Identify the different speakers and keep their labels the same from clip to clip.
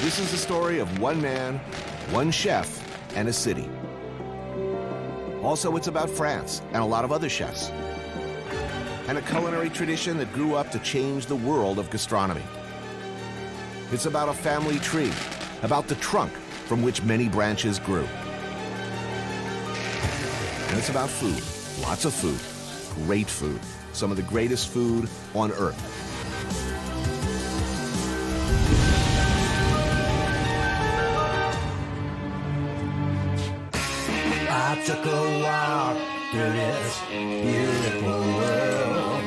Speaker 1: This is the story of one man, one chef, and a city. Also, it's about France and a lot of other chefs, and a culinary tradition that grew up to change the world of gastronomy. It's about a family tree, about the trunk from which many branches grew. And it's about food, lots of food, great food, some of the greatest food on earth.
Speaker 2: I took a walk through this beautiful world,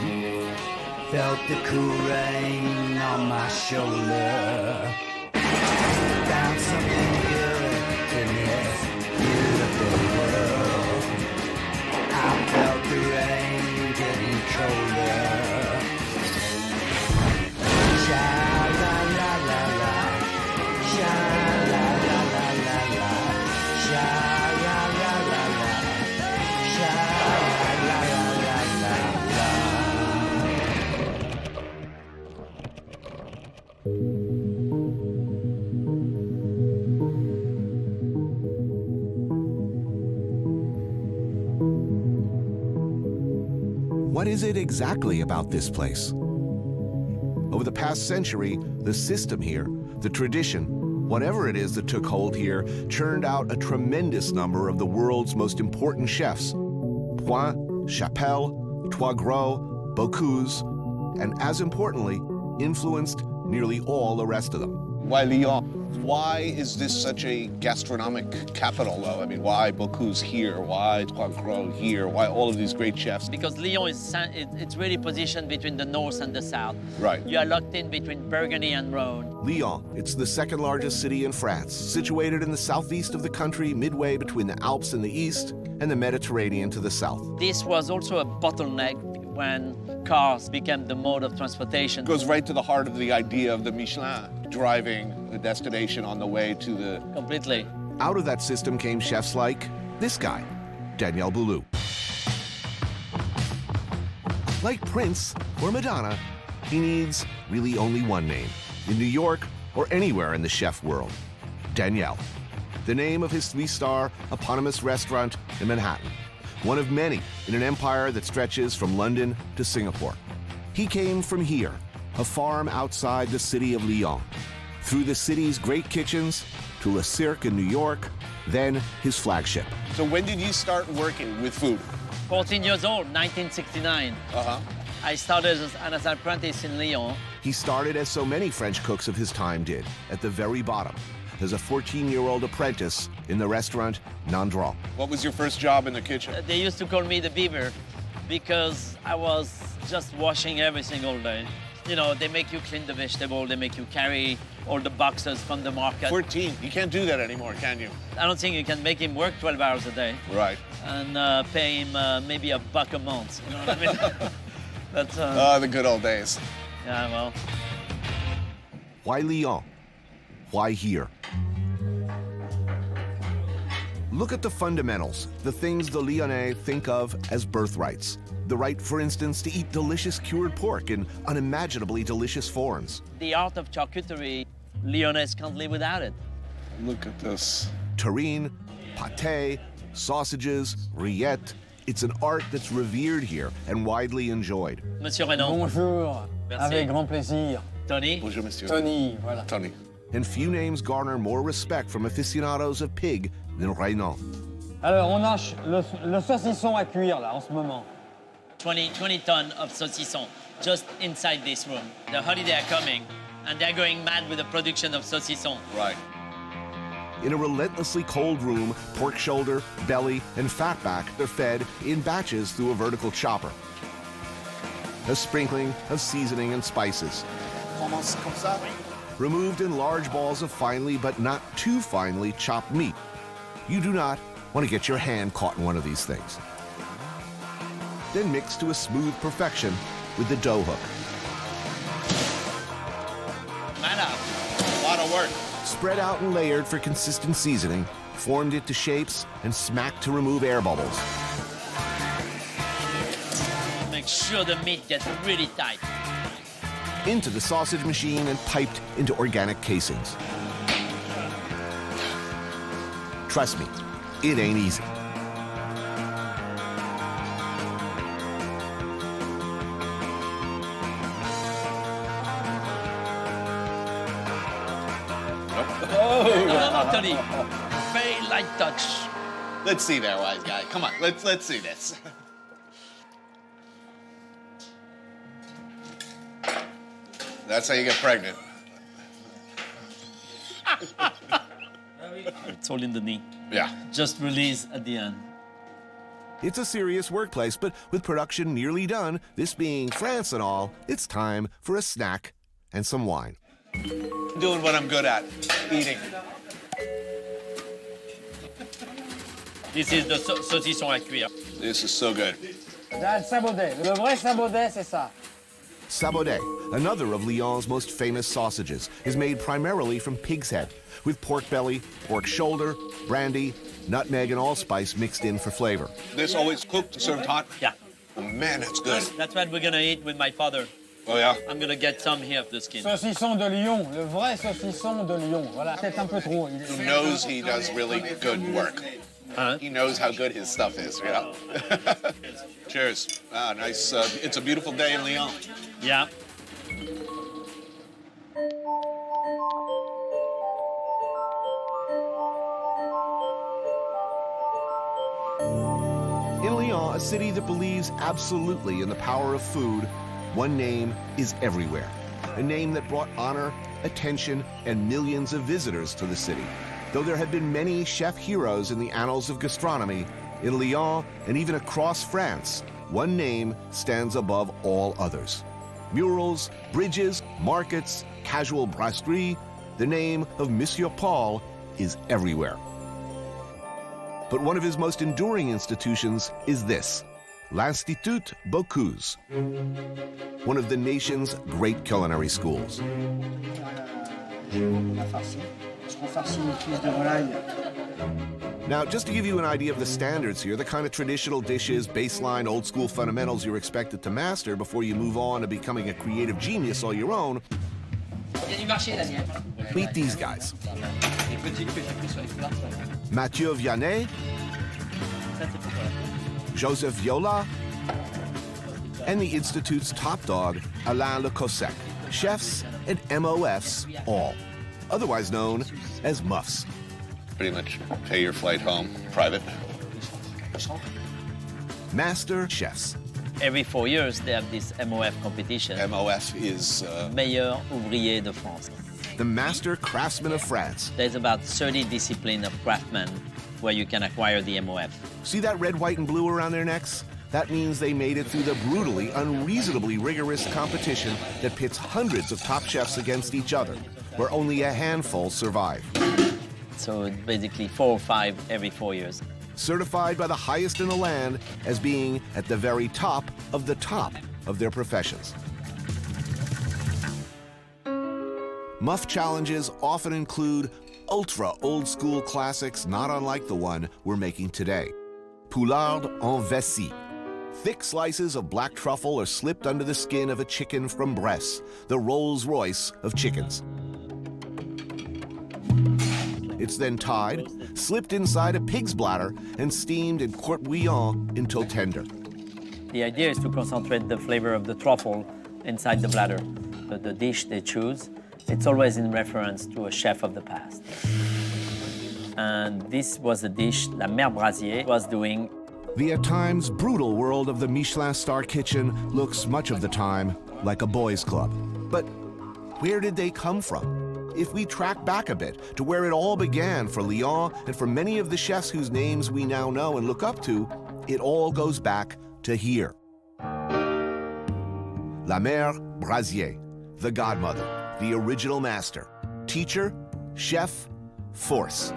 Speaker 2: felt the cool rain on my shoulder, found something good in this beautiful world. I felt the rain getting colder. Sha-la-la-la-la, sha-la-la-la-la-la, sha-la-la-la-la, sha-la-la-la-la-la.
Speaker 1: What is it exactly about this place? Over the past century, the system here, the tradition, whatever it is that took hold here, churned out a tremendous number of the world's most important chefs. Point, Chapelle, Trois Gros, Bocuse, and as importantly, influenced nearly all the rest of them.
Speaker 3: Why Lyon? Why is this such a gastronomic capital, though? I mean, why Bocuse here? Why Trois Gros here? Why all of these great chefs?
Speaker 4: Because Lyon is it's really positioned between the north and the south.
Speaker 3: Right.
Speaker 4: You are locked in between Burgundy and Rhone.
Speaker 1: Lyon, it's the second largest city in France, situated in the southeast of the country, midway between the Alps in the east and the Mediterranean to the south.
Speaker 4: This was also a bottleneck when cars became the mode of transportation.
Speaker 3: It goes right to the heart of the idea of the Michelin, driving the destination on the way to the...
Speaker 4: Completely.
Speaker 1: Out of that system came chefs like this guy, Daniel Boulud. Like Prince or Madonna, he needs really only one name. In New York or anywhere in the chef world, Daniel. The name of his three-star eponymous restaurant in Manhattan. One of many in an empire that stretches from London to Singapore. He came from here, a farm outside the city of Lyon, through the city's great kitchens to Le Cirque in New York, then his flagship.
Speaker 3: So when did you start working with food?
Speaker 4: 14 years old, 1969.
Speaker 3: Uh-huh.
Speaker 4: I started as an apprentice in Lyon.
Speaker 1: He started, as so many French cooks of his time did, at the very bottom, as a 14-year-old apprentice in the restaurant Nandron.
Speaker 3: What was your first job in the kitchen?
Speaker 4: They used to call me the beaver because I was just washing every single day. You know, they make you clean the vegetable, they make you carry all the boxes from the market.
Speaker 3: 14. You can't do that anymore, can you?
Speaker 4: I don't think you can make him work 12 hours a day.
Speaker 3: Right.
Speaker 4: And pay him maybe $1 a month, you know what I mean? That's,
Speaker 3: the good old days.
Speaker 4: yeah, well.
Speaker 1: Why Lyon? Why here? Look at the fundamentals, the things the Lyonnais think of as birthrights. The right, for instance, to eat delicious cured pork in unimaginably delicious forms.
Speaker 4: The art of charcuterie, Lyonnais can't live without it.
Speaker 3: Look at this.
Speaker 1: Terrine, pâté, sausages, rillettes. It's an art that's revered here and widely enjoyed.
Speaker 4: Monsieur Renaud.
Speaker 5: Bonjour,
Speaker 4: Merci.
Speaker 5: avec grand plaisir.
Speaker 4: Tony.
Speaker 3: Bonjour, monsieur.
Speaker 5: Tony, voilà.
Speaker 3: Tony.
Speaker 1: And few names garner more respect from aficionados of pig than Renaud.
Speaker 5: Alors, on hache le saucisson à cuire, là, en ce moment.
Speaker 4: 20 tons of saucisson just inside this room. The holiday are coming, and they're going mad with the production of saucisson.
Speaker 3: Right.
Speaker 1: In a relentlessly cold room, pork shoulder, belly, and fatback are fed in batches through a vertical chopper. A sprinkling of seasoning and spices.
Speaker 3: Almost comme ça.
Speaker 1: Removed in large balls of finely but not too finely chopped meat. You do not want to get your hand caught in one of these things. Then mixed to a smooth perfection with the dough hook.
Speaker 4: Man up.
Speaker 3: A lot of work.
Speaker 1: Spread out and layered for consistent seasoning, formed into shapes, and smacked to remove air bubbles.
Speaker 4: Make sure the meat gets really tight.
Speaker 1: Into the sausage machine and piped into organic casings. Trust me, it ain't easy.
Speaker 4: No, Anthony. Very light touch.
Speaker 3: Let's see there, wise guy. Come on, let's see this. That's how you get pregnant.
Speaker 4: It's all in the knee.
Speaker 3: Yeah.
Speaker 4: Just release at the end.
Speaker 1: It's a serious workplace, but with production nearly done, this being France and all, it's time for a snack and some wine.
Speaker 3: Doing what I'm good at, eating.
Speaker 4: This is the saucisson à cuire.
Speaker 3: This is so good.
Speaker 5: Là, le sabaudet. Le vrai sabaudet, c'est ça.
Speaker 1: Sabaudet, another of Lyon's most famous sausages, is made primarily from pig's head, with pork belly, pork shoulder, brandy, nutmeg, and allspice mixed in for flavor.
Speaker 3: This always cooked, served hot?
Speaker 4: Yeah.
Speaker 3: Oh, man, that's good.
Speaker 4: That's what we're gonna eat with my father.
Speaker 3: Oh, yeah?
Speaker 4: I'm gonna get some here of the skin.
Speaker 5: Saucisson de Lyon, le vrai saucisson de Lyon. Voilà, peut-être un peu trop.
Speaker 3: He knows he does really good work.
Speaker 4: Huh?
Speaker 3: He knows how good his stuff is, you know? Cheers. Ah, nice. It's a beautiful day in Lyon.
Speaker 4: Yeah.
Speaker 1: In Lyon, a city that believes absolutely in the power of food, one name is everywhere. A name that brought honor, attention, and millions of visitors to the city. Though there have been many chef heroes in the annals of gastronomy, in Lyon and even across France, one name stands above all others. Murals, bridges, markets, casual brasserie, the name of Monsieur Paul is everywhere. But one of his most enduring institutions is this, l'Institut Bouchons, one of the nation's great culinary schools. Now, just to give you an idea of the standards here, the kind of traditional dishes, baseline, old school fundamentals you're expected to master before you move on to becoming a creative genius all your own, meet these guys. Mathieu Vianney, Joseph Viola, and the Institute's top dog, Alain Le Cossec, chefs and MOFs all, otherwise known as muffs.
Speaker 3: Pretty much pay your flight home, private.
Speaker 1: Master chefs.
Speaker 4: Every 4 years, they have this MOF competition.
Speaker 3: MOF is...
Speaker 4: Meilleur ouvrier de France.
Speaker 1: The master craftsmen of France.
Speaker 4: There's about 30 disciplines of craftsmen where you can acquire the MOF.
Speaker 1: See that red, white, and blue around their necks? That means they made it through the brutally, unreasonably rigorous competition that pits hundreds of top chefs against each other, where only a handful survive.
Speaker 4: So it's basically 4 or 5 every 4 years.
Speaker 1: Certified by the highest in the land as being at the very top of their professions. Muff challenges often include ultra old school classics not unlike the one we're making today. Poularde en vessie. Thick slices of black truffle are slipped under the skin of a chicken from Bresse, the Rolls-Royce of chickens. It's then tied, slipped inside a pig's bladder, and steamed in court bouillon until tender.
Speaker 4: The idea is to concentrate the flavor of the truffle inside the bladder. The dish they choose, it's always in reference to a chef of the past. And this was a dish La Mère Brasier was doing.
Speaker 1: The at times brutal world of the Michelin star kitchen looks much of the time like a boys' club. But where did they come from? If we track back a bit to where it all began for Lyon and for many of the chefs whose names we now know and look up to, it all goes back to here. La Mère Brasier, the godmother, the original master, teacher, chef, force.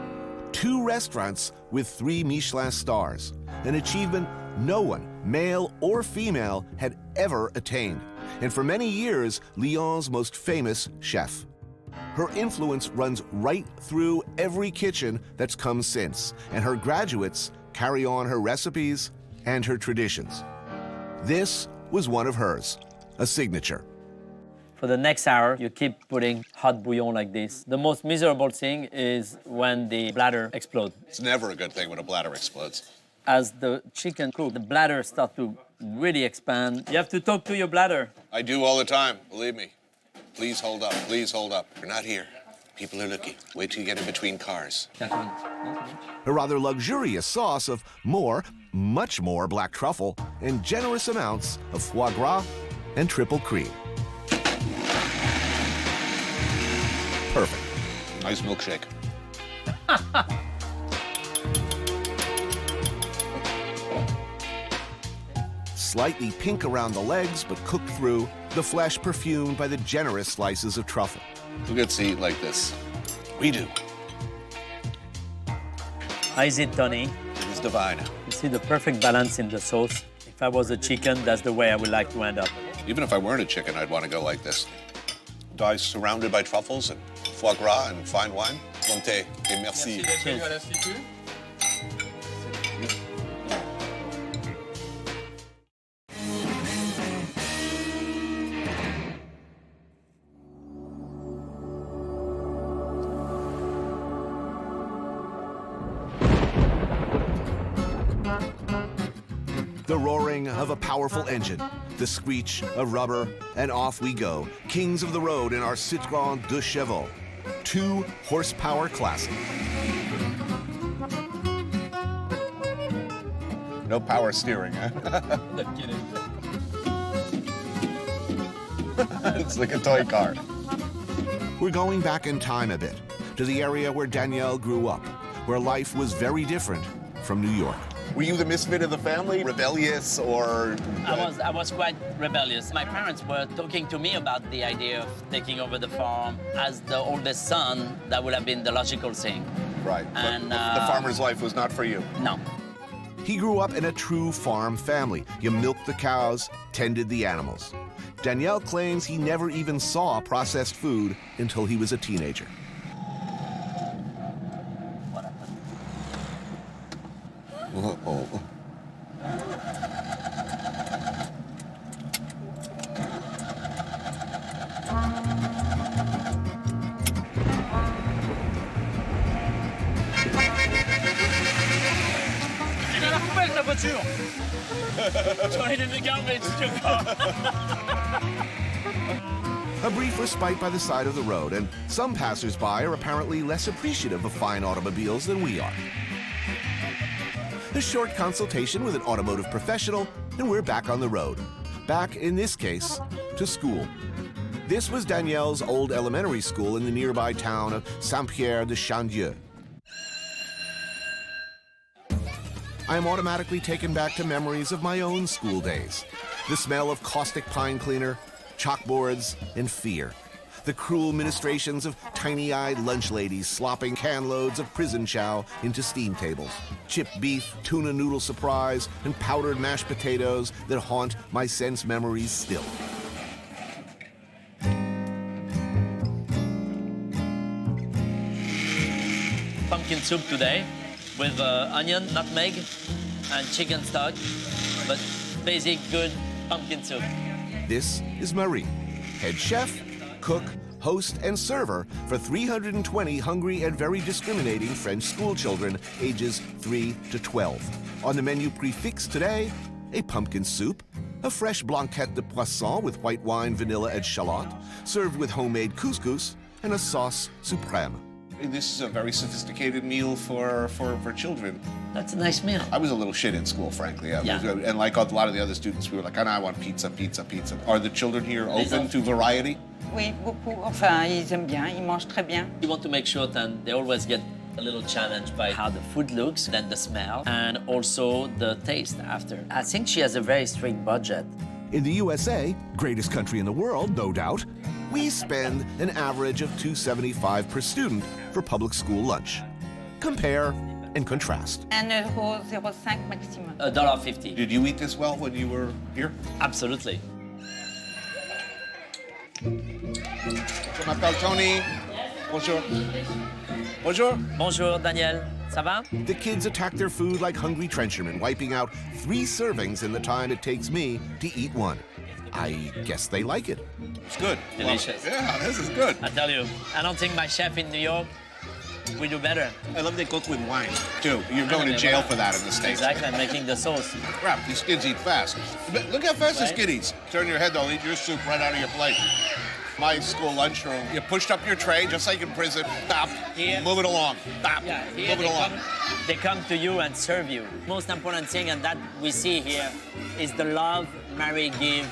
Speaker 1: 2 restaurants with 3 Michelin stars, an achievement no one, male or female, had ever attained, and for many years, Lyon's most famous chef. Her influence runs right through every kitchen that's come since, and her graduates carry on her recipes and her traditions. This was one of hers, a signature.
Speaker 4: For the next hour, you keep putting hot bouillon like this. The most miserable thing is when the bladder explodes.
Speaker 3: It's never a good thing when a bladder explodes.
Speaker 4: As the chicken cooks, the bladder starts to really expand. You have to talk to your bladder.
Speaker 3: I do all the time, believe me. Please hold up, please hold up. You're not here. People are looking. Wait till you get in between cars.
Speaker 1: A rather luxurious sauce of more, much more black truffle and generous amounts of foie gras and triple cream. Perfect.
Speaker 3: Nice milkshake.
Speaker 1: Slightly pink around the legs, but cooked through, the flesh perfumed by the generous slices of truffle.
Speaker 3: Who gets to eat like this? We do.
Speaker 4: How is it, Tony?
Speaker 3: It is divine.
Speaker 4: You see the perfect balance in the sauce. If I was a chicken, that's the way I would like to end up.
Speaker 3: Even if I weren't a chicken, I'd want to go like this. Dice surrounded by truffles and foie gras and fine wine. Bonté et merci.
Speaker 1: The roaring of a powerful engine, the screech of rubber, and off we go, kings of the road in our Citroën 2 Chevaux. 2 horsepower classic.
Speaker 3: No power steering, huh?
Speaker 4: No kidding.
Speaker 3: It's like a toy car.
Speaker 1: We're going back in time a bit, to the area where Danielle grew up, where life was very different from New York.
Speaker 3: Were you the misfit of the family? Rebellious or...
Speaker 6: I was quite rebellious. My parents were talking to me about the idea of taking over the farm. As the oldest son, that would have been the logical thing.
Speaker 3: Right.
Speaker 6: And,
Speaker 3: But the farmer's life was not for you.
Speaker 6: No.
Speaker 1: He grew up in a true farm family. You milked the cows, tended the animals. Danielle claims he never even saw processed food until he was a teenager.
Speaker 3: Oh.
Speaker 6: Il est à la poubelle, ta voiture. J'en ai des garbage, si tu veux pas.
Speaker 1: A brief respite by the side of the road, and some passers-by are apparently less appreciative of fine automobiles than we are. A short consultation with an automotive professional, and we're back on the road. Back, in this case, to school. This was Danielle's old elementary school in the nearby town of Saint-Pierre-de-Chandieu. I am automatically taken back to memories of my own school days. The smell of caustic pine cleaner, chalkboards, and fear. The cruel ministrations of tiny-eyed lunch ladies slopping can loads of prison chow into steam tables. Chipped beef, tuna noodle surprise, and powdered mashed potatoes that haunt my sense memories still.
Speaker 6: Pumpkin soup today with onion, nutmeg, and chicken stock, but basic good pumpkin soup.
Speaker 1: This is Marie, head chef, cook, host, and server for 320 hungry and very discriminating French school children ages 3 to 12. On the menu prix today, a pumpkin soup, a fresh blanquette de poisson with white wine, vanilla, and shallot, served with homemade couscous, and a sauce supreme.
Speaker 3: This is a very sophisticated meal for children.
Speaker 6: That's a nice meal.
Speaker 3: I was a little shit in school, frankly.
Speaker 6: Yeah.
Speaker 3: And like a lot of the other students, we were like, I want pizza, pizza, pizza. Are the children here open to variety?
Speaker 7: Oui, beaucoup. Enfin, ils aiment bien, ils mangent très bien.
Speaker 6: You want to make sure that they always get a little challenged by how the food looks, then the smell, and also the taste after.
Speaker 4: I think she has a very strict budget.
Speaker 1: In the USA, greatest country in the world, no doubt, we spend an average of $2.75 per student for public school lunch. Compare and contrast.
Speaker 7: €1,05 maximum.
Speaker 6: $1.50.
Speaker 3: Did you eat this well when you were here?
Speaker 6: Absolutely.
Speaker 3: Je m'appelle Tony. Bonjour. Bonjour.
Speaker 6: Bonjour, Daniel. Ça va?
Speaker 1: The kids attack their food like hungry trenchermen, wiping out 3 servings in the time it takes me to eat 1. I guess they like it.
Speaker 3: It's good.
Speaker 6: Delicious.
Speaker 3: Well, yeah, this is good.
Speaker 6: I tell you, I don't think my chef in New York will do better.
Speaker 3: I love they cook with wine, too. You're going to jail for that in the States.
Speaker 6: Exactly, I'm making the sauce.
Speaker 3: Crap, these kids eat fast. But look how fast this kid eats. Turn your head, they'll eat your soup right out of your plate. My school lunchroom, you pushed up your tray just like in prison. Stop.
Speaker 6: Here.
Speaker 3: Move it along. Stop.
Speaker 6: Yeah, here
Speaker 3: Move it along.
Speaker 6: they come to you and serve you. Most important thing, and that we see here, is the love Mary gives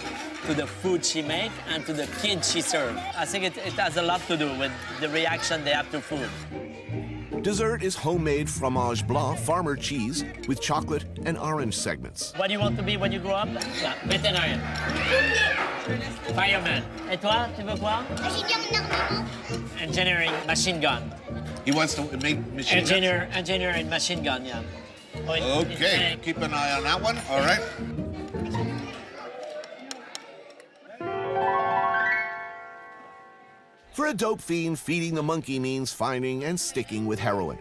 Speaker 6: to the food she makes and to the kids she serves. I think it has a lot to do with the reaction they have to food.
Speaker 1: Dessert is homemade fromage blanc, farmer cheese, with chocolate and orange segments.
Speaker 6: What do you want to be when you grow up? Yeah, veterinarian. Fireman. Et toi, tu veux quoi? Engineering, machine gun.
Speaker 3: He wants to make machine guns?
Speaker 6: Engineer and machine gun, yeah.
Speaker 3: Okay, keep an eye on that one. All right.
Speaker 1: For a dope fiend, feeding the monkey means finding and sticking with heroin.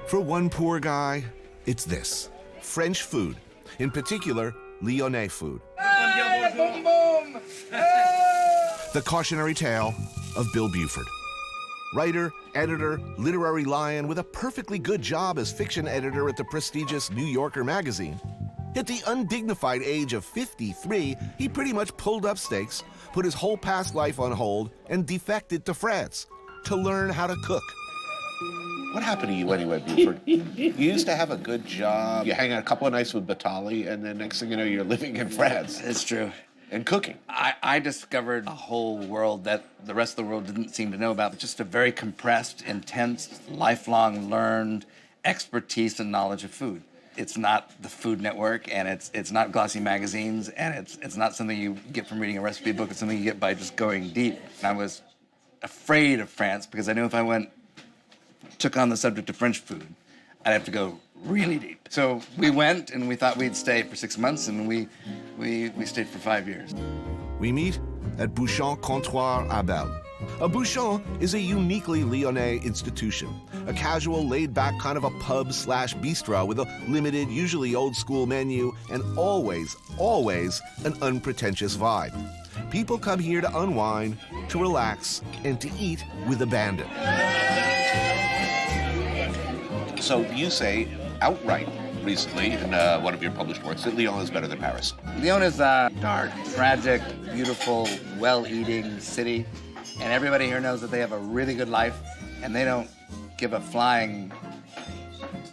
Speaker 1: For one poor guy, it's this: French food, in particular, Lyonnais food. The cautionary tale of Bill Buford. Writer, editor, literary lion with a perfectly good job as fiction editor at the prestigious New Yorker magazine. At the undignified age of 53, he pretty much pulled up stakes, put his whole past life on hold, and defected to France to learn how to cook.
Speaker 3: What happened to you anyway, Buford? You used to have a good job. You hang out a couple of nights with Batali, and then next thing you know, you're living in France.
Speaker 8: It's true.
Speaker 3: And cooking.
Speaker 8: I discovered a whole world that the rest of the world didn't seem to know about. Just a very compressed, intense, lifelong learned expertise and knowledge of food. It's not the Food Network, and it's not glossy magazines, and it's not something you get from reading a recipe book. It's something you get by just going deep. And I was afraid of France because I knew if I took on the subject of French food, I'd have to go really deep. So we went, and we thought we'd stay for 6 months, and we stayed for 5 years.
Speaker 1: We meet at Bouchons Comptoir à Belle. A Bouchon is a uniquely Lyonnais institution, a casual, laid-back kind of a pub/bistro with a limited, usually old-school menu and always an unpretentious vibe. People come here to unwind, to relax, and to eat with abandon.
Speaker 3: So you say outright recently in one of your published works that Lyon is better than Paris.
Speaker 8: Lyon is a dark, tragic, beautiful, well-eating city, and everybody here knows that they have a really good life, and they don't give a flying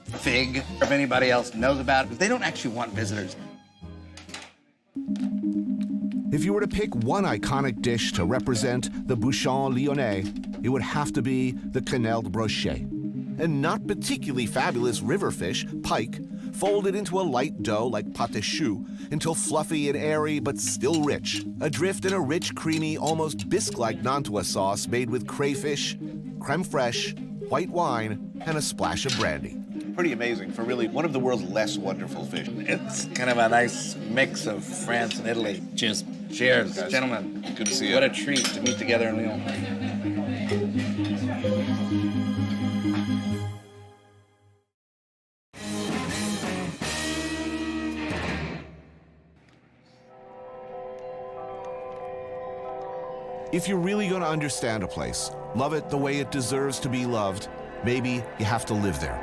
Speaker 8: fig if anybody else knows about it. They don't actually want visitors.
Speaker 1: If you were to pick one iconic dish to represent the Bouchons Lyonnais, it would have to be the quenelle brochet. And not particularly fabulous river fish, pike, folded into a light dough like pâte choux until fluffy and airy but still rich, adrift in a rich, creamy, almost bisque-like Nantua sauce made with crayfish, creme fraiche, white wine, and a splash of brandy.
Speaker 3: Pretty amazing for really one of the world's less wonderful fish.
Speaker 8: It's kind of a nice mix of France and Italy.
Speaker 6: Cheers.
Speaker 8: Cheers,
Speaker 3: Guys,
Speaker 8: gentlemen.
Speaker 3: good to see you.
Speaker 8: What a treat to meet together in Lyon.
Speaker 1: If you're really going to understand a place, love it the way it deserves to be loved, maybe you have to live there.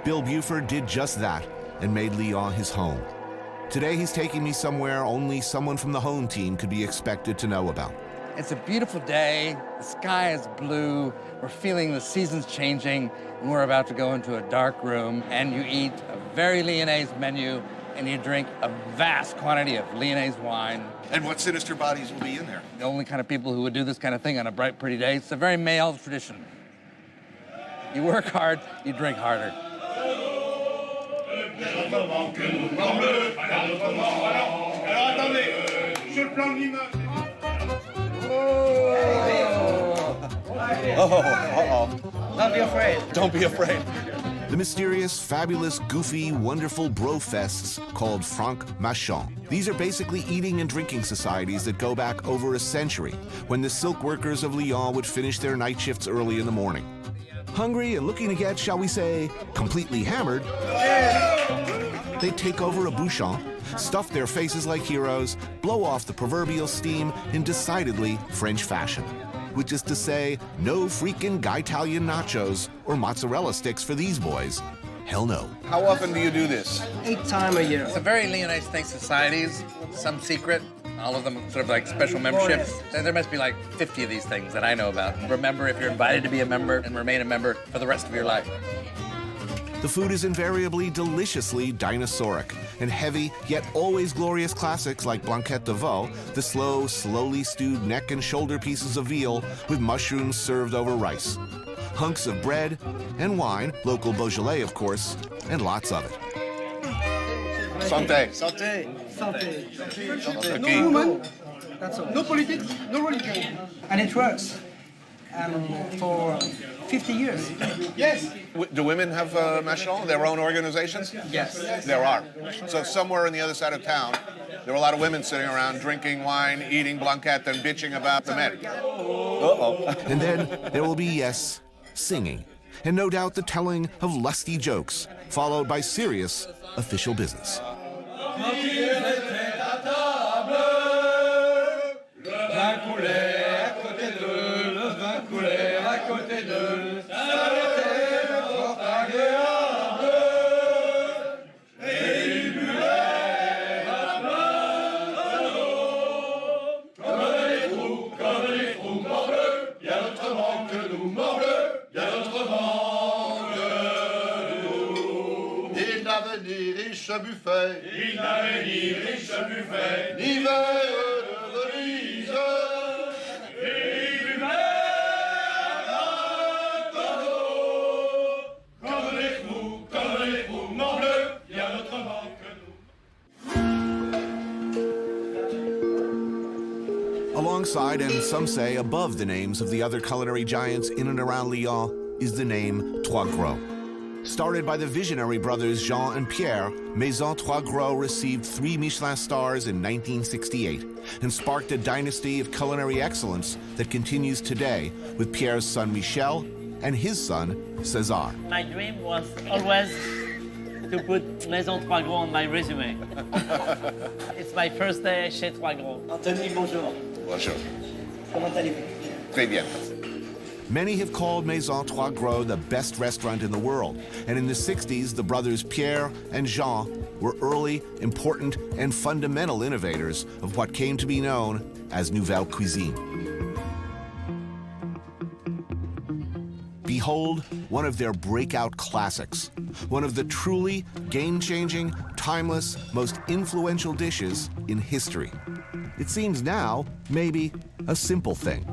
Speaker 1: Bill Buford did just that and made Lyon his home. Today he's taking me somewhere only someone from the home team could be expected to know about.
Speaker 8: It's a beautiful day. The sky is blue. We're feeling the seasons changing, and we're about to go into a dark room, and you eat a very Lyonnaise menu, and you drink a vast quantity of Lyonnaise wine.
Speaker 3: And what sinister bodies will be in there?
Speaker 8: The only kind of people who would do this kind of thing on a bright, pretty day. It's a very male tradition. You work hard, you drink harder.
Speaker 6: Don't be afraid.
Speaker 3: Don't be afraid.
Speaker 1: The mysterious, fabulous, goofy, wonderful bro-fests called franc-maçons. These are basically eating and drinking societies that go back over a century, when the silk workers of Lyon would finish their night shifts early in the morning. Hungry and looking to get, shall we say, completely hammered, they'd take over a Bouchon, stuff their faces like heroes, blow off the proverbial steam in decidedly French fashion. Which is to say, no freaking Italian nachos or mozzarella sticks for these boys. Hell no.
Speaker 3: How often do you do this?
Speaker 2: 8 times a year.
Speaker 8: It's a very Lyonese thing, societies, some secret, all of them sort of like special memberships. There must be like 50 of these things that I know about. Remember, if you're invited to be a member and remain a member for the rest of your life.
Speaker 1: The food is invariably deliciously dinosauric, and heavy yet always glorious classics like blanquette de veau, the slow, slowly stewed neck and shoulder pieces of veal with mushrooms served over rice. Hunks of bread and wine, local Beaujolais of course, and lots of it.
Speaker 3: Santé.
Speaker 2: Santé.
Speaker 3: Santé.
Speaker 2: No woman. That's all. No politics, no religion. And it works. For 50 years. Yes.
Speaker 3: Do women have Machon, their own organizations?
Speaker 2: Yes.
Speaker 3: There are. So somewhere on the other side of town, there are a lot of women sitting around drinking wine, eating blanquette, and bitching about the men. Uh-oh.
Speaker 1: And then there will be, yes, singing, and no doubt the telling of lusty jokes, followed by serious official business.
Speaker 9: Buffet. Il n'avait ni riche buffet, ni verre de Venise. Et il buvait à tonneau. Comme les fous, mon bleu, bien autrement que nous.
Speaker 1: Alongside, and some say above the names of the other culinary giants in and around Lyon, is the name Trois Gros. Started by the visionary brothers Jean and Pierre, Maison Trois Gros received 3 Michelin stars in 1968 and sparked a dynasty of culinary excellence that continues today with Pierre's son Michel and his son César.
Speaker 6: My dream was always to put Maison Trois Gros on my resume. It's my first day chez Trois Gros.
Speaker 2: Anthony, bonjour.
Speaker 3: Bonjour.
Speaker 2: Comment allez-vous?
Speaker 3: Très bien.
Speaker 1: Many have called Maison Trois Gros the best restaurant in the world, and in the 60s, the brothers Pierre and Jean were early, important, and fundamental innovators of what came to be known as Nouvelle Cuisine. Behold one of their breakout classics, one of the truly game-changing, timeless, most influential dishes in history. It seems now, maybe, a simple thing,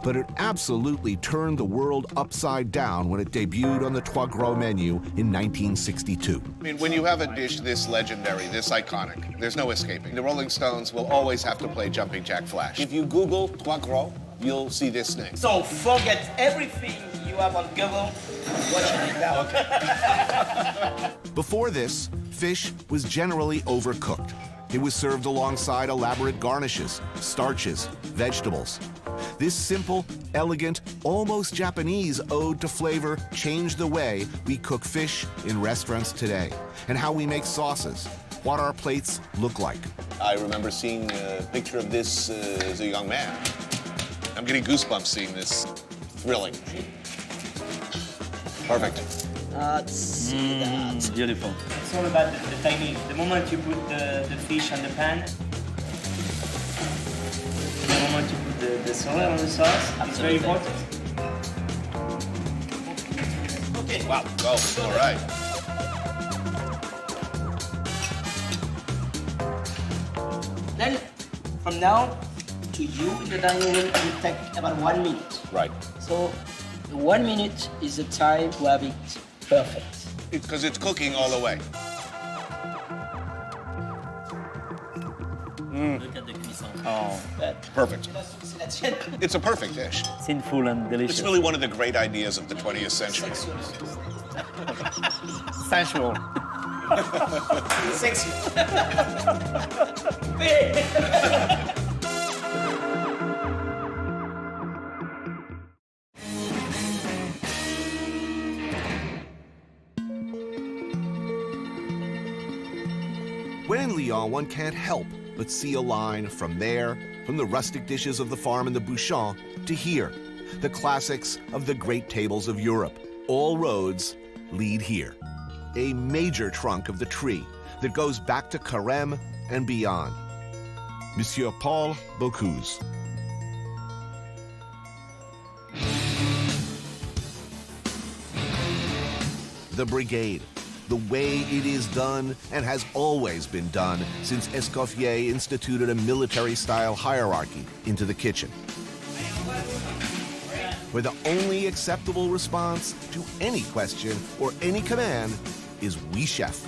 Speaker 1: but it absolutely turned the world upside down when it debuted on the Trois Gros menu in 1962.
Speaker 3: I mean, when you have a dish this legendary, this iconic, there's no escaping. The Rolling Stones will always have to play Jumping Jack Flash. If you Google Trois Gros, you'll see this name.
Speaker 2: So forget everything you have on Google. Watch it now.
Speaker 1: Before this, fish was generally overcooked. It was served alongside elaborate garnishes, starches, vegetables. This simple, elegant, almost Japanese ode to flavor changed the way we cook fish in restaurants today, and how we make sauces, what our plates look like.
Speaker 3: I remember seeing a picture of this as a young man. I'm getting goosebumps seeing this. Thrilling. Perfect.
Speaker 6: Beautiful.
Speaker 10: It's all about the timing. The moment you put the fish on the pan, the moment you put the soda on the sauce, it's very important.
Speaker 3: Okay. Wow, go. All right.
Speaker 10: Then, from now to you in the dining room, it will take about 1 minute.
Speaker 3: Right.
Speaker 10: So, the 1 minute is the time to have it perfect.
Speaker 3: Because it's cooking all the way.
Speaker 6: Look at the cuisson.
Speaker 3: Oh, perfect. It's a perfect dish.
Speaker 6: Sinful and delicious.
Speaker 3: It's really one of the great ideas of the 20th century.
Speaker 6: Sensual.
Speaker 10: Sexy.
Speaker 1: When in Lyon, one can't help but see a line from there, from the rustic dishes of the farm and the Bouchons, to here, the classics of the great tables of Europe. All roads lead here. A major trunk of the tree that goes back to Carême and beyond. Monsieur Paul Bocuse. The brigade, the way it is done and has always been done since Escoffier instituted a military-style hierarchy into the kitchen, where the only acceptable response to any question or any command is "Oui, chef."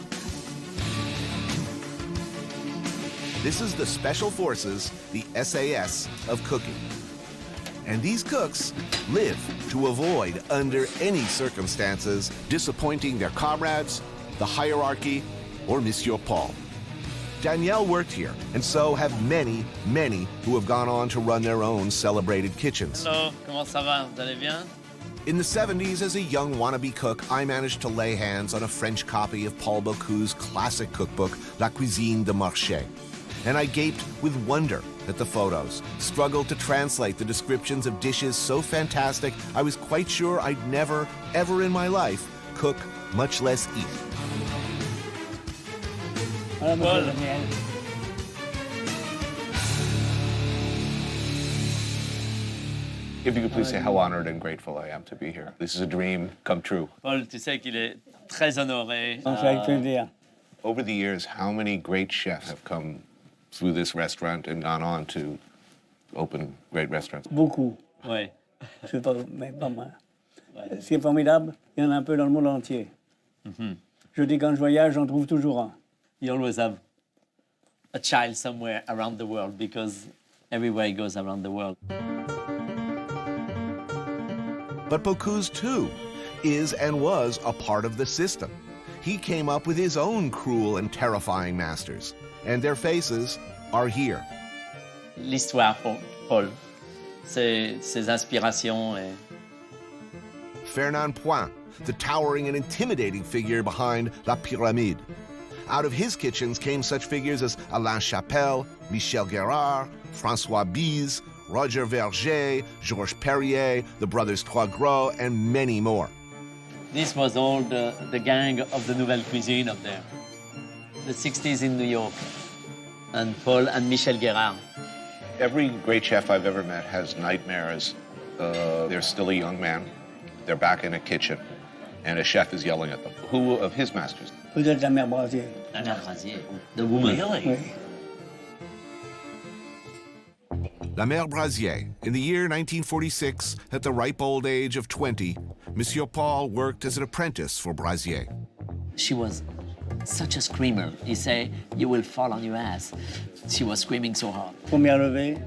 Speaker 1: This is the Special Forces, the SAS of cooking. And these cooks live to avoid, under any circumstances, disappointing their comrades, the hierarchy, or Monsieur Paul. Danielle worked here, and so have many, many who have gone on to run their own celebrated kitchens.
Speaker 6: Hello, comment ça va? Vous allez bien?
Speaker 1: In the 70s, as a young wannabe cook, I managed to lay hands on a French copy of Paul Bocuse's classic cookbook, La Cuisine de Marché. And I gaped with wonder at the photos, struggled to translate the descriptions of dishes so fantastic I was quite sure I'd never, ever in my life cook, much less eat.
Speaker 5: Paul.
Speaker 3: If you could please say how honored and grateful I am to be here. This is a dream come true.
Speaker 6: Paul, tu sais qu'il est très honoré.
Speaker 5: Avec plaisir.
Speaker 3: Over the years, how many great chefs have come through this restaurant and gone on to open great restaurants?
Speaker 5: Beaucoup.
Speaker 6: Oui.
Speaker 5: C'est pas, mais pas mal. Ce qui est formidable, il y en a un peu dans le monde entier. Je dis quand je voyage, j'en trouve toujours un.
Speaker 6: You always have a child somewhere around the world because everywhere he goes around the world.
Speaker 1: But Bocuse, too, is and was a part of the system. He came up with his own cruel and terrifying masters, and their faces are here.
Speaker 6: L'histoire pour Paul, ses inspirations. Et...
Speaker 1: Fernand Point, the towering and intimidating figure behind La Pyramide. Out of his kitchens came such figures as Alain Chapelle, Michel Guérard, François Bise, Roger Verger, Georges Perrier, the brothers Trois Gros, and many more.
Speaker 6: This was all the gang of the Nouvelle Cuisine up there. The 60s in New York. And Paul and Michel Guérard.
Speaker 3: Every great chef I've ever met has nightmares. They're still a young man. They're back in a kitchen, and a chef is yelling at them. Who of his masters?
Speaker 5: Peut-être la mère Brasier.
Speaker 6: La mère Brasier. The woman. Really?
Speaker 5: Oui.
Speaker 1: La Mère Brasier. In the year 1946, at the ripe old age of 20, Monsieur Paul worked as an apprentice for Brasier.
Speaker 6: She was such a screamer. You say, you will fall on your ass. She was screaming so hard.
Speaker 5: Première levée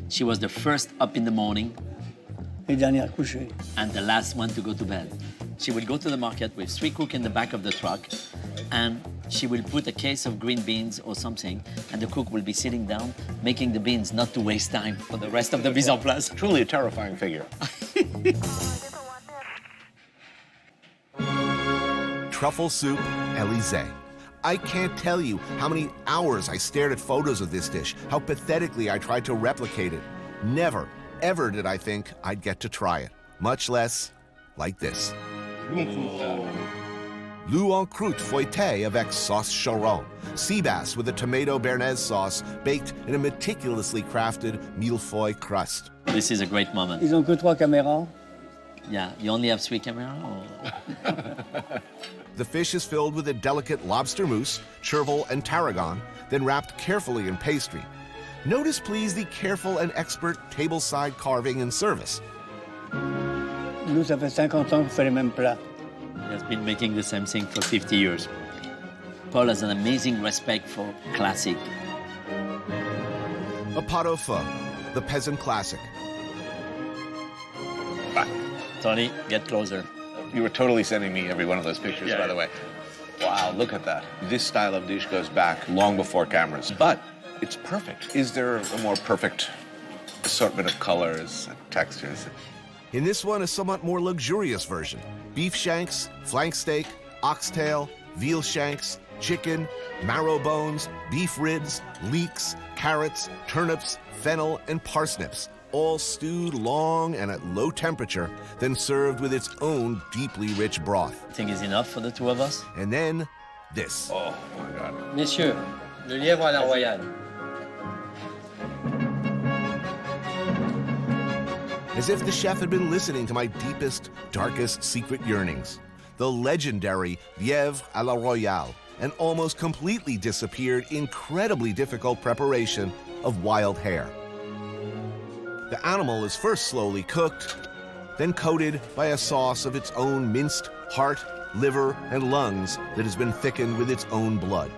Speaker 6: She was the first up in the morning
Speaker 5: et dernière couchée.
Speaker 6: and the last one to go to bed. She will go to the market with 3 cooks in the back of the truck, and she will put a case of green beans or something, and the cook will be sitting down, making the beans not to waste time for the rest of the mise en place.
Speaker 3: Truly a terrifying figure.
Speaker 1: Truffle soup, Élysée. I can't tell you how many hours I stared at photos of this dish, how pathetically I tried to replicate it. Never, ever did I think I'd get to try it, much less like this. Loup en croûte feuilletée avec sauce choron. Sea bass with a tomato béarnaise sauce baked in a meticulously crafted millefeuille crust.
Speaker 6: This is a great moment.
Speaker 5: Ils ont que 3 caméras.
Speaker 6: Yeah, you only have 3 cameras? Or...
Speaker 1: The fish is filled with a delicate lobster mousse, chervil, and tarragon, then wrapped carefully in pastry. Notice, please, the careful and expert tableside carving and service.
Speaker 5: Nous, ça fait 50 ans qu'on fait les mêmes plats.
Speaker 6: He has been making the same thing for 50 years. Paul has an amazing respect for classic.
Speaker 1: A pot au feu, the peasant classic.
Speaker 6: Tony, get closer.
Speaker 3: You were totally sending me every one of those pictures,
Speaker 6: Yeah,
Speaker 3: by the way. Wow, look at that. This style of dish goes back long before cameras, but it's perfect. Is there a more perfect assortment of colors and textures?
Speaker 1: In this one, a somewhat more luxurious version. Beef shanks, flank steak, oxtail, veal shanks, chicken, marrow bones, beef ribs, leeks, carrots, turnips, fennel, and parsnips, all stewed long and at low temperature, then served with its own deeply rich broth.
Speaker 4: I think it's enough for the two of us.
Speaker 1: And then this.
Speaker 3: Oh my God.
Speaker 10: Messieurs, le lièvre à la royale.
Speaker 1: As if the chef had been listening to my deepest, darkest secret yearnings. The legendary lièvre à la royale, an almost completely disappeared, incredibly difficult preparation of wild hare. The animal is first slowly cooked, then coated by a sauce of its own minced heart, liver, and lungs that has been thickened with its own blood.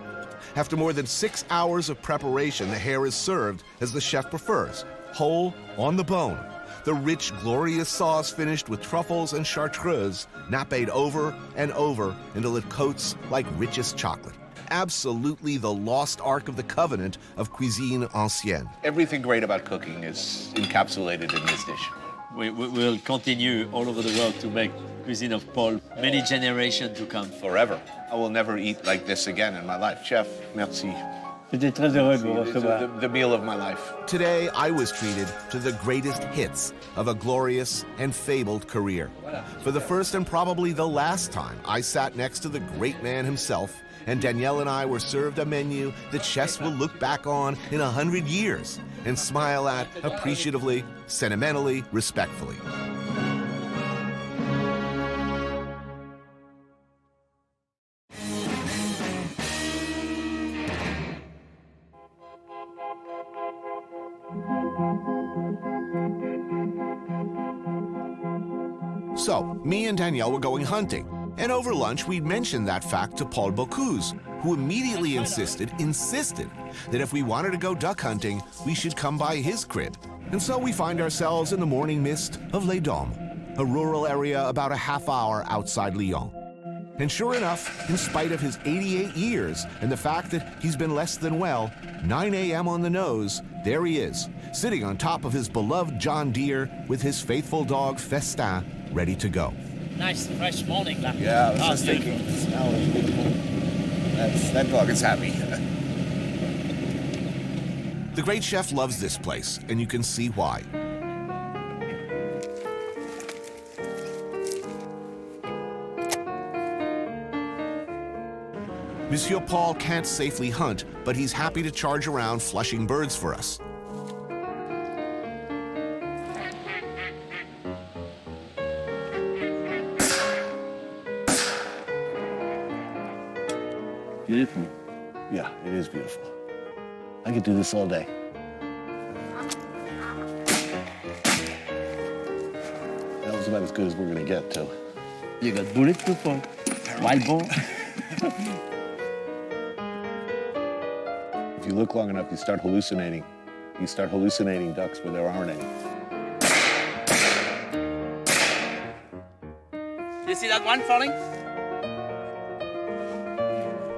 Speaker 1: After more than 6 hours of preparation, the hare is served as the chef prefers, whole, on the bone. The rich, glorious sauce finished with truffles and chartreuse, napped over and over until it coats like richest chocolate. Absolutely the lost ark of the covenant of cuisine ancienne.
Speaker 3: Everything great about cooking is encapsulated in this dish.
Speaker 4: We will continue all over the world to make cuisine of Paul, many generations to come.
Speaker 3: Forever. I will never eat like this again in my life. Chef, merci.
Speaker 5: J'étais très heureux de vous recevoir.
Speaker 3: The meal of my life.
Speaker 1: Today, I was treated to the greatest hits of a glorious and fabled career. For the first and probably the last time, I sat next to the great man himself, and Danielle and I were served a menu that chefs will look back on in 100 years and smile at appreciatively, sentimentally, respectfully. So, me and Danielle were going hunting, and over lunch we'd mentioned that fact to Paul Bocuse, who immediately insisted that if we wanted to go duck hunting, we should come by his crib. And so we find ourselves in the morning mist of Les Dômes, a rural area about a half hour outside Lyon. And sure enough, in spite of his 88 years and the fact that he's been less than well, 9 a.m. on the nose, there he is, sitting on top of his beloved John Deere with his faithful dog Festin ready to go.
Speaker 6: Nice, fresh morning.
Speaker 3: Yeah, I was just thinking, the smell is beautiful. That dog is happy.
Speaker 1: The great chef loves this place, and you can see why. Monsieur Paul can't safely hunt, but he's happy to charge around flushing birds for us.
Speaker 11: Beautiful. Yeah, it is beautiful. I could do this all day. That was about as good as we're gonna get, too.
Speaker 5: You got bulletproof or wild boar.
Speaker 11: If you look long enough, you start hallucinating. You start hallucinating ducks where there aren't any.
Speaker 6: You see that one falling?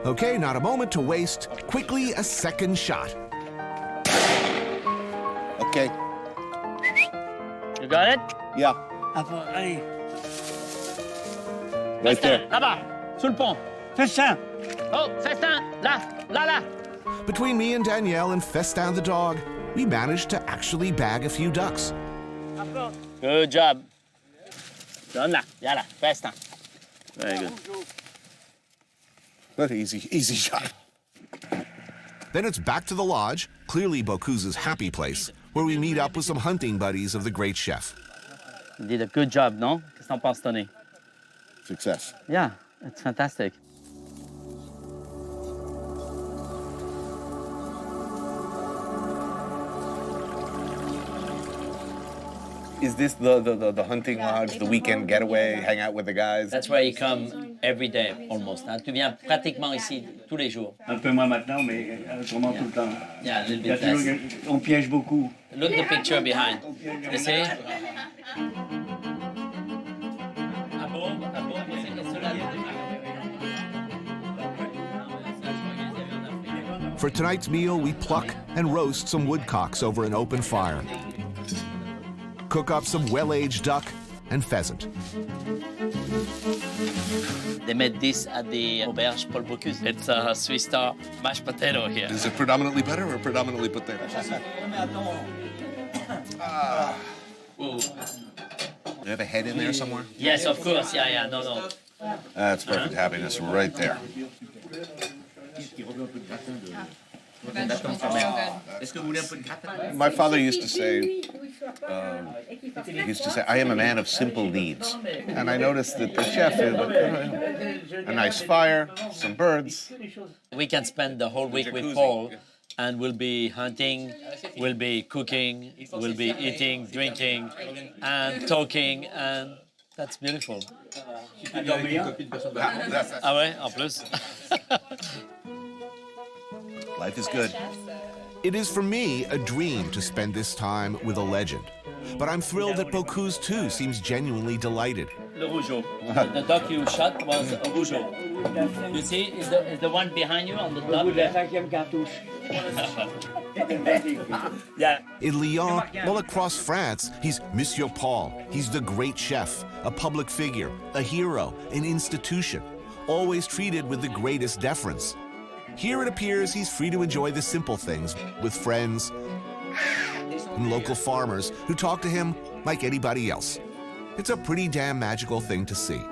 Speaker 1: Okay, not a moment to waste. Quickly, a second shot.
Speaker 11: Okay.
Speaker 6: You got it?
Speaker 11: Yeah.
Speaker 5: Allez,
Speaker 11: Right there.
Speaker 6: Là-bas.
Speaker 5: sur le pont. Festin.
Speaker 6: Oh, Festin. Là, là, là.
Speaker 1: Between me and Danielle and Festin the dog, we managed to actually bag a few ducks.
Speaker 6: Good job. Donne là. Yalla, Festin.
Speaker 11: Very good.
Speaker 3: But easy shot.
Speaker 1: Then it's back to the lodge, clearly Bocuse's happy place, where we meet up with some hunting buddies of the great chef.
Speaker 4: You did a good job, no? Qu'est-ce que t'en penses, Tony?
Speaker 11: Success.
Speaker 4: Yeah, it's fantastic.
Speaker 3: Is this the hunting lodge, the weekend getaway, hang out with the guys?
Speaker 4: That's where you come every day, almost. Hein? Tu viens pratiquement ici tous les jours.
Speaker 5: Un peu moins maintenant, mais autrement tout le temps.
Speaker 4: Yeah, a little
Speaker 5: Il y a
Speaker 4: bit less.
Speaker 5: toujours- on piège beaucoup.
Speaker 4: Look the picture behind. You see?
Speaker 1: For tonight's meal, we pluck and roast some woodcocks over an open fire. Cook up some well-aged duck and pheasant.
Speaker 6: They made this at the Auberge Paul Bocuse. It's a Swiss star mashed potato here.
Speaker 3: Is it predominantly butter or predominantly potato?
Speaker 6: Ooh.
Speaker 3: Do you have a head in there somewhere?
Speaker 6: Yes, of course. Yeah, no.
Speaker 3: That's perfect happiness right there. My father used to say, I am a man of simple needs. And I noticed that the chef is a nice fire, some birds.
Speaker 6: We can spend the whole week with Paul, and we'll be hunting, we'll be cooking, we'll be eating, drinking, and talking, and that's beautiful. Ah ouais, en plus.
Speaker 3: Life is good.
Speaker 1: It is for me a dream to spend this time with a legend. But I'm thrilled that Bocuse too seems genuinely delighted.
Speaker 6: Le rougeau. The duck you shot was a rougeau. You see, is the one behind you on the top? Yeah.
Speaker 1: In Lyon, well across France, he's Monsieur Paul. He's the great chef, a public figure, a hero, an institution, always treated with the greatest deference. Here it appears he's free to enjoy the simple things with friends and local farmers who talk to him like anybody else. It's a pretty damn magical thing to see.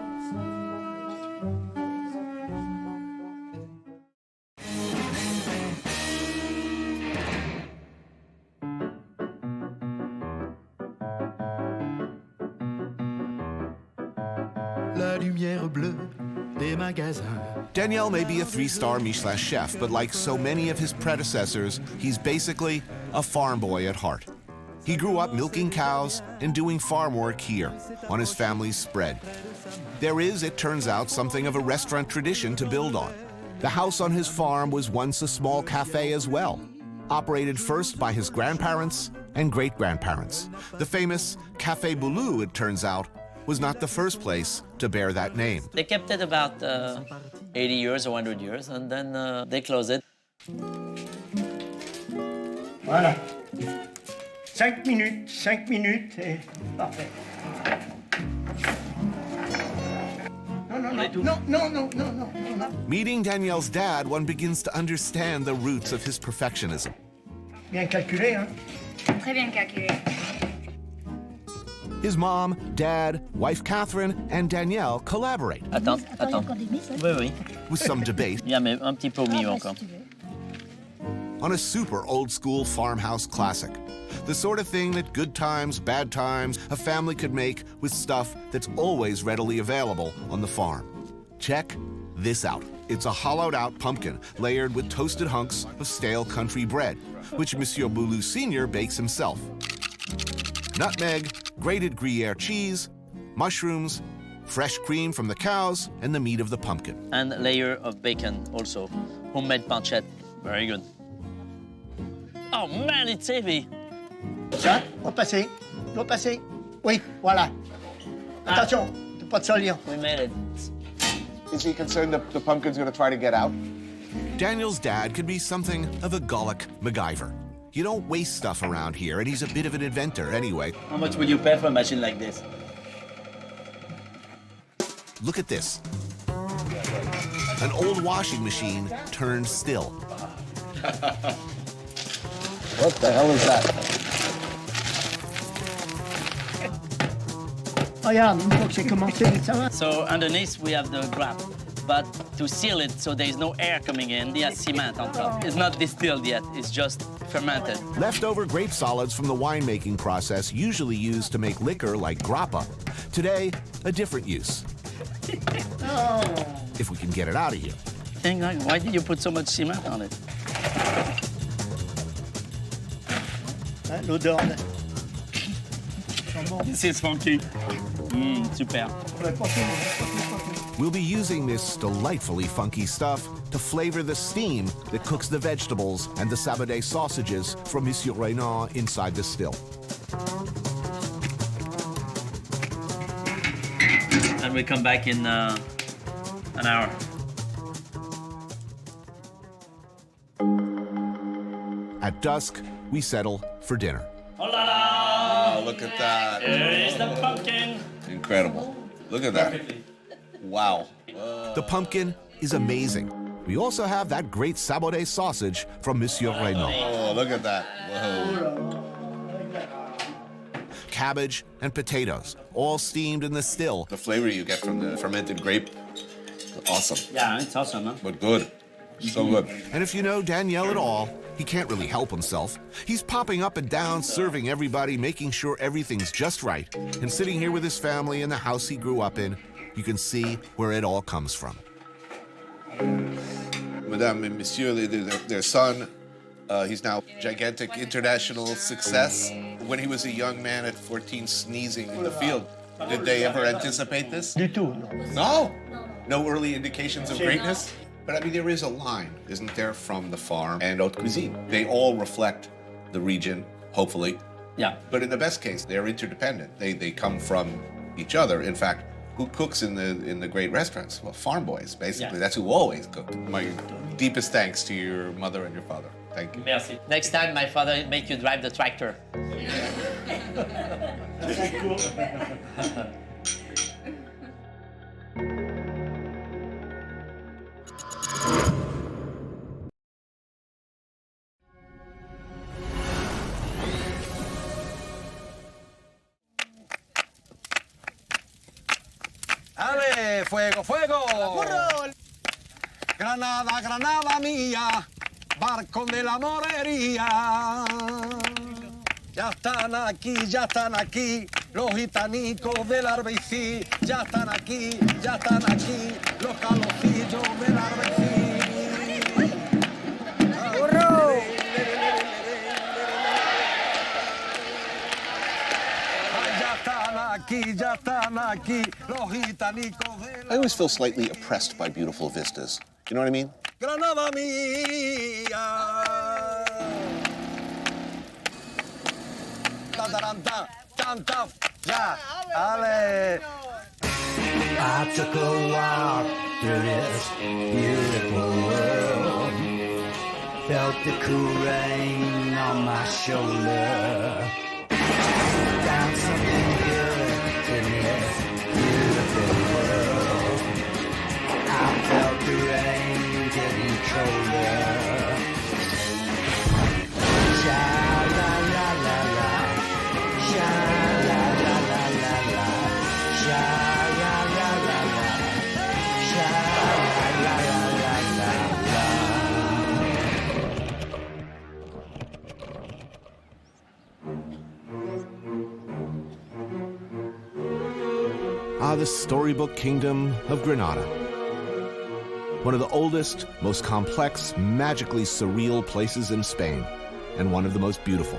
Speaker 9: La lumière bleue des magasins.
Speaker 1: Daniel may be a 3-star Michelin chef, but like so many of his predecessors, he's basically a farm boy at heart. He grew up milking cows and doing farm work here on his family's spread. There is, it turns out, something of a restaurant tradition to build on. The house on his farm was once a small cafe as well, operated first by his grandparents and great-grandparents. The famous Café Boulou, it turns out, was not the first place to bear that name.
Speaker 6: They kept it about 80 years or 100 years, and then they closed it.
Speaker 10: Voilà. 5 minutes, et parfait. No.
Speaker 1: Meeting Daniel's dad, one begins to understand the roots of his perfectionism.
Speaker 10: Bien calculé, hein?
Speaker 12: Très bien calculé.
Speaker 1: His mom, dad, wife Catherine, and Danielle collaborate.
Speaker 6: Attends. Oui.
Speaker 1: With some debate.
Speaker 6: Il y a mais un petit peu au milieu encore.
Speaker 1: On a super old-school farmhouse classic. The sort of thing that good times, bad times, a family could make with stuff that's always readily available on the farm. Check this out. It's a hollowed-out pumpkin layered with toasted hunks of stale country bread, which Monsieur Boulou Sr. bakes himself. Nutmeg, grated Gruyere cheese, mushrooms, fresh cream from the cows, and the meat of the pumpkin.
Speaker 6: And a layer of bacon also. Homemade pancetta. Very good. Oh man, it's heavy.
Speaker 10: Ça, repasser. Oui, voilà. Attention, pas de salir.
Speaker 6: We made it.
Speaker 3: Is he concerned that the pumpkin's going to try to get out?
Speaker 1: Daniel's dad could be something of a Gallic MacGyver. You don't waste stuff around here, and he's a bit of an inventor anyway.
Speaker 6: How much would you pay for a machine like this?
Speaker 1: Look at this. An old washing machine turned still.
Speaker 8: What the hell is that?
Speaker 10: Regarde, une fois que c'est commencé, ça va.
Speaker 6: So underneath we have the grap, but to seal it so there is no air coming in, there's cement on top. It's not distilled yet, it's just fermented.
Speaker 1: Leftover grape solids from the winemaking process usually used to make liquor like grappa. Today, a different use. If we can get it out of here.
Speaker 6: Think like, why did you put so much cement on it?
Speaker 10: L'odeur.
Speaker 6: This is funky. Super.
Speaker 1: We'll be using this delightfully funky stuff to flavor the steam that cooks the vegetables and the sabadell sausages from Monsieur Renan inside the still.
Speaker 6: And we come back in an hour.
Speaker 1: At dusk, we settle for dinner.
Speaker 6: Oh la la!
Speaker 3: Oh, look at that.
Speaker 6: Here is the pumpkin.
Speaker 3: Incredible. Look at that. Wow.
Speaker 1: The pumpkin is amazing. We also have that great sabodé sausage from Monsieur Renaud.
Speaker 3: Oh, look at that. Whoa.
Speaker 1: Cabbage and potatoes, all steamed in the still.
Speaker 3: The flavor you get from the fermented grape, awesome.
Speaker 4: Yeah, it's awesome, huh?
Speaker 3: But good. So good.
Speaker 1: And if you know Daniel at all, he can't really help himself. He's popping up and down, serving everybody, making sure everything's just right. And sitting here with his family in the house he grew up in, you can see where it all comes from.
Speaker 3: Madame and Monsieur, their son, he's now gigantic international success. When he was a young man at 14 sneezing in the field, did they ever anticipate this?
Speaker 5: Du tout,
Speaker 3: No? No early indications of greatness? But I mean, there is a line, isn't there, from the farm and haute cuisine. They all reflect the region, hopefully.
Speaker 4: Yeah.
Speaker 3: But in the best case, they're interdependent. They come from each other. In fact, who cooks in the great restaurants? Well, farm boys, basically.
Speaker 4: Yeah.
Speaker 3: That's who always cook. My deepest thanks to your mother and your father. Thank you.
Speaker 4: Merci. Next time, my father make you drive the tractor.
Speaker 12: ¡Ale! ¡Fuego, fuego! Granada, Granada mía, barco de la morería. Ya están aquí, los gitanicos del Arbecí. Ya están aquí, los calocillos del Arbecí. ¡Burro! Ya están aquí, los gitanicos del
Speaker 11: I always feel slightly oppressed by beautiful vistas. You know what I mean?
Speaker 12: Granada mía. Tanta, ya, ale.
Speaker 13: I took a walk through this beautiful world. Felt the cool rain on my shoulder. Found something good in this beautiful world. I felt the rain getting colder. Sha la la la la, sha la la la la la, sha la la la la, sha la la la la la.
Speaker 1: Ah, the storybook kingdom of Granada. One of the oldest, most complex, magically surreal places in Spain, and one of the most beautiful.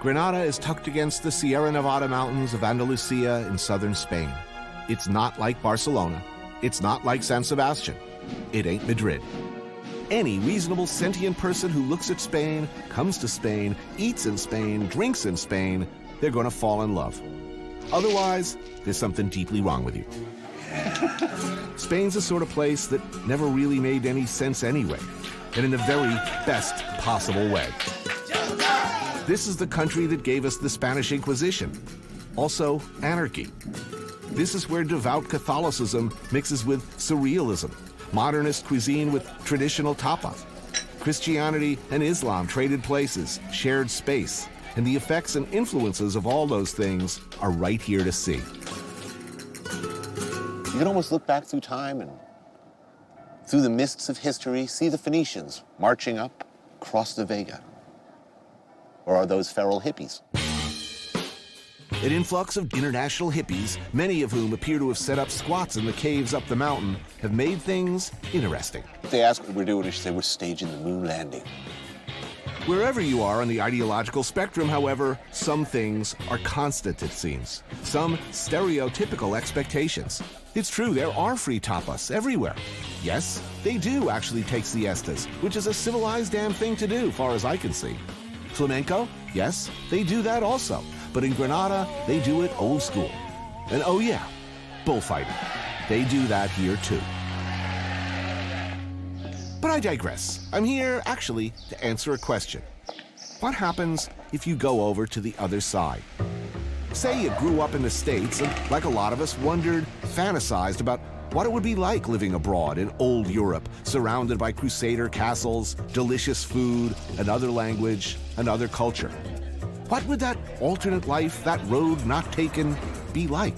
Speaker 1: Granada is tucked against the Sierra Nevada mountains of Andalusia in southern Spain. It's not like Barcelona. It's not like San Sebastian. It ain't Madrid. Any reasonable sentient person who looks at Spain, comes to Spain, eats in Spain, drinks in Spain, they're going to fall in love. Otherwise, there's something deeply wrong with you. Spain's the sort of place that never really made any sense anyway, and in the very best possible way. This is the country that gave us the Spanish Inquisition, also anarchy. This is where devout Catholicism mixes with surrealism, modernist cuisine with traditional tapas. Christianity and Islam traded places, shared space, and the effects and influences of all those things are right here to see.
Speaker 11: You can almost look back through time and through the mists of history, see the Phoenicians marching up across the Vega. Or are those feral hippies?
Speaker 1: An influx of international hippies, many of whom appear to have set up squats in the caves up the mountain, have made things interesting.
Speaker 11: If they ask what we're doing, we should say we're staging the moon landing.
Speaker 1: Wherever you are on the ideological spectrum, however, some things are constant, it seems. Some stereotypical expectations. It's true, there are free tapas everywhere. Yes, they do actually take siestas, which is a civilized damn thing to do, far as I can see. Flamenco? Yes, they do that also. But in Granada, they do it old school. And oh yeah, bullfighting. They do that here too. But I digress. I'm here, actually, to answer a question. What happens if you go over to the other side? Say you grew up in the States and, like a lot of us, wondered, fantasized about what it would be like living abroad in old Europe, surrounded by crusader castles, delicious food, another language, another culture. What would that alternate life, that road not taken, be like?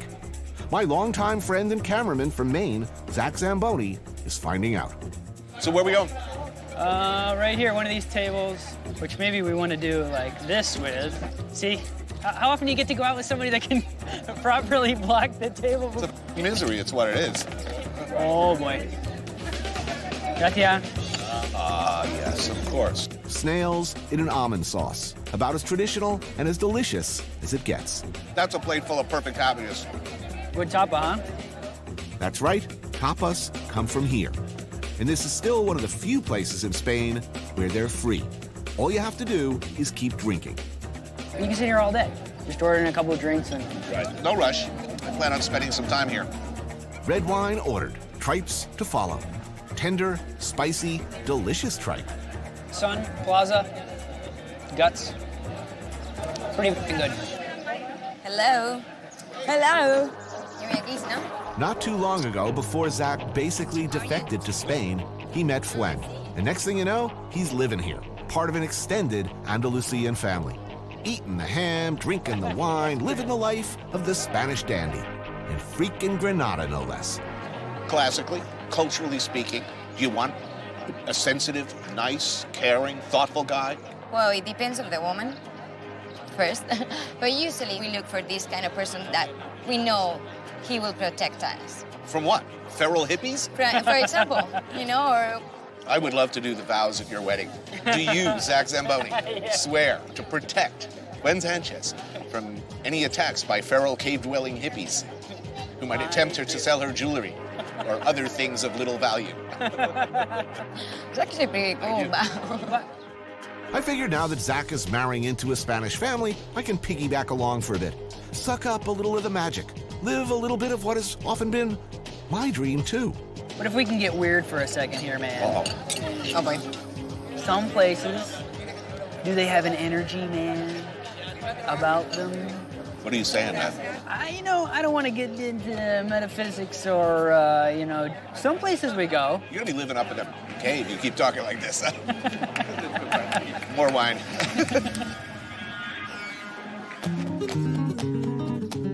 Speaker 1: My longtime friend and cameraman from Maine, Zach Zamboni, is finding out.
Speaker 3: So where are we going?
Speaker 14: Right here, one of these tables, which maybe we want to do like this with. See, how often do you get to go out with somebody that can properly block the table?
Speaker 3: It's a misery, it's what it is.
Speaker 14: Oh boy. Gracias.
Speaker 3: Yes, of course.
Speaker 1: Snails in an almond sauce, about as traditional and as delicious as it gets.
Speaker 3: That's a plate full of perfect happiness.
Speaker 14: Good tapa, huh?
Speaker 1: That's right, tapas come from here. And this is still one of the few places in Spain where they're free. All you have to do is keep drinking.
Speaker 14: You can sit here all day. Just ordering a couple of drinks and...
Speaker 3: Right. No rush. I plan on spending some time here.
Speaker 1: Red wine ordered, tripes to follow. Tender, spicy, delicious tripe.
Speaker 14: Sun, plaza, guts. Pretty fucking good.
Speaker 15: Hello. Hello. You're Yankees, no?
Speaker 1: Not too long ago, before Zach basically defected to Spain, he met Fuen. And next thing you know, he's living here, part of an extended Andalusian family. Eating the ham, drinking the wine, living the life of the Spanish dandy. In freaking Granada, no less.
Speaker 3: Classically, culturally speaking, do you want a sensitive, nice, caring, thoughtful guy?
Speaker 15: Well, it depends on the woman, first. But usually we look for this kind of person that we know he will protect us.
Speaker 3: From what? Feral hippies?
Speaker 15: For example, you know, or...
Speaker 3: I would love to do the vows at your wedding. Do you, Zach Zamboni, swear to protect Gwen Sanchez from any attacks by feral cave-dwelling hippies who might attempt her to sell her jewelry or other things of little value?
Speaker 15: It's actually pretty cool.
Speaker 1: I figured now that Zach is marrying into a Spanish family, I can piggyback along for a bit. Suck up a little of the magic. Live a little bit of what has often been my dream, too.
Speaker 14: But if we can get weird for a second here, man.
Speaker 15: Oh boy.
Speaker 14: Some places, do they have an energy, man, about them?
Speaker 3: What are you saying, man?
Speaker 14: I don't want to get into metaphysics or, some places we go.
Speaker 3: You're gonna be living up in a cave. You keep talking like this. More wine.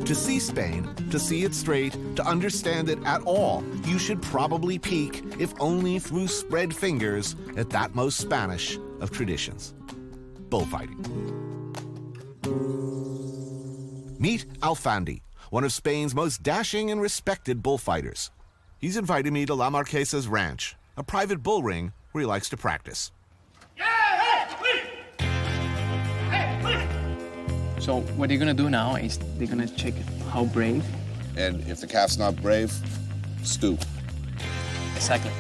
Speaker 1: To see Spain, to see it straight, to understand it at all, you should probably peek, if only through spread fingers, at that most Spanish of traditions, bullfighting. Meet Alfandi, one of Spain's most dashing and respected bullfighters. He's invited me to La Marquesa's ranch, a private bull ring where he likes to practice.
Speaker 16: So what they're gonna do now is they're gonna check how brave.
Speaker 3: And if the calf's not brave, stew.
Speaker 16: Exactly.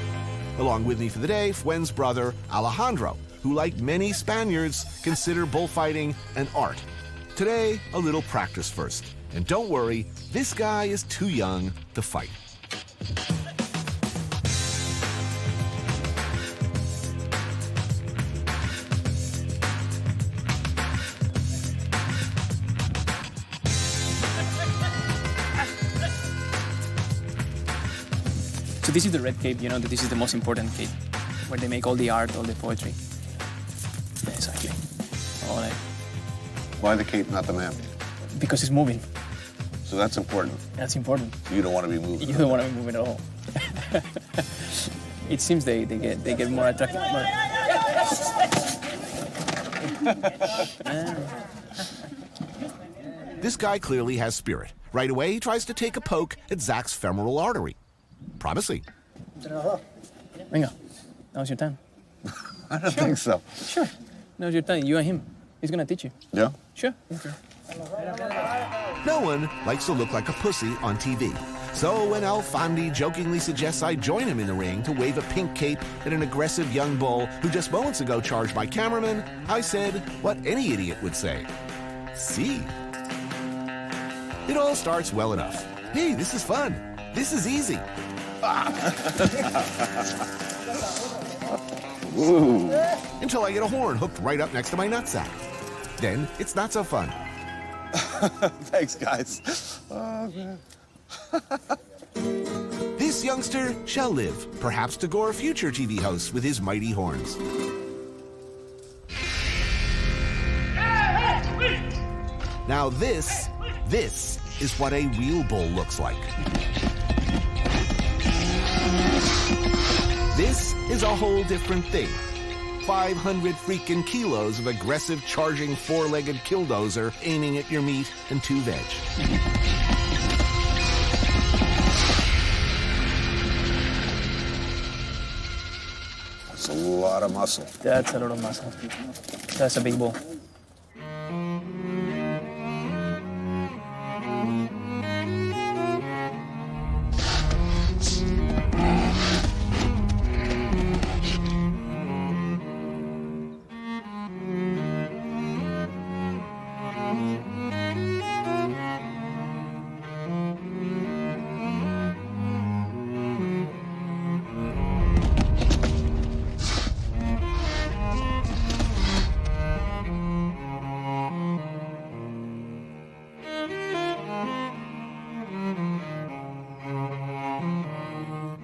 Speaker 1: Along with me for the day, Fuen's brother, Alejandro, who, like many Spaniards, consider bullfighting an art. Today, a little practice first. And don't worry, this guy is too young to fight.
Speaker 16: So this is the red cape, this is the most important cape, where they make all the art, all the poetry. Yeah, exactly. All that.
Speaker 11: Why the cape, not the map?
Speaker 16: Because it's moving.
Speaker 11: So that's important.
Speaker 16: That's important.
Speaker 11: You don't want to be moving.
Speaker 16: You don't want to be moving at all. It seems they get more attractive.
Speaker 1: This guy clearly has spirit. Right away, he tries to take a poke at Zach's femoral artery. Promising.
Speaker 16: Venga, now's your time.
Speaker 11: I don't think so.
Speaker 16: Sure. Now's your time. You and him. He's gonna teach you.
Speaker 11: Yeah?
Speaker 16: Sure. Okay.
Speaker 1: No one likes to look like a pussy on TV. So when Alfandi jokingly suggests I join him in the ring to wave a pink cape at an aggressive young bull who just moments ago charged my cameraman, I said what any idiot would say. See? It all starts well enough. Hey, this is fun. This is easy.
Speaker 11: Ooh.
Speaker 1: Until I get a horn hooked right up next to my nutsack. Then it's not so fun.
Speaker 11: Thanks, guys. Oh, man.
Speaker 1: This youngster shall live, perhaps to gore future TV hosts with his mighty horns. Now this is what a real bull looks like. This is a whole different thing. 500 freaking kilos of aggressive charging four-legged killdozer aiming at your meat and 2 veg.
Speaker 11: That's a lot of muscle.
Speaker 16: That's a lot of muscle. That's a big bull.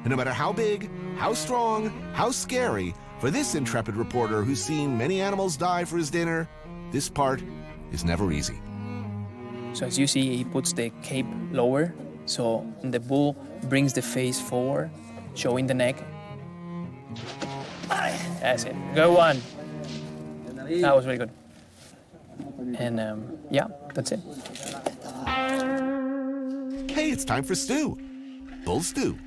Speaker 1: And no matter how big, how strong, how scary, for this intrepid reporter who's seen many animals die for his dinner, this part is never easy.
Speaker 16: So as you see, he puts the cape lower, so the bull brings the face forward, showing the neck. That's it. Go one. That was really good. And yeah, that's it.
Speaker 1: Hey, it's time for stew. Bull stew.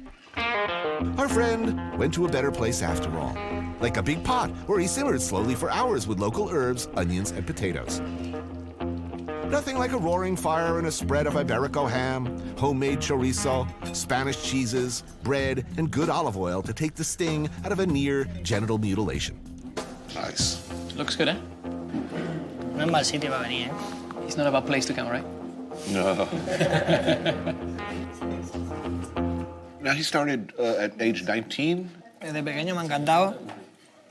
Speaker 1: Our friend went to a better place after all. Like a big pot where he simmered slowly for hours with local herbs, onions, and potatoes. Nothing like a roaring fire and a spread of Iberico ham, homemade chorizo, Spanish cheeses, bread, and good olive oil to take the sting out of a near genital mutilation.
Speaker 11: Nice.
Speaker 16: Looks good, eh?
Speaker 2: No es mal sitio para venir, ¿eh?
Speaker 16: It's not a bad place to come, right?
Speaker 11: No. Now he started at age 19.
Speaker 2: Desde pequeño me ha encantado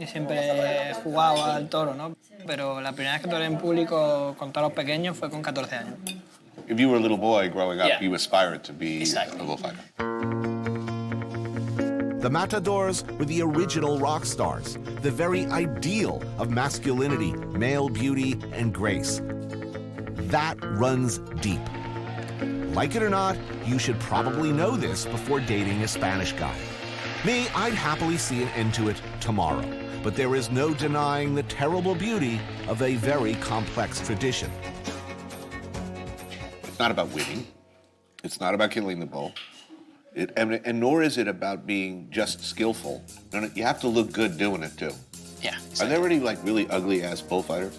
Speaker 2: y siempre he jugado al toro, ¿no? Pero la primera vez que toré en público con toros pequeños fue con 14 años.
Speaker 11: If you were a little boy growing up,
Speaker 16: Yeah.
Speaker 11: you aspired to be
Speaker 16: Exactly.
Speaker 11: a bullfighter.
Speaker 1: The matadors were the original rock stars, the very ideal of masculinity, male beauty, and grace. That runs deep. Like it or not, you should probably know this before dating a Spanish guy. Me, I'd happily see an end to it tomorrow, but there is no denying the terrible beauty of a very complex tradition.
Speaker 11: It's not about winning. It's not about killing the bull. And nor is it about being just skillful. No, you have to look good doing it too.
Speaker 16: Yeah.
Speaker 11: Are there any like really ugly ass bullfighters?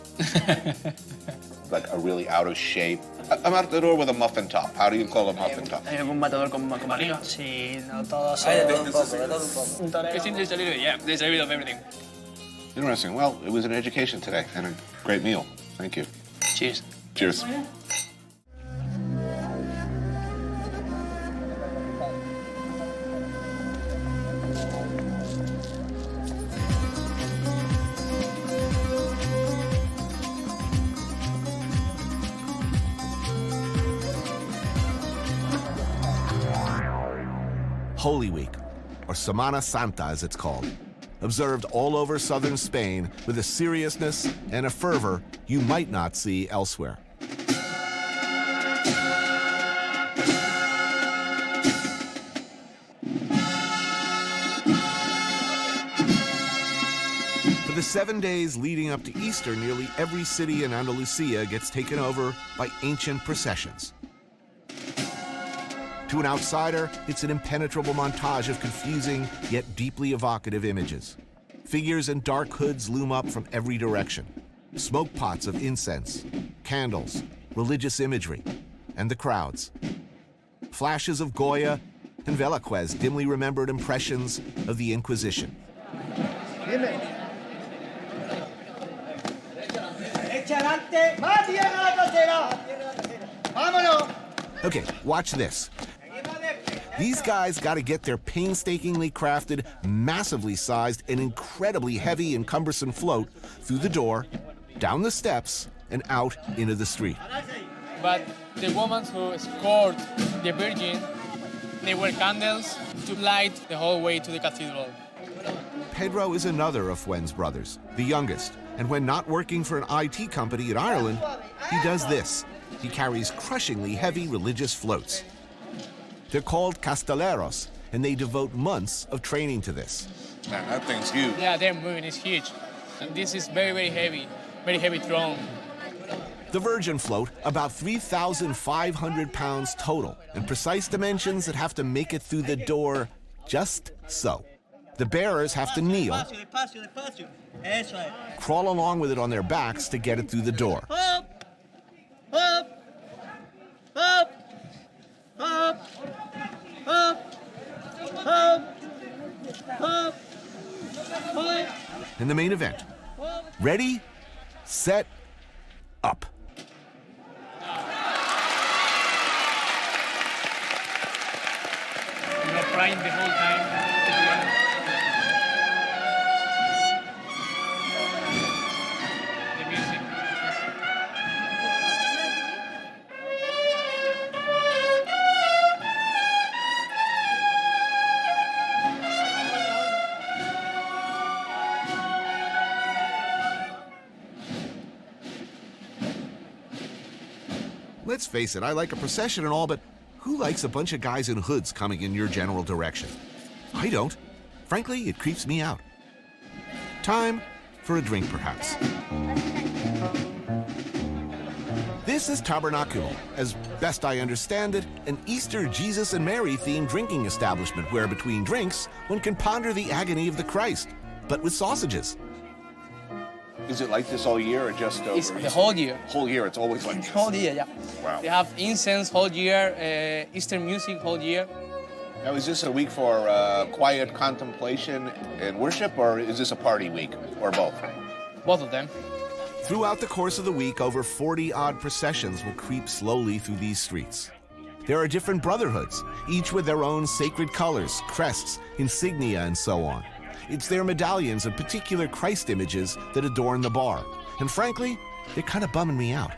Speaker 11: Like a really out of shape? A matador with a muffin top. How do you call a muffin top?
Speaker 16: Hay algún matador con barriga.
Speaker 2: Sí, no todos
Speaker 16: Hay de
Speaker 2: son...
Speaker 16: todo un poco. There's a little bit, yeah. There's a little of everything.
Speaker 11: Interesting. Well, it was an education today and a great meal. Thank you.
Speaker 16: Cheers.
Speaker 11: Cheers.
Speaker 1: Holy Week, or Semana Santa as it's called, observed all over southern Spain with a seriousness and a fervor you might not see elsewhere. For the 7 days leading up to Easter, nearly every city in Andalusia gets taken over by ancient processions. To an outsider, it's an impenetrable montage of confusing yet deeply evocative images. Figures in dark hoods loom up from every direction. Smoke pots of incense, candles, religious imagery, and the crowds. Flashes of Goya and Velázquez, dimly remembered impressions of the Inquisition. Okay, watch this. These guys got to get their painstakingly crafted, massively sized, and incredibly heavy and cumbersome float through the door, down the steps, and out into the street.
Speaker 14: But the women who escort the Virgin, they wear candles to light the whole way to the cathedral.
Speaker 1: Pedro is another of Fuen's brothers, the youngest, and when not working for an IT company in Ireland, he does this. He carries crushingly heavy religious floats. They're called castelleros, and they devote months of training to this.
Speaker 3: Man, that thing's huge.
Speaker 14: Yeah, they're moving, it's huge. And this is very heavy throne.
Speaker 1: The Virgin float, about 3,500 pounds total, and precise dimensions that have to make it through the door just so. The bearers have to kneel, crawl along with it on their backs to get it through the door. And the main event. Ready, set, up.
Speaker 14: Frying the whole time. The music.
Speaker 1: Let's face it, I like a procession and all, but who likes a bunch of guys in hoods coming in your general direction? I don't. Frankly, it creeps me out. Time for a drink, perhaps. This is Tabernaculum, as best I understand it, an Easter Jesus and Mary themed drinking establishment where between drinks, one can ponder the agony of the Christ, but with sausages.
Speaker 3: Is it like this all year or just over?
Speaker 14: It's the whole year.
Speaker 3: Whole year, it's always like this.
Speaker 14: Whole year, yeah.
Speaker 3: Wow.
Speaker 14: They have incense whole year, Easter music whole year.
Speaker 3: Now, is this a week for quiet contemplation and worship, or is this a party week, or both?
Speaker 14: Both of them.
Speaker 1: Throughout the course of the week, over 40-odd processions will creep slowly through these streets. There are different brotherhoods, each with their own sacred colors, crests, insignia, and so on. It's their medallions and particular Christ images that adorn the bar. And frankly, they're kind of bumming me out.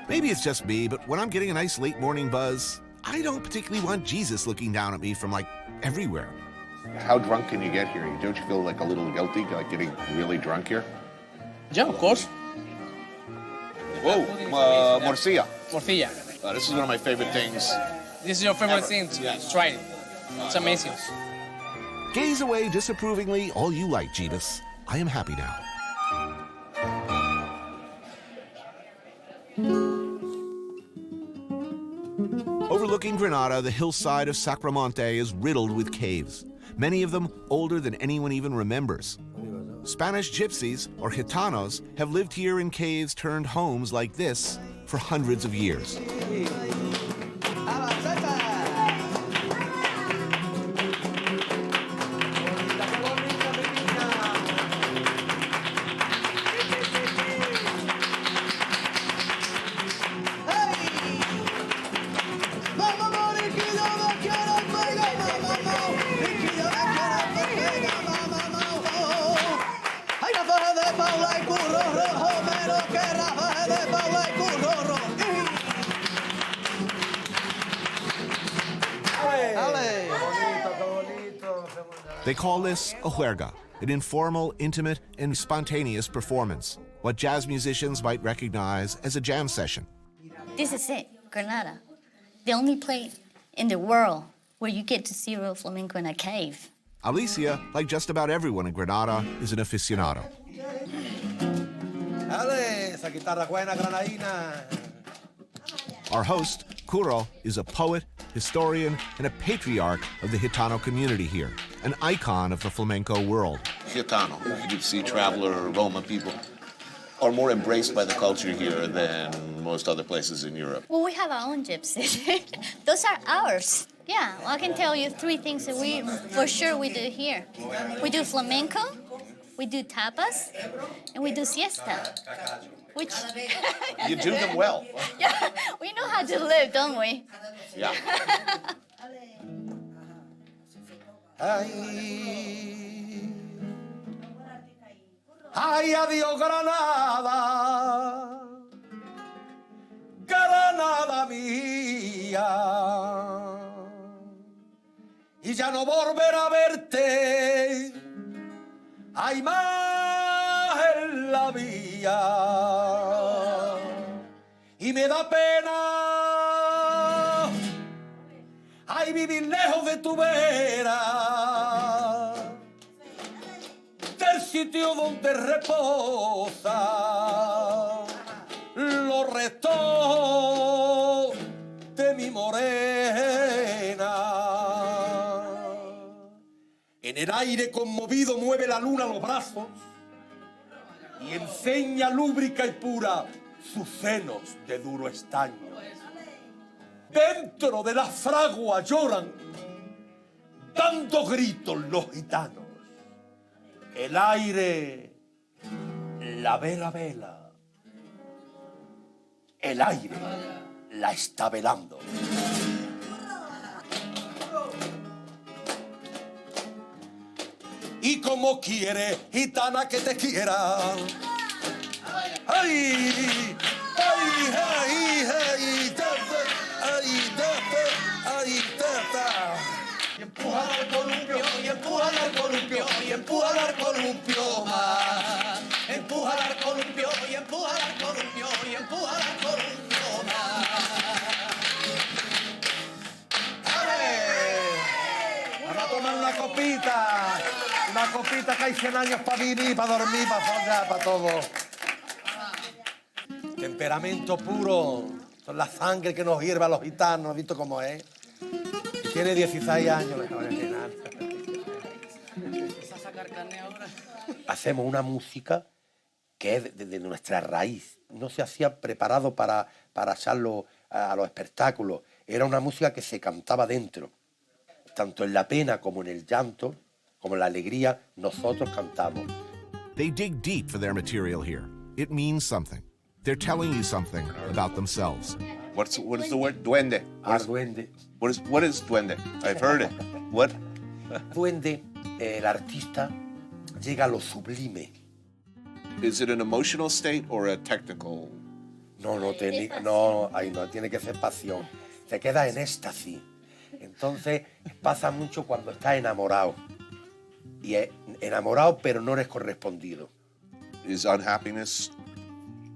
Speaker 1: Maybe it's just me, but when I'm getting a nice late morning buzz, I don't particularly want Jesus looking down at me from, like, everywhere.
Speaker 3: How drunk can you get here? Don't you feel like a little guilty, like getting really drunk here?
Speaker 14: Yeah, of course.
Speaker 3: Whoa, morcilla.
Speaker 14: Morcilla.
Speaker 3: This is one of my favorite things.
Speaker 14: This is your favorite
Speaker 3: Ever.
Speaker 14: thing?
Speaker 3: Yes.
Speaker 14: Try it. It's amazing.
Speaker 1: Gaze away disapprovingly all you like, Jeebus. I am happy now. Overlooking Granada, the hillside of Sacromonte is riddled with caves, many of them older than anyone even remembers. Spanish gypsies, or gitanos, have lived here in caves turned homes like this for hundreds of years. They call this a juerga, an informal, intimate, and spontaneous performance, what jazz musicians might recognize as a jam session.
Speaker 17: This is it, Granada. The only place in the world where you get to see real flamenco in a cave.
Speaker 1: Alicia, like just about everyone in Granada, is an aficionado.
Speaker 12: Ale, esa guitarra buena granadina.
Speaker 1: Our host, Curro, is a poet, historian, and a patriarch of the Gitano community here, an icon of the flamenco world.
Speaker 11: Gitano, gypsy, traveler, Roma people, are more embraced by the culture here than most other places in Europe.
Speaker 17: Well, we have our own gypsies. Those are ours. Yeah, well, I can tell you 3 things that we do here. We do flamenco, we do tapas, and we do siesta. Which
Speaker 11: You do them well.
Speaker 17: Yeah, we know how to live, don't we?
Speaker 11: Yeah.
Speaker 12: Ay, adiós Granada, Granada. y ya no volverá a verte. Hay más en la vía y me da pena. Ay, vivir lejos de tu vera, del sitio donde reposa los restos de mi morena. En el aire conmovido mueve la luna los brazos y enseña lúbrica y pura sus senos de duro estaño. Dentro de la fragua lloran, dando gritos los gitanos. El aire, la vela. El aire la está velando. Y como quiere, gitana, que te quiera. ¡Ay! ¡Ay, ay, ay! ¡Ay, ay, tata! Y empuja al columpio, y empuja al columpio, y empuja al columpio más. Empuja al columpio, y empuja al columpio, y empuja al columpio más. Vamos a tomar una copita que hay 100 años para vivir, para dormir, para follar, para todo. Temperamento puro, son la sangre que nos hierve a los gitanos, ¿has visto cómo es? Tiene 16 años, le acabo de llenar. Hacemos una música que es de nuestra raíz. No se hacía preparado para echarlo a los espectáculos. Era una música que se cantaba dentro. Tanto en la pena como en el llanto, como en la alegría, nosotros cantamos.
Speaker 1: They dig deep for their material here. It means something. They're telling you something about themselves.
Speaker 3: What is the word? Duende.
Speaker 5: Duende.
Speaker 3: What is duende? I've heard it. What?
Speaker 12: Duende, el artista, llega a lo sublime.
Speaker 3: Is it an emotional state or a technical?
Speaker 12: No, tiene que ser pasión. Te queda en éxtasis. Entonces, pasa mucho cuando estás enamorado. Y es enamorado, pero no eres correspondido.
Speaker 3: Is unhappiness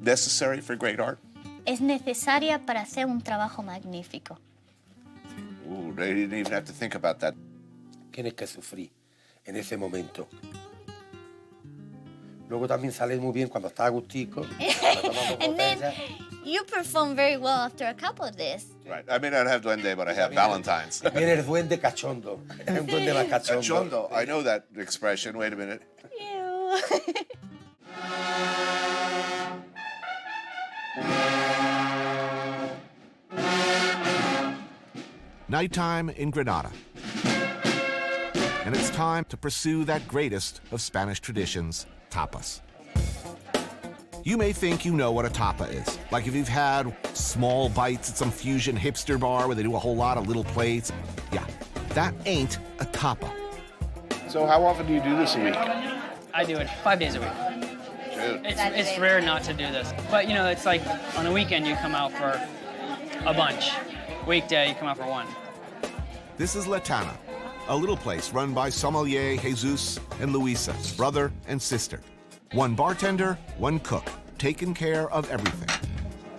Speaker 3: necessary for great art?
Speaker 17: Es necesaria para hacer un trabajo magnífico.
Speaker 3: Ooh, they didn't even have to think about that.
Speaker 12: Tienes que sufrir en ese momento. Luego también sale muy bien cuando estás agustico.
Speaker 17: And then you perform very well after a couple of this.
Speaker 3: Right. I may not have duende, but I have Valentine's.
Speaker 12: Viene el duende cachondo. Es un duende más cachondo.
Speaker 3: Cachondo. I know that expression. Wait a minute.
Speaker 17: Ew.
Speaker 1: Nighttime in Granada. And it's time to pursue that greatest of Spanish traditions, tapas. You may think you know what a tapa is. Like if you've had small bites at some fusion hipster bar where they do a whole lot of little plates. Yeah, that ain't a tapa.
Speaker 3: So how often do you do this a week?
Speaker 14: I do it 5 days a week.
Speaker 3: Dude.
Speaker 14: It's rare not to do this. But, you know, it's like on a weekend you come out for a bunch. Weekday you come out for one.
Speaker 1: This is La Tana, a little place run by sommelier Jesus and Luisa, brother and sister. One bartender, one cook, taking care of everything.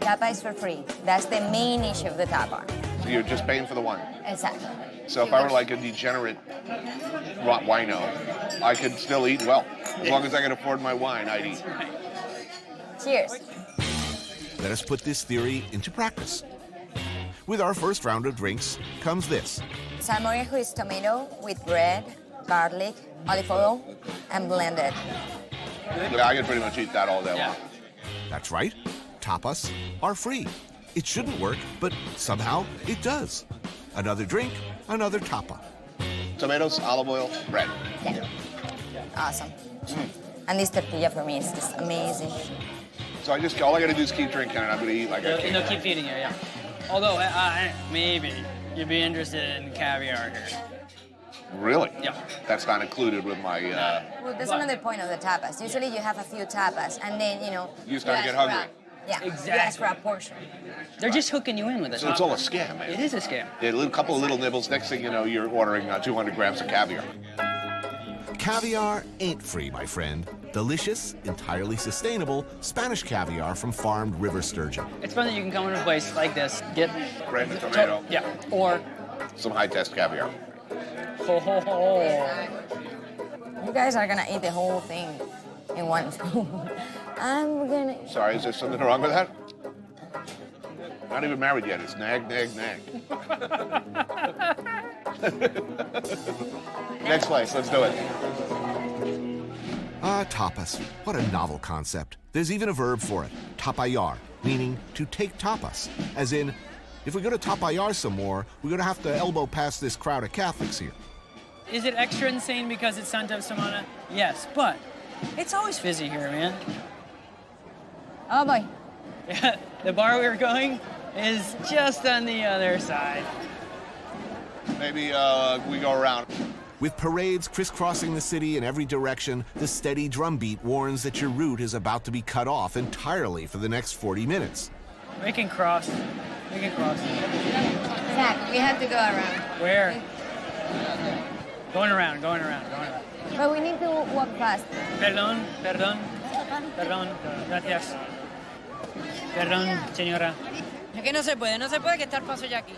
Speaker 15: Tapa is for free. That's the main issue of the tapa.
Speaker 3: So you're just paying for the wine?
Speaker 15: Exactly.
Speaker 3: So if I were like a degenerate wino, I could still eat well. As long as I can afford my wine, I'd eat.
Speaker 15: Cheers.
Speaker 1: Let us put this theory into practice. With our first round of drinks comes this.
Speaker 15: Salmorejo is tomato with bread, garlic, olive oil, and blended.
Speaker 3: Yeah, I could pretty much eat that all day long.
Speaker 1: That's right. Tapas are free. It shouldn't work, but somehow it does. Another drink, another tapa.
Speaker 3: Tomatoes, olive oil, bread.
Speaker 15: Yeah. Awesome. And this tortilla for me is just amazing.
Speaker 3: So all I gotta do is keep drinking and I'm gonna eat like a king.
Speaker 14: They'll keep feeding you, yeah. Although, maybe you'd be interested in caviar here.
Speaker 3: Really?
Speaker 14: Yeah.
Speaker 3: That's not included with my...
Speaker 15: Well, that's another point of the tapas. Usually you have a few tapas and then, you know...
Speaker 3: You just gotta get hungry.
Speaker 15: Yeah,
Speaker 14: Exactly.
Speaker 15: you ask for a portion.
Speaker 14: They're just hooking you in with it.
Speaker 3: So it's all a scam, man.
Speaker 14: It is a scam.
Speaker 3: Yeah, a couple of little nibbles. Next thing you know, you're ordering 200 grams of caviar.
Speaker 1: Caviar ain't free, my friend. Delicious, entirely sustainable Spanish caviar from farmed river sturgeon.
Speaker 14: It's fun that you can come into a place like this, get
Speaker 3: Branded tomato.
Speaker 14: Yeah, or
Speaker 3: Some high-test caviar.
Speaker 14: ho ho ho.
Speaker 15: You guys are gonna eat the whole thing in one swoop. I'm gonna.
Speaker 3: Sorry, is there something wrong with that? Not even married yet. It's nag, nag, nag. Next place, let's do it.
Speaker 1: Tapas. What a novel concept. There's even a verb for it, tapayar, meaning to take tapas. As in, if we go to tapayar some more, we're gonna have to elbow past this crowd of Catholics here.
Speaker 14: Is it extra insane because it's Santa Semana? Yes, but it's always busy here, man.
Speaker 15: Oh boy.
Speaker 14: The bar we were going is just on the other side.
Speaker 3: Maybe we go around.
Speaker 1: With parades crisscrossing the city in every direction, the steady drumbeat warns that your route is about to be cut off entirely for the next 40 minutes.
Speaker 14: We can cross. We can cross.
Speaker 15: Zach, we have to go around.
Speaker 14: Where? Going around, going around, going around.
Speaker 15: But we need to walk fast.
Speaker 14: Perdón, perdón, perdón, gracias. Perdón, señora.
Speaker 7: Es que no se puede que estar paso ya aquí.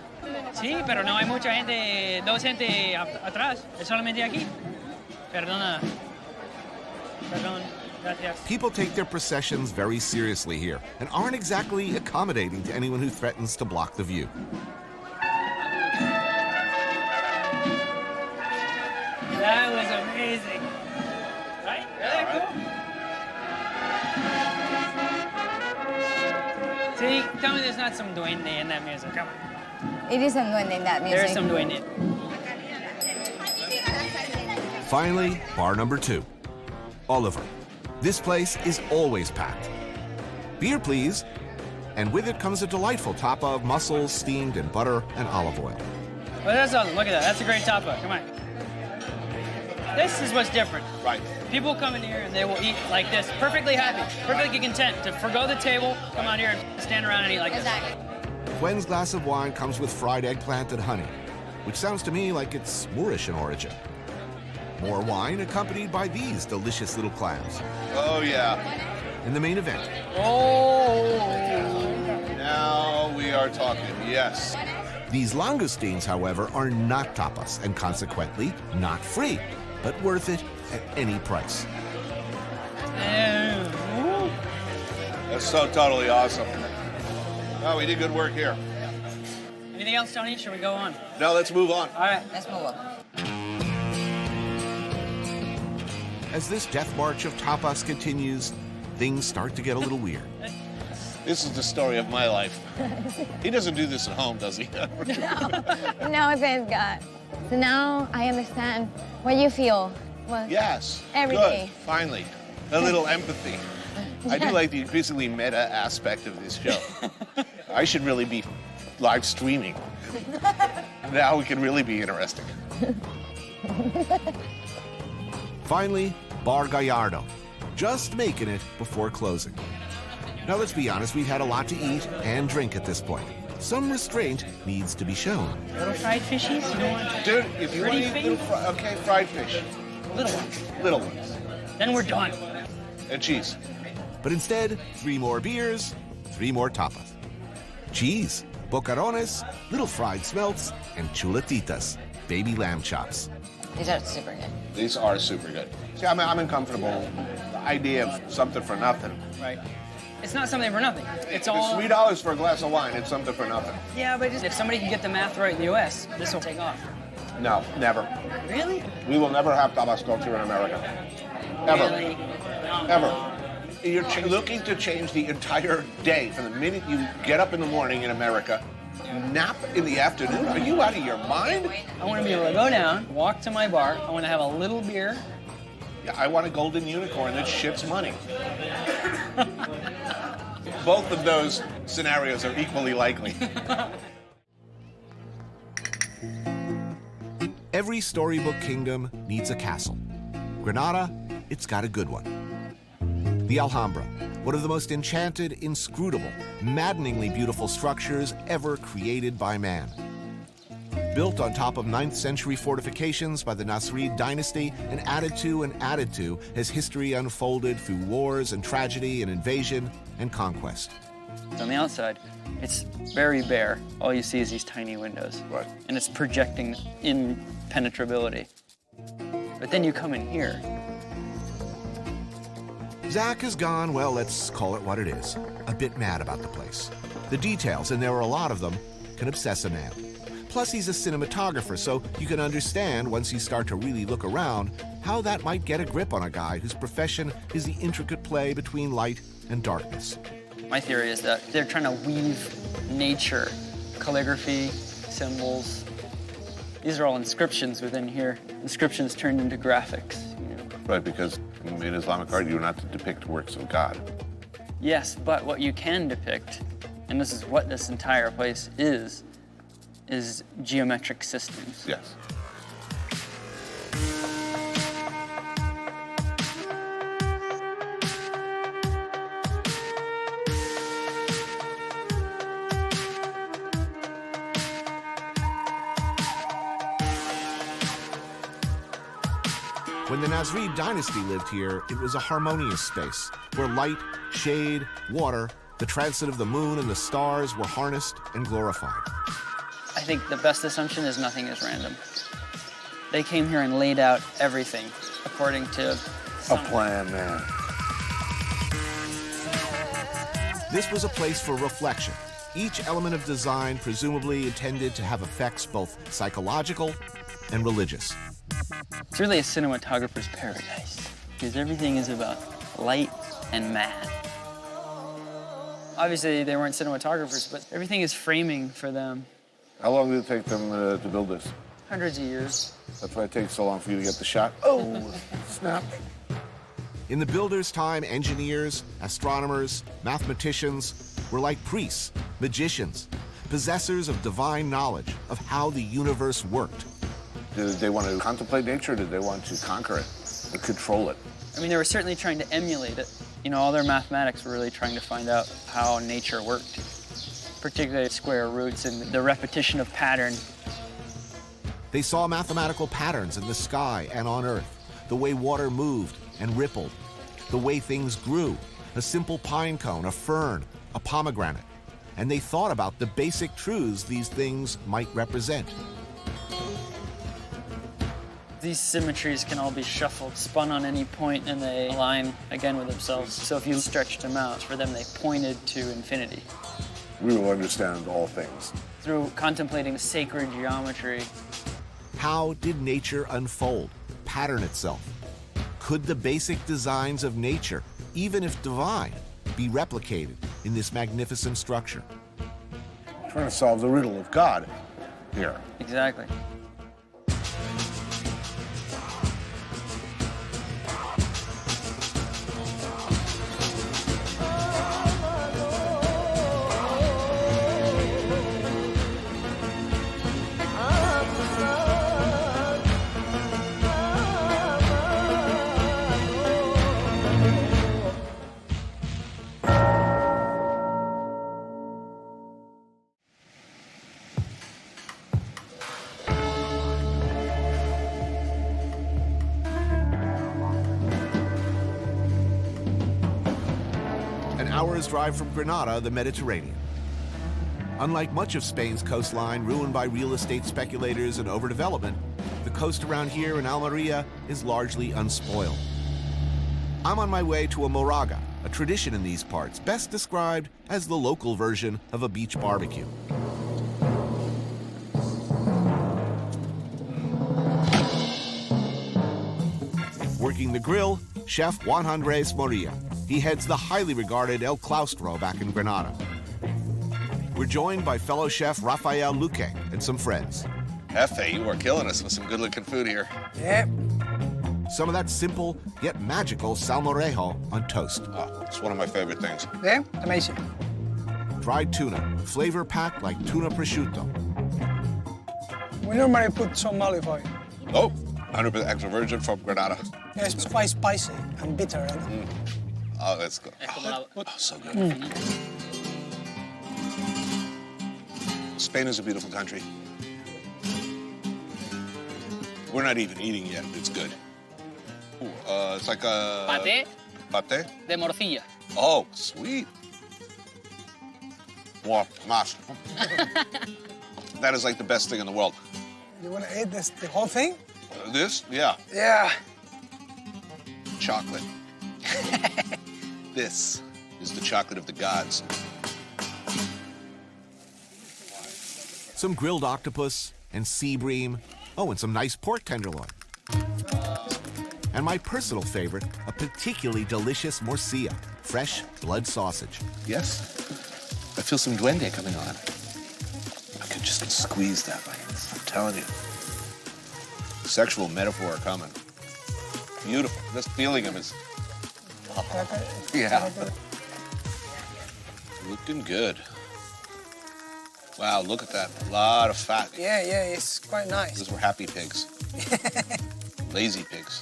Speaker 14: Sí, pero no hay mucha gente, dos gente atrás, es solamente aquí. Perdona. Perdón, gracias.
Speaker 1: People take their processions very seriously here and aren't exactly accommodating to anyone who threatens to block the view.
Speaker 14: That was amazing. Right? Isn't that cool? See, tell me there's not some duende in that music. Come on.
Speaker 15: It isn't duende in that music.
Speaker 14: There's some duende.
Speaker 1: Finally, bar number 2. Oliver. This place is always packed. Beer, please. And with it comes a delightful tapa of mussels steamed in butter and olive oil.
Speaker 14: Well, that's awesome. Look at that. That's a great tapa. Come on. This is what's different.
Speaker 3: Right.
Speaker 14: People come in here and they will eat like this, perfectly happy, perfectly content to forgo the table, come out here and stand around and eat like
Speaker 15: Exactly.
Speaker 1: Gwen's glass of wine comes with fried eggplant and honey, which sounds to me like it's Moorish in origin. More wine accompanied by these delicious little clams.
Speaker 3: Oh, yeah.
Speaker 1: In the main event,
Speaker 14: this. Oh.
Speaker 3: Now we are talking, yes.
Speaker 1: these langoustines, however, are not tapas and consequently not free, but worth it at any price.
Speaker 3: That's so totally awesome. Oh, we did good work here.
Speaker 14: Anything else, Tony? Should we go on?
Speaker 3: Now let's move on.
Speaker 14: All right.
Speaker 15: Let's move on.
Speaker 1: As this death march of tapas continues, things start to get a little weird.
Speaker 3: This is the story of my life. He doesn't do this at home, does he?
Speaker 15: No, thank God. So now I understand what you feel. Well,
Speaker 3: Yes.
Speaker 15: Every
Speaker 3: Good.
Speaker 15: day.
Speaker 3: Finally. A little empathy. I do like the increasingly meta aspect of this show. I should really be live streaming. Now we can really be interesting.
Speaker 1: Finally, Bar Gallardo, just making it before closing. Now let's be honest, we've had a lot to eat and drink at this point. Some restraint needs to be shown.
Speaker 14: Little fried fishies? You don't want
Speaker 3: Dude, if you want
Speaker 14: pretty
Speaker 3: to eat
Speaker 14: things?
Speaker 3: okay, fried fish.
Speaker 14: Little ones.
Speaker 3: Little ones.
Speaker 14: Then we're done.
Speaker 3: And cheese.
Speaker 1: But instead, 3 more beers, 3 more tapas. Cheese, bocarones, little fried smelts, and chuletitas, baby lamb chops.
Speaker 15: These are super good.
Speaker 3: These are super good. See, I'm uncomfortable. The idea of something for nothing.
Speaker 14: Right. It's not something for nothing. It's
Speaker 3: It's
Speaker 14: all...
Speaker 3: $3 for a glass of wine. It's something for nothing.
Speaker 14: Yeah, but if somebody can get the math right in the U.S., this will take off.
Speaker 3: No, never.
Speaker 14: Really?
Speaker 3: We will never have tapas culture in America. Ever.
Speaker 14: Really?
Speaker 3: Ever. You're looking to change the entire day from the minute you get up in the morning in America, nap in the afternoon. Are you out of your mind?
Speaker 14: I want to be able to go down, walk to my bar. I want to have a little beer.
Speaker 3: Yeah, I want a golden unicorn that shits money. Both of those scenarios are equally likely.
Speaker 1: Every storybook kingdom needs a castle. Granada, it's got a good one. The Alhambra, one of the most enchanted, inscrutable, maddeningly beautiful structures ever created by man. Built on top of 9th century fortifications by the Nasrid dynasty and added to as history unfolded through wars and tragedy and invasion and conquest.
Speaker 14: On the outside, it's very bare. All you see is these tiny windows.
Speaker 11: Right.
Speaker 14: And it's projecting impenetrability. But then you come in here.
Speaker 1: Zach has gone, well, let's call it what it is, a bit mad about the place. The details, and there are a lot of them, can obsess a man. Plus, he's a cinematographer, so you can understand, once you start to really look around, how that might get a grip on a guy whose profession is the intricate play between light and darkness.
Speaker 14: My theory is that they're trying to weave nature, calligraphy, symbols. These are all inscriptions within here. Inscriptions turned into graphics.
Speaker 11: Right, because in Islamic art, you're not to depict works of God.
Speaker 14: Yes, but what you can depict, and this is what this entire place is geometric systems.
Speaker 11: Yes.
Speaker 1: When the Nasrid dynasty lived here, it was a harmonious space where light, shade, water, the transit of the moon and the stars were harnessed and glorified.
Speaker 14: I think the best assumption is nothing is random. They came here and laid out everything according to
Speaker 11: a plan, man.
Speaker 1: This was a place for reflection. Each element of design presumably intended to have effects both psychological and religious.
Speaker 14: It's really a cinematographer's paradise because everything is about light and matte. Obviously, they weren't cinematographers, but everything is framing for them.
Speaker 11: How long did it take them to build this?
Speaker 14: Hundreds of years.
Speaker 11: That's why it takes so long for you to get the shot. Oh, snap.
Speaker 1: In the builders' time, engineers, astronomers, mathematicians were like priests, magicians, possessors of divine knowledge of how the universe worked.
Speaker 11: Did they want to contemplate nature, or did they want to conquer it and control it?
Speaker 14: I mean, they were certainly trying to emulate it. You know, all their mathematics were really trying to find out how nature worked, particularly square roots and the repetition of pattern.
Speaker 1: They saw mathematical patterns in the sky and on Earth, the way water moved and rippled, the way things grew, a simple pine cone, a fern, a pomegranate. And they thought about the basic truths these things might represent.
Speaker 14: These symmetries can all be shuffled, spun on any point, and they align again with themselves. So if you stretched them out, for them they pointed to infinity.
Speaker 11: We will understand all things.
Speaker 14: Through contemplating sacred geometry.
Speaker 1: How did nature unfold, pattern itself? Could the basic designs of nature, even if divine, be replicated in this magnificent structure?
Speaker 11: Trying to solve the riddle of God here.
Speaker 14: Exactly.
Speaker 1: Hour's drive from Granada, the Mediterranean. Unlike much of Spain's coastline ruined by real estate speculators and overdevelopment, the coast around here in Almeria is largely unspoiled. I'm on my way to a moraga, a tradition in these parts, best described as the local version of a beach barbecue. Working the grill, Chef Juan Andres Moria. He heads the highly regarded El Claustro back in Granada. We're joined by fellow chef Rafael Luque and some friends.
Speaker 3: Hefe, you are killing us with some good-looking food here.
Speaker 2: Yep.
Speaker 1: Some of that simple yet magical salmorejo on toast.
Speaker 3: Oh, it's one of my favorite things.
Speaker 2: Yeah, amazing.
Speaker 1: Dried tuna, flavor-packed like tuna prosciutto.
Speaker 2: We normally put some olive oil.
Speaker 3: Oh, 100% extra virgin from Granada.
Speaker 2: Yeah, it's quite spicy and bitter.
Speaker 3: Oh, that's good. Oh, so good. Spain is a beautiful country. We're not even eating yet. It's good. It's like a...
Speaker 16: Paté
Speaker 3: Paté?
Speaker 16: de morcilla.
Speaker 3: Oh, sweet. More mas. That is like the best thing in the world.
Speaker 2: You want to eat this, the whole thing?
Speaker 3: This? Yeah.
Speaker 2: Yeah.
Speaker 3: Chocolate. This is the chocolate of the gods.
Speaker 1: Some grilled octopus and sea bream. Oh, and some nice pork tenderloin. And my personal favorite, a particularly delicious morcilla, fresh blood sausage.
Speaker 3: Yes. I feel some duende coming on. I could just squeeze that like this. I'm telling you. Sexual metaphor coming. Beautiful. This feeling of his... Yeah. Looking good. Wow, look at that. A lot of fat.
Speaker 2: Yeah, it's quite nice.
Speaker 3: Those were happy pigs. Lazy pigs.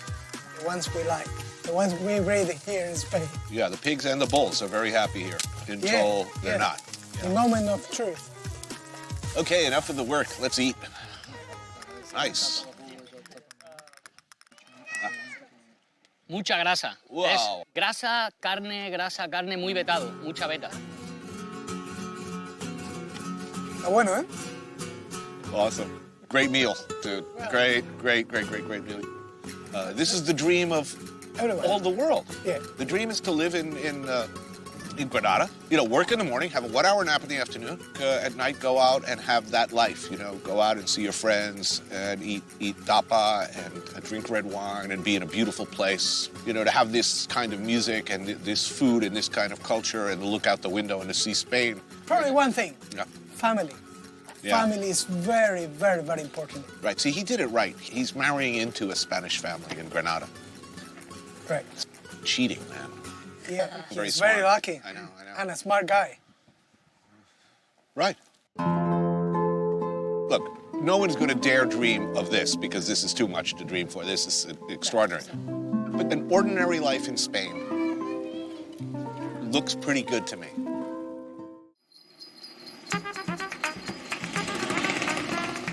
Speaker 2: The ones we like. The ones we raise here in Spain.
Speaker 3: Yeah, the pigs and the bulls are very happy here until they're not.
Speaker 2: The moment of truth.
Speaker 3: Okay, enough of the work. Let's eat. Nice.
Speaker 16: Mucha grasa.
Speaker 3: Wow.
Speaker 16: Es grasa, carne, muy vetado. Mucha beta.
Speaker 2: Está bueno, ¿eh?
Speaker 3: Awesome. Great meal, dude. Great meal. This is the dream of all the world.
Speaker 2: Yeah.
Speaker 3: The dream is to live in Granada. You know, work in the morning, have a 1 hour nap in the afternoon. At night, go out and have that life. You know, go out and see your friends and eat tapa and drink red wine and be in a beautiful place. You know, to have this kind of music and this food and this kind of culture and to look out the window and to see Spain.
Speaker 2: Probably one thing.
Speaker 3: Yeah.
Speaker 2: Family.
Speaker 3: Yeah.
Speaker 2: Family is very, very, very important.
Speaker 3: Right. See, he did it right. He's marrying into a Spanish family in Granada.
Speaker 2: Right.
Speaker 3: Cheating, man.
Speaker 2: Yeah,
Speaker 3: Very
Speaker 2: he's
Speaker 3: smart.
Speaker 2: very lucky.
Speaker 3: I know.
Speaker 2: And a smart guy.
Speaker 3: Right. Look, no one's going to dare dream of this because this is too much to dream for. This is extraordinary. But an ordinary life in Spain looks pretty good to me.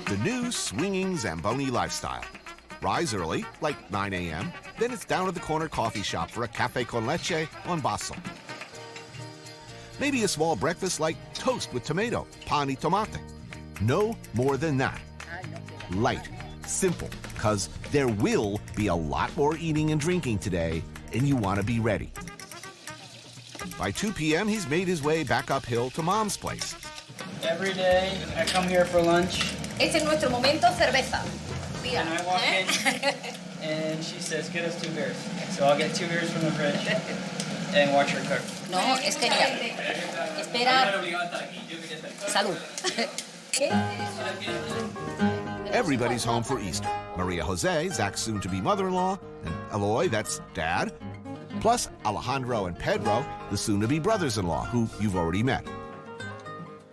Speaker 1: The new swinging Zamboni lifestyle. Rise early, like 9 a.m., then it's down to the corner coffee shop for a café con leche on Basel. Maybe a small breakfast like toast with tomato, pan y tomate. No more than that. Light, simple, because there will be a lot more eating and drinking today, and you want to be ready. By 2 p.m., he's made his way back uphill to Mom's place.
Speaker 14: Every day, I come here for lunch.
Speaker 7: Este es nuestro momento cerveza.
Speaker 14: And I walk in, and she says, get us 2 beers. So I'll get 2 beers from the fridge and watch her cook.
Speaker 7: No, es que mira, espera. Salud.
Speaker 1: Everybody's home for Easter. Maria Jose, Zach's soon-to-be mother-in-law, and Eloy, that's Dad, plus Alejandro and Pedro, the soon-to-be brothers-in-law, who you've already met.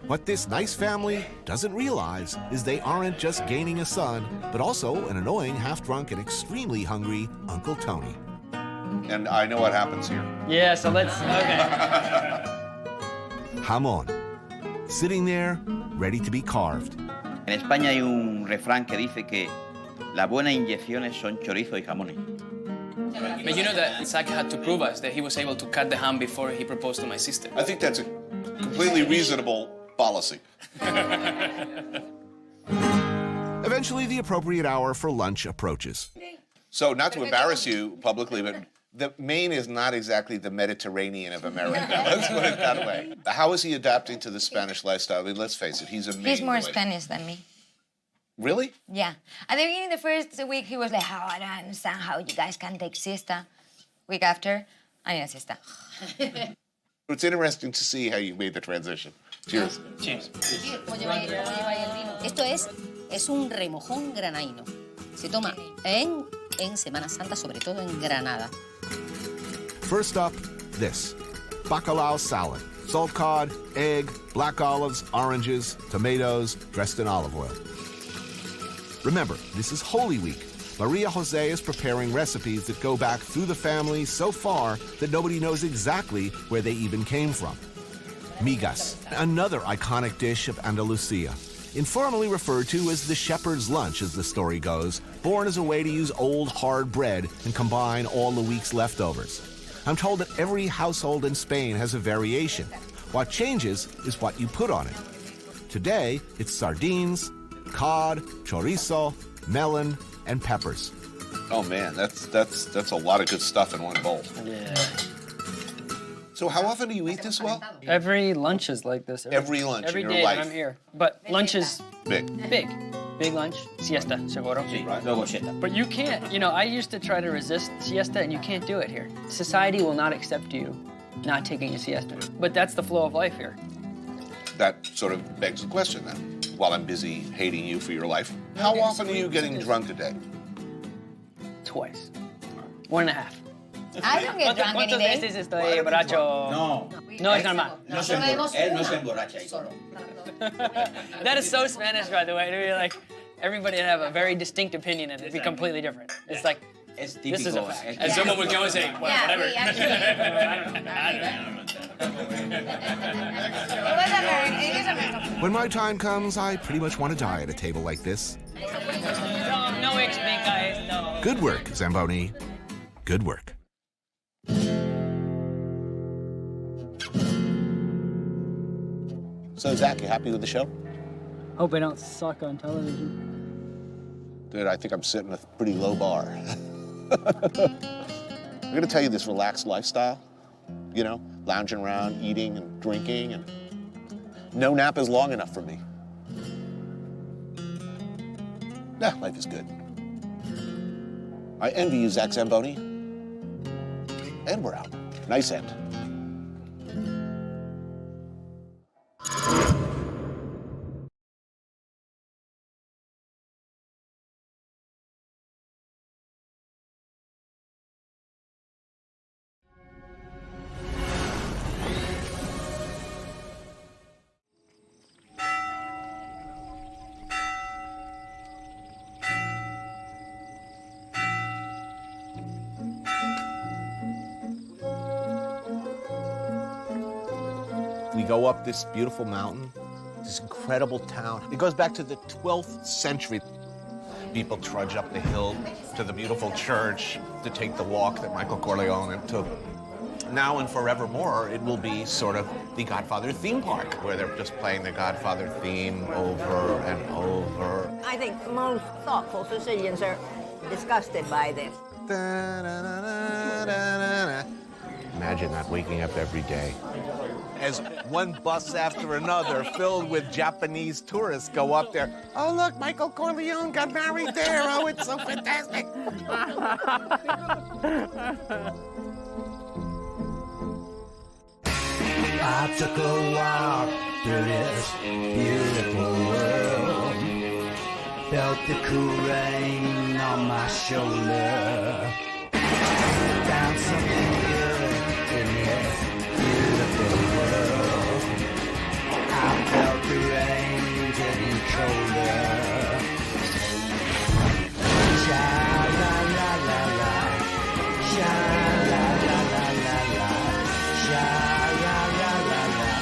Speaker 1: What this nice family doesn't realize is they aren't just gaining a son, but also an annoying, half-drunk, and extremely hungry Uncle Tony.
Speaker 3: And I know what happens here.
Speaker 14: Yeah, so let's, okay.
Speaker 1: Jamón. Sitting there, ready to be carved.
Speaker 18: En España hay un refrán que dice que las buenas inyecciones son chorizo y jamones.
Speaker 16: But you know that Zach had to prove us that he was able to cut the ham before he proposed to my sister.
Speaker 3: I think that's a completely reasonable policy.
Speaker 1: Eventually, the appropriate hour for lunch approaches.
Speaker 3: So, not to embarrass you publicly, but the Maine is not exactly the Mediterranean of America. Let's put it that way. How is he adapting to the Spanish lifestyle? I mean, let's face it, he's a Maine
Speaker 15: He's more
Speaker 3: boy.
Speaker 15: Spanish than me.
Speaker 3: Really?
Speaker 15: Yeah. At the beginning, the first week, he was like, oh, I don't understand how you guys can take siesta. Week after, I need a siesta.
Speaker 3: It's interesting to see how you made the transition. Cheers.
Speaker 16: Cheers.
Speaker 19: Esto es un remojón granaíno. Se toma en Semana Santa, sobre todo en Granada.
Speaker 1: First up, this. Bacalao salad. Salt cod, egg, black olives, oranges, tomatoes, dressed in olive oil. Remember, this is Holy Week, Maria Jose is preparing recipes that go back through the family so far that nobody knows exactly where they even came from. Migas, another iconic dish of Andalusia, informally referred to as the shepherd's lunch as the story goes, born as a way to use old hard bread and combine all the week's leftovers. I'm told that every household in Spain has a variation. What changes is what you put on it. Today, it's sardines, cod, chorizo, melon, and peppers.
Speaker 3: Oh man, that's a lot of good stuff in one bowl.
Speaker 14: Yeah.
Speaker 3: So how often do you eat this well?
Speaker 14: Every lunch is like this.
Speaker 3: Every lunch
Speaker 14: every
Speaker 3: in your
Speaker 14: day
Speaker 3: life.
Speaker 14: that I'm here. But lunch is
Speaker 3: Big.
Speaker 14: Big lunch. Siesta, seguro.
Speaker 18: Luego siesta.
Speaker 14: But you can't, I used to try to resist siesta, and you can't do it here. Society will not accept you not taking a siesta. But that's the flow of life here.
Speaker 3: That sort of begs the question then. While I'm busy hating you for your life, how often are you getting drunk a day?
Speaker 14: Twice. 1.5.
Speaker 15: I don't get drunk any day.
Speaker 14: Veces estoy borracho?
Speaker 18: No.
Speaker 14: No es normal.
Speaker 18: Él no se emborracha ahí solo.
Speaker 14: That is so Spanish, by the way. To be like, everybody would have a very distinct opinion and it'd be completely different. It's like,
Speaker 18: Es
Speaker 14: this is a
Speaker 18: típico.
Speaker 14: fact. And someone would go and say, well, whatever.
Speaker 1: When my time comes, I pretty much want to die at a table like this.
Speaker 14: No explicáis, no.
Speaker 1: Good work, Zamboni. Good work.
Speaker 11: So, Zach, you happy with the show?
Speaker 14: Hope I don't suck on television.
Speaker 11: Dude, I think I'm setting a pretty low bar. I'm gonna tell you this relaxed lifestyle, lounging around, eating and drinking, and no nap is long enough for me. Nah, life is good. I envy you, Zach Zamboni. And we're out. Nice end. We go up this beautiful mountain, this incredible town. It goes back to the 12th century. People trudge up the hill to the beautiful church to take the walk that Michael Corleone took. Now and forevermore, it will be sort of the Godfather theme park, where they're just playing the Godfather theme over and over.
Speaker 20: I think most thoughtful Sicilians are disgusted by this.
Speaker 11: Imagine that, waking up every day. As one bus after another filled with Japanese tourists go up there. Oh, look, Michael Corleone got married there. Oh, it's so fantastic.
Speaker 13: I took a walk through this beautiful world. Felt the cool rain on my shoulder. Found something good in this beautiful world. I felt the rain getting colder. Sha la la la la, sha la la la la la, sha la la la la,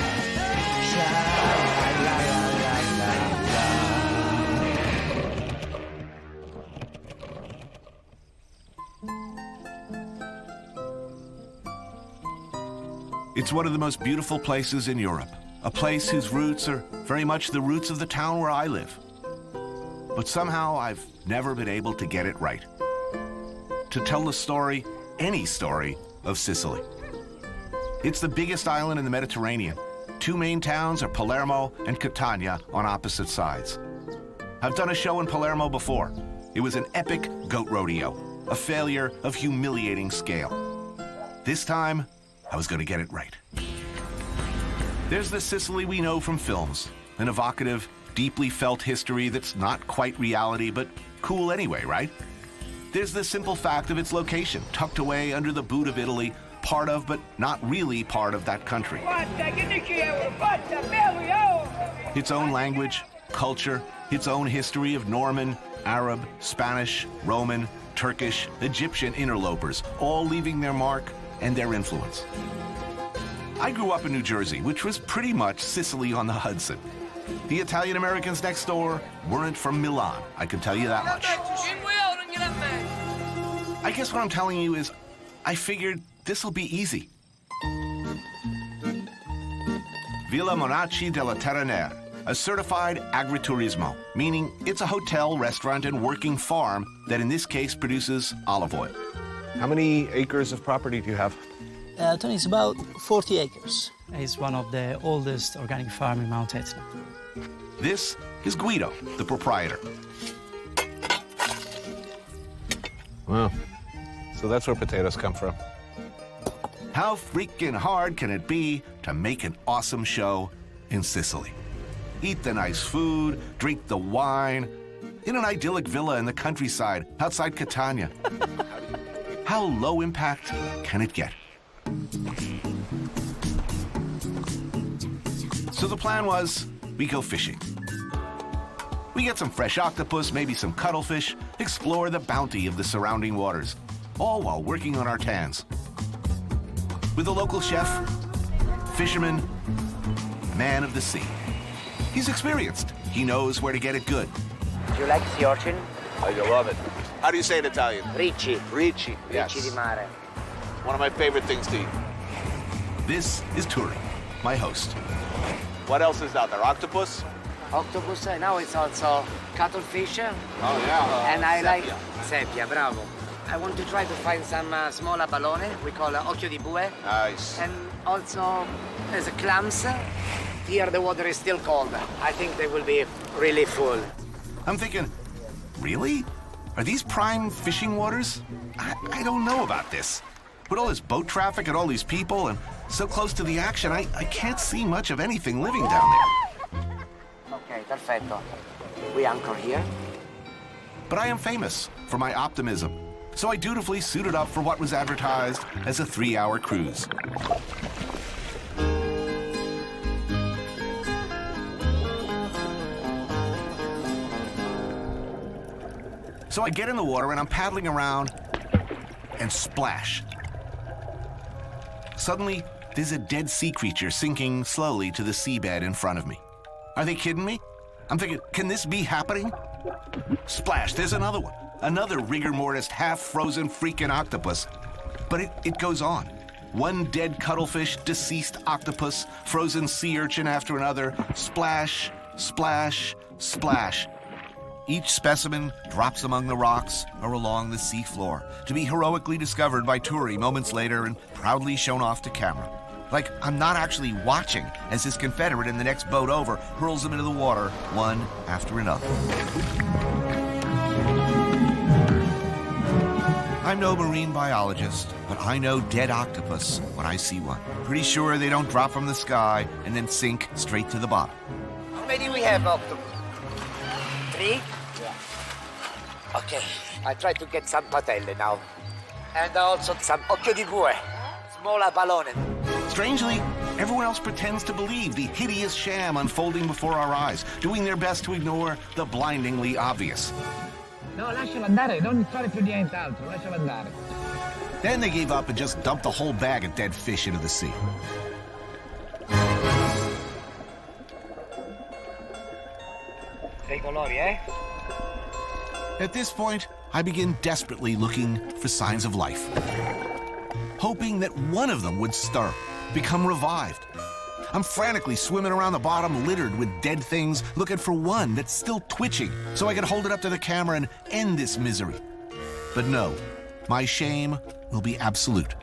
Speaker 13: sha la la la la
Speaker 1: It's one of the most beautiful places in Europe, a place whose roots are very much the roots of the town where I live. But somehow I've never been able to get it right. To tell the story, any story, of Sicily. It's the biggest island in the Mediterranean. Two main towns are Palermo and Catania on opposite sides. I've done a show in Palermo before. It was an epic goat rodeo, a failure of humiliating scale. This time, I was going to get it right. There's the Sicily we know from films, an evocative, deeply felt history that's not quite reality, but cool anyway, right? There's the simple fact of its location, tucked away under the boot of Italy, part of, but not really part of that country. Its own language, culture, its own history of Norman, Arab, Spanish, Roman, Turkish, Egyptian interlopers, all leaving their mark and their influence. I grew up in New Jersey, which was pretty much Sicily on the Hudson. The Italian Americans next door weren't from Milan, I can tell you that much. I guess what I'm telling you is I figured this'll be easy. Villa Monaci della Terranera, a certified agriturismo, meaning it's a hotel, restaurant, and working farm that in this case produces olive oil.
Speaker 11: How many acres of property do you have?
Speaker 10: Tony, it's about 40 acres.
Speaker 21: It's one of the oldest organic farms in Mount Etna.
Speaker 1: This is Guido, the proprietor.
Speaker 11: Wow. So that's where potatoes come from.
Speaker 1: How freaking hard can it be to make an awesome show in Sicily? Eat the nice food, drink the wine, in an idyllic villa in the countryside outside Catania. How low impact can it get? So the plan was, we go fishing. We get some fresh octopus, maybe some cuttlefish, explore the bounty of the surrounding waters, all while working on our tans. With a local chef, fisherman, man of the sea. He's experienced. He knows where to get it good.
Speaker 22: Do you like sea urchin?
Speaker 11: I love it. How do you say it in Italian?
Speaker 22: Ricci.
Speaker 11: Ricci, yes.
Speaker 22: Ricci di mare.
Speaker 11: One of my favorite things to eat.
Speaker 1: This is Turi, my host.
Speaker 11: What else is out there? Octopus?
Speaker 22: Octopus, now it's also cuttlefish.
Speaker 11: Oh, yeah.
Speaker 22: And I like
Speaker 11: Sepia.
Speaker 22: sepia, bravo. I want to try to find some small abalone, we call occhio di bue.
Speaker 11: Nice.
Speaker 22: And also there's a clams. Here the water is still cold. I think they will be really full.
Speaker 1: I'm thinking, really? Are these prime fishing waters? I don't know about this. With all this boat traffic and all these people and so close to the action, I can't see much of anything living down there.
Speaker 22: Okay, perfetto. We anchor here.
Speaker 1: But I am famous for my optimism, so I dutifully suited up for what was advertised as a 3-hour cruise. So I get in the water and I'm paddling around and splash. Suddenly, there's a dead sea creature sinking slowly to the seabed in front of me. Are they kidding me? I'm thinking, can this be happening? Splash, there's another one. Another rigor mortis, half-frozen freaking octopus. But it goes on. One dead cuttlefish, deceased octopus, frozen sea urchin after another. Splash, splash, splash. Each specimen drops among the rocks or along the seafloor to be heroically discovered by Turi moments later and proudly shown off to camera. Like I'm not actually watching as his confederate in the next boat over hurls them into the water, one after another. I'm no marine biologist, but I know dead octopus when I see one. Pretty sure they don't drop from the sky and then sink straight to the bottom.
Speaker 22: How many we have octopus? 3? Okay, I try to get some patelle now. And also some occhio di bue, small abalone.
Speaker 1: Strangely, everyone else pretends to believe the hideous sham unfolding before our eyes, doing their best to ignore the blindingly obvious.
Speaker 23: No, lascialo andare, non fare più nient'altro, lascialo andare.
Speaker 1: Then they gave up and just dumped the whole bag of dead fish into the sea.
Speaker 22: Sei colori, eh?
Speaker 1: At this point, I begin desperately looking for signs of life, hoping that one of them would stir, become revived. I'm frantically swimming around the bottom littered with dead things, looking for one that's still twitching so I can hold it up to the camera and end this misery. But no, my shame will be absolute.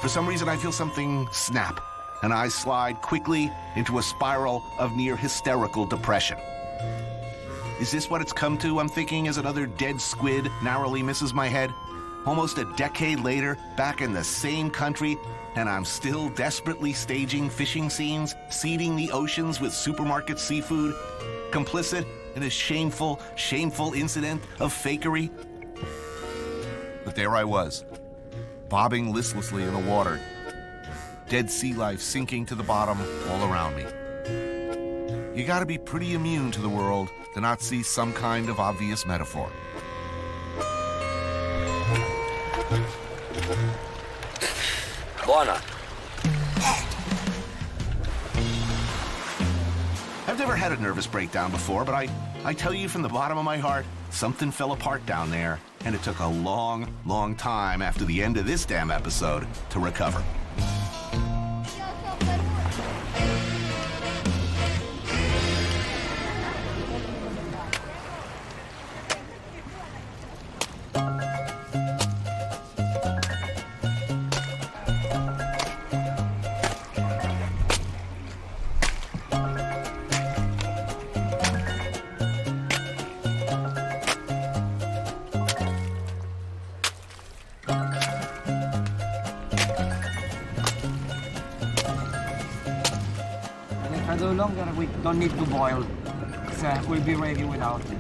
Speaker 1: For some reason, I feel something snap, and I slide quickly into a spiral of near hysterical depression. Is this what it's come to, I'm thinking, as another dead squid narrowly misses my head? Almost a decade later, back in the same country, and I'm still desperately staging fishing scenes, seeding the oceans with supermarket seafood, complicit in a shameful, shameful incident of fakery. But there I was, bobbing listlessly in the water, dead sea life sinking to the bottom all around me. you gotta be pretty immune to the world to not see some kind of obvious metaphor.
Speaker 22: Buona.
Speaker 1: I've never had a nervous breakdown before, but I tell you from the bottom of my heart, something fell apart down there, and it took a long, long time after the end of this damn episode to recover.
Speaker 23: If I do longer, we don't need to boil. We'll be ready without it.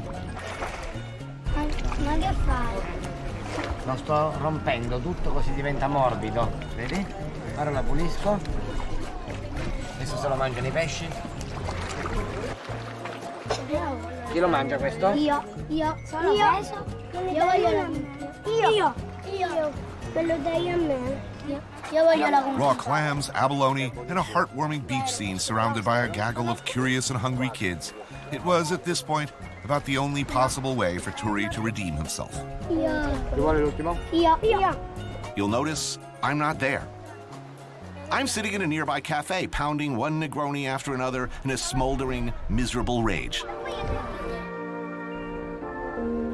Speaker 17: Ma che fai?
Speaker 23: Lo sto rompendo tutto così diventa morbido. Vedi? Ora la pulisco. Adesso se lo mangiano i pesci. Chi lo mangia questo?
Speaker 17: Io. Sono preso. Io voglio la mela. Io. Quello dai a me. Io voglio la
Speaker 1: Raw clams, abalone, and a heartwarming beach scene surrounded by a gaggle of curious and hungry kids. It was, at this point, about the only possible way for Turi to redeem himself.
Speaker 23: Chi vuole l'ultimo?
Speaker 17: Io.
Speaker 1: You'll notice I'm not there. I'm sitting in a nearby cafe, pounding one Negroni after another in a smoldering, miserable rage.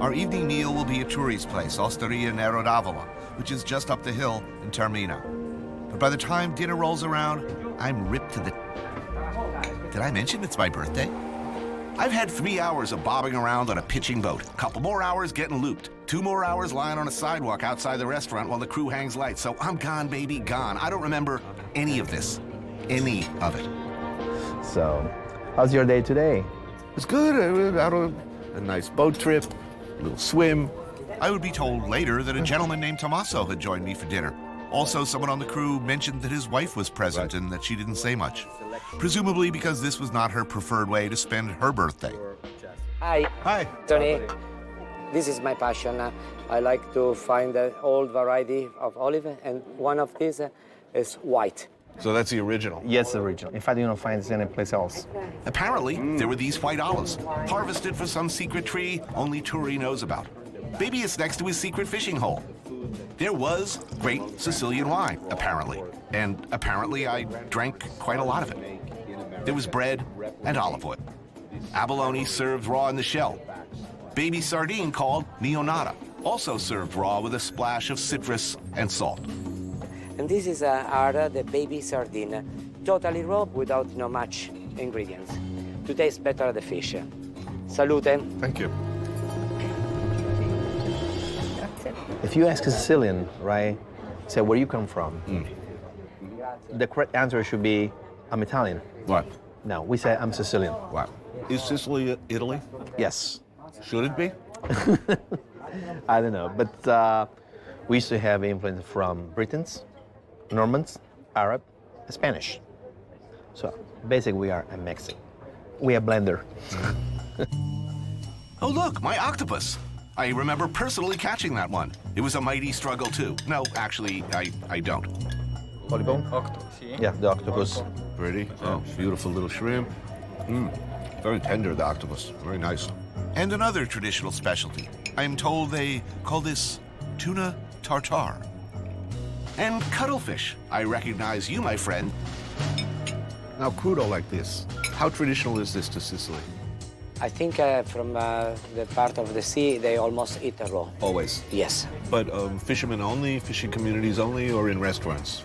Speaker 1: Our evening meal will be at Turi's place, Osteria Nero d'Avola, which is just up the hill in Termina. But by the time dinner rolls around, I'm ripped to the... Did I mention it's my birthday? I've had 3 hours of bobbing around on a pitching boat, a couple more hours getting looped, 2 more hours lying on a sidewalk outside the restaurant while the crew hangs lights. So I'm gone, baby, gone. I don't remember any of this. Any of it.
Speaker 6: So, how's your day today?
Speaker 1: It's good. I went out on a nice boat trip, a little swim. I would be told later that a gentleman named Tommaso had joined me for dinner. Also, someone on the crew mentioned that his wife was present and that she didn't say much. Presumably because this was not her preferred way to spend her birthday.
Speaker 23: Hi, Tony. This is my passion. I like to find an old variety of olive, and one of these is white.
Speaker 11: So that's the original?
Speaker 6: Yes, the original. In fact, you don't find this anyplace else.
Speaker 1: Apparently, there were these white olives, harvested from some secret tree only Turi knows about. Maybe it's next to his secret fishing hole. There was great Sicilian wine, apparently. And apparently I drank quite a lot of it. There was bread and olive oil. Abalone served raw in the shell. Baby sardine called neonata, also served raw with a splash of citrus and salt.
Speaker 23: And this is the baby sardine, totally raw without no much ingredients. To taste better the fish. Salute.
Speaker 11: Thank you.
Speaker 6: If you ask a Sicilian, right, say where you come from, the correct answer should be, I'm Italian.
Speaker 11: What?
Speaker 6: No, we say I'm Sicilian.
Speaker 11: Wow. Is Sicily Italy?
Speaker 6: Yes.
Speaker 11: Should it be?
Speaker 6: I don't know, but we used to have influence from Britons, Normans, Arab, Spanish. So basically we are a Mexican. We are blender.
Speaker 1: Oh look, my octopus. I remember personally catching that one. It was a mighty struggle too. No, actually, I don't.
Speaker 6: Polybone? Yeah, the octopus.
Speaker 11: Pretty. Oh, beautiful little shrimp. Very tender, the octopus. Very nice.
Speaker 1: And another traditional specialty. I'm told they call this tuna tartare. And cuttlefish. I recognize you, my friend.
Speaker 11: Now, crudo like this, how traditional is this to Sicily?
Speaker 23: I think from the part of the sea, they almost eat it raw.
Speaker 11: Always?
Speaker 23: Yes.
Speaker 11: But fishermen only, fishing communities only, or in restaurants?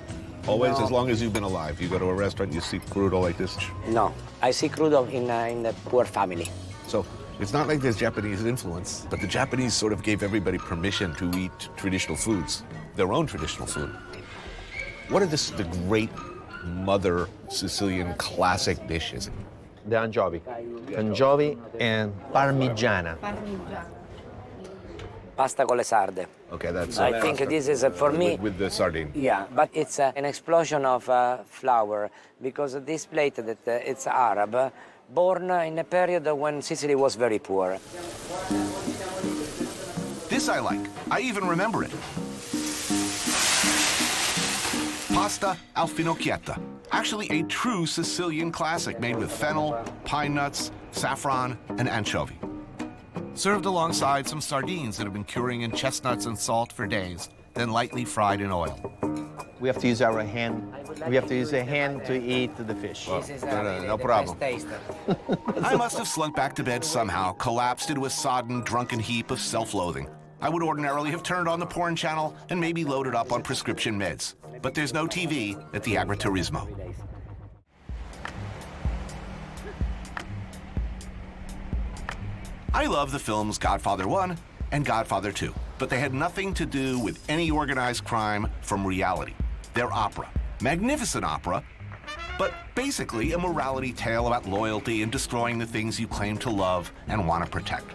Speaker 11: Always,
Speaker 23: No.
Speaker 11: as long as you've been alive. You go to a restaurant, you see crudo like this?
Speaker 23: No, I see crudo in the poor family.
Speaker 11: So it's not like there's Japanese influence, but the Japanese sort of gave everybody permission to eat traditional foods, their own traditional food. What are the great mother Sicilian classic dishes?
Speaker 6: The anchovy. Anchovy and parmigiana.
Speaker 23: Pasta con le sarde.
Speaker 11: Okay, that's.
Speaker 23: I think this is for me.
Speaker 11: With the sardine.
Speaker 23: Yeah, but it's an explosion of flour because this plate that it's Arab, born in a period when Sicily was very poor.
Speaker 1: This I like. I even remember it. Pasta al finocchietta. Actually a true Sicilian classic made with fennel, pine nuts, saffron, and anchovy. Served alongside some sardines that have been curing in chestnuts and salt for days, then lightly fried in oil.
Speaker 6: We have to use our hand. We have to use a hand to eat the fish.
Speaker 1: No problem. I must have slunk back to bed somehow, collapsed into a sodden, drunken heap of self-loathing. I would ordinarily have turned on the porn channel and maybe loaded up on prescription meds. But there's no TV at the Agriturismo. I love the films Godfather 1 and Godfather 2, but they had nothing to do with any organized crime from reality. They're opera. Magnificent opera, but basically a morality tale about loyalty and destroying the things you claim to love and want to protect.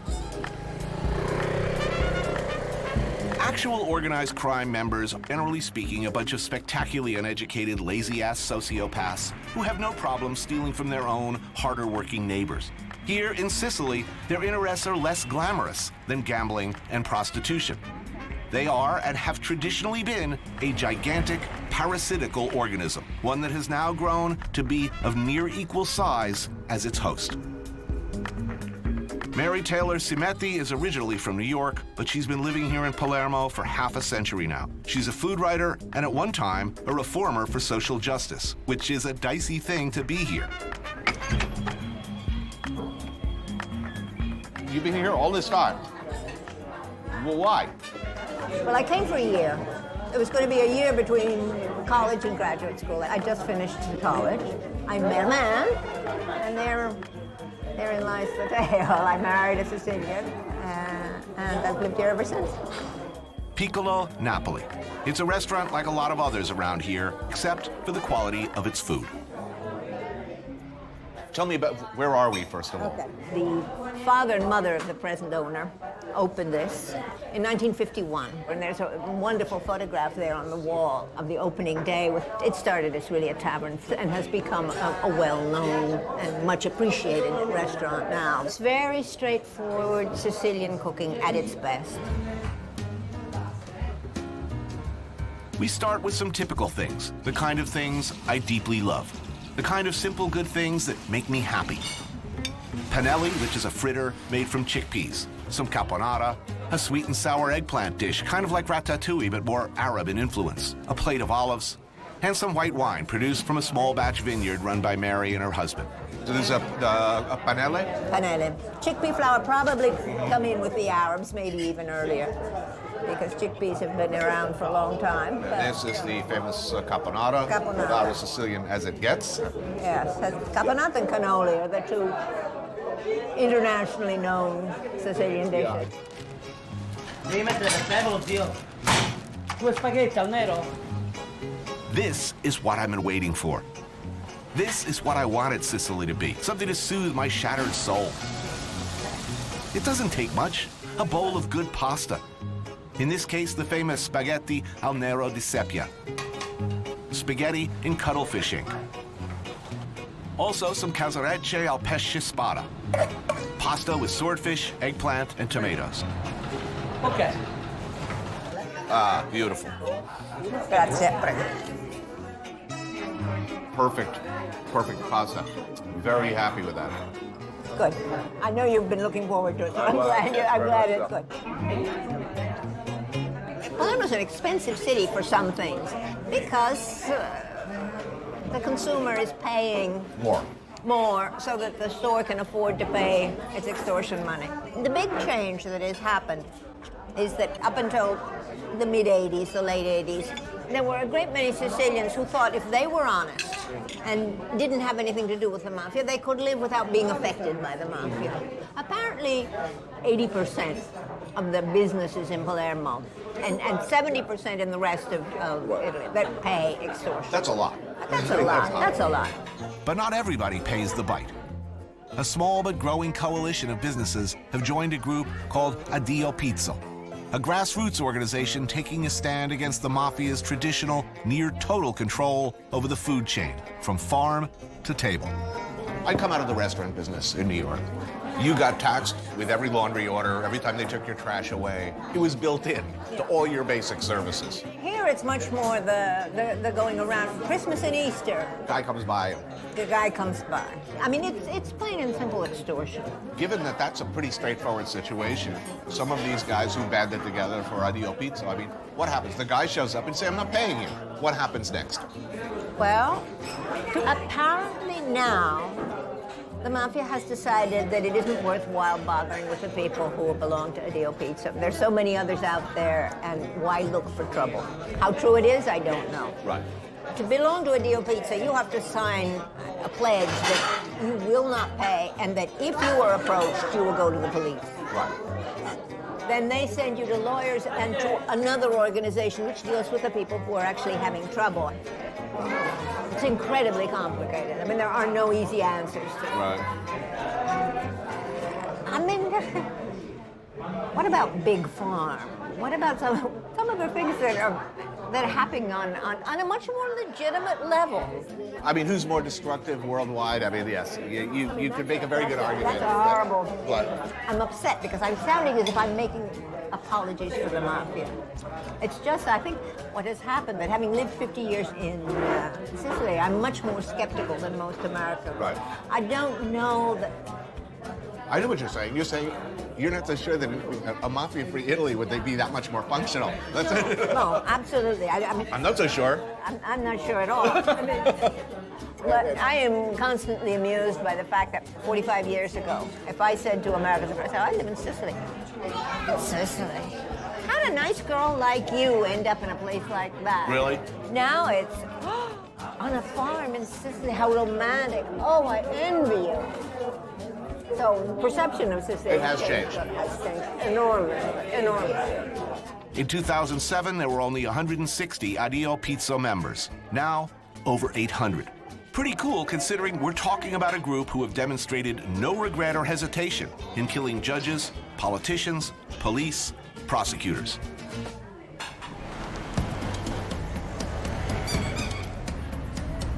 Speaker 1: Actual organized crime members are, generally speaking, a bunch of spectacularly uneducated, lazy-ass sociopaths who have no problem stealing from their own harder-working neighbors. Here in Sicily, their interests are less glamorous than gambling and prostitution. They are, and have traditionally been, a gigantic, parasitical organism, one that has now grown to be of near equal size as its host. Mary Taylor Cimetti is originally from New York, but she's been living here in Palermo for half a century now. She's a food writer and at one time a reformer for social justice, which is a dicey thing to be here.
Speaker 11: You've been here all this time. Well, why?
Speaker 20: Well, I came for a year. It was going to be a year between college and graduate school. I just finished college. I met a man, and therein lies the tale. I married a Sicilian, and I've lived here ever since.
Speaker 1: Piccolo Napoli. It's a restaurant like a lot of others around here, except for the quality of its food.
Speaker 11: Tell me about, where are we, first of all?
Speaker 20: Okay. The father and mother of the present owner opened this in 1951. And there's a wonderful photograph there on the wall of the opening day. It started as really a tavern and has become a well-known and much appreciated restaurant now. It's very straightforward Sicilian cooking at its best.
Speaker 1: We start with some typical things, the kind of things I deeply love. The kind of simple good things that make me happy. Panelli, which is a fritter made from chickpeas. Some caponata, a sweet and sour eggplant dish, kind of like ratatouille, but more Arab in influence. A plate of olives, and some white wine produced from a small batch vineyard run by Mary and her husband.
Speaker 11: So there's a panelle?
Speaker 20: Panelle. Chickpea flour probably come in with the Arabs, maybe even earlier, because chickpeas have been around for a long time.
Speaker 11: This is the famous caponata, about as Sicilian as it gets.
Speaker 20: Yes, caponata and cannoli are the two internationally known Sicilian dishes.
Speaker 10: Devi mettere per tavolo, zio. 2 spaghetti al nero.
Speaker 1: This is what I've been waiting for. This is what I wanted Sicily to be, something to soothe my shattered soul. It doesn't take much, a bowl of good pasta. In this case, the famous spaghetti al nero di seppia. Spaghetti in cuttlefish ink. Also some casarecce al pesce spada. Pasta with swordfish, eggplant, and tomatoes.
Speaker 10: Okay.
Speaker 11: Ah, beautiful.
Speaker 20: Grazie, prego.
Speaker 11: Perfect pasta. Very happy with that.
Speaker 20: Good. I know you've been looking forward to it, so I'm glad it's good. Palermo's an expensive city for some things because the consumer is paying more so that the store can afford to pay its extortion money. The big change that has happened is that up until the mid-'80s, the late '80s, there were a great many Sicilians who thought if they were honest and didn't have anything to do with the mafia, they could live without being affected by the mafia. Apparently, 80% of the businesses in Palermo and 70% in the rest of Italy that pay extortion.
Speaker 11: That's a lot.
Speaker 20: That's a lot.
Speaker 1: But not everybody pays the bite. A small but growing coalition of businesses have joined a group called Addio Pizzo. a grassroots organization taking a stand against the mafia's traditional, near-total control over the food chain, from farm to table.
Speaker 11: I come out of the restaurant business in New York. You got taxed with every laundry order, every time they took your trash away. It was built in to all your basic services.
Speaker 20: Here it's much more the going around. Christmas and Easter,
Speaker 11: Guy comes by.
Speaker 20: the guy comes by. I mean, it's plain and simple extortion.
Speaker 11: Given that that's a pretty straightforward situation, some of these guys who band it together for Addio Pizza, I mean, what happens? The guy shows up and says, I'm not paying you. What happens next?
Speaker 20: Well, apparently now, the mafia has decided that it isn't worthwhile bothering with the people who belong to Addio Pizza. There's so many others out there, and why look for trouble? How true it is, I don't know.
Speaker 11: Right.
Speaker 20: To belong to Addio Pizza, you have to sign a pledge that you will not pay, and that if you are approached, you will go to the police.
Speaker 11: Right.
Speaker 20: Then they send you to lawyers and to another organization which deals with the people who are actually having trouble. It's incredibly complicated. I mean, there are no easy answers to it.
Speaker 11: Right.
Speaker 20: I mean, what about Big Farm? What about some of the things that are happening on a much more legitimate level?
Speaker 11: I mean, who's more destructive worldwide? I mean, yes, you could make a very good argument.
Speaker 20: That's a horrible thing.
Speaker 11: But
Speaker 20: I'm upset because I'm sounding as if I'm making apologies for the mafia. It's just, I think, what has happened, that having lived 50 years in Sicily, I'm much more skeptical than most Americans.
Speaker 11: Right.
Speaker 20: I don't know that...
Speaker 11: I know what you're saying. You're saying you're not so sure that a mafia-free Italy would they be that much more functional. That's it.
Speaker 20: No, absolutely. I mean,
Speaker 11: I'm not so sure.
Speaker 20: I'm not sure at all. But I am constantly amused by the fact that 45 years ago, if I said to Americans, I said, I live in Sicily. Sicily. How did a nice girl like you end up in a place like that?
Speaker 11: Really?
Speaker 20: Now it's on a farm in Sicily. How romantic. Oh, I envy you. So perception of Sicily
Speaker 11: It has changed.
Speaker 20: Has changed enormously.
Speaker 1: In 2007, there were only 160 Addio Pizza members. Now, over 800. Pretty cool considering we're talking about a group who have demonstrated no regret or hesitation in killing judges, politicians, police, prosecutors.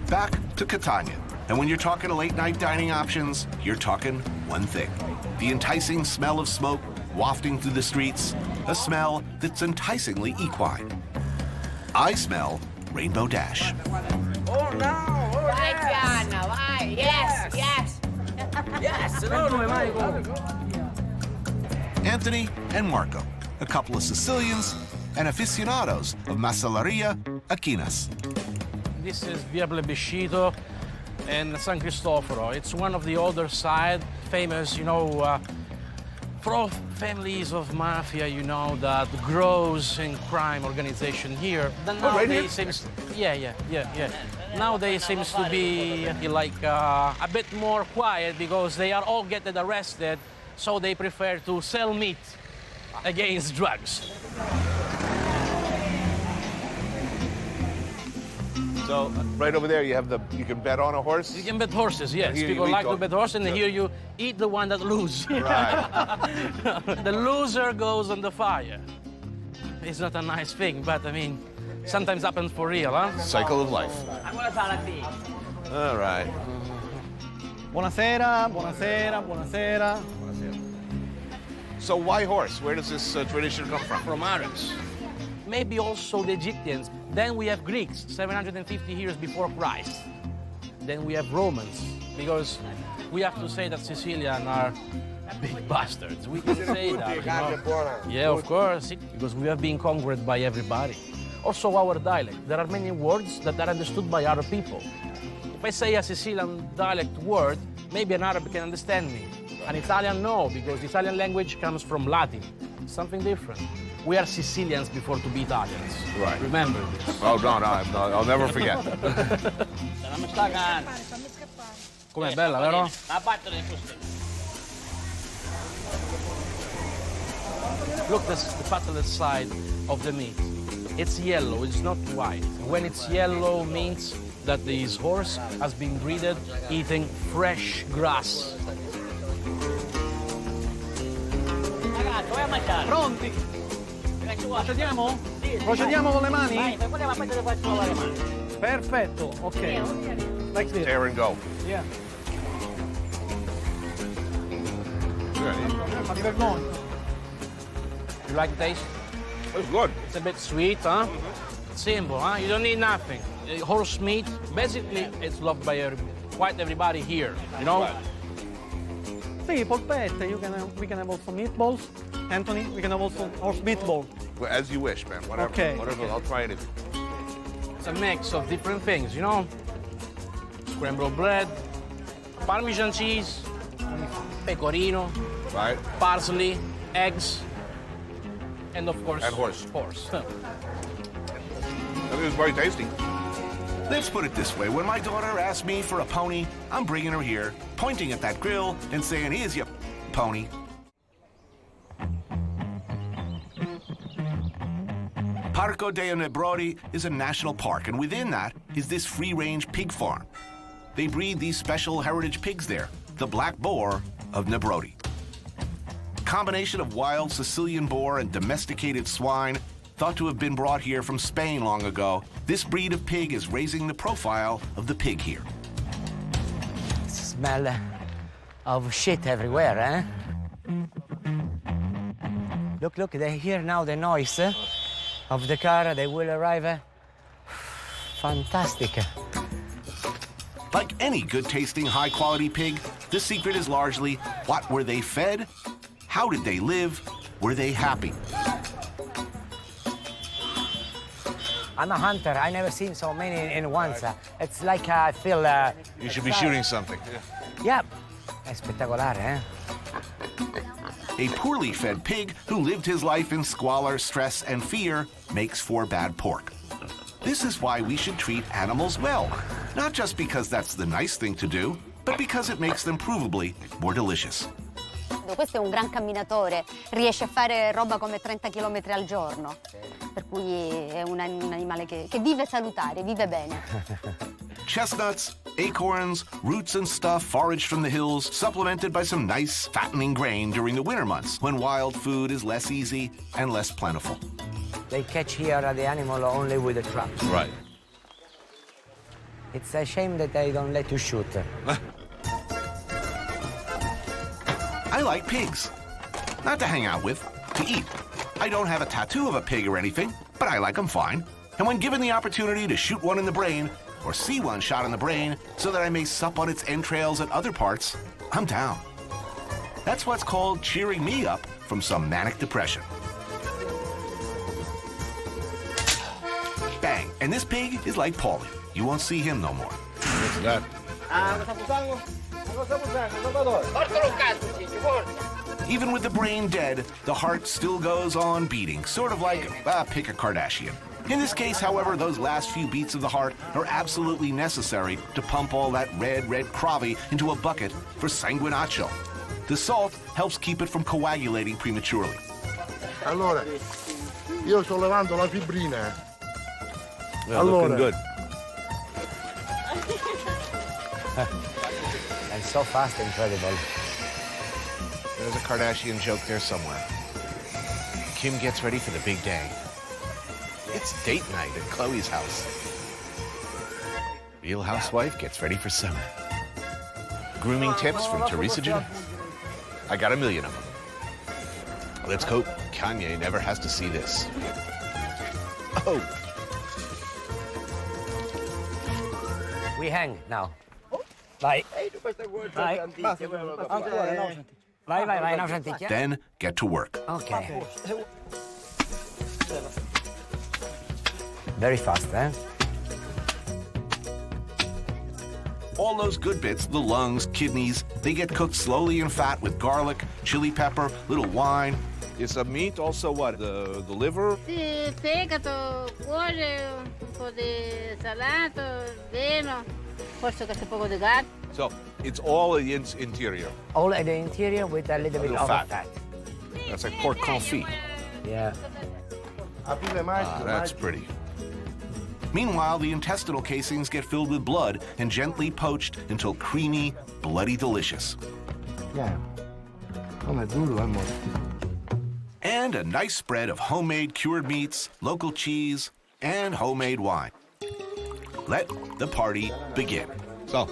Speaker 1: Back to Catania. And when you're talking late-night dining options, you're talking one thing. The enticing smell of smoke wafting through the streets, a smell that's enticingly equine. I smell Rainbow Dash.
Speaker 12: Oh, no!
Speaker 7: Vai, Piana, vai. Yes, yes.
Speaker 12: Yes!
Speaker 1: Anthony and Marco, a couple of Sicilians and aficionados of Macelleria Aquinas.
Speaker 4: This is Via Plebiscito and San Cristoforo. It's one of the older side, famous, for all families of mafia, that grows in crime organization here. Then nowadays seems, yeah. Nowadays seems to be like a bit more quiet because they are all getting arrested, so they prefer to sell meat against drugs.
Speaker 11: So right over there, you can bet on a horse.
Speaker 4: You can bet horses, yes.
Speaker 11: Here
Speaker 4: People
Speaker 11: you
Speaker 4: like
Speaker 11: eat
Speaker 4: to bet horses, and
Speaker 11: yeah.
Speaker 4: here you eat the one that loses.
Speaker 11: Right.
Speaker 4: The loser goes on the fire. It's not a nice thing, but I mean, sometimes happens for real, huh?
Speaker 11: Cycle of life. All right.
Speaker 8: Buonasera, buonasera, buonasera.
Speaker 11: So why horse? Where does this tradition come from?
Speaker 4: From Arabs. Maybe also the Egyptians. Then we have Greeks, 750 years before Christ. Then we have Romans, because we have to say that Sicilians are big bastards. We can say that. Yeah, of course, because we have been conquered by everybody. Also our dialect. There are many words that are understood by other people. If I say a Sicilian dialect word, maybe an Arab can understand me. An Italian, no, because the Italian language comes from Latin. Something different. We are Sicilians before to be Italians.
Speaker 11: Right.
Speaker 4: Remember this.
Speaker 11: Oh, no, I'll never forget.
Speaker 4: Com'è bella, vero? Look, that's the patterned side of the meat. It's yellow, it's not white. When it's yellow, means that this horse has been breeded eating fresh grass.
Speaker 10: Pronti?
Speaker 8: Procediamo? Procediamo con le mani?
Speaker 10: Vai, poi te le faccio lavare le mani.
Speaker 8: Perfetto, ok. Like this.
Speaker 11: Tear and go.
Speaker 8: Yeah. Ma ti vergogno.
Speaker 4: You like the taste?
Speaker 11: It's good.
Speaker 4: It's a bit sweet, huh? Simple, huh? You don't need nothing. Horse meat, basically, it's loved by quite everybody here, you know?
Speaker 8: Sì, polpette. We can have also meatballs. Anthony, we can have also horse meatball.
Speaker 11: Well, as you wish, man. Whatever.
Speaker 8: Okay.
Speaker 11: Whatever. I'll try anything.
Speaker 4: It's a mix of different things, you know? Scrambled bread, Parmesan cheese, pecorino,
Speaker 11: right?
Speaker 4: Parsley, eggs, and of course,
Speaker 11: horse.
Speaker 4: Horse.
Speaker 11: That is very tasty.
Speaker 1: Let's put it this way. When my daughter asks me for a pony, I'm bringing her here, pointing at that grill and saying, here's your pony. Parco dei Nebrodi is a national park, and within that is this free-range pig farm. They breed these special heritage pigs there, the black boar of Nebrodi. Combination of wild Sicilian boar and domesticated swine, thought to have been brought here from Spain long ago, this breed of pig is raising the profile of the pig here.
Speaker 23: Smell of shit everywhere, eh? Look, they hear now the noise of the car. They will arrive. Fantastic.
Speaker 1: Like any good-tasting, high-quality pig, the secret is largely, what were they fed? How did they live? Were they happy?
Speaker 23: I'm a hunter. I never seen so many in once. It's like I feel...
Speaker 11: You should be shooting something.
Speaker 23: Yeah. È spettacolare, eh?
Speaker 1: A poorly fed pig who lived his life in squalor, stress, and fear makes for bad pork. This is why we should treat animals well. Not just because that's the nice thing to do, but because it makes them provably more delicious.
Speaker 2: Questo è un gran camminatore, riesce a fare roba come 30 km al giorno, per cui è un animale che vive salutare, vive bene.
Speaker 1: Chestnuts, acorns, roots and stuff foraged from the hills, supplemented by some nice, fattening grain during the winter months, when wild food is less easy and less plentiful.
Speaker 23: They catch here the animal only with the traps.
Speaker 11: Right.
Speaker 23: It's a shame that they don't let you shoot.
Speaker 1: I like pigs. Not to hang out with, to eat. I don't have a tattoo of a pig or anything, but I like them fine. And when given the opportunity to shoot one in the brain, or see one shot in the brain, so that I may sup on its entrails and other parts, I'm down. That's what's called cheering me up from some manic depression. Bang, and this pig is like Paulie. You won't see him no more.
Speaker 11: What's that?
Speaker 1: Even with the brain dead, the heart still goes on beating, sort of like, pick a Kardashian. In this case, however, those last few beats of the heart are absolutely necessary to pump all that red cravi into a bucket for sanguinaccio. The salt helps keep it from coagulating prematurely.
Speaker 12: Allora, io sto levando la fibrina.
Speaker 11: Yeah, looking good.
Speaker 23: And so fast, incredible.
Speaker 11: There's a Kardashian joke there somewhere. Kim gets ready for the big day. It's date night at Chloe's house. Real housewife gets ready for summer. Grooming tips from Teresa Jeanette. I got 1 million of them. Let's hope Kanye never has to see this. Oh.
Speaker 23: We hang now. Vai. Vai. Vai, now senti.
Speaker 1: Then get to work.
Speaker 23: Okay. Very fast, eh?
Speaker 1: All those good bits, the lungs, kidneys, they get cooked slowly in fat with garlic, chili pepper, little wine.
Speaker 11: Is the meat also what? The liver?
Speaker 5: Sì, fegato, cuore, un po' di salato, vino, forse qualche poco di carne.
Speaker 11: So it's all the interior.
Speaker 23: All at the interior with a little bit of fat.
Speaker 11: That's like pork confit.
Speaker 23: Yeah.
Speaker 11: That's pretty.
Speaker 1: Meanwhile, the intestinal casings get filled with blood and gently poached until creamy, bloody delicious.
Speaker 12: Yeah. Come è duro, amore.
Speaker 1: and a nice spread of homemade cured meats, local cheese, and homemade wine. Let the party begin.
Speaker 11: So,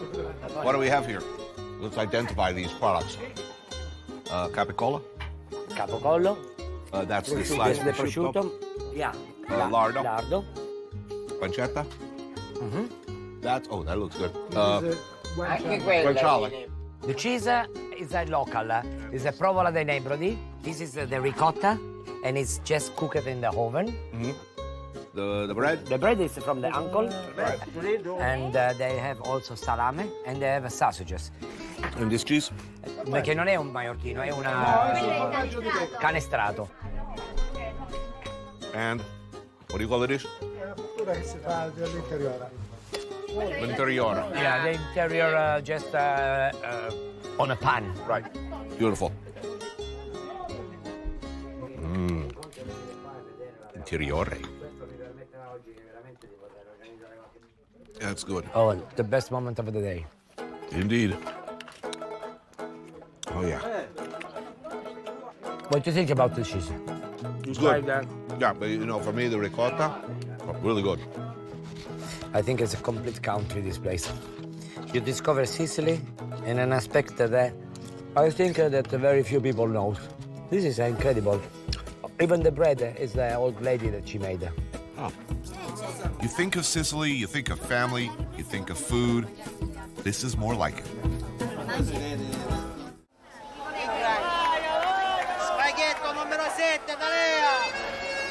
Speaker 11: what do we have here? Let's identify these products. Capicola?
Speaker 23: Capocollo.
Speaker 11: That's the
Speaker 23: This
Speaker 11: sliced
Speaker 23: is the prosciutto. Yeah.
Speaker 11: lardo.
Speaker 23: Lardo.
Speaker 11: Pancetta? That's, oh, that looks good.
Speaker 23: Anche quello.
Speaker 11: Guanciale.
Speaker 23: The cheese is a local. It's a provola dei Nebrodi. This is the ricotta, and it's just cooked in the oven.
Speaker 11: The bread?
Speaker 23: The bread is from the uncle. And they have also salame, and they have sausages.
Speaker 11: And this cheese?
Speaker 23: Perché non è un maiorchino, è una canestrato.
Speaker 11: And what do you call it? L'interiore.
Speaker 23: Yeah, the interior just on a pan.
Speaker 11: Right. Beautiful. Interiore. That's good.
Speaker 23: Oh, the best moment of the day.
Speaker 11: Indeed. Oh, yeah.
Speaker 23: What do you think about the cheese?
Speaker 11: It's good. Yeah, but you know, for me, the ricotta, really good.
Speaker 23: I think it's a complete country, this place. You discover Sicily in an aspect that I think that very few people know. This is incredible. Even the bread is the old lady that she made.
Speaker 1: Oh. You think of Sicily, you think of family, you think of food. This is more like it.
Speaker 7: Spaghetto numero 7, Dalea!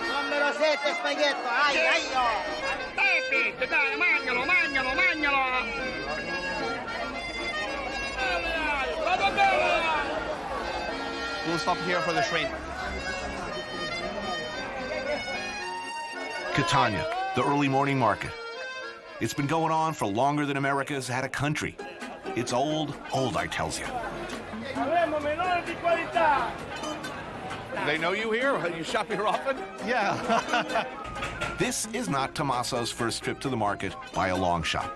Speaker 7: Numero 7 spaghetto, ai, ai,
Speaker 12: Dai, mangialo, mangialo, mangialo!
Speaker 6: We'll stop here for the shrimp.
Speaker 1: Catania, the early morning market. It's been going on for longer than America's had a country. It's old, I tells you.
Speaker 11: They know you here? You shop here often?
Speaker 6: Yeah.
Speaker 1: This is not Tommaso's first trip to the market by a long shot.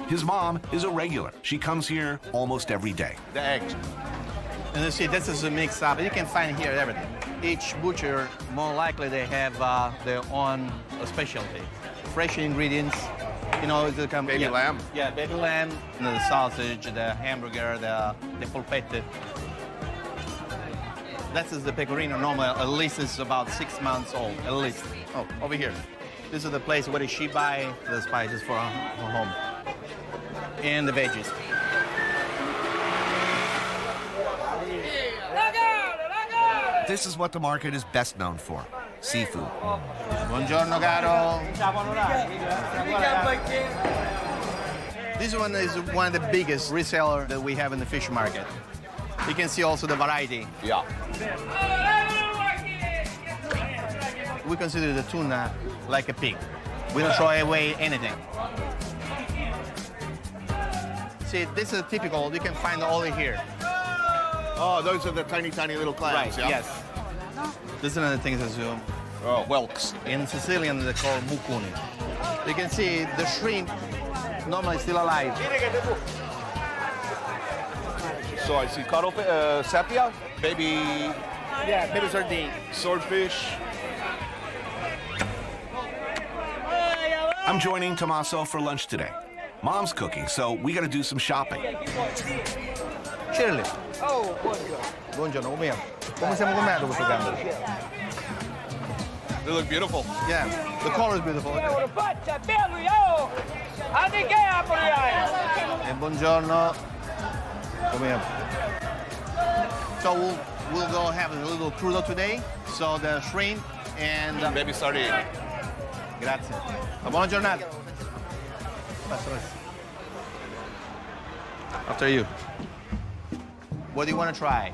Speaker 1: His mom is a regular. She comes here almost every day.
Speaker 6: The eggs. And you see, this is a mix up. You can find here everything. Each butcher, more likely, they have their own specialty. Fresh ingredients. You know, it's
Speaker 11: baby lamb.
Speaker 6: Yeah, baby lamb, the sausage, the hamburger, the polpette. That is the pecorino normal. At least it's about 6 months old. At least. Oh, over here. This is the place where she buy the spices for her home and the veggies.
Speaker 1: This is what the market is best known for: seafood.
Speaker 6: Buongiorno, caro. This one is one of the biggest resellers that we have in the fish market. You can see also the variety.
Speaker 11: Yeah.
Speaker 6: We consider the tuna like a pig. We don't throw away anything. See, this is typical. You can find all in here.
Speaker 11: Oh, those are the tiny, tiny little clams,
Speaker 6: Right,
Speaker 11: yeah?
Speaker 6: yes. This is another thing as well.
Speaker 11: Oh, whelks.
Speaker 6: In Sicilian, they're called mucuni. You can see the shrimp normally still alive.
Speaker 11: So I see cuttlefish, sepia, baby...
Speaker 6: Yeah, baby sardine.
Speaker 11: Swordfish.
Speaker 1: I'm joining Tommaso for lunch today. Mom's cooking, so we gotta do some shopping.
Speaker 6: Shirley. Oh, buongiorno. Buongiorno, come stiamo combinando questo gambero?
Speaker 11: They look beautiful.
Speaker 6: Yeah, the color is beautiful. And buongiorno. Come here. So we'll go have a little crudo today. So the shrimp and
Speaker 11: baby sardine.
Speaker 6: Grazie. Buona giornata. After you. What do you want to try?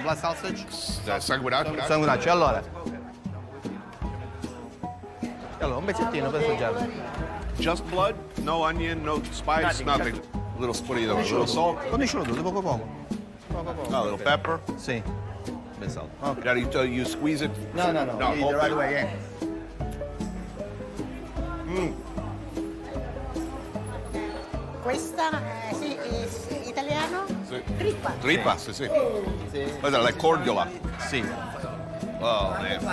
Speaker 6: Blood sausage?
Speaker 11: Sanguinaccio.
Speaker 6: Sanguinaccio, allora. Allora, un pezzettino per assaggiare.
Speaker 11: Just blood? No onion, no spice, nothing. A little, what do you know, a little salt?
Speaker 6: Condiscelo tutto, poco poco.
Speaker 11: A little pepper?
Speaker 6: Sì. Ben salt.
Speaker 11: Okay. Now you squeeze it?
Speaker 6: No. The right way, yeah.
Speaker 5: Questa sì, è italiano?
Speaker 11: Sì.
Speaker 5: Trippa.
Speaker 11: Trippa, sì. Questa è la cordiola.
Speaker 6: Sì. Oh, man.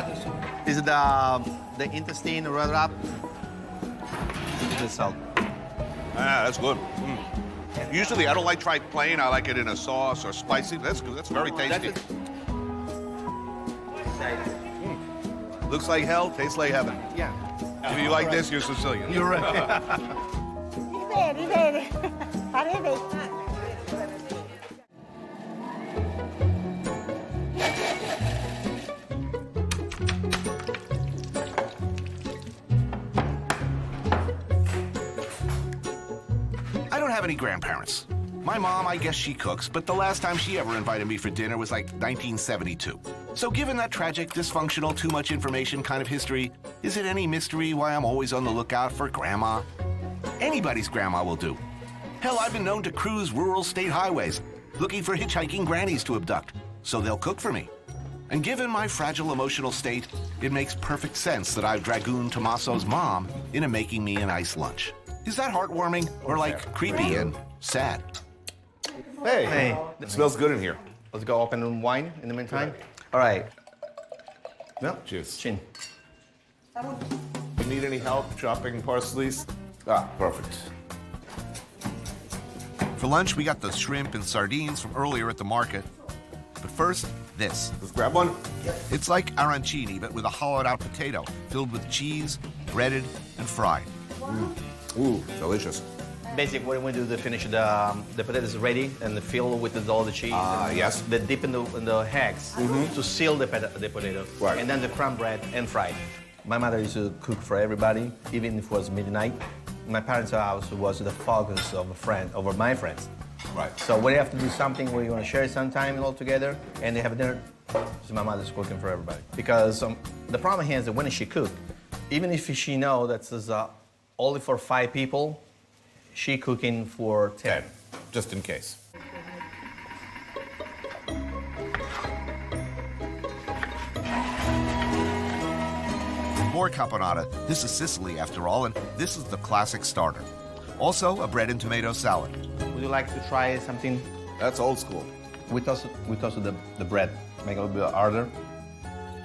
Speaker 6: Is it the intestine rolled up? The salt.
Speaker 11: Ah, that's good. Usually, I don't like try plain. I like it in a sauce or spicy. That's good. That's very tasty. Looks like hell, tastes like heaven.
Speaker 6: Yeah.
Speaker 11: If you like this, you're Sicilian.
Speaker 6: You're right.
Speaker 7: Rivede. Pareve.
Speaker 1: I don't have any grandparents. My mom, I guess she cooks, but the last time she ever invited me for dinner was like 1972. So given that tragic, dysfunctional, too much information kind of history, is it any mystery why I'm always on the lookout for grandma? Anybody's grandma will do. Hell, I've been known to cruise rural state highways, looking for hitchhiking grannies to abduct, so they'll cook for me. And given my fragile emotional state, it makes perfect sense that I've dragooned Tommaso's mom into making me a nice lunch. Is that heartwarming or like creepy and sad?
Speaker 6: Hey.
Speaker 11: It smells good in here.
Speaker 6: Let's go open wine in the meantime. All right.
Speaker 11: No, cheers.
Speaker 6: Chin.
Speaker 11: You need any help chopping parsleys? Ah, perfect.
Speaker 1: For lunch, we got the shrimp and sardines from earlier at the market. But first, this.
Speaker 11: Let's grab one.
Speaker 1: It's like arancini, but with a hollowed-out potato filled with cheese, breaded, and fried.
Speaker 11: Ooh, delicious.
Speaker 6: Basically, what we do to finish the potatoes ready and fill with all the cheese.
Speaker 11: Yes.
Speaker 6: The dip in the eggs to seal the potato.
Speaker 11: Right.
Speaker 6: And then the crumb bread and fried. My mother used to cook for everybody, even if it was midnight. My parents' house was the focus of my friends.
Speaker 11: Right.
Speaker 6: So when you have to do something where you want to share some time all together and they have dinner, so my mother's cooking for everybody. Because the problem here is that when she cooks, even if she knows that's only for 5 people, she cooking for 10.
Speaker 11: Just in case.
Speaker 1: More caponata. This is Sicily, after all, and this is the classic starter. Also, a bread and tomato salad.
Speaker 6: Would you like to try something?
Speaker 11: That's old school.
Speaker 6: We toasted the bread, make it a little bit harder.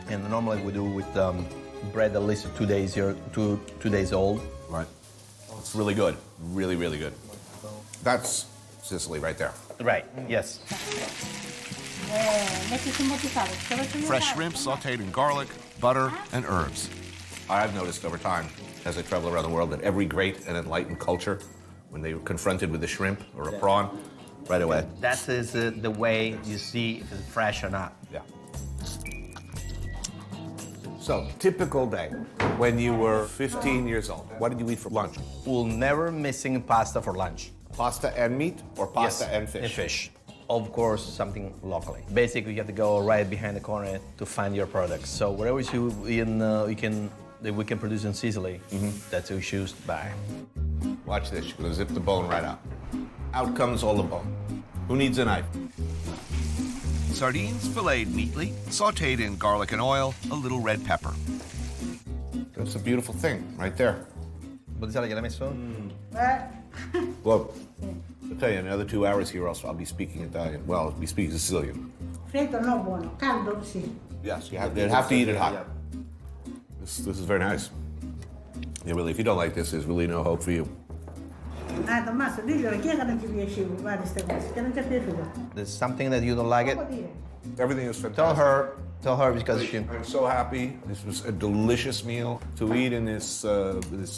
Speaker 6: And normally we do with bread at least 2 days here, two days old.
Speaker 11: Right. It's really good. Really, really good. That's Sicily right there.
Speaker 6: Right, yes.
Speaker 1: Fresh shrimp sauteed in garlic, butter, and herbs.
Speaker 11: I've noticed over time, as I travel around the world, that every great and enlightened culture, when they were confronted with a shrimp or a prawn, right away.
Speaker 6: That is the way you see if it's fresh or not.
Speaker 11: Yeah. So, typical day, when you were 15 years old, what did you eat for lunch?
Speaker 6: We'll never missing pasta for lunch.
Speaker 11: Pasta and meat or pasta
Speaker 6: Yes,
Speaker 11: and fish?
Speaker 6: And fish. Of course, something locally. Basically, you have to go right behind the corner to find your products. So whatever we can produce in Sicily, that's what we choose to buy.
Speaker 11: Watch this, you're gonna zip the bone right out. Out comes all the bone. Who needs a knife?
Speaker 1: Sardines filleted neatly, sauteed in garlic and oil, a little red pepper.
Speaker 11: That's a beautiful thing, right there.
Speaker 6: Botticelli, gliel'hai messo?
Speaker 11: Look, I'll tell you, in another 2 hours here, I'll be speaking Italian. Well, I'll be speaking Sicilian.
Speaker 7: Freddo no buono, caldo sì.
Speaker 11: Yes, you have to eat it hot. This is very nice. Yeah, really, if you don't like this, there's really no hope for you.
Speaker 7: Ah, Tommaso, diglielo, chi è che non ti piace fare queste cose? Che non ti è piaciuto?
Speaker 6: There's something that you don't like it?
Speaker 11: Everything is fantastic.
Speaker 6: Tell her because she...
Speaker 11: I'm so happy. This was a delicious meal to eat in this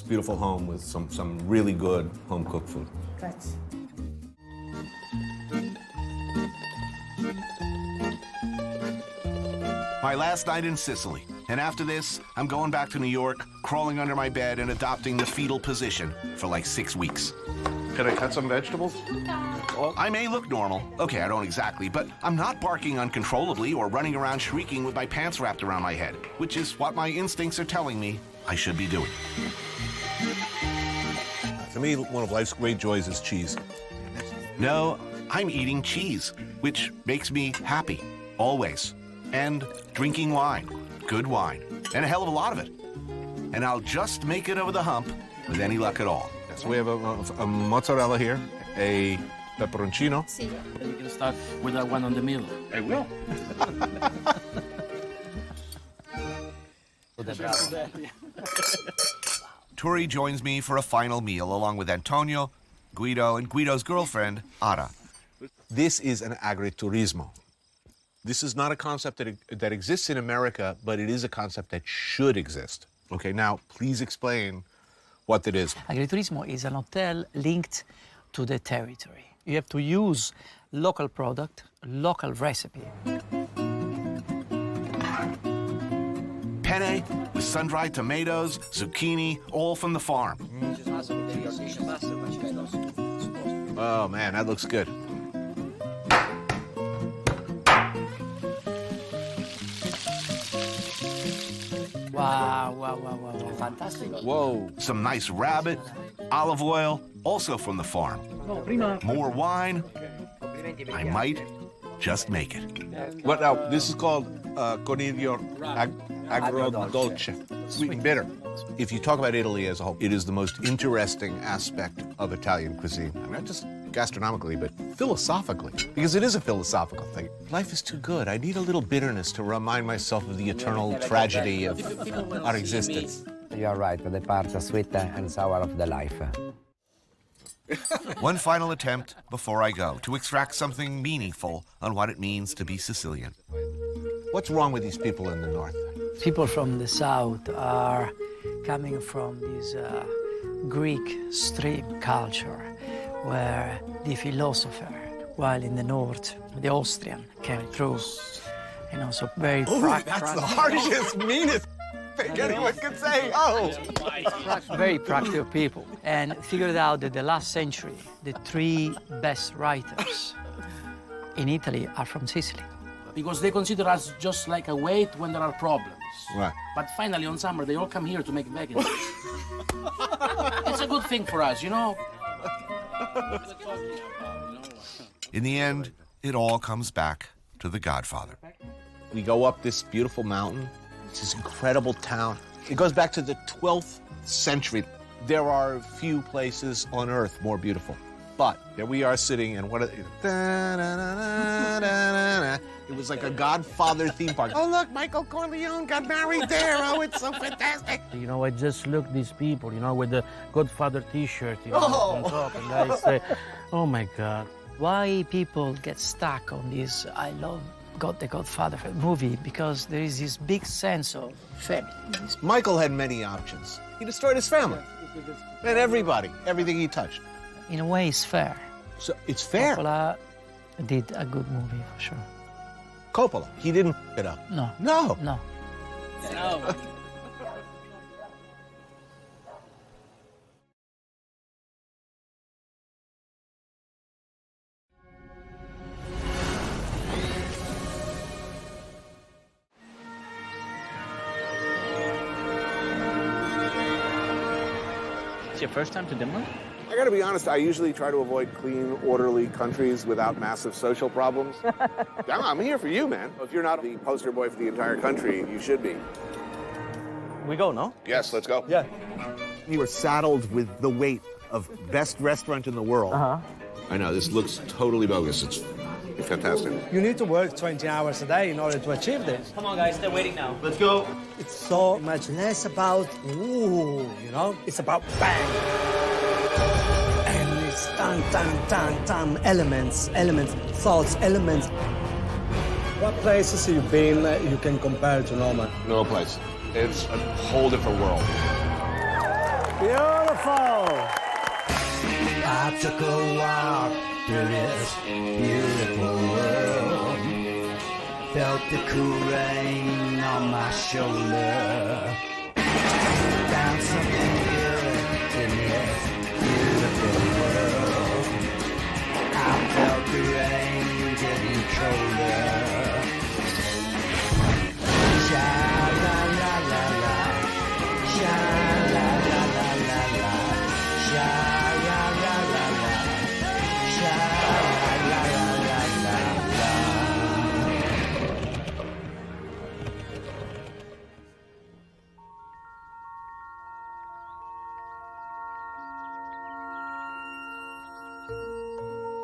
Speaker 11: beautiful home with some really good home-cooked food.
Speaker 7: Grazie.
Speaker 1: My last night in Sicily. And after this, I'm going back to New York, crawling under my bed and adopting the fetal position for like 6 weeks.
Speaker 11: Can I cut some vegetables?
Speaker 1: I may look normal. Okay, I don't exactly, but I'm not barking uncontrollably or running around shrieking with my pants wrapped around my head, which is what my instincts are telling me I should be doing.
Speaker 11: To me, one of life's great joys is cheese.
Speaker 1: No, I'm eating cheese, which makes me happy, always. And drinking wine, good wine, and a hell of a lot of it. And I'll just make it over the hump with any luck at all.
Speaker 11: So we have a mozzarella here, a pepperoncino.
Speaker 14: Sí. You can start with that one on the middle.
Speaker 11: I will.
Speaker 1: Turi joins me for a final meal along with Antonio, Guido, and Guido's girlfriend, Ada.
Speaker 11: This is an agriturismo. This is not a concept that exists in America, but it is a concept that should exist. Okay, now please explain what it is.
Speaker 21: Agriturismo is an hotel linked to the territory. You have to use local product, local recipe.
Speaker 1: Penne with sun-dried tomatoes, zucchini, all from the farm.
Speaker 11: Oh man, that looks good.
Speaker 21: Wow, fantastic.
Speaker 1: Whoa. Some nice rabbit, olive oil, also from the farm. More wine. I might just make it.
Speaker 11: What now? This is called coniglio agrodolce, sweet and bitter. If you talk about Italy as a whole, it is the most interesting aspect of Italian cuisine. I mean, not just gastronomically, but philosophically, because it is a philosophical thing. Life is too good. I need a little bitterness to remind myself of the eternal tragedy of our existence.
Speaker 23: You are right, the part sweet and sour of the life.
Speaker 1: One final attempt before I go to extract something meaningful on what it means to be Sicilian.
Speaker 11: What's wrong with these people in the north?
Speaker 21: People from the south are coming from this Greek stream culture, where the philosopher, while in the north, the Austrian came through, and also very
Speaker 11: that's the harshest, meanest thing anyone could say. Oh!
Speaker 21: Very practical people, and figured out that the last century, the three best writers in Italy are from Sicily.
Speaker 4: Because they consider us just like a weight when there are problems.
Speaker 11: Right.
Speaker 4: But finally, on summer, they all come here to make vegans. It's a good thing for us, you know?
Speaker 1: In the end, it all comes back to the Godfather.
Speaker 11: We go up this beautiful mountain. It's this incredible town. It goes back to the 12th century. There are few places on earth more beautiful. But there we are sitting in what it was like a Godfather theme park. Oh, look, Michael Corleone got married there. Oh, it's so fantastic.
Speaker 4: You know, I just look at these people, you know, with the Godfather T-shirt, you know, on top, and I say, oh my God.
Speaker 21: Why people get stuck on this I love the Godfather movie? Because there is this big sense of family.
Speaker 11: Michael had many options. He destroyed his family. And everybody, everything he touched.
Speaker 21: In a way, it's fair.
Speaker 11: So it's fair.
Speaker 21: Coppola did a good movie, for sure.
Speaker 11: Coppola, he didn't it up.
Speaker 21: No.
Speaker 11: No.
Speaker 21: No.
Speaker 14: No.
Speaker 9: It's your first time to Denmark?
Speaker 3: I gotta be honest, I usually try to avoid clean, orderly countries without massive social problems. I'm here for you, man. If you're not the poster boy for the entire country, you should be.
Speaker 8: We go, no?
Speaker 3: Yes, let's go.
Speaker 8: Yeah.
Speaker 1: You are saddled with the weight of best restaurant in the world.
Speaker 3: I know, this looks totally bogus. It's fantastic.
Speaker 8: You need to work 20 hours a day in order to achieve this.
Speaker 14: Come on, guys, they're waiting now.
Speaker 8: Let's go. It's so much less about, ooh, you know? It's about bang. And it's tan, elements, thoughts, elements. What places have you been you can compare to Roma?
Speaker 3: No place. It's a whole different world.
Speaker 8: Beautiful.
Speaker 13: I took a walk through this beautiful world. Felt the cool rain on my shoulder. Found something good in this beautiful world. I felt the rain getting colder. Sha la la la la, sha la la la la la, sha la la la la, sha la la la la la.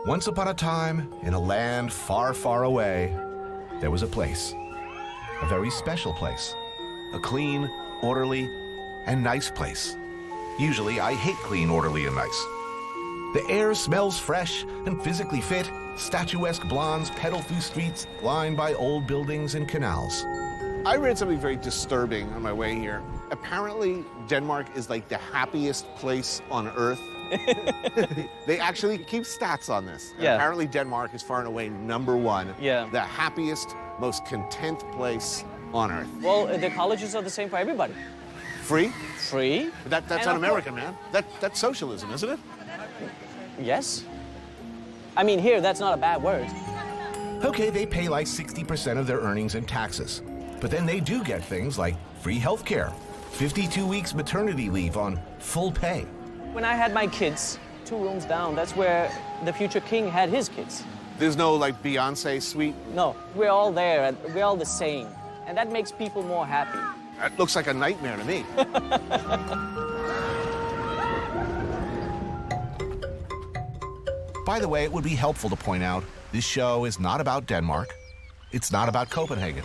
Speaker 1: Once upon a time, in a land far, far away, there was a place. A very special place. A clean, orderly, and nice place. Usually, I hate clean, orderly, and nice. The air smells fresh and physically fit. Statuesque blondes pedal through streets lined by old buildings and canals.
Speaker 3: I read something very disturbing on my way here. Apparently, Denmark is like the happiest place on earth. They actually keep stats on this.
Speaker 15: Yeah.
Speaker 3: Apparently, Denmark is far and away #1.
Speaker 15: Yeah.
Speaker 3: The happiest, most content place on earth.
Speaker 15: Well, the colleges are the same for everybody.
Speaker 3: Free?
Speaker 15: Free.
Speaker 3: But that's
Speaker 15: And
Speaker 3: un-American, man. That's socialism, isn't it?
Speaker 15: Yes. I mean, here, that's not a bad word.
Speaker 1: Okay, they pay like 60% of their earnings in taxes. But then they do get things like free health care, 52 weeks maternity leave on full pay.
Speaker 15: When I had my kids, 2 rooms down, that's where the future king had his kids.
Speaker 3: There's no like Beyonce suite?
Speaker 15: No, we're all there, and we're all the same. And that makes people more happy.
Speaker 3: That looks like a nightmare to me.
Speaker 1: By the way, it would be helpful to point out this show is not about Denmark. It's not about Copenhagen.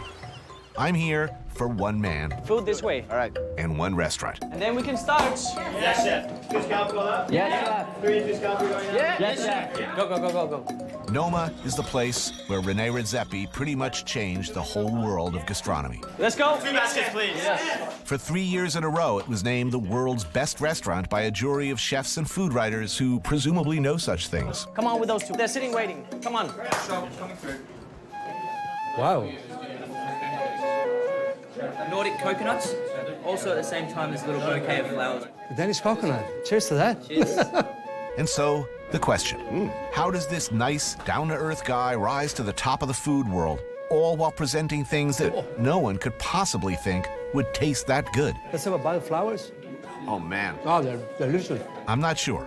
Speaker 1: I'm here for one man.
Speaker 15: Food this way.
Speaker 3: All right.
Speaker 1: And one restaurant.
Speaker 15: And then we can start.
Speaker 7: Yes, chef. 2 scalps go up?
Speaker 15: Yes, chef.
Speaker 7: 3 scalps going up?
Speaker 15: Yes, chef. Go, go, go, go, go.
Speaker 1: Noma is the place where Rene Redzepi pretty much changed the whole world of gastronomy.
Speaker 15: Let's go.
Speaker 7: 2 baskets, please. Yes.
Speaker 1: For 3 years in a row, it was named the world's best restaurant by a jury of chefs and food writers who presumably know such things.
Speaker 15: Come on with those 2. They're sitting waiting. Come on.
Speaker 23: Wow.
Speaker 16: Nordic coconuts, also at the same time as a little bouquet of flowers.
Speaker 8: Danish coconut. Cheers to that.
Speaker 16: Cheers.
Speaker 1: And so, the question, how does this nice, down-to-earth guy rise to the top of the food world, all while presenting things that no one could possibly think would taste that good?
Speaker 8: Let's have a bite of flowers.
Speaker 3: Oh, man.
Speaker 8: Oh, they're delicious.
Speaker 1: I'm not sure,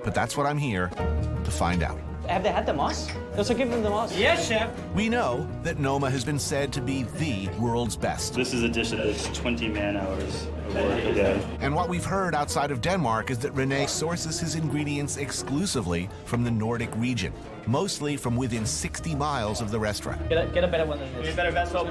Speaker 1: but that's what I'm here to find out.
Speaker 15: Have they had the moss? Let's give them the moss.
Speaker 7: Yes, chef.
Speaker 1: We know that Noma has been said to be the world's best.
Speaker 19: This is a dish that takes 20 man-hours of work a day.
Speaker 1: And what we've heard outside of Denmark is that Rene sources his ingredients exclusively from the Nordic region, mostly from within 60 miles of the restaurant.
Speaker 15: Get a better one than this.
Speaker 7: Need better vessel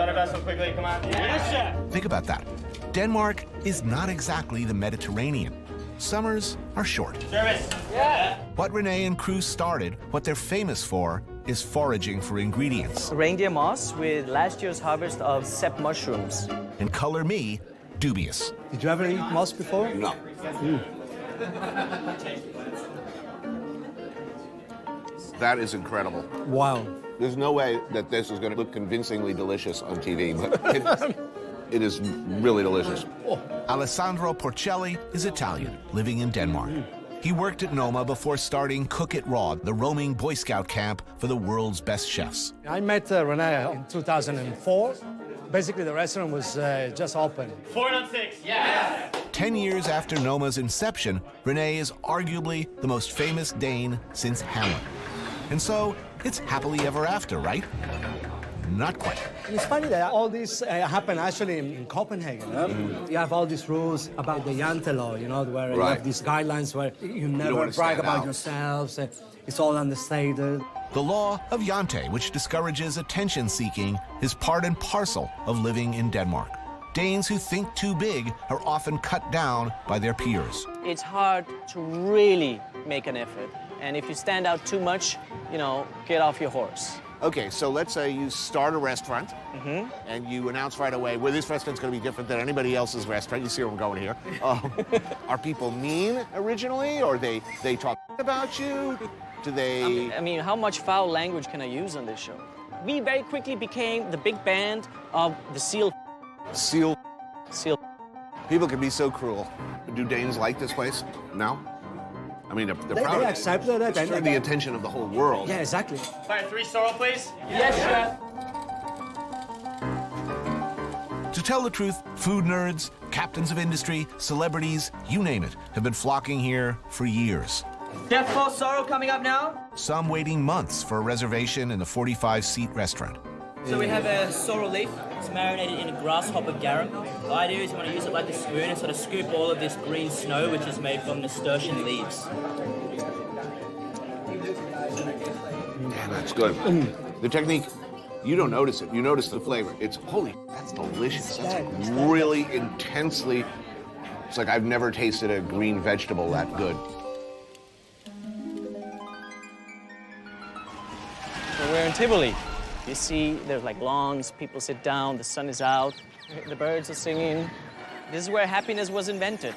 Speaker 7: quickly, come on. Yes, chef.
Speaker 1: Think about that. Denmark is not exactly the Mediterranean. Summers are short.
Speaker 7: Service. Yeah.
Speaker 1: What Rene and crew started, what they're famous for, is foraging for ingredients.
Speaker 15: Reindeer moss with last year's harvest of sep mushrooms.
Speaker 1: And color me dubious.
Speaker 8: Did you ever eat moss before?
Speaker 3: No. That is incredible.
Speaker 8: Wow.
Speaker 3: There's no way that this is going to look convincingly delicious on TV, but it is really delicious.
Speaker 1: Alessandro Porcelli is Italian, living in Denmark. He worked at Noma before starting Cook It Raw, the roaming Boy Scout camp for the world's best chefs.
Speaker 8: I met Rene in 2004. Basically, the restaurant was just open.
Speaker 7: 4 on 6. Yeah.
Speaker 1: 10 years after Noma's inception, Rene is arguably the most famous Dane since Hamlet. And so, it's happily ever after, right? Not quite.
Speaker 8: And it's funny that all this happened actually in Copenhagen. You have all these rules about the Jante law, you know, where you have these guidelines where you never brag about yourselves. It's all understated.
Speaker 1: The law of Jante, which discourages attention-seeking, is part and parcel of living in Denmark. Danes who think too big are often cut down by their peers.
Speaker 15: It's hard to really make an effort. And if you stand out too much, you know, get off your horse.
Speaker 3: Okay, so let's say you start a restaurant and you announce right away, well, this restaurant's going to be different than anybody else's restaurant. You see where I'm going here. Are people mean originally, or they talk about you? Do they...
Speaker 15: I mean, how much foul language can I use on this show? We very quickly became the big band of the seal.
Speaker 3: Seal?
Speaker 15: Seal.
Speaker 3: People can be so cruel. Do Danes like this place? No? I mean, they're proud.
Speaker 8: They accepted it.
Speaker 3: It's the attention of the whole world.
Speaker 8: Yeah, exactly.
Speaker 7: Fire 3 sorrel, please.
Speaker 15: Yes, chef.
Speaker 1: To tell the truth, food nerds, captains of industry, celebrities, you name it, have been flocking here for years.
Speaker 16: Chef, 4 sorrel coming up now.
Speaker 1: Some waiting months for a reservation in the 45-seat restaurant.
Speaker 16: So we have a sorrel leaf. It's marinated in a grasshopper garum. The idea is you want to use it like a spoon and sort of scoop all of this green snow, which is made from nasturtium leaves.
Speaker 3: Damn, that's good. The technique
Speaker 11: You don't notice it. You notice the flavor. It's, holy, that's delicious. That's really intensely, it's like I've never tasted a green vegetable that good.
Speaker 15: So we're in Tivoli. You see, there's like lawns, people sit down, the sun is out, the birds are singing. This is where happiness was invented.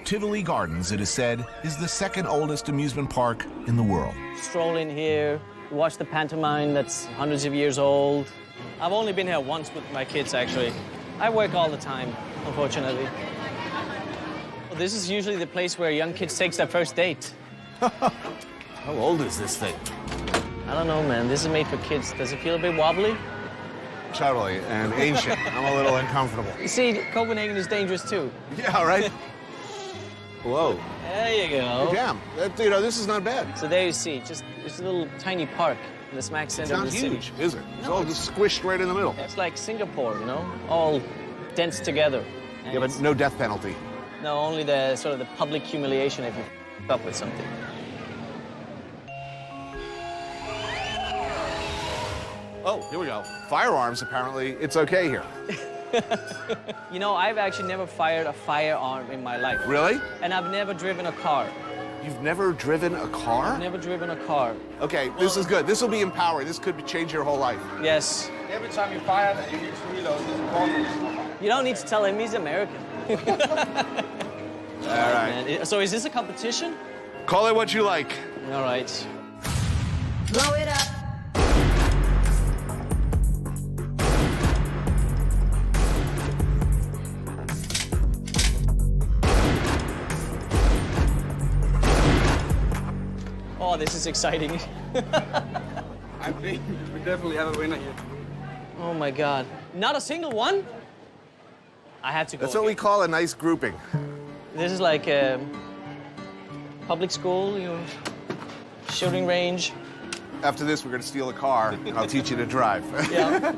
Speaker 1: Tivoli Gardens, it is said, is the second oldest amusement park in the world.
Speaker 15: Stroll in here, watch the pantomime that's hundreds of years old. I've only been here once with my kids, actually. I work all the time, unfortunately. Well, this is usually the place where young kids take their first date.
Speaker 11: How old is this thing?
Speaker 15: I don't know, man. This is made for kids. Does it feel a bit wobbly?
Speaker 11: Totally, and ancient. I'm a little uncomfortable.
Speaker 15: You see, Copenhagen is dangerous, too.
Speaker 11: Yeah, right? Whoa.
Speaker 15: There you go.
Speaker 11: Damn, you know, this is not bad.
Speaker 15: So there you see, just it's a little tiny park in the smack center of the city.
Speaker 11: It's not huge, is it? It's all just squished right in the middle.
Speaker 15: It's like Singapore, you know, all dense together. And
Speaker 11: yeah, but no death penalty.
Speaker 15: No, only the sort of the public humiliation if you f up with something.
Speaker 11: Oh, here we go. Firearms, apparently, it's okay here.
Speaker 15: You know, I've actually never fired a firearm in my life.
Speaker 11: Really?
Speaker 15: And I've never driven a car.
Speaker 11: You've never driven a car?
Speaker 15: I've never driven a car.
Speaker 11: Okay, this is good. This will be empowering. This could change your whole life.
Speaker 15: Yes.
Speaker 17: Every time you fire, you need to reload. This important.
Speaker 15: You don't need to tell him he's American.
Speaker 11: All right.
Speaker 15: So is this a competition?
Speaker 11: Call it what you like.
Speaker 15: All right.
Speaker 20: Blow it up.
Speaker 15: Oh, this is exciting.
Speaker 17: I think we definitely have a winner here.
Speaker 15: Oh my God. Not a single one? I had to go.
Speaker 11: That's what we call a nice grouping.
Speaker 15: This is like a public school, you know, shooting range.
Speaker 11: After this, we're going to steal a car, and I'll teach you to drive.
Speaker 15: Yeah.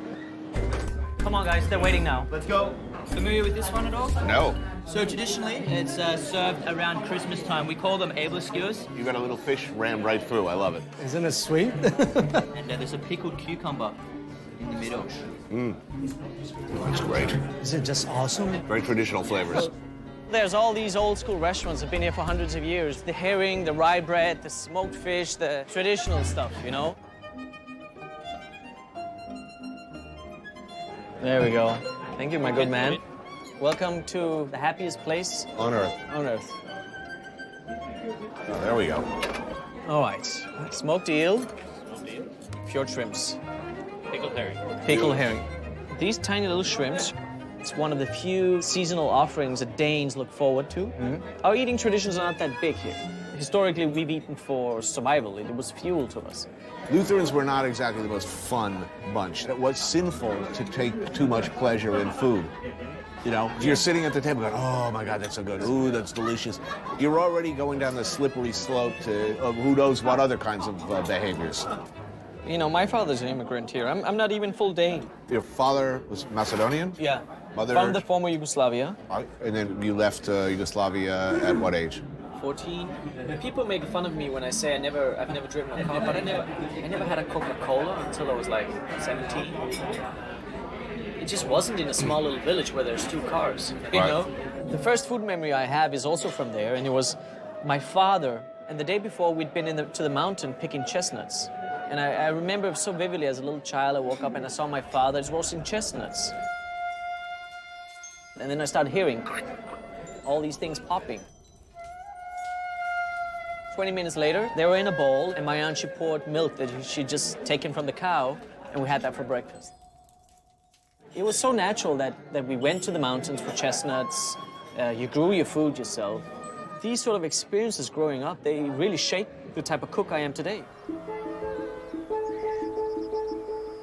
Speaker 15: Come on, guys, they're waiting now.
Speaker 17: Let's go.
Speaker 16: Familiar with this one at all?
Speaker 11: No.
Speaker 16: So traditionally, it's served around Christmas time. We call them able skewers.
Speaker 11: You got a little fish rammed right through. I love it.
Speaker 8: Isn't it sweet?
Speaker 16: And there's a pickled cucumber in the middle.
Speaker 11: That's great.
Speaker 8: Is it just awesome?
Speaker 11: Very traditional flavors.
Speaker 15: There's all these old school restaurants that have been here for hundreds of years. The herring, the rye bread, the smoked fish, the traditional stuff, you know? There we go. Thank you, my good man. Welcome to the happiest place
Speaker 11: On Earth.
Speaker 15: on Earth.
Speaker 11: Oh, there we go.
Speaker 15: All right. Smoked eel, fjord shrimps,
Speaker 16: Pickled herring.
Speaker 15: pickled herring. These tiny little shrimps, it's one of the few seasonal offerings that Danes look forward to. Our eating traditions are not that big here. Historically, we've eaten for survival. It was fuel to us.
Speaker 11: Lutherans were not exactly the most fun bunch. It was sinful to take too much pleasure in food. You know, if you're sitting at the table going, oh my God, that's so good. Ooh, that's delicious. You're already going down the slippery slope to who knows what other kinds of behaviors.
Speaker 15: You know, my father's an immigrant here. I'm not even full Dane.
Speaker 11: Your father was Macedonian?
Speaker 15: Yeah.
Speaker 11: Mother?
Speaker 15: From the former Yugoslavia.
Speaker 11: And then you left Yugoslavia at what age?
Speaker 15: 14. People make fun of me when I say I've never driven a car, but I never had a Coca-Cola until I was like 17. It just wasn't in a small little village where there's two cars, you know? The first food memory I have is also from there, and it was my father, and the day before we'd been to the mountain picking chestnuts. And I remember so vividly as a little child, I woke up and I saw my father roasting chestnuts. And then I started hearing all these things popping. 20 minutes later, they were in a bowl, and my aunt, she poured milk that she'd just taken from the cow, and we had that for breakfast. It was so natural that we went to the mountains for chestnuts, you grew your food yourself. These sort of experiences growing up, they really shaped the type of cook I am today.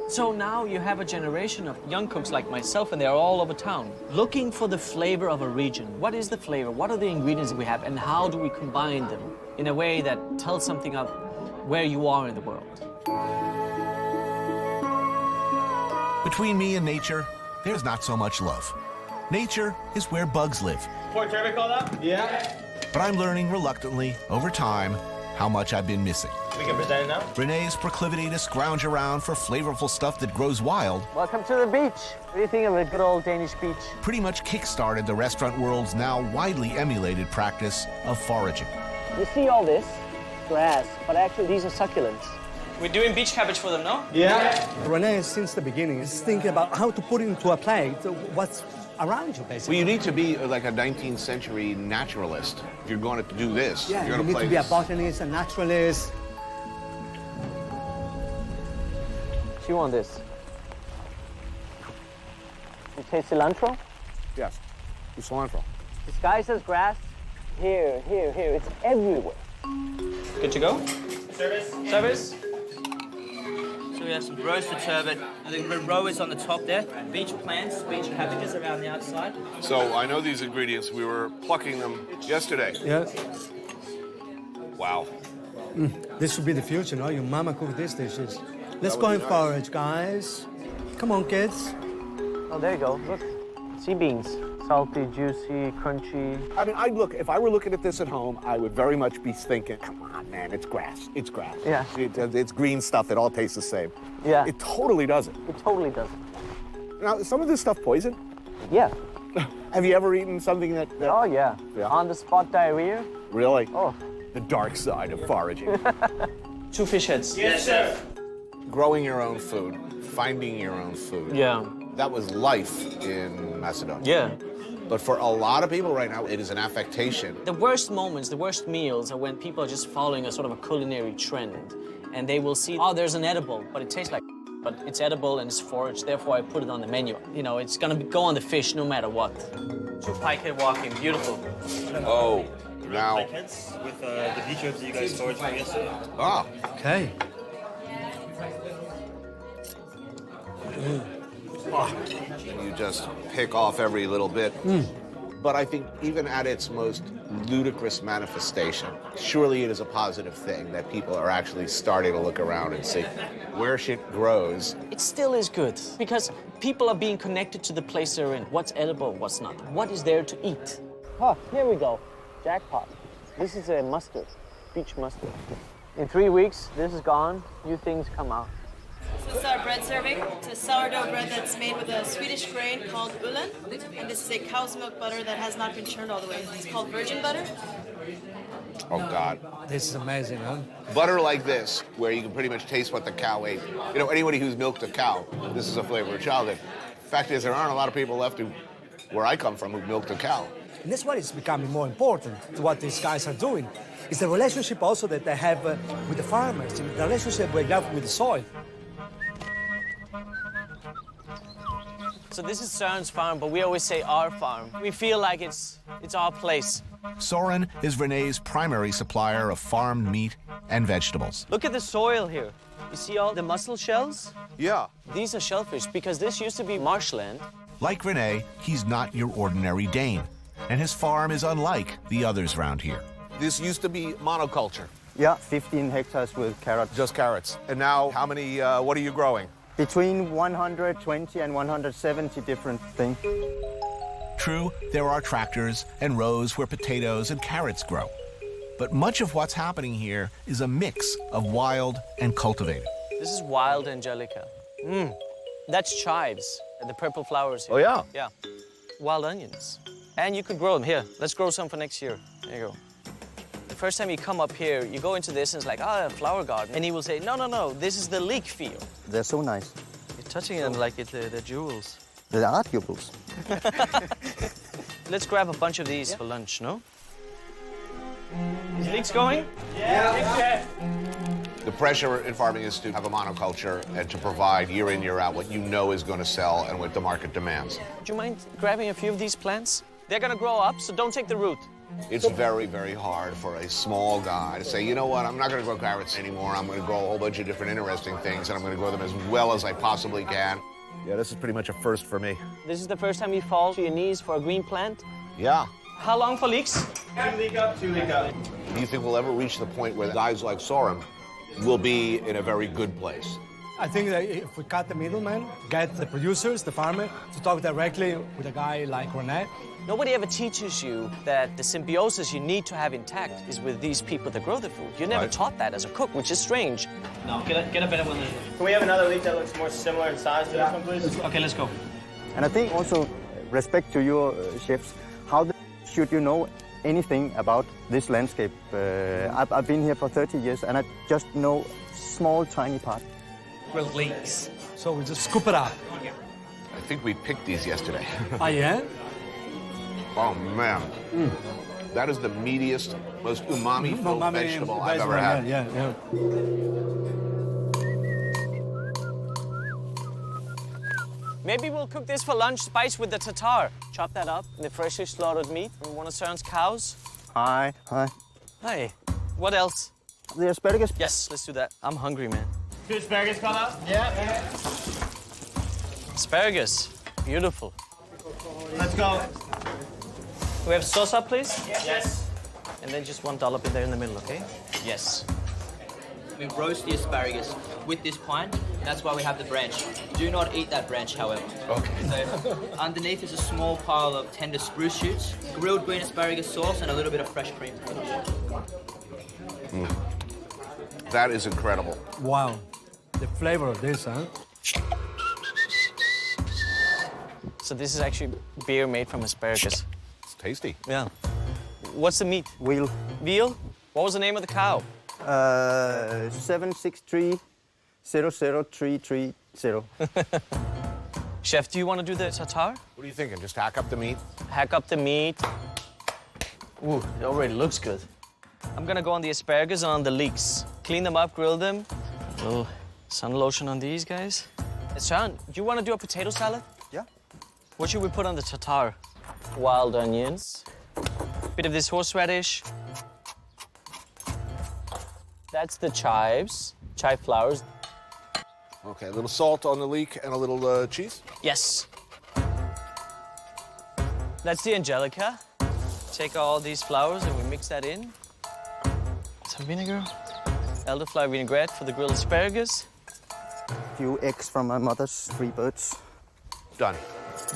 Speaker 15: So now you have a generation of young cooks like myself, and they're all over town, looking for the flavor of a region. What is the flavor? What are the ingredients that we have, and how do we combine them in a way that tells something of where you are in the world?
Speaker 1: Between me and nature, there's not so much love. Nature is where bugs live.
Speaker 17: Port Terry call that? Yeah.
Speaker 1: But I'm learning reluctantly, over time, how much I've been missing.
Speaker 10: We can present it now?
Speaker 1: Renee's proclivity to scrounge around for flavorful stuff that grows wild
Speaker 15: Welcome to the beach. What do you think of a good old Danish beach?
Speaker 1: pretty much kick-started the restaurant world's now widely emulated practice of foraging.
Speaker 15: You see all this grass, but actually these are succulents. We're doing beach cabbage for them, no?
Speaker 8: Yeah. Rene, since the beginning, is thinking about how to put into a plate what's around you, basically.
Speaker 11: Well, you need to be like a 19th century naturalist if you're going to do this.
Speaker 8: Yeah,
Speaker 11: you're
Speaker 8: you
Speaker 11: going
Speaker 8: need
Speaker 11: play
Speaker 8: to be a
Speaker 11: this.
Speaker 8: botanist, a naturalist.
Speaker 15: Chew on this. You taste cilantro?
Speaker 11: Yes, the cilantro.
Speaker 15: Disguised as grass. Here, here, here. It's everywhere. Good to go?
Speaker 16: Service.
Speaker 15: Service?
Speaker 16: So we have some roasted turbot. The roe is on the top there. Beach plants, beach cabbages around the outside.
Speaker 11: So I know these ingredients. We were plucking them yesterday.
Speaker 8: Yeah.
Speaker 11: Wow.
Speaker 8: This should be the future, no? Your mama cooked these dishes. Let's go and forage, guys. Come on, kids.
Speaker 15: Oh, there you go. Look. Sea beans. Salty, juicy, crunchy.
Speaker 11: I mean, if I were looking at this at home, I would very much be thinking, come on, man, it's grass. It's grass.
Speaker 15: Yeah.
Speaker 11: It's green stuff. It all tastes the same.
Speaker 15: Yeah.
Speaker 11: It totally doesn't.
Speaker 15: It totally doesn't.
Speaker 11: Now, is some of this stuff poison?
Speaker 15: Yeah.
Speaker 11: Have you ever eaten something that...
Speaker 15: Oh, yeah. On-the-spot diarrhea.
Speaker 11: Really?
Speaker 15: Oh.
Speaker 11: The dark side of foraging.
Speaker 15: 2 fish heads.
Speaker 16: Yes, sir.
Speaker 11: Growing your own food, finding your own food.
Speaker 15: Yeah.
Speaker 11: That was life in Macedonia.
Speaker 15: Yeah.
Speaker 11: But for a lot of people right now, it is an affectation.
Speaker 15: The worst moments, the worst meals are when people are just following a sort of a culinary trend. And they will see, oh, there's an edible, but it tastes like but it's edible and it's foraged, therefore I put it on the menu. You know, it's gonna go on the fish no matter what. 2 pikehead walking, beautiful.
Speaker 11: Oh, now.
Speaker 10: Pikeheads with the beach herbs that you guys foraged for yesterday.
Speaker 11: Ah.
Speaker 8: Okay.
Speaker 11: And you just pick off every little bit. But I think even at its most ludicrous manifestation, surely it is a positive thing that people are actually starting to look around and see where shit grows.
Speaker 15: It still is good because people are being connected to the place they're in. What's edible, what's not? What is there to eat? Oh, here we go. Jackpot. This is a mustard, beach mustard. In 3 weeks, this is gone. New things come out.
Speaker 18: So this is our bread serving. It's a sourdough bread that's made with a Swedish grain called ulen. And this is a cow's milk butter that has not been churned all the way. It's called virgin butter.
Speaker 11: Oh, God.
Speaker 8: This is amazing, huh?
Speaker 11: Butter like this, where you can pretty much taste what the cow ate. You know, anybody who's milked a cow, this is a flavor of childhood. Fact is, there aren't a lot of people left where I come from, who milked a cow.
Speaker 8: And that's what is becoming more important to what these guys are doing. It's the relationship also that they have with the farmers, the relationship we have with the soil.
Speaker 15: So this is Søren's farm, but we always say our farm. We feel like it's our place.
Speaker 1: Søren is Renee's primary supplier of farmed meat and vegetables.
Speaker 15: Look at the soil here. You see all the mussel shells?
Speaker 11: Yeah.
Speaker 15: These are shellfish because this used to be marshland.
Speaker 1: Like Renee, he's not your ordinary Dane, and his farm is unlike the others around here.
Speaker 11: This used to be monoculture.
Speaker 22: Yeah, 15 hectares with carrots.
Speaker 11: Just carrots. And now, how many, what are you growing?
Speaker 22: Between 120 and 170 different things.
Speaker 1: True, there are tractors and rows where potatoes and carrots grow. But much of what's happening here is a mix of wild and cultivated.
Speaker 15: This is wild angelica. That's chives, the purple flowers here.
Speaker 11: Oh, yeah?
Speaker 15: Yeah. Wild onions. And you could grow them. Here, let's grow some for next year. There you go. The first time you come up here, you go into this and it's like, a flower garden. And he will say, no, no, no, this is the leek field.
Speaker 22: They're so nice.
Speaker 15: You're touching them like they're jewels.
Speaker 22: They are jewels.
Speaker 15: Let's grab a bunch of these for lunch, no? Is leeks going?
Speaker 11: Yeah. The pressure in farming is to have a monoculture and to provide year in, year out what you know is going to sell and what the market demands.
Speaker 15: Would you mind grabbing a few of these plants? They're going to grow up, so don't take the root.
Speaker 11: It's very, very hard for a small guy to say, you know what, I'm not going to grow carrots anymore. I'm going to grow a whole bunch of different interesting things, and I'm going to grow them as well as I possibly can. Yeah, this is pretty much a first for me.
Speaker 15: This is the first time you fall to your knees for a green plant?
Speaker 11: Yeah.
Speaker 15: How long for leeks?
Speaker 10: 1 leek up, 2 leek up.
Speaker 11: Do you think we'll ever reach the point where guys like Søren will be in a very good place?
Speaker 8: I think that if we cut the middleman, get the producers, the farmer, to talk directly with a guy like René.
Speaker 2: Nobody ever teaches you that the symbiosis you need to have intact is with these people that grow the food. You're never taught that as a cook, which is strange.
Speaker 15: No, get a better one.
Speaker 10: Can we have another leaf that looks more similar in size to this one, please?
Speaker 15: Okay, let's go.
Speaker 22: And I think also, respect to your chefs, how should you know anything about this landscape? I've been here for 30 years and I just know small, tiny part.
Speaker 15: Grilled leeks.
Speaker 8: So we just scoop it up.
Speaker 11: I think we picked these yesterday.
Speaker 8: Oh, yeah?
Speaker 11: Oh, man. That is the meatiest, most umami-filled vegetable I've ever had.
Speaker 8: Yeah.
Speaker 2: Maybe we'll cook this for lunch, spice with the tartare. Chop that up, the freshly slaughtered meat from one of Søren's cows.
Speaker 22: Hi.
Speaker 2: Hey, what else?
Speaker 22: The asparagus?
Speaker 2: Yes, let's do that. I'm hungry, man.
Speaker 10: 2 asparagus, Carla? Yeah.
Speaker 2: Asparagus, beautiful.
Speaker 10: Let's go.
Speaker 2: Do we have salsa, please?
Speaker 10: Yes.
Speaker 2: And then just one dollop in there in the middle, okay? Yes.
Speaker 15: We roast the asparagus with this pine. That's why we have the branch. Do not eat that branch, however.
Speaker 11: Okay.
Speaker 15: So underneath is a small pile of tender spruce shoots, grilled green asparagus sauce, and a little bit of fresh cream.
Speaker 11: That is incredible.
Speaker 8: Wow. The flavor of this, huh?
Speaker 2: So this is actually beer made from asparagus.
Speaker 11: It's tasty.
Speaker 2: Yeah. What's the meat?
Speaker 22: Veal.
Speaker 2: Veal? What was the name of the cow?
Speaker 22: 763 00330.
Speaker 2: Chef, do you want to do the tartare?
Speaker 11: What are you thinking? Just hack up the meat?
Speaker 2: Hack up the meat. Ooh, it already looks good. I'm gonna go on the asparagus and on the leeks. Clean them up, grill them. A little sun lotion on these guys. Søren, do you want to do a potato salad?
Speaker 22: Yeah.
Speaker 2: What should we put on the tartare? Wild onions. Bit of this horseradish. That's the chives, chive flowers.
Speaker 11: Okay, a little salt on the leek and a little cheese?
Speaker 2: Yes. That's the angelica. Take all these flowers and we mix that in. Some vinegar. Elderflower vinaigrette for the grilled asparagus.
Speaker 22: A few eggs from my mother's 3 birds.
Speaker 11: Done.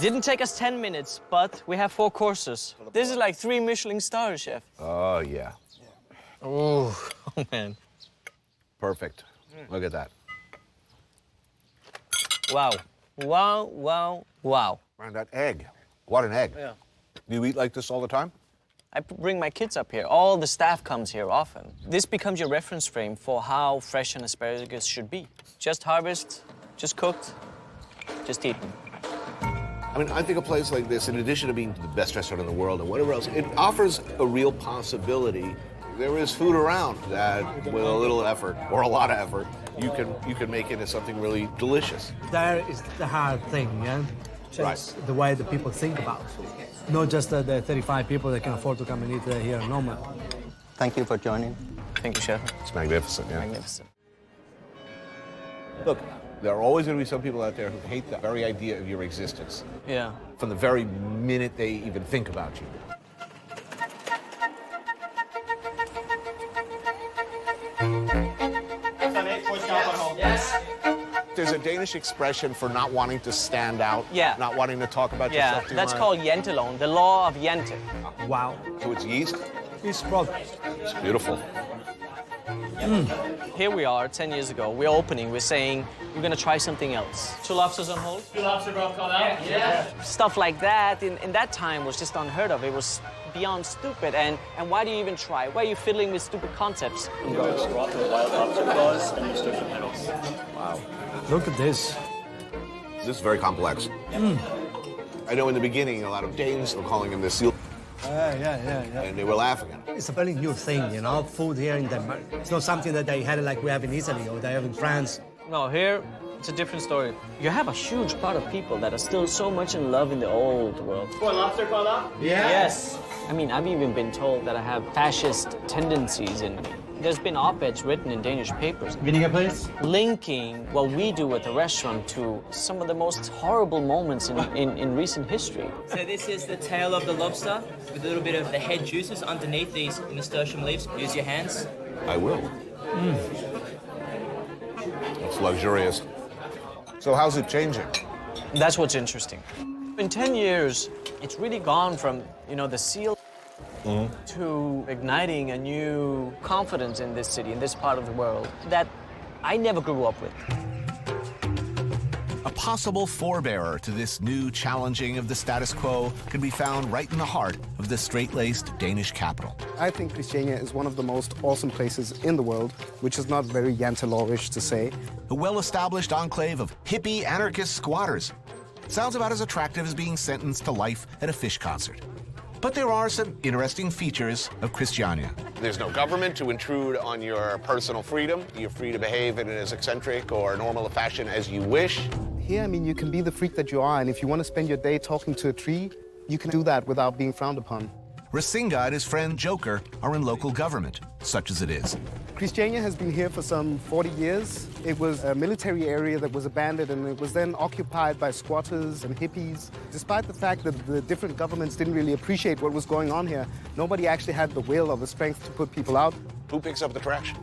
Speaker 2: Didn't take us 10 minutes, but we have 4 courses. This is like 3 Michelin stars, chef.
Speaker 11: Oh, yeah.
Speaker 2: Oh, man.
Speaker 11: Perfect. Look at that.
Speaker 2: Wow. Wow, wow, wow.
Speaker 11: And that egg. What an egg.
Speaker 2: Yeah.
Speaker 11: Do you eat like this all the time?
Speaker 2: I bring my kids up here. All the staff comes here often. This becomes your reference frame for how fresh an asparagus should be. Just harvest, just cooked, just eaten.
Speaker 11: I mean, I think a place like this, in addition to being the best restaurant in the world and whatever else, it offers a real possibility. There is food around that, with a little effort or a lot of effort, you can make into something really delicious.
Speaker 8: There is the hard thing, yeah? Just the way that people think about food. Not just the 35 people that can afford to come and eat here in Noma.
Speaker 22: Thank you for joining.
Speaker 2: Thank you, chef.
Speaker 11: It's magnificent, yeah.
Speaker 2: Magnificent.
Speaker 11: Look, there are always going to be some people out there who hate the very idea of your existence.
Speaker 2: Yeah.
Speaker 11: From the very minute they even think about you.
Speaker 10: Yes.
Speaker 11: There's a Danish expression for not wanting to stand out, not wanting to talk about yourself too much.
Speaker 2: That's called jentelon, the law of jente.
Speaker 8: Wow.
Speaker 11: So it's yeast?
Speaker 8: Yeast product.
Speaker 11: It's beautiful.
Speaker 2: Here we are, 10 years ago. We're opening. We're saying we're going to try something else. 2 lobsters on hold.
Speaker 10: 2 lobster broth called out. Yeah.
Speaker 2: Stuff like that in that time was just unheard of. It was beyond stupid. And why do you even try? Why are you fiddling with stupid concepts?
Speaker 19: Roast broth with wild lobster claws and nasturtium petals.
Speaker 11: Wow.
Speaker 8: Look at this.
Speaker 11: This is very complex. I know in the beginning a lot of Danes were calling him the seal.
Speaker 8: Yeah.
Speaker 11: And they were laughing at him.
Speaker 8: It's a very new thing, you know, food here in Denmark. It's not something that they had like we have in Italy or they have in France.
Speaker 2: No, here it's a different story. You have a huge part of people that are still so much in love in the old world.
Speaker 10: 4 lobster called out?
Speaker 2: Yeah. Yes. I mean, I've even been told that I have fascist tendencies in me. There's been op-eds written in Danish papers.
Speaker 10: Vinegar, please.
Speaker 2: Linking what we do at the restaurant to some of the most horrible moments in recent history.
Speaker 15: So this is the tail of the lobster with a little bit of the head juices underneath these nasturtium leaves. Use your hands.
Speaker 11: I will. It's luxurious. So how's it changing?
Speaker 2: That's what's interesting. In 10 years, it's really gone from, the seal to igniting a new confidence in this city, in this part of the world, that I never grew up with.
Speaker 1: A possible forebearer to this new challenging of the status quo can be found right in the heart of the straight-laced Danish capital.
Speaker 5: I think Christiania is one of the most awesome places in the world, which is not very Jantelorish to say.
Speaker 1: A well-established enclave of hippie anarchist squatters. Sounds about as attractive as being sentenced to life at a fish concert. But there are some interesting features of Christiania.
Speaker 11: There's no government to intrude on your personal freedom. You're free to behave in as eccentric or normal a fashion as you wish.
Speaker 5: Here, I mean, you can be the freak that you are, and if you want to spend your day talking to a tree, you can do that without being frowned upon.
Speaker 1: Rasinga and his friend Joker are in local government, such as it is.
Speaker 5: Christiania has been here for some 40 years. It was a military area that was abandoned, and it was then occupied by squatters and hippies. Despite the fact that the different governments didn't really appreciate what was going on here, nobody actually had the will or the strength to put people out.
Speaker 11: Who picks up the trash?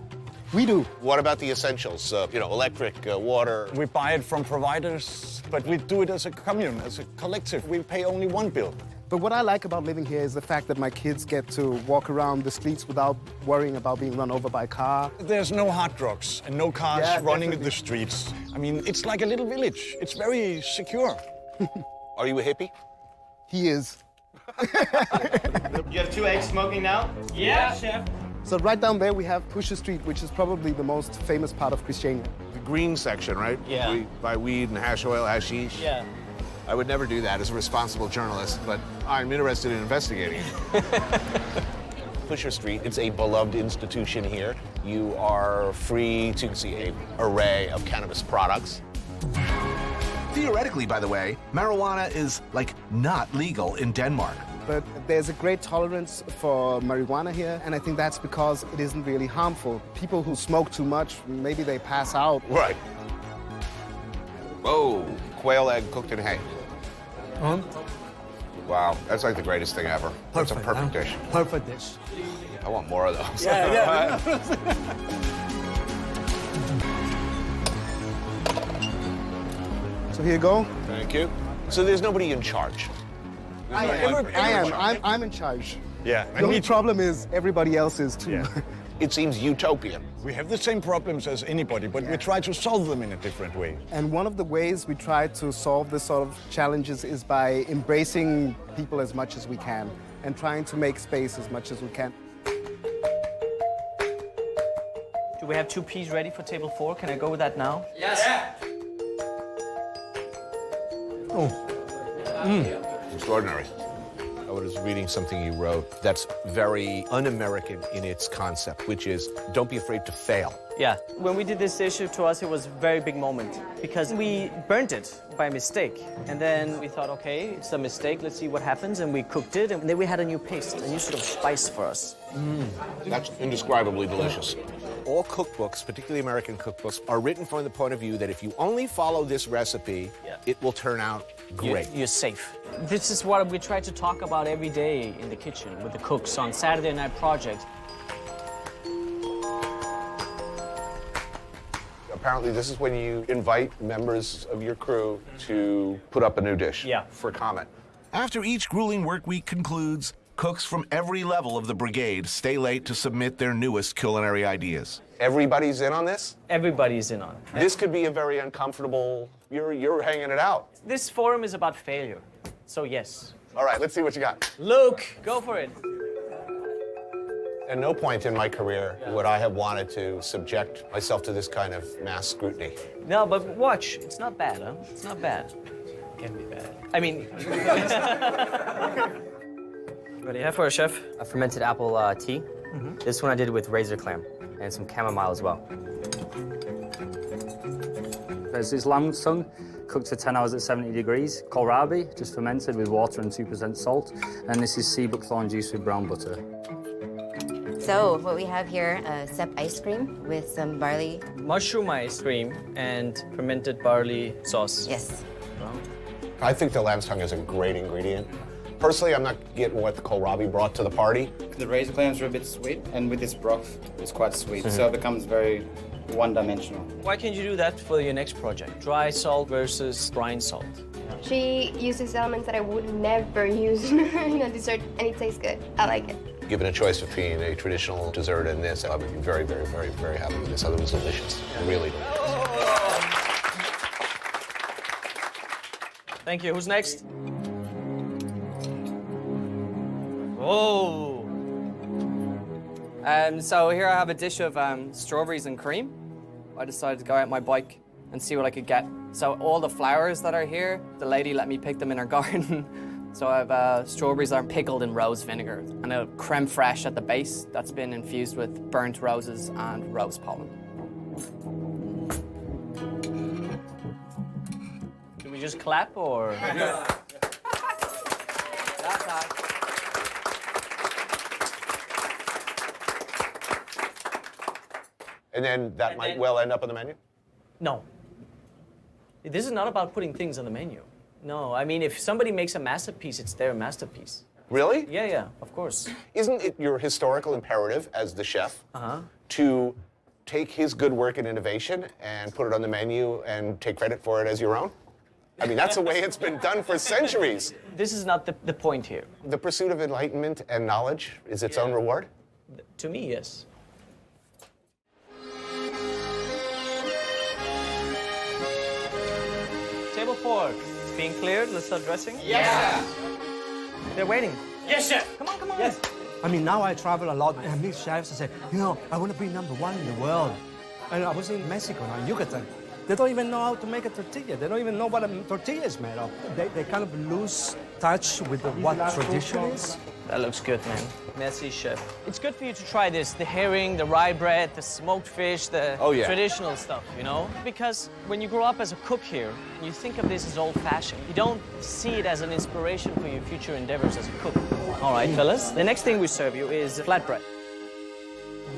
Speaker 5: We do.
Speaker 11: What about the essentials? Electric, water?
Speaker 6: We buy it from providers, but we do it as a commune, as a collective. We pay only one bill.
Speaker 5: But what I like about living here is the fact that my kids get to walk around the streets without worrying about being run over by a car.
Speaker 6: There's no hard drugs and no cars running in the streets. I mean, it's like a little village. It's very secure.
Speaker 11: Are you a hippie?
Speaker 5: He is.
Speaker 10: You have 2 eggs smoking now? Yeah, chef.
Speaker 5: So right down there we have Pusher Street, which is probably the most famous part of Christiania.
Speaker 11: The green section, right?
Speaker 2: Yeah.
Speaker 11: We buy weed and hash oil, hashish.
Speaker 2: Yeah.
Speaker 11: I would never do that as a responsible journalist, but I'm interested in investigating it. Pusher Street, it's a beloved institution here. You are free to see an array of cannabis products.
Speaker 1: Theoretically, by the way, marijuana is, not legal in Denmark.
Speaker 5: But there's a great tolerance for marijuana here, and I think that's because it isn't really harmful. People who smoke too much, maybe they pass out.
Speaker 11: Right. Whoa, quail egg cooked in hay. Wow, that's like the greatest thing ever. That's a perfect dish.
Speaker 8: Perfect dish.
Speaker 11: I want more of those.
Speaker 8: Yeah.
Speaker 5: So here you go.
Speaker 11: Thank you. So there's nobody in charge.
Speaker 5: I'm in charge.
Speaker 6: Yeah.
Speaker 5: The only problem is everybody else is too.
Speaker 6: Yeah.
Speaker 11: It seems utopian.
Speaker 6: We have the same problems as anybody, but we try to solve them in a different way.
Speaker 5: And one of the ways we try to solve this sort of challenges is by embracing people as much as we can and trying to make space as much as we can.
Speaker 2: Do we have 2 peas ready for table 4? Can I go with that now?
Speaker 15: Yes.
Speaker 11: Extraordinary. I was reading something you wrote that's very un-American in its concept, which is don't be afraid to fail.
Speaker 2: Yeah. When we did this dish, to us, it was a very big moment because we burnt it by mistake. And then we thought, okay, it's a mistake. Let's see what happens. And we cooked it. And then we had a new paste, a new sort of spice for us.
Speaker 11: That's indescribably delicious. All cookbooks, particularly American cookbooks, are written from the point of view that if you only follow this recipe, it will turn out great.
Speaker 2: You're safe. This is what we try to talk about every day in the kitchen with the cooks on Saturday night projects.
Speaker 11: Apparently, this is when you invite members of your crew to put up a new dish for comment.
Speaker 1: After each grueling work week concludes, cooks from every level of the brigade stay late to submit their newest culinary ideas.
Speaker 11: Everybody's in on this?
Speaker 2: Everybody's in on it.
Speaker 11: This could be a very uncomfortable, you're hanging it out.
Speaker 2: This forum is about failure, so yes.
Speaker 11: All right, let's see what you got.
Speaker 2: Luke, go for it.
Speaker 11: At no point in my career would I have wanted to subject myself to this kind of mass scrutiny.
Speaker 2: No, but watch, it's not bad, huh? It's not bad. It can be bad. I mean...
Speaker 12: What do you have for us, chef? A fermented apple tea. This one I did with razor clam and some chamomile as well.
Speaker 24: There's this lamb's tongue, cooked for 10 hours at 70 degrees. Kohlrabi, just fermented with water and 2% salt. And this is sea buckthorn juice with brown butter.
Speaker 25: So what we have here, sep ice cream with some barley.
Speaker 2: Mushroom ice cream and fermented barley sauce.
Speaker 25: Yes.
Speaker 11: I think the lamb's tongue is a great ingredient. Personally, I'm not getting what the kohlrabi brought to the party.
Speaker 26: The razor clams are a bit sweet, and with this broth, it's quite sweet, so it becomes very
Speaker 24: one-dimensional.
Speaker 2: Why can't you do that for your next project? Dry salt versus brine salt.
Speaker 4: She uses elements that I would never use in a dessert, and it tastes good. I like it.
Speaker 11: Given a choice between a traditional dessert and this, I would be very, very, very, very happy with this. Other was delicious. Really delicious.
Speaker 2: Thank you. Who's next? Oh.
Speaker 9: So here I have a dish of strawberries and cream. I decided to go out my bike and see what I could get. So all the flowers that are here, the lady let me pick them in her garden. So I have strawberries that are pickled in rose vinegar and a creme fraiche at the base that's been infused with burnt roses and rose pollen.
Speaker 2: Do we just clap or?
Speaker 11: And then that might well end up on the menu?
Speaker 2: No. This is not about putting things on the menu. No, I mean, if somebody makes a masterpiece, it's their masterpiece.
Speaker 11: Really?
Speaker 2: Yeah, yeah, of course.
Speaker 11: Isn't it your historical imperative as the chef to take his good work and innovation and put it on the menu and take credit for it as your own? I mean, that's the way it's been done for centuries.
Speaker 2: This is not the point here.
Speaker 11: The pursuit of enlightenment and knowledge is its own reward?
Speaker 2: To me, yes. Table 4. It's being cleared. Let's start dressing.
Speaker 8: Yeah.
Speaker 2: They're waiting.
Speaker 8: Yes, chef.
Speaker 2: Come on, come on.
Speaker 8: Yes. I mean, now I travel a lot and I meet chefs and say, you know, I want to be #1 in the world. And I was in Mexico, now, Yucatan. They don't even know how to make a tortilla. They don't even know what a tortilla is made of. They kind of lose touch with what tradition is.
Speaker 2: That looks good, man. Merci, chef. It's good for you to try this, the herring, the rye bread, the smoked fish, the traditional stuff, you know? Because when you grow up as a cook here, you think of this as old-fashioned. You don't see it as an inspiration for your future endeavors as a cook. All right, fellas. The next thing we serve you is flatbread.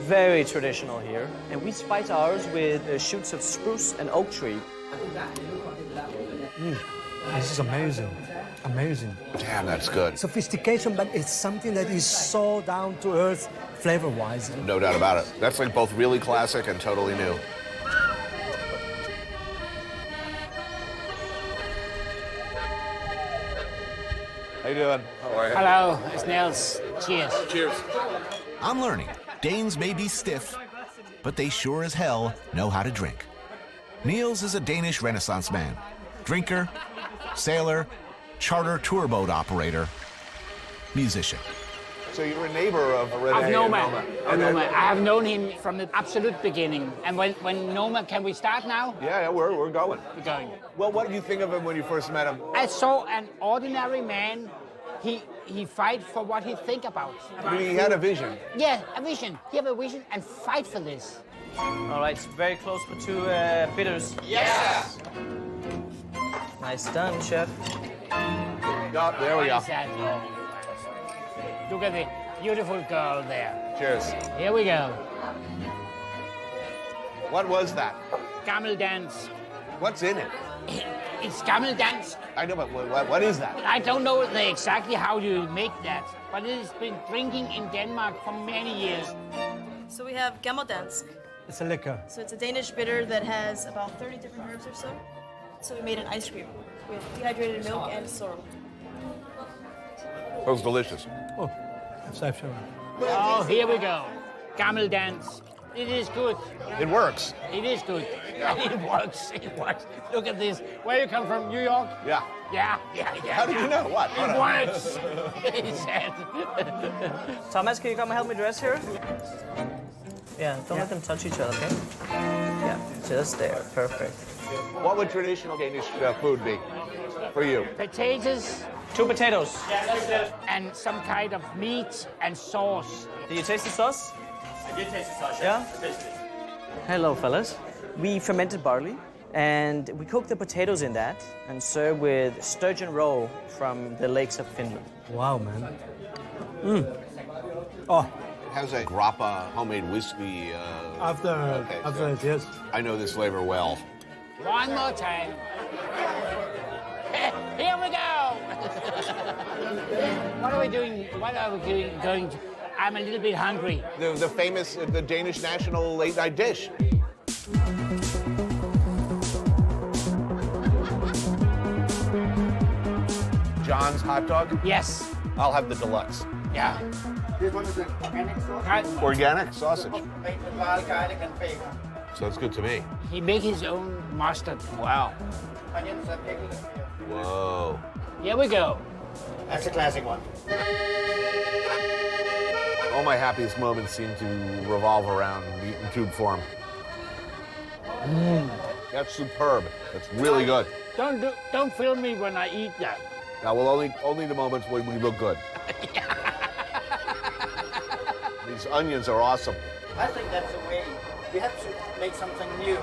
Speaker 2: Very traditional here. And we spice ours with shoots of spruce and oak tree.
Speaker 8: This is amazing. Amazing.
Speaker 11: Damn, that's good.
Speaker 8: Sophistication, but it's something that is so down to earth flavor-wise.
Speaker 11: No doubt about it. That's like both really classic and totally new. How you doing? How are you?
Speaker 13: Hello, it's Nels. Cheers.
Speaker 11: Cheers.
Speaker 1: I'm learning. Danes may be stiff, but they sure as hell know how to drink. Niels is a Danish Renaissance man. Drinker, sailor, charter tour boat operator, musician.
Speaker 11: So you're a neighbor of René
Speaker 13: Of Noma.
Speaker 11: and
Speaker 13: Noma. I have known him from the absolute beginning. And when Noma, can we start now?
Speaker 11: Yeah, we're going.
Speaker 13: We're going.
Speaker 11: Well, what did you think of him when you first met him?
Speaker 13: I saw an ordinary man. He fight for what he think about.
Speaker 11: I mean, he had a vision.
Speaker 13: Yeah, a vision. He have a vision and fight for this.
Speaker 2: All right, it's very close for 2 bitters.
Speaker 13: Yes!
Speaker 2: Nice done, chef.
Speaker 11: Oh, there we go.
Speaker 13: What is that? Oh. Look at the beautiful girl there.
Speaker 11: Cheers.
Speaker 13: Here we go.
Speaker 11: What was that?
Speaker 13: Camel dance.
Speaker 11: What's in it?
Speaker 13: It's camel dance.
Speaker 11: I know, but what is that?
Speaker 13: I don't know exactly how you make that, but it has been drinking in Denmark for many years.
Speaker 18: So we have gammeldansk.
Speaker 8: It's a liquor.
Speaker 18: So it's a Danish bitter that has about 30 different herbs or so. So we made an ice cream with dehydrated milk and sorrel.
Speaker 11: It was delicious.
Speaker 8: Oh, exceptional.
Speaker 13: Oh, here we go. Camel dance. It is good.
Speaker 11: It works.
Speaker 13: It is good. It works. It works. Look at this. Where you come from? New York?
Speaker 11: Yeah.
Speaker 13: Yeah.
Speaker 11: How did you know? What?
Speaker 13: It works. He said.
Speaker 2: Thomas, can you come and help me dress here? Yeah, don't let them touch each other, okay? Yeah, just there. Perfect.
Speaker 11: What would traditional Danish food be for you?
Speaker 13: Potatoes.
Speaker 2: 2 potatoes.
Speaker 13: And some kind of meat and sauce.
Speaker 2: Do you taste the sauce?
Speaker 13: I did taste the sauce.
Speaker 2: Yeah?
Speaker 13: I tasted it.
Speaker 2: Hello, fellas. We fermented barley, and we cook the potatoes in that and serve with sturgeon roe from the lakes of Finland.
Speaker 8: Wow, man. Oh.
Speaker 11: It has a grappa homemade whiskey.
Speaker 8: After it, yes.
Speaker 11: I know this flavor well.
Speaker 13: One more time. Here we go. What are we doing? Going to? I'm a little bit hungry.
Speaker 11: The famous, the Danish national late night dish. John's hot dog?
Speaker 13: Yes.
Speaker 11: I'll have the deluxe.
Speaker 13: Yeah.
Speaker 22: This one is an organic sausage.
Speaker 11: Organic sausage.
Speaker 22: Made with wild garlic and bacon.
Speaker 11: Sounds good to me.
Speaker 13: He make his own mustard. Wow.
Speaker 22: Onions are pickled.
Speaker 11: Whoa.
Speaker 13: Here we go.
Speaker 22: That's a classic one.
Speaker 11: All my happiest moments seem to revolve around meat in tube form. That's superb. That's really good.
Speaker 13: Don't film me when I eat that.
Speaker 11: Now, well, only the moments when we look good. These onions are awesome.
Speaker 22: I think that's the way. We have to make something new.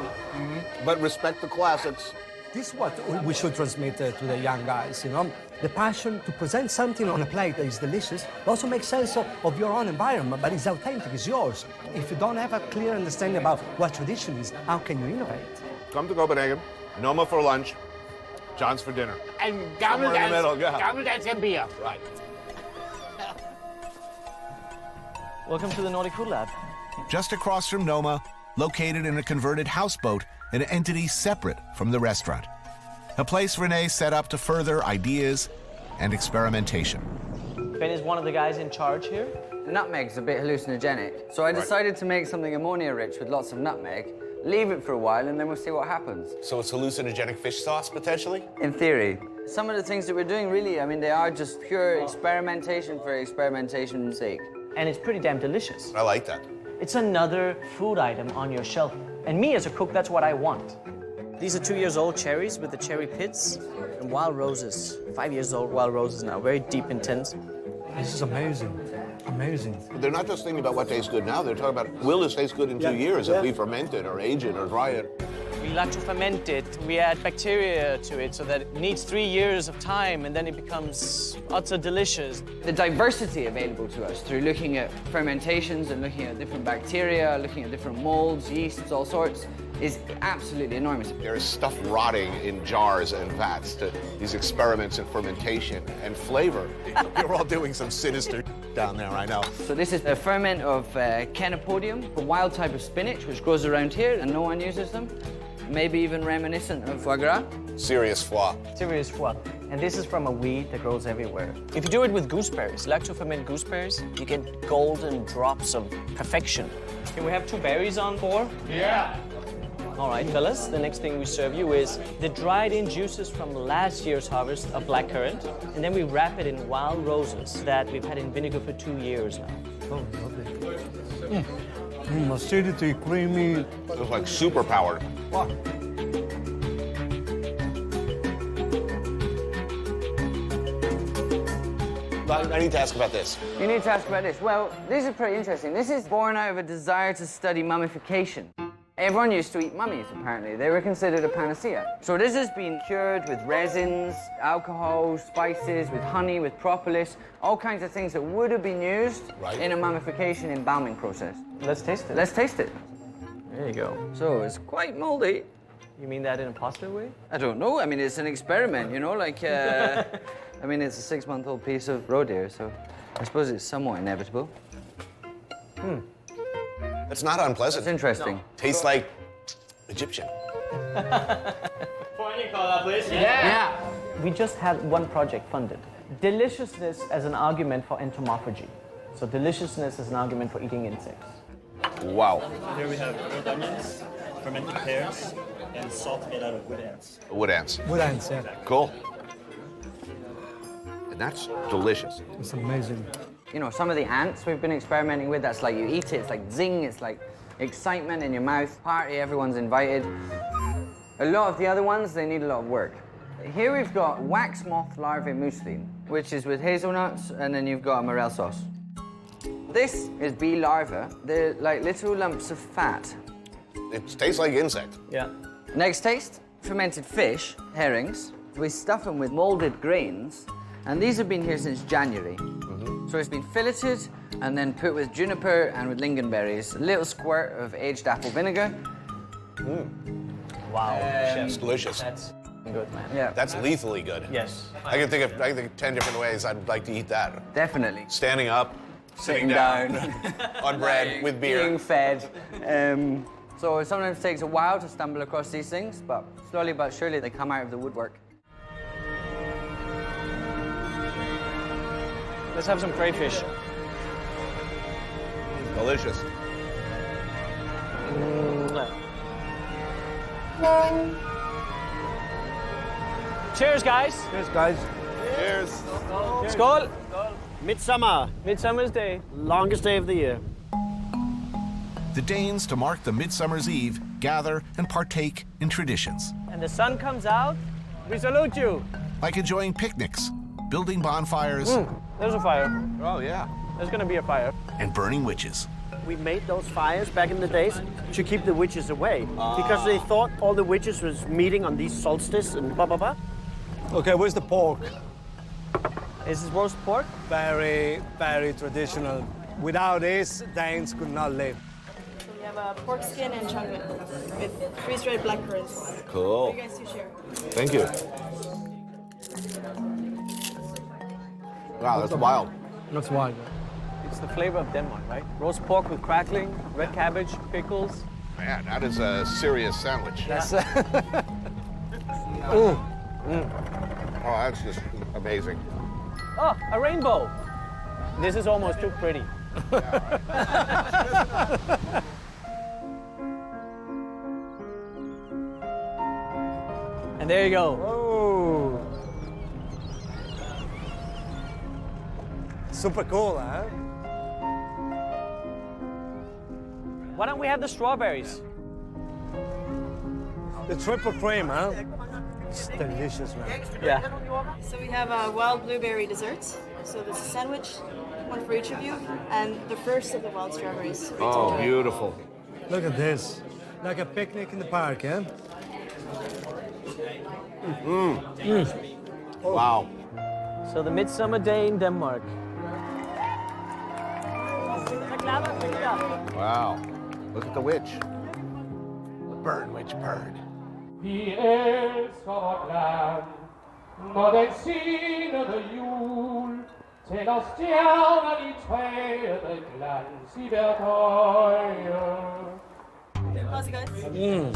Speaker 11: But respect the classics.
Speaker 8: This is what we should transmit to the young guys, you know? The passion to present something on a plate that is delicious, but also make sense of your own environment, but it's authentic, it's yours. If you don't have a clear understanding about what tradition is, how can you innovate?
Speaker 11: Come to Copenhagen. Noma for lunch. John's for dinner.
Speaker 13: And
Speaker 11: Somewhere in the middle, yeah.
Speaker 13: gammeldags and beer.
Speaker 11: Right.
Speaker 2: Welcome to the Nordic Food Lab.
Speaker 1: Just across from Noma, located in a converted houseboat, an entity separate from the restaurant. A place Rene set up to further ideas and experimentation.
Speaker 2: Ben is one of the guys in charge here.
Speaker 3: Nutmeg's a bit hallucinogenic, so I decided to make something ammonia-rich with lots of nutmeg, leave it for a while, and then we'll see what happens.
Speaker 11: So it's hallucinogenic fish sauce, potentially?
Speaker 3: In theory. Some of the things that we're doing, really, I mean, they are just pure experimentation for experimentation's sake.
Speaker 2: And it's pretty damn delicious.
Speaker 11: I like that.
Speaker 2: It's another food item on your shelf. And me as a cook, that's what I want. These are 2 years old cherries with the cherry pits and wild roses. 5 years old wild roses now, very deep, intense.
Speaker 8: This is amazing. Amazing.
Speaker 11: They're not just thinking about what tastes good now, they're talking about, will this taste good in 2 years if we ferment it or age it or dry it?
Speaker 2: We like to ferment it. We add bacteria to it so that it needs 3 years of time and then it becomes utter delicious.
Speaker 3: The diversity available to us through looking at fermentations and looking at different bacteria, looking at different molds, yeasts, all sorts, is absolutely enormous.
Speaker 11: There's stuff rotting in jars and vats to these experiments in fermentation and flavor. You're all doing some sinister down there, I know.
Speaker 3: So this is a ferment of Chenopodium, a wild type of spinach which grows around here and no one uses them. Maybe even reminiscent of foie gras.
Speaker 11: Serious foie.
Speaker 2: Serious foie. And this is from a weed that grows everywhere. If you do it with gooseberries, lacto-ferment gooseberries, you get golden drops of perfection. Can we have 2 berries on 4?
Speaker 13: Yeah.
Speaker 2: All right, fellas, the next thing we serve you is the dried-in juices from last year's harvest of blackcurrant, and then we wrap it in wild roses that we've had in vinegar for 2 years now.
Speaker 8: Oh, lovely. Acidity, creamy.
Speaker 11: It's like super powered.
Speaker 8: Wow.
Speaker 11: I need to ask about this.
Speaker 3: You need to ask about this. Well, this is pretty interesting. This is born out of a desire to study mummification. Everyone used to eat mummies, apparently. They were considered a panacea. So this has been cured with resins, alcohol, spices, with honey, with propolis, all kinds of things that would have been used in a mummification embalming process.
Speaker 2: Let's taste it.
Speaker 3: Let's taste it.
Speaker 2: There you go.
Speaker 3: So it's quite moldy.
Speaker 2: You mean that in a positive way?
Speaker 3: I don't know. I mean, it's an experiment, you know, like, I mean, it's a 6-month-old piece of roe deer, so I suppose it's somewhat inevitable.
Speaker 11: It's not unpleasant.
Speaker 3: It's interesting.
Speaker 11: No. Tastes like Egyptian.
Speaker 10: Point call that, please.
Speaker 2: Yeah. We just had one project funded. Deliciousness as an argument for entomophagy. So deliciousness as an argument for eating insects.
Speaker 11: Wow.
Speaker 19: Here we have grilled onions, fermented pears, and salt made out of wood ants.
Speaker 11: Wood ants.
Speaker 8: Wood ants, yeah.
Speaker 11: Cool. And that's delicious.
Speaker 8: It's amazing.
Speaker 3: You know, some of the ants we've been experimenting with, that's like you eat it, it's like zing, it's like excitement in your mouth, party, everyone's invited. A lot of the other ones, they need a lot of work. Here we've got wax moth larvae mousseline, which is with hazelnuts, and then you've got a morel sauce. This is bee larvae. They're like little lumps of fat.
Speaker 11: It tastes like insect.
Speaker 2: Yeah.
Speaker 3: Next taste, fermented fish, herrings. We stuff them with molded grains, and these have been here since January. So it's been filleted and then put with juniper and with lingonberries, a little squirt of aged apple vinegar.
Speaker 2: Wow.
Speaker 11: It's delicious.
Speaker 2: That's good, man.
Speaker 3: Yeah.
Speaker 11: That's lethally good.
Speaker 2: Yes.
Speaker 11: I can think of 10 different ways I'd like to eat that.
Speaker 3: Definitely.
Speaker 11: Standing up,
Speaker 3: Sitting down.
Speaker 11: on bread with beer.
Speaker 3: Being fed. So it sometimes takes a while to stumble across these things, but slowly but surely they come out of the woodwork.
Speaker 2: Let's have some crayfish.
Speaker 11: Delicious.
Speaker 2: Cheers, guys.
Speaker 7: Cheers, guys.
Speaker 11: Cheers.
Speaker 2: Skål.
Speaker 7: Midsummer.
Speaker 2: Midsummer's Day.
Speaker 7: Longest day of the year.
Speaker 1: The Danes, to mark the Midsummer's Eve, gather and partake in traditions.
Speaker 2: And the sun comes out, we salute you.
Speaker 1: Like enjoying picnics, building bonfires.
Speaker 2: There's a fire.
Speaker 11: Oh, yeah.
Speaker 2: There's gonna be a fire.
Speaker 1: And burning witches.
Speaker 7: We made those fires back in the days to keep the witches away. Because they thought all the witches was meeting on these solstices and blah, blah, blah.
Speaker 8: Okay, where's the pork?
Speaker 2: Is this roast pork?
Speaker 8: Very, very traditional. Without this, Danes could not live.
Speaker 18: So we have a pork skin and chocolate with freeze-dried blackcurrants.
Speaker 11: Cool.
Speaker 18: For you guys to share.
Speaker 11: Thank you. Wow, that's wild.
Speaker 8: That's wild.
Speaker 2: It's the flavor of Denmark, right? Roast pork with crackling, red cabbage, pickles.
Speaker 11: Man, that is a serious sandwich.
Speaker 2: That's
Speaker 11: Oh, that's just amazing.
Speaker 2: Oh, a rainbow. This is almost too pretty. And there you go.
Speaker 8: Oh. Super cool, huh?
Speaker 2: Why don't we have the strawberries?
Speaker 8: The triple cream, huh? It's delicious, man.
Speaker 2: Yeah.
Speaker 18: So we have a wild blueberry dessert. So this is a sandwich, one for each of you, and the first of the wild strawberries.
Speaker 11: Oh, beautiful.
Speaker 8: Look at this. Like a picnic in the park, yeah?
Speaker 11: Wow.
Speaker 2: So the Midsummer Day in Denmark.
Speaker 11: Wow. Look at the witch. Burn, witch, burn.
Speaker 14: Vi elsker vort land, når den senede jul tænder stjerner i træet, glans i hvert øje.
Speaker 18: How's it, guys? You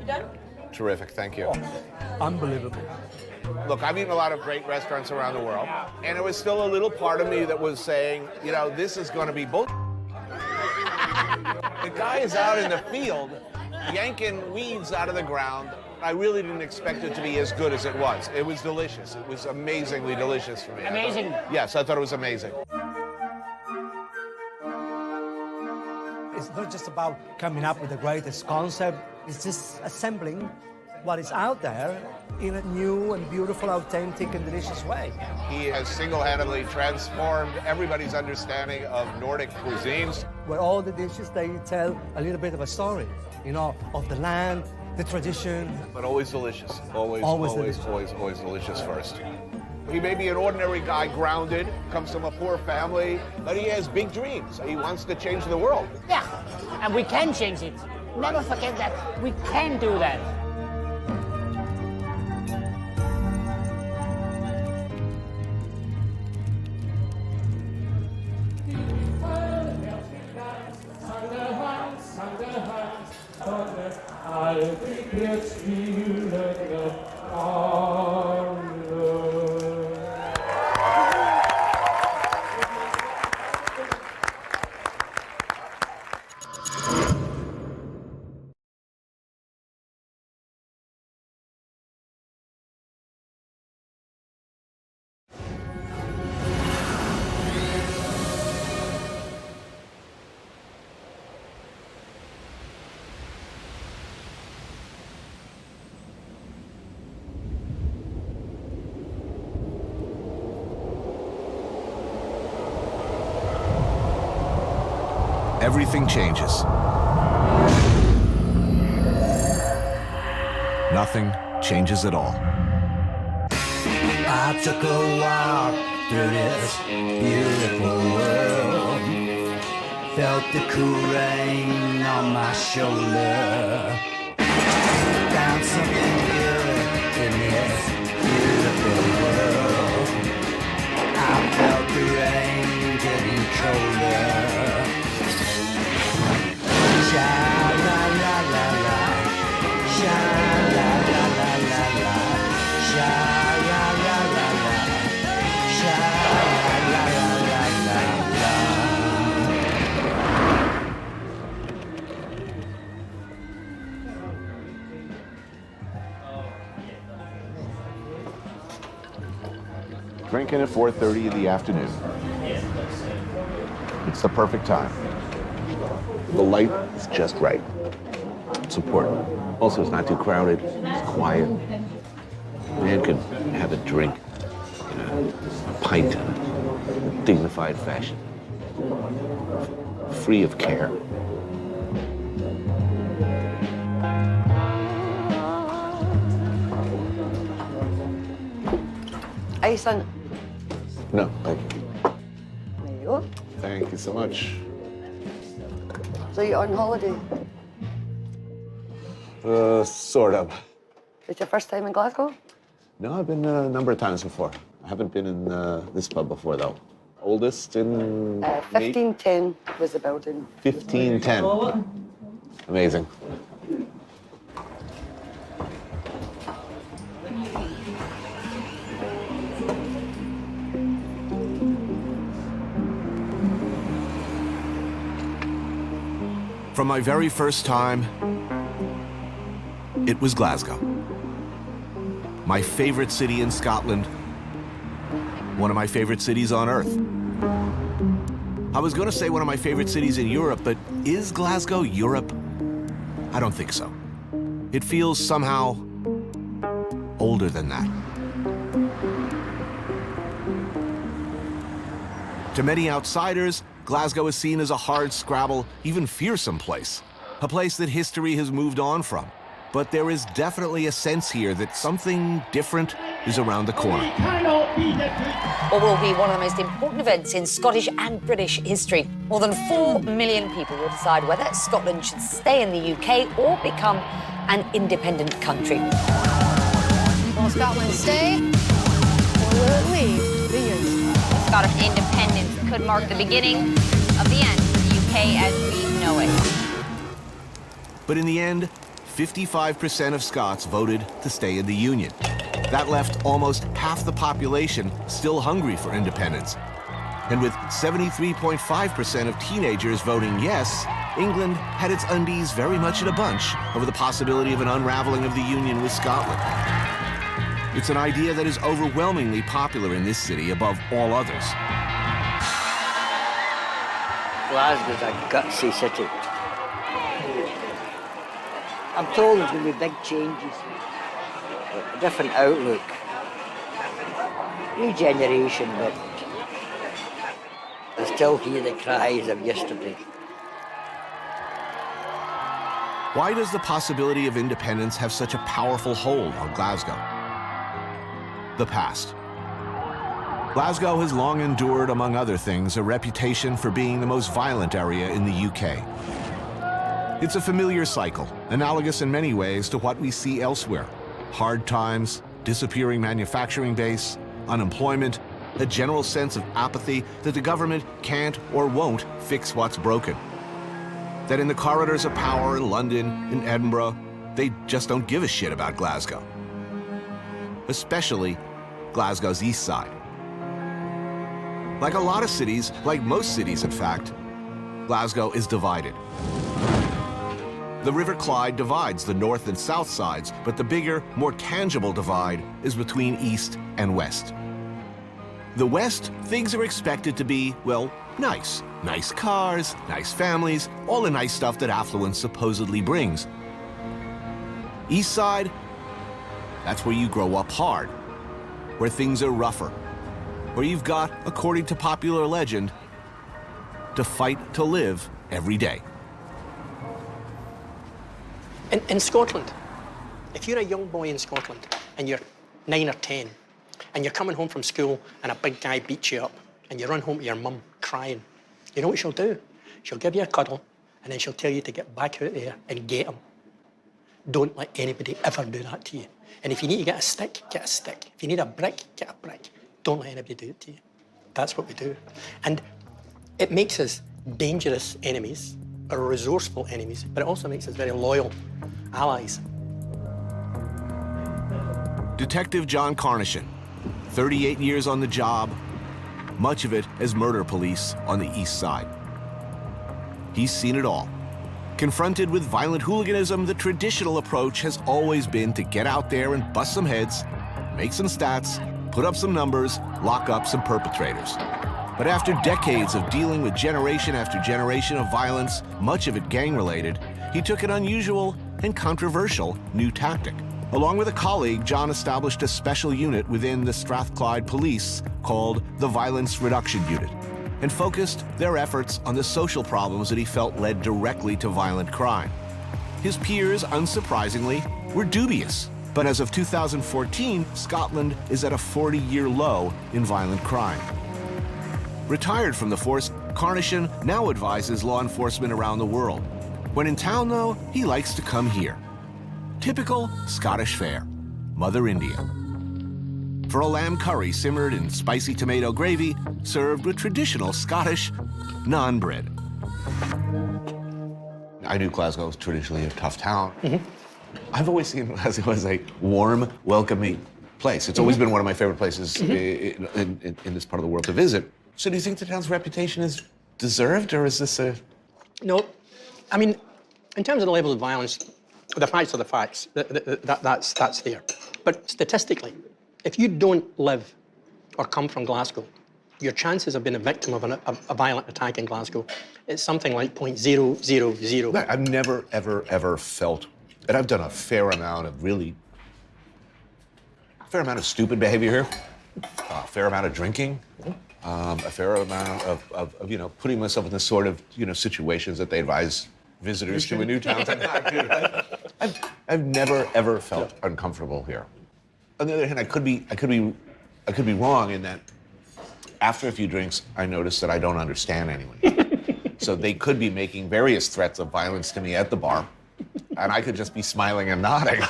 Speaker 18: done?
Speaker 11: Terrific, thank you.
Speaker 8: Unbelievable.
Speaker 11: Look, I've eaten a lot of great restaurants around the world, and there was still a little part of me that was saying, you know, this is going to be bull. The guy is out in the field yanking weeds out of the ground. I really didn't expect it to be as good as it was. It was delicious. It was amazingly delicious for me.
Speaker 13: Amazing.
Speaker 11: Yes, I thought it was amazing.
Speaker 8: It's not just about coming up with the greatest concept, it's just assembling what is out there in a new and beautiful, authentic and delicious way.
Speaker 11: He has single-handedly transformed everybody's understanding of Nordic cuisines.
Speaker 8: Where all the dishes, they tell a little bit of a story, you know, of the land, the tradition.
Speaker 11: But always delicious. Always delicious first. He may be an ordinary guy, grounded, comes from a poor family, but he has big dreams. He wants to change the world.
Speaker 13: Yeah, and we can change it. Never forget that. We can do that.
Speaker 1: Everything changes. Nothing changes at all.
Speaker 20: I took a walk through this beautiful world. Felt the cool rain on my shoulder. Found something good in this beautiful world. I felt the rain getting colder. Sha la la la.
Speaker 1: Drinking at 4:30 in the afternoon. It's the perfect time. The light is just right. It's important. Also, it's not too crowded. It's quiet. Man can have a drink, a pint, in a dignified fashion, free of care.
Speaker 6: Iceland.
Speaker 1: No, thank you.
Speaker 6: There you go.
Speaker 1: Thank you so much.
Speaker 6: So you're on holiday?
Speaker 1: Sort of.
Speaker 6: It's your first time in Glasgow?
Speaker 1: No, I've been a number of times before. I haven't been in this pub before, though. Oldest in...
Speaker 6: 1510 was the building.
Speaker 1: 1510. Amazing. From my very first time, it was Glasgow. My favorite city in Scotland, one of my favorite cities on earth. I was going to say one of my favorite cities in Europe, but is Glasgow Europe? I don't think so. It feels somehow older than that. To many outsiders, Glasgow is seen as a hard-scrabble, even fearsome place. A place that history has moved on from. But there is definitely a sense here that something different is around the corner.
Speaker 16: What will be one of the most important events in Scottish and British history. More than 4 million people will decide whether Scotland should stay in the UK or become an independent country.
Speaker 4: Will Scotland stay or will it leave the Union?
Speaker 16: Scottish independence could mark the beginning of the end for the UK as we know it.
Speaker 1: But in the end, 55% of Scots voted to stay in the Union. That left almost half the population still hungry for independence. And with 73.5% of teenagers voting yes, England had its undies very much in a bunch over the possibility of an unraveling of the Union with Scotland. It's an idea that is overwhelmingly popular in this city above all others.
Speaker 6: Glasgow's a gutsy city. I'm told there's going to be big changes, a different outlook, regeneration, but I still hear the cries of yesterday.
Speaker 1: Why does the possibility of independence have such a powerful hold on Glasgow? The past. Glasgow has long endured, among other things, a reputation for being the most violent area in the UK. It's a familiar cycle, analogous in many ways to what we see elsewhere. Hard times, disappearing manufacturing base, unemployment, a general sense of apathy that the government can't or won't fix what's broken. That in the corridors of power in London, in Edinburgh, they just don't give a shit about Glasgow. Especially Glasgow's east side. Like a lot of cities, like most cities in fact, Glasgow is divided. The River Clyde divides the north and south sides, but the bigger, more tangible divide is between east and west. The west, things are expected to be, well, nice. Nice cars, nice families, all the nice stuff that affluence supposedly brings. East side, that's where you grow up hard, where things are rougher, where you've got, according to popular legend, to fight to live every day.
Speaker 17: In Scotland, if you're a young boy in Scotland and you're 9 or 10 and you're coming home from school and a big guy beats you up and you run home to your mum crying, you know what she'll do? She'll give you a cuddle and then she'll tell you to get back out there and get him. Don't let anybody ever do that to you. And if you need to get a stick, get a stick. If you need a brick, get a brick. Don't let anybody do it to you. That's what we do. And it makes us dangerous enemies, or resourceful enemies, but it also makes us very loyal allies.
Speaker 1: Detective John Carnishan, 38 years on the job, much of it as murder police on the east side. He's seen it all. Confronted with violent hooliganism, the traditional approach has always been to get out there and bust some heads, make some stats, put up some numbers, lock up some perpetrators. But after decades of dealing with generation after generation of violence, much of it gang-related, he took an unusual and controversial new tactic. Along with a colleague, John established a special unit within the Strathclyde Police called the Violence Reduction Unit, and focused their efforts on the social problems that he felt led directly to violent crime. His peers, unsurprisingly, were dubious. But as of 2014, Scotland is at a 40-year low in violent crime. Retired from the force, Carnation now advises law enforcement around the world. When in town, though, he likes to come here. Typical Scottish fare, Mother India. For a lamb curry simmered in spicy tomato gravy, served with traditional Scottish naan bread.
Speaker 11: I knew Glasgow was traditionally a tough town. I've always seen Glasgow as a warm, welcoming place. It's always been one of my favorite places in this part of the world to visit. So do you think the town's reputation is deserved, or is this a...
Speaker 17: No. I mean, in terms of the level of violence, the facts are the facts. That's there. But statistically, if you don't live or come from Glasgow, your chances of being a victim of a violent attack in Glasgow is something like 0.000.
Speaker 11: I've never, ever felt, and I've done a fair amount of stupid behavior here, a fair amount of drinking, a fair amount of you know, putting myself in the sort of, you know, situations that they advise visitors to a new town to not do. I've never, ever felt uncomfortable here. On the other hand, I could be wrong in that after a few drinks, I noticed that I don't understand anyone. So they could be making various threats of violence to me at the bar, and I could just be smiling and nodding.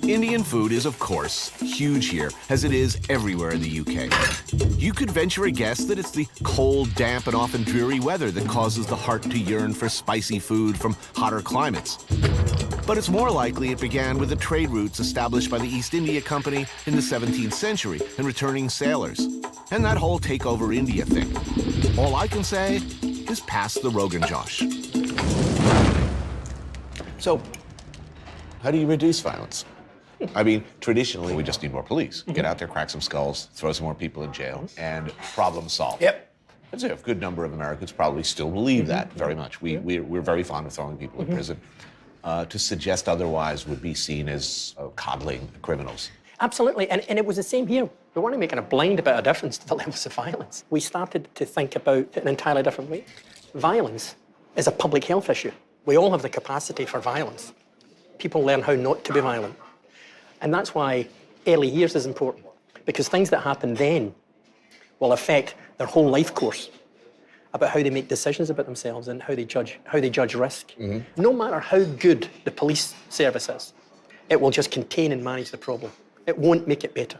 Speaker 1: Indian food is, of course, huge here, as it is everywhere in the UK. You could venture a guess that it's the cold, damp, and often dreary weather that causes the heart to yearn for spicy food from hotter climates. But it's more likely it began with the trade routes established by the East India Company in the 17th century and returning sailors, and that whole take over India thing. All I can say is pass the Rogan Josh.
Speaker 11: So, how do you reduce violence? I mean, traditionally, we just need more police. Get out there, crack some skulls, throw some more people in jail, and problem solved.
Speaker 17: Yep.
Speaker 11: I'd say a good number of Americans probably still believe that very much. We're very fond of throwing people in prison. To suggest otherwise would be seen as coddling criminals.
Speaker 17: Absolutely, and it was the same here. We weren't making a blind bit of difference to the levels of violence. We started to think about it in an entirely different way. Violence is a public health issue. We all have the capacity for violence. People learn how not to be violent. And that's why early years is important, because things that happen then will affect their whole life course about how they make decisions about themselves and how they judge risk. No matter how good the police service is, it will just contain and manage the problem. It won't make it better.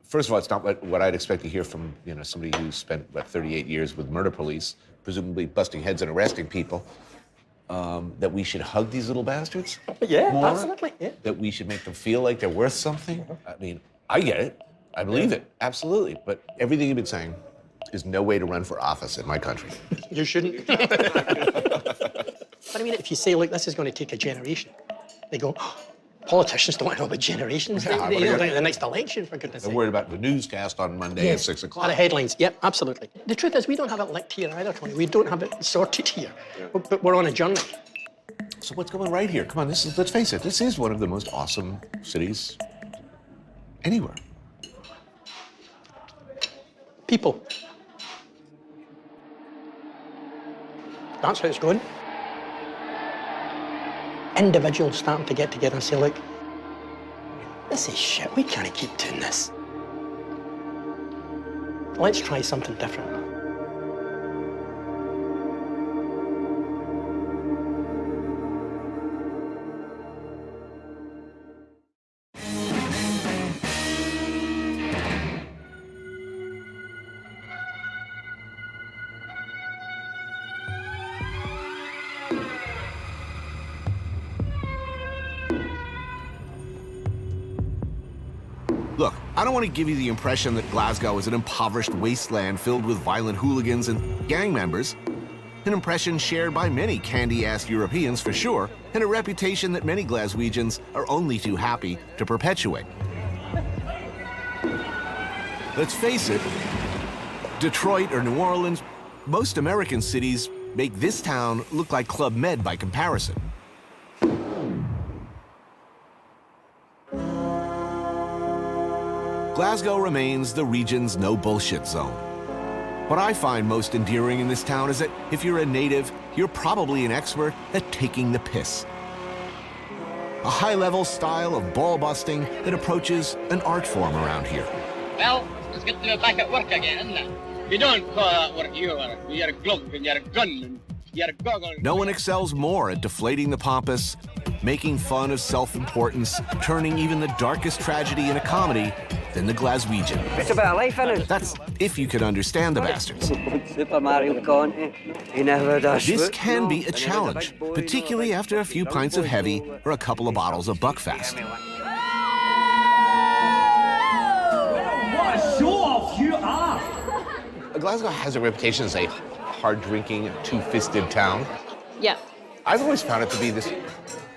Speaker 11: First of all, it's not what I'd expect to hear from, you know, somebody who spent, 38 years with murder police, presumably busting heads and arresting people, that we should hug these little bastards.
Speaker 17: Yeah,
Speaker 11: more,
Speaker 17: absolutely. Yeah.
Speaker 11: That we should make them feel like they're worth something. I mean, I get it. I believe it. Absolutely. But everything you've been saying is no way to run for office in my country.
Speaker 17: You shouldn't. But I mean, if you say, look, this is going to take a generation, they go, oh, politicians don't know about generations. They don't think the next election, for goodness sake.
Speaker 11: They're worried about the newscast on Monday at 6 o'clock.
Speaker 17: A lot of headlines. Yep, absolutely. The truth is, we don't have it licked here either, Tony. We don't have it sorted here. But we're on a journey.
Speaker 11: So what's going right here? Come on, let's face it, this is one of the most awesome cities anywhere.
Speaker 17: People. That's how it's going. Individuals starting to get together and say, look, this is shit, we can't keep doing this. Let's try something different.
Speaker 1: Look, I don't want to give you the impression that Glasgow is an impoverished wasteland filled with violent hooligans and gang members. an impression shared by many candy-ass Europeans for sure, and a reputation that many Glaswegians are only too happy to perpetuate. Let's face it, Detroit or New Orleans, most American cities make this town look like Club Med by comparison. Glasgow remains the region's no-bullshit zone. What I find most endearing in this town is that if you're a native, you're probably an expert at taking the piss. A high-level style of ball-busting that approaches an art form around here.
Speaker 5: Well, it's good to be back at work again, isn't it? You don't call that work, you're a glove and you're a gun and you're a goggle.
Speaker 1: No one excels more at deflating the pompous, making fun of self-importance, turning even the darkest tragedy in a comedy than the Glaswegian.
Speaker 6: It's about life, isn't it?
Speaker 1: That's if you can understand the bastards.
Speaker 6: Super Mario Conti. He never does.
Speaker 1: This can be a challenge, particularly after a few pints of heavy or a couple of bottles of Buckfast.
Speaker 5: What a show-off you are!
Speaker 11: Glasgow has a reputation as a hard-drinking, two-fisted town.
Speaker 12: Yeah.
Speaker 11: I've always found it to be this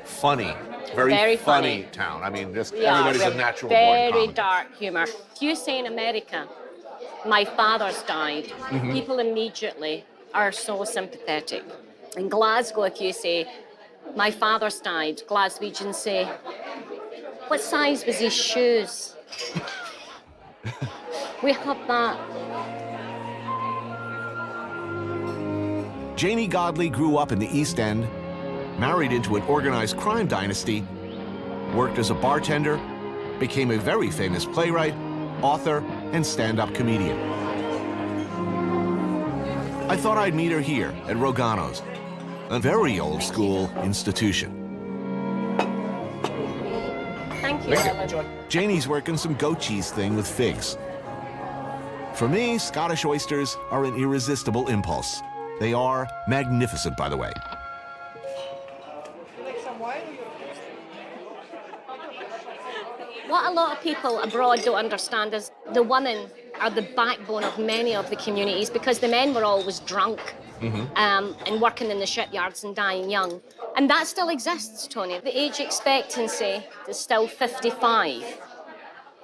Speaker 11: funny, very funny town. I mean, just everybody's a natural born
Speaker 12: Very
Speaker 11: comic.
Speaker 12: dark humor. If you say in America, my father's died,
Speaker 11: Mhm.
Speaker 12: people immediately are so sympathetic. In Glasgow, if you say, my father's died, Glaswegians say, what size was his shoes? We have that.
Speaker 1: Janie Godley grew up in the East End, married into an organized crime dynasty, worked as a bartender, became a very famous playwright, author, and stand-up comedian. I thought I'd meet her here at Rogano's, a very old-school institution.
Speaker 12: Thank you.
Speaker 1: Janie's working some goat cheese thing with figs. For me, Scottish oysters are an irresistible impulse. They are magnificent, by the way.
Speaker 12: What a lot of people abroad don't understand is the women are the backbone of many of the communities because the men were always drunk and working in the shipyards and dying young. And that still exists, Tony. The age expectancy is still 55.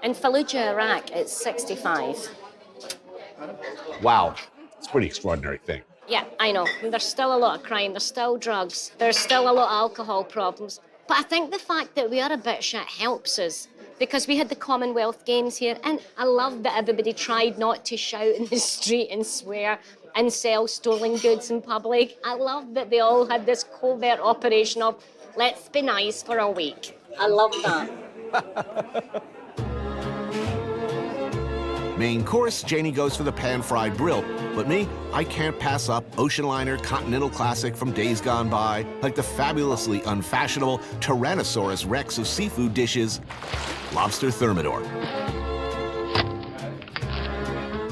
Speaker 12: In Fallujah, Iraq, it's 65.
Speaker 11: Wow, it's a pretty extraordinary thing.
Speaker 12: Yeah, I know. There's still a lot of crime, there's still drugs, there's still a lot of alcohol problems. But I think the fact that we are a bit shit helps us because we had the Commonwealth Games here and I love that everybody tried not to shout in the street and swear and sell stolen goods in public. I love that they all had this covert operation of let's be nice for a week. I love that.
Speaker 1: Main course, Janie goes for the pan-fried brill, but me, I can't pass up ocean liner continental classic from days gone by, like the fabulously unfashionable Tyrannosaurus Rex of seafood dishes, lobster thermidor.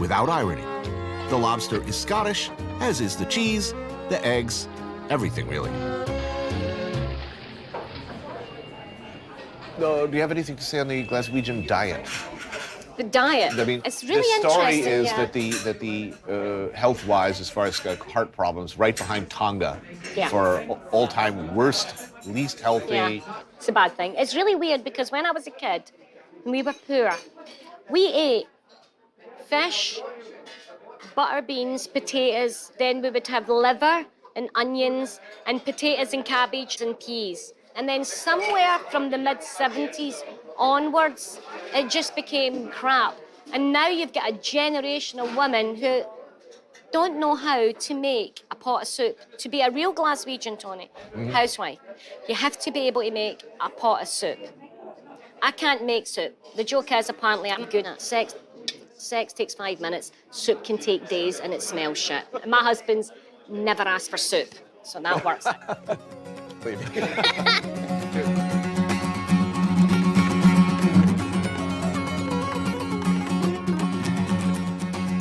Speaker 1: Without irony, the lobster is Scottish, as is the cheese, the eggs, everything really.
Speaker 11: Do you have anything to say on the Glaswegian diet?
Speaker 12: The diet,
Speaker 11: I mean,
Speaker 12: it's really
Speaker 11: the story
Speaker 12: interesting.
Speaker 11: is that the health-wise, as far as heart problems, right behind Tonga
Speaker 12: Yeah.
Speaker 11: for all-time worst, least healthy.
Speaker 12: Yeah, it's a bad thing. It's really weird because when I was a kid, and we were poor, we ate fish, butter beans, potatoes, then we would have liver and onions and potatoes and cabbage and peas. And then somewhere from the mid-70s onwards, it just became crap. And now you've got a generation of women who don't know how to make a pot of soup. To be a real Glaswegian, Tony, housewife, you have to be able to make a pot of soup. I can't make soup. The joke is apparently I'm good at sex. Sex takes 5 minutes, soup can take days, and it smells shit. And my husband's never asked for soup, so that works.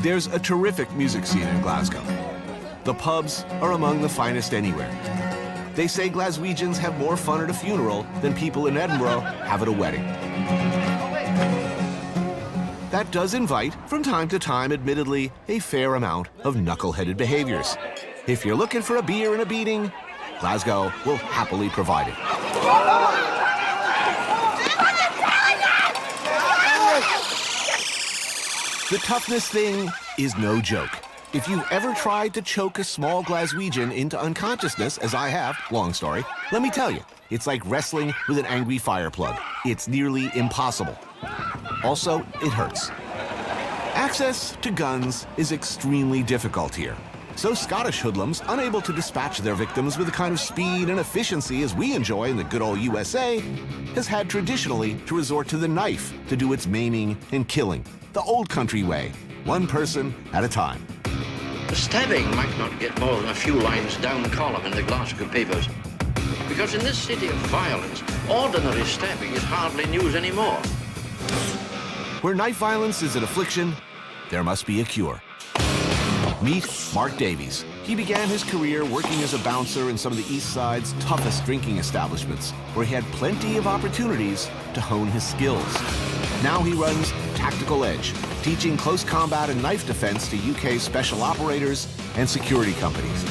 Speaker 1: There's a terrific music scene in Glasgow. The pubs are among the finest anywhere. They say Glaswegians have more fun at a funeral than people in Edinburgh have at a wedding. That does invite, from time to time, admittedly, a fair amount of knuckle-headed behaviors. If you're looking for a beer and a beating, Glasgow will happily provide it. The toughness thing is no joke. If you've ever tried to choke a small Glaswegian into unconsciousness, as I have, long story, let me tell you, it's like wrestling with an angry fire plug. It's nearly impossible. Also, it hurts. Access to guns is extremely difficult here. So Scottish hoodlums, unable to dispatch their victims with the kind of speed and efficiency as we enjoy in the good old USA, has had traditionally to resort to the knife to do its maiming and killing, the old country way, one person at a time.
Speaker 15: The stabbing might not get more than a few lines down column in the Glasgow papers, because in this city of violence, ordinary stabbing is hardly news anymore.
Speaker 1: Where knife violence is an affliction, there must be a cure. Meet Mark Davies. He began his career working as a bouncer in some of the East Side's toughest drinking establishments, where he had plenty of opportunities to hone his skills. Now he runs Tactical Edge, teaching close combat and knife defense to UK special operators and security companies.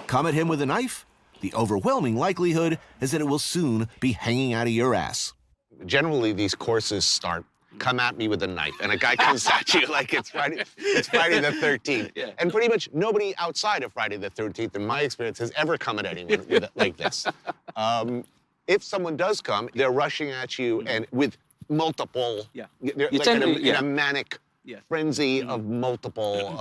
Speaker 1: Come at him with a knife, the overwhelming likelihood is that it will soon be hanging out of your ass.
Speaker 11: Generally, these courses start, come at me with a knife, and a guy comes at you like it's Friday the 13th. Yeah. And pretty much nobody outside of Friday the 13th, in my experience, has ever come at anyone with like this. If someone does come, they're rushing at you and with multiple, they're like in a manic frenzy of multiple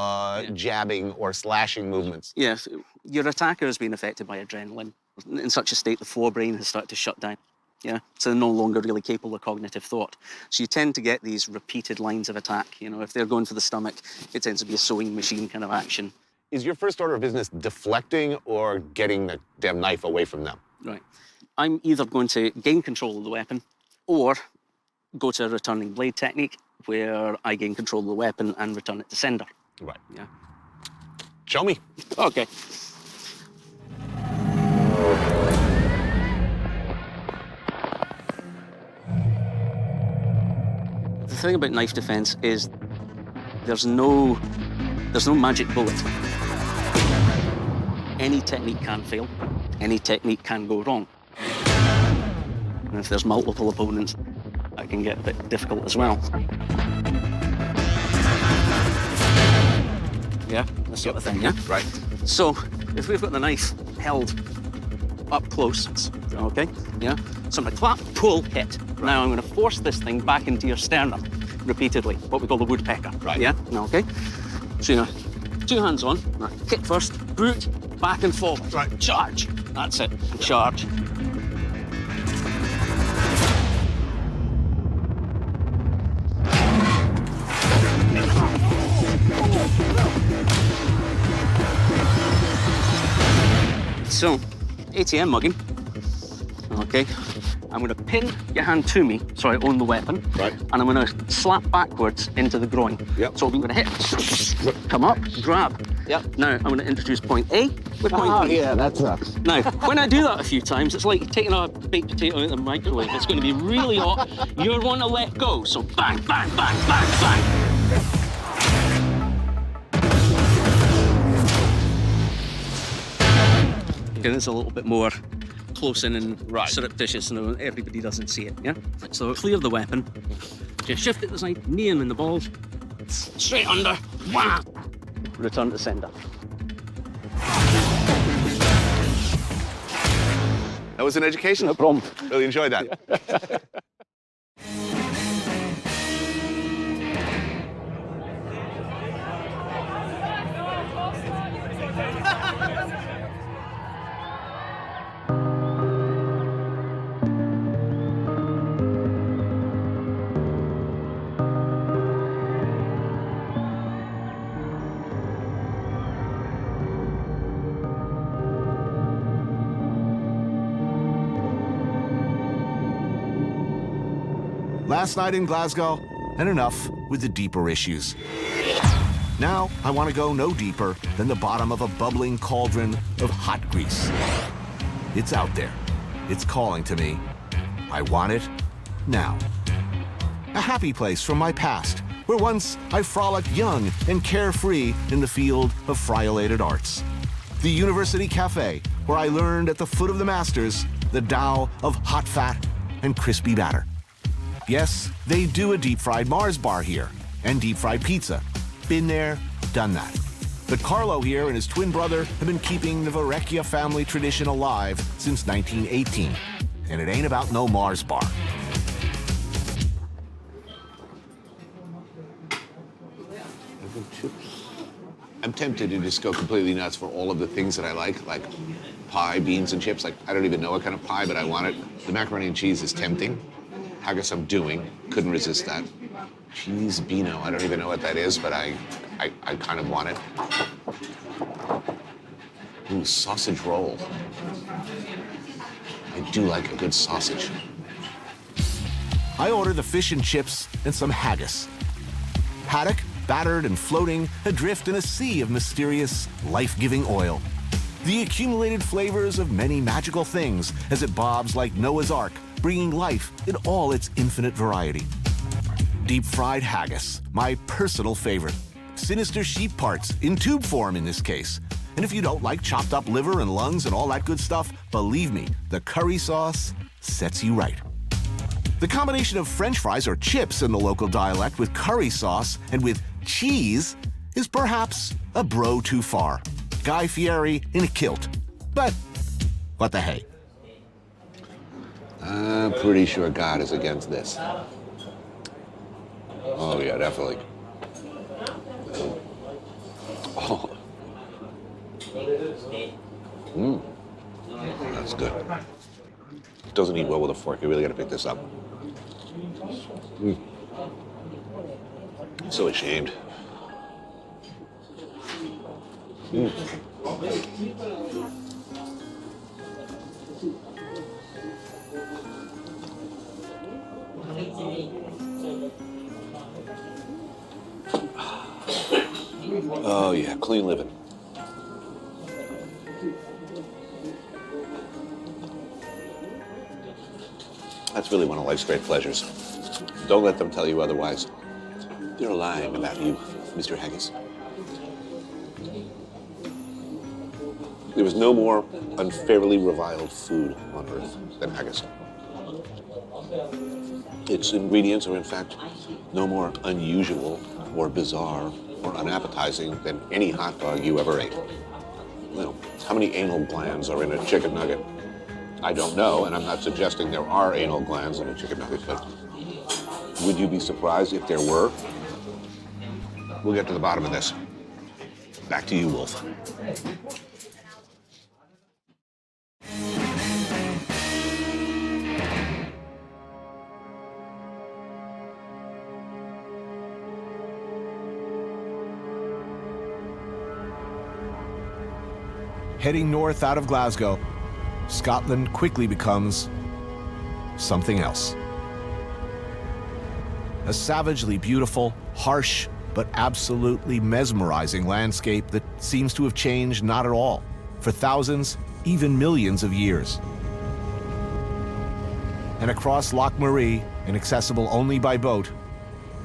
Speaker 11: jabbing or slashing movements.
Speaker 21: Yes, your attacker has been affected by adrenaline. In such a state, the forebrain has started to shut down. Yeah, so they're no longer really capable of cognitive thought. So you tend to get these repeated lines of attack. You know, if they're going for the stomach, it tends to be a sewing machine kind of action.
Speaker 11: Is your first order of business deflecting or getting the damn knife away from them?
Speaker 21: Right. I'm either going to gain control of the weapon or go to a returning blade technique where I gain control of the weapon and return it to sender.
Speaker 11: Right.
Speaker 21: Yeah.
Speaker 11: Show me.
Speaker 21: Okay. The thing about knife defense is there's no magic bullet. Any technique can fail. Any technique can go wrong. And if there's multiple opponents, that can get a bit difficult as well. Yeah, that sort of thing, yeah?
Speaker 11: Right.
Speaker 21: So, if we've got the knife held up close, okay, yeah? So I'm gonna clap, pull, hit. Right. Now I'm gonna force this thing back into your sternum repeatedly, what we call the woodpecker. Right. Yeah, okay? So, you know, 2 hands on, right. Kick first, boot, back and forward. Right. Charge. That's it, charge. So, ATM mugging. Okay. I'm going to pin your hand to me so I own the weapon. Right. And I'm going to slap backwards into the groin. Yep. So I'm going to hit, come up, grab. Yep. Now I'm going to introduce point A with point B.
Speaker 11: Yeah, that sucks.
Speaker 21: Now, when I do that a few times, it's like taking a baked potato out of the microwave. It's going to be really hot. You're one to let go. So bang, bang, bang, bang, bang. Okay, it's a little bit more close in and surreptitious, so everybody doesn't see it, yeah? So clear the weapon, just shift it to the side, knee him in the balls, straight under, wham! Return to sender.
Speaker 11: That was an education.
Speaker 21: No problem.
Speaker 11: Really enjoyed that.
Speaker 1: Last night in Glasgow, and enough with the deeper issues. Now, I want to go no deeper than the bottom of a bubbling cauldron of hot grease. It's out there. It's calling to me. I want it now. A happy place from my past, where once I frolicked young and carefree in the field of friolated arts. The University Cafe, where I learned at the foot of the masters the Tao of hot fat and crispy batter. Yes, they do a deep-fried Mars bar here, and deep-fried pizza. Been there, done that. But Carlo here and his twin brother have been keeping the Verrecchia family tradition alive since 1918. And it ain't about no Mars bar.
Speaker 11: I'm tempted to just go completely nuts for all of the things that I like pie, beans, and chips. Like, I don't even know what kind of pie, but I want it. The macaroni and cheese is tempting. Haggis I'm doing. Couldn't resist that. Cheese Beano, I don't even know what that is, but I kind of want it. Ooh, sausage roll. I do like a good sausage.
Speaker 1: I order the fish and chips and some haggis. Haddock, battered and floating adrift in a sea of mysterious, life-giving oil. The accumulated flavors of many magical things as it bobs like Noah's Ark, bringing life in all its infinite variety. Deep-fried haggis, my personal favorite. Sinister sheep parts, in tube form in this case. And if you don't like chopped up liver and lungs and all that good stuff, believe me, the curry sauce sets you right. The combination of French fries or chips in the local dialect with curry sauce and with cheese is perhaps a bro too far. Guy Fieri in a kilt. But what the hey?
Speaker 11: I'm pretty sure God is against this. Oh, yeah, definitely. Oh. That's good. It doesn't eat well with a fork. You really got to pick this up. So ashamed. Oh yeah, clean living. That's really one of life's great pleasures. Don't let them tell you otherwise. They're lying about you, Mr. Haggis. There was no more unfairly reviled food on earth than haggis. Its ingredients are, in fact, no more unusual or bizarre or unappetizing than any hot dog you ever ate. You know, how many anal glands are in a chicken nugget? I don't know, and I'm not suggesting there are anal glands in a chicken nugget, but would you be surprised if there were? We'll get to the bottom of this. Back to you, Wolf.
Speaker 1: Heading north out of Glasgow, Scotland quickly becomes something else. A savagely beautiful, harsh, but absolutely mesmerizing landscape that seems to have changed not at all for thousands, even millions of years. And across Loch Marie, inaccessible only by boat,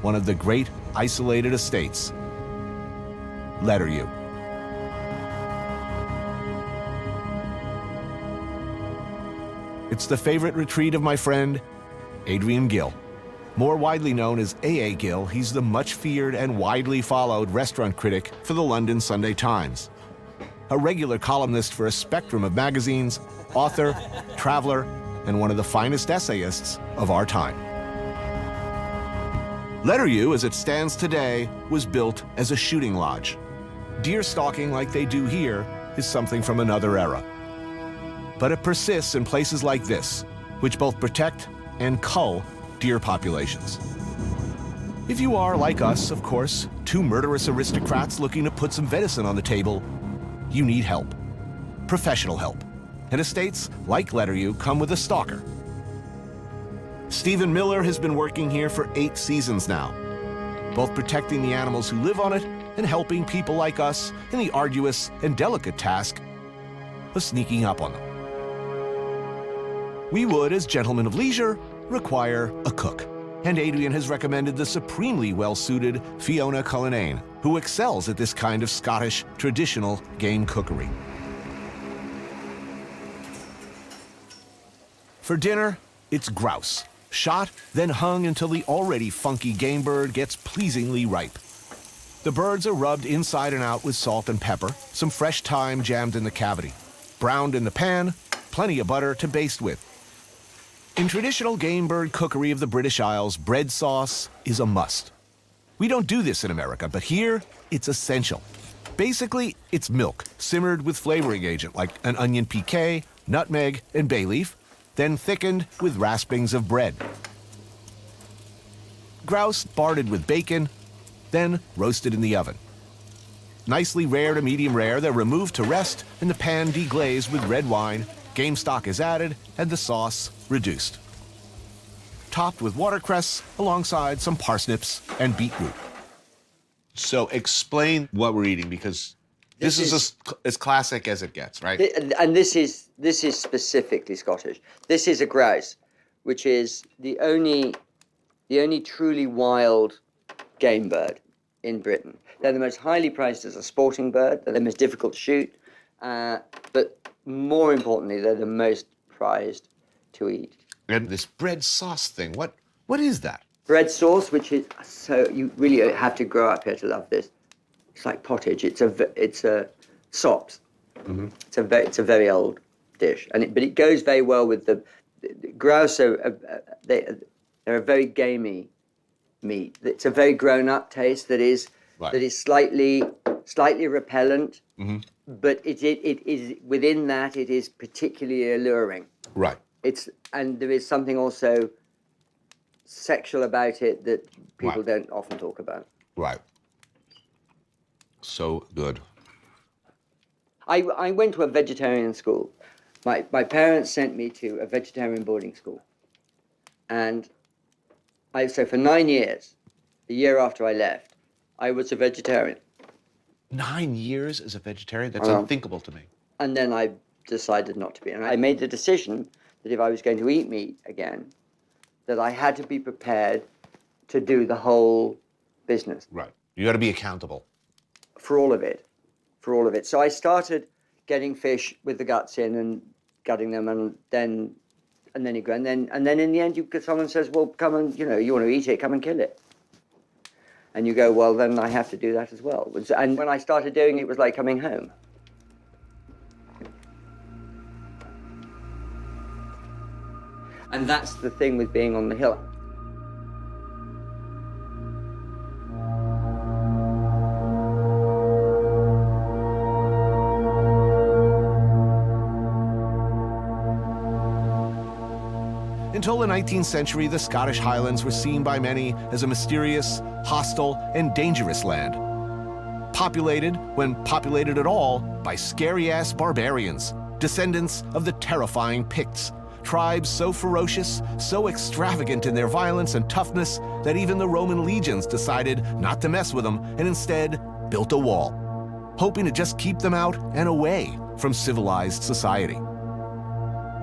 Speaker 1: one of the great isolated estates, Letteryu. It's the favorite retreat of my friend, Adrian Gill. More widely known as A.A. Gill, he's the much-feared and widely followed restaurant critic for the London Sunday Times. A regular columnist for a spectrum of magazines, author, traveler, and one of the finest essayists of our time. Letteryu, as it stands today, was built as a shooting lodge. Deer stalking like they do here is something from another era. But it persists in places like this, which both protect and cull deer populations. If you are, like us, of course, two murderous aristocrats looking to put some venison on the table, you need help. Professional help. And estates like Letteryu come with a stalker. Stephen Miller has been working here for 8 seasons now, both protecting the animals who live on it and helping people like us in the arduous and delicate task of sneaking up on them. We would, as gentlemen of leisure, require a cook. And Adrian has recommended the supremely well-suited Fiona Cullinane, who excels at this kind of Scottish traditional game cookery. For dinner, it's grouse, shot, then hung until the already funky game bird gets pleasingly ripe. The birds are rubbed inside and out with salt and pepper, some fresh thyme jammed in the cavity. Browned in the pan, plenty of butter to baste with. In traditional game bird cookery of the British Isles, bread sauce is a must. We don't do this in America, but here, it's essential. Basically, it's milk, simmered with flavoring agent like an onion piqué, nutmeg, and bay leaf, then thickened with raspings of bread. Grouse barded with bacon, then roasted in the oven. Nicely rare to medium rare, they're removed to rest and the pan deglazed with red wine, game stock is added, and the sauce reduced. Topped with watercress alongside some parsnips and beetroot.
Speaker 11: So explain what we're eating, because this is as classic as it gets, right?
Speaker 6: And this is specifically Scottish. This is a grouse, which is the only truly wild game bird in Britain. They're the most highly prized as a sporting bird. They're the most difficult to shoot, but more importantly, they're the most prized to eat.
Speaker 11: And this bread sauce thing, what is that?
Speaker 6: Bread sauce, which is, so you really have to grow up here to love this. It's like pottage. It's a sops.
Speaker 11: Mm-hmm.
Speaker 6: It's a very old dish, but it goes very well with the grouse. They're a very gamey meat. It's a very grown-up taste that is slightly repellent,
Speaker 11: mm-hmm.
Speaker 6: but it is within that it is particularly alluring.
Speaker 11: Right.
Speaker 6: And there is something also sexual about it that people
Speaker 11: Right.
Speaker 6: don't often talk about.
Speaker 11: Right. So good.
Speaker 6: I went to a vegetarian school. My parents sent me to a vegetarian boarding school. And so for 9 years, the year after I left, I was a vegetarian.
Speaker 11: 9 years as a vegetarian? That's unthinkable to me.
Speaker 6: And then I decided not to be. And I made the decision that if I was going to eat meat again, that I had to be prepared to do the whole business.
Speaker 11: Right. You got to be accountable.
Speaker 6: For all of it. So I started getting fish with the guts in and gutting them, and then you go, and then in the end, someone says, "Well, come and you want to eat it, come and kill it." And you go, "Well, then I have to do that as well." And when I started doing it, it was like coming home. And that's the thing with being on the hill.
Speaker 1: Until the 19th century, the Scottish Highlands were seen by many as a mysterious, hostile, and dangerous land. Populated, when populated at all, by scary-ass barbarians, descendants of the terrifying Picts, tribes so ferocious, so extravagant in their violence and toughness that even the Roman legions decided not to mess with them and instead built a wall, hoping to just keep them out and away from civilized society.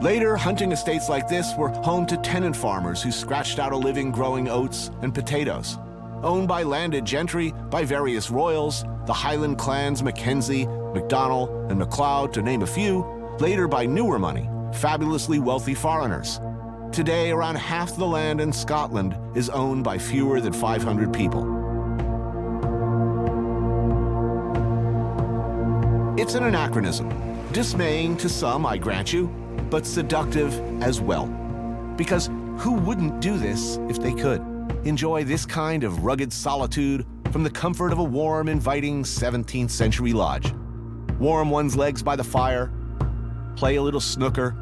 Speaker 1: Later, hunting estates like this were home to tenant farmers who scratched out a living growing oats and potatoes. Owned by landed gentry, by various royals, the Highland clans Mackenzie, MacDonald, and MacLeod, to name a few, later by newer money, fabulously wealthy foreigners. Today, around half the land in Scotland is owned by fewer than 500 people. It's an anachronism, dismaying to some, I grant you, but seductive as well. Because who wouldn't do this if they could? Enjoy this kind of rugged solitude from the comfort of a warm, inviting 17th century lodge. Warm one's legs by the fire, play a little snooker,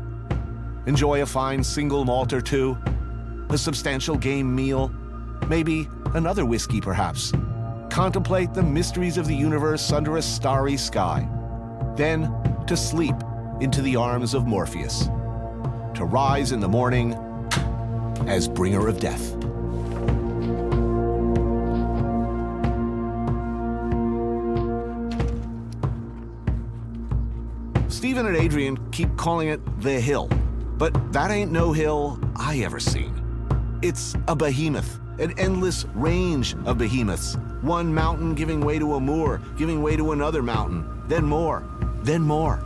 Speaker 1: enjoy a fine single malt or two, a substantial game meal, maybe another whiskey perhaps. Contemplate the mysteries of the universe under a starry sky. Then to sleep into the arms of Morpheus, to rise in the morning as bringer of death. Stephen and Adrian keep calling it the hill, but that ain't no hill I ever seen. It's a behemoth, an endless range of behemoths. One mountain giving way to a moor, giving way to another mountain, then more, then more.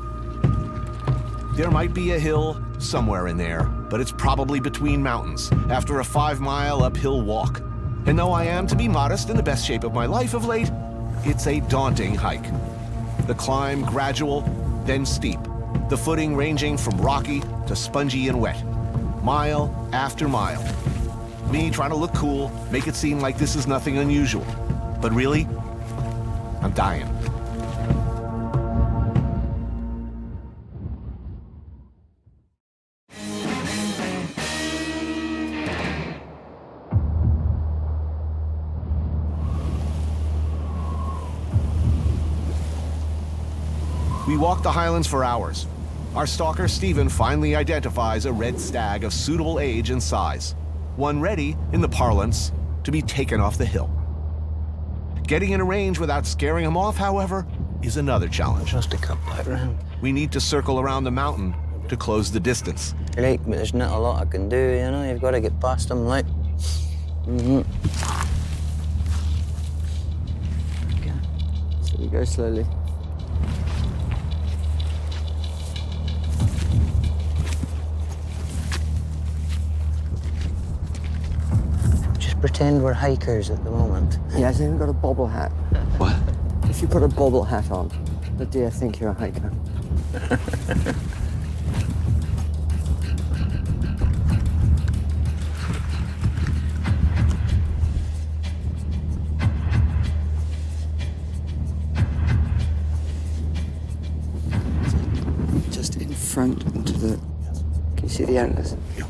Speaker 1: There might be a hill somewhere in there, but it's probably between mountains after a 5-mile uphill walk. And though I am, to be modest, in the best shape of my life of late, it's a daunting hike. The climb gradual, then steep. The footing ranging from rocky to spongy and wet. Mile after mile. Me trying to look cool, make it seem like this is nothing unusual. But really, I'm dying. We walk the highlands for hours. Our stalker, Stephen, finally identifies a red stag of suitable age and size. One ready, in the parlance, to be taken off the hill. Getting in a range without scaring him off, however, is another challenge.
Speaker 2: Just to come back round.
Speaker 1: We need to circle around the mountain to close the distance.
Speaker 2: Right, but there's not a lot I can do, you know? You've got to get past them, like.
Speaker 6: Okay. So we go slowly.
Speaker 2: Pretend we're hikers at the moment.
Speaker 6: Yeah, so you've got a bobble hat.
Speaker 2: What?
Speaker 6: If you put a bobble hat on, the deer think you're a hiker. Just in front into the... Can you see the antlers?
Speaker 1: Yeah.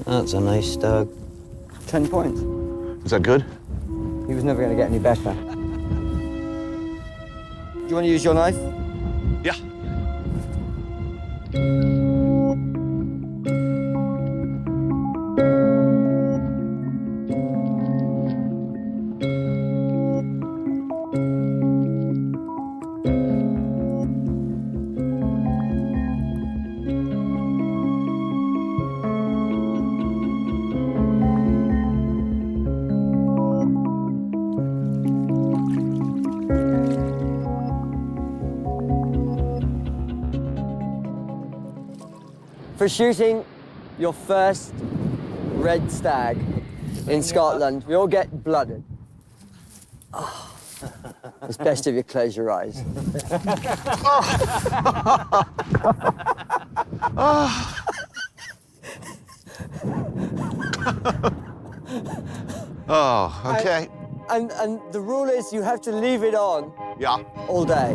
Speaker 2: That's a nice stag.
Speaker 6: 10 points.
Speaker 1: Is that good?
Speaker 6: He was never going to get any better. Do you want to use your knife?
Speaker 1: Yeah.
Speaker 6: For shooting your first red stag in Scotland, we all get blooded. Oh, it's best if you close your eyes.
Speaker 1: Oh, okay.
Speaker 6: And the rule is you have to leave it on all day.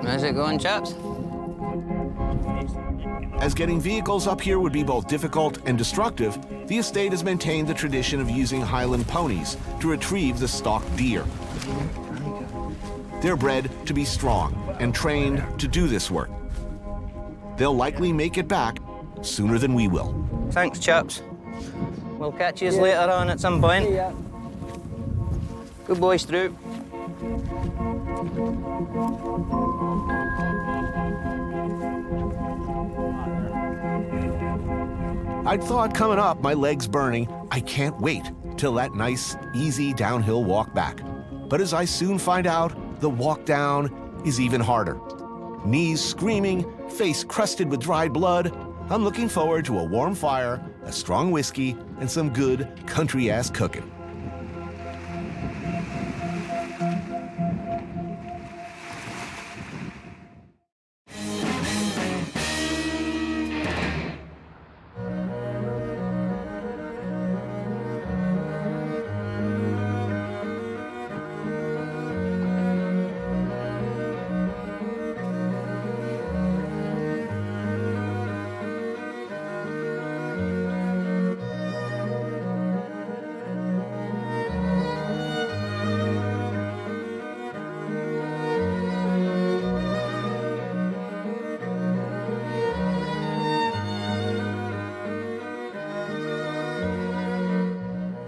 Speaker 2: How's it going, chaps?
Speaker 1: As getting vehicles up here would be both difficult and destructive, the estate has maintained the tradition of using Highland ponies to retrieve the stalked deer. They're bred to be strong and trained to do this work. They'll likely make it back sooner than we will.
Speaker 2: Thanks, chaps. We'll catch you later on at some point.
Speaker 6: See ya.
Speaker 2: Good boy, Stroop.
Speaker 1: I'd thought coming up, my legs burning, I can't wait till that nice, easy downhill walk back. But as I soon find out, the walk down is even harder. Knees screaming, face crusted with dried blood, I'm looking forward to a warm fire, a strong whiskey, and some good country-ass cooking.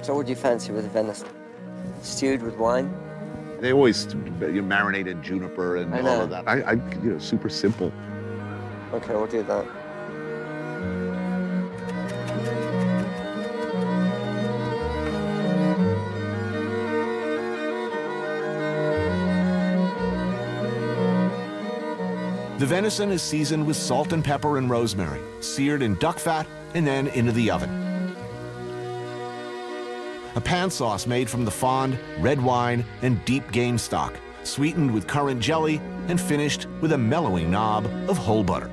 Speaker 6: So what do you fancy with the venison? Stewed with wine?
Speaker 11: They always marinated juniper and all of that. I super simple.
Speaker 6: Okay, we'll do that.
Speaker 1: The venison is seasoned with salt and pepper and rosemary, seared in duck fat, and then into the oven. A pan sauce made from the fond, red wine, and deep game stock, sweetened with currant jelly and finished with a mellowing knob of whole butter.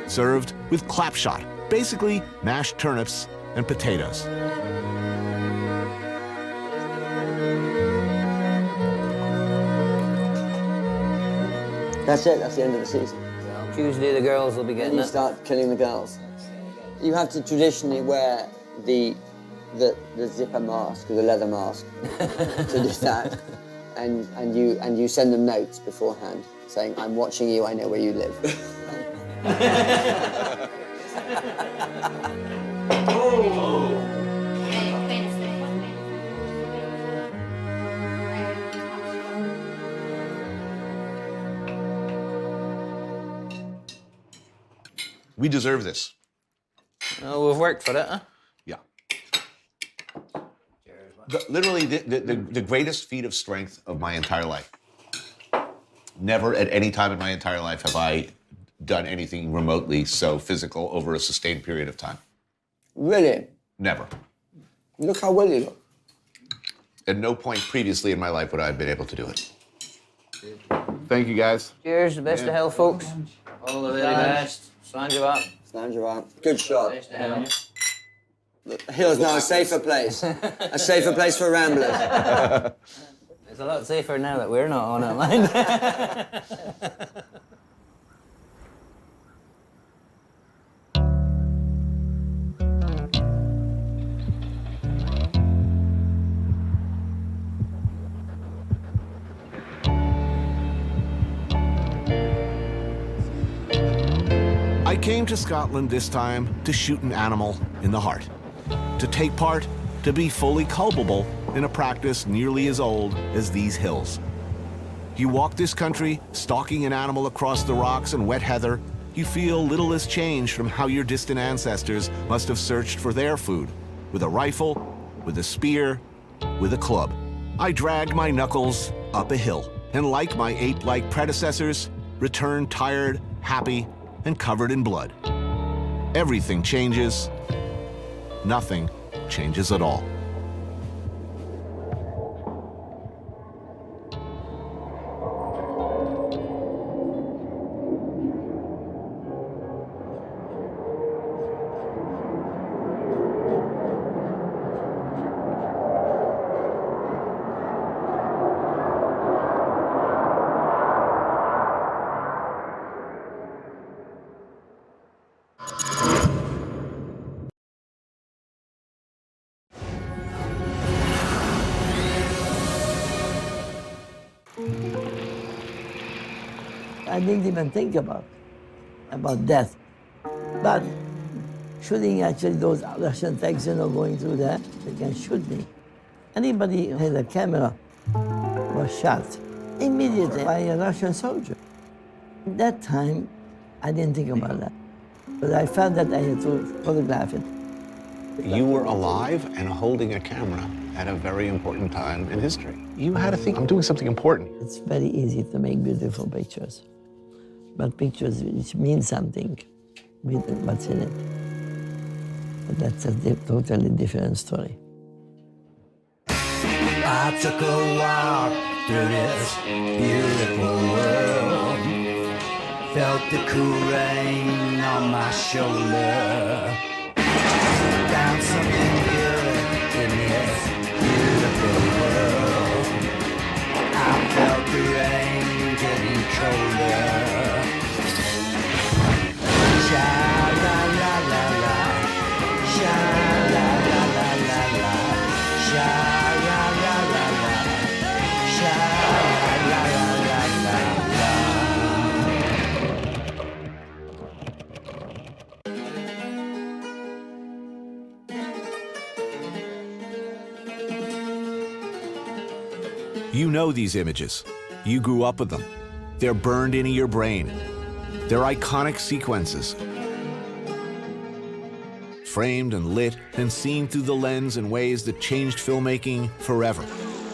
Speaker 1: Served with clapshot, basically mashed turnips and potatoes.
Speaker 6: That's it, that's the end of the season.
Speaker 2: Tuesday the girls will be getting
Speaker 6: you start killing the girls. You have to traditionally wear the zipper mask or the leather mask to do that, and you send them notes beforehand saying, "I'm watching you. I know where you live."
Speaker 11: We deserve this.
Speaker 2: Oh, we've worked for it, huh?
Speaker 11: Yeah. Literally the greatest feat of strength of my entire life. Never at any time in my entire life have I done anything remotely so physical over a sustained period of time.
Speaker 6: Really?
Speaker 11: Never.
Speaker 6: Look how well you look.
Speaker 11: At no point previously in my life would I have been able to do it. Thank you, guys.
Speaker 2: Cheers, the best of health, folks. All the very best. Stand you up.
Speaker 6: Stand you up. Good shot.
Speaker 2: Best of health.
Speaker 6: The hill's now a safer place. A safer place for ramblers.
Speaker 2: It's a lot safer now that we're not on it, mind.
Speaker 1: I came to Scotland this time to shoot an animal in the heart, to take part, to be fully culpable in a practice nearly as old as these hills. You walk this country, stalking an animal across the rocks and wet heather, you feel little has changed from how your distant ancestors must have searched for their food, with a rifle, with a spear, with a club. I dragged my knuckles up a hill, and like my ape-like predecessors, returned tired, happy, and covered in blood. Everything changes, nothing changes at all.
Speaker 9: I didn't even think about death. But shooting actually those Russian tanks, going through there, they can shoot me. Anybody who had a camera was shot immediately by a Russian soldier. At that time, I didn't think about that. But I felt that I had to photograph it.
Speaker 11: You were alive and holding a camera at a very important time in history. You had to think, I'm doing something important.
Speaker 9: It's very easy to make beautiful pictures, but pictures which mean something with what's in it. But that's a totally different story.
Speaker 20: I took a walk through this beautiful world, felt the cool rain on my shoulder, found something good in this beautiful world. I felt the rain getting colder. Sha-la-la-la-la, sha-la-la-la-la-la, sha-la-la-la-la, sha-la-la-la-la-la.
Speaker 1: You know these images. You grew up with them. They're burned into your brain. They're iconic sequences. Framed and lit and seen through the lens in ways that changed filmmaking forever.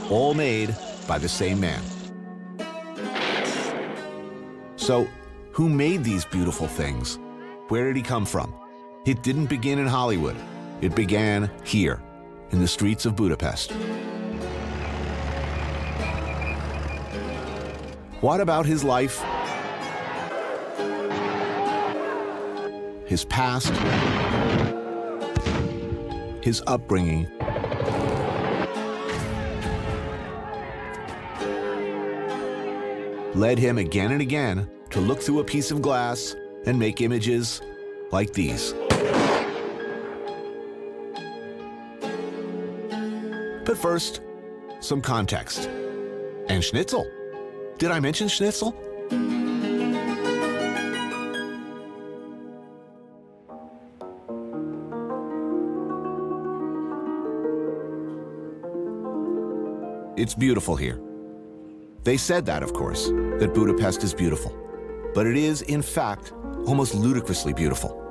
Speaker 1: All made by the same man. So, who made these beautiful things? Where did he come from? It didn't begin in Hollywood. It began here, in the streets of Budapest. What about his life, his past, his upbringing, led him again and again to look through a piece of glass and make images like these. But first, some context. And schnitzel. Did I mention schnitzel? It's beautiful here. They said that, of course, that Budapest is beautiful. But it is, in fact, almost ludicrously beautiful.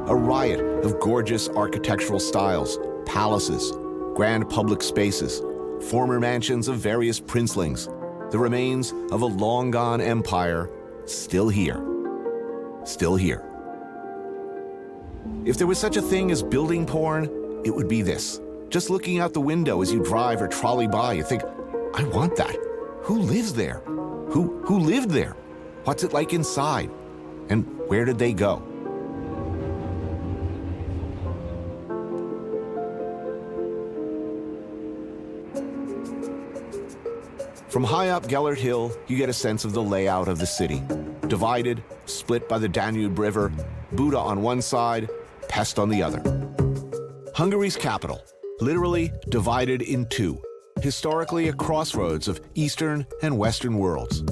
Speaker 1: A riot of gorgeous architectural styles, palaces, grand public spaces, former mansions of various princelings, the remains of a long-gone empire, still here. Still here. If there was such a thing as building porn, it would be this. Just looking out the window as you drive or trolley by, you think, I want that. Who lives there? Who lived there? What's it like inside? And where did they go? From high up Gellert Hill, you get a sense of the layout of the city. Divided, split by the Danube River, Buda on one side, Pest on the other. Hungary's capital, literally divided in two. Historically a crossroads of Eastern and Western worlds.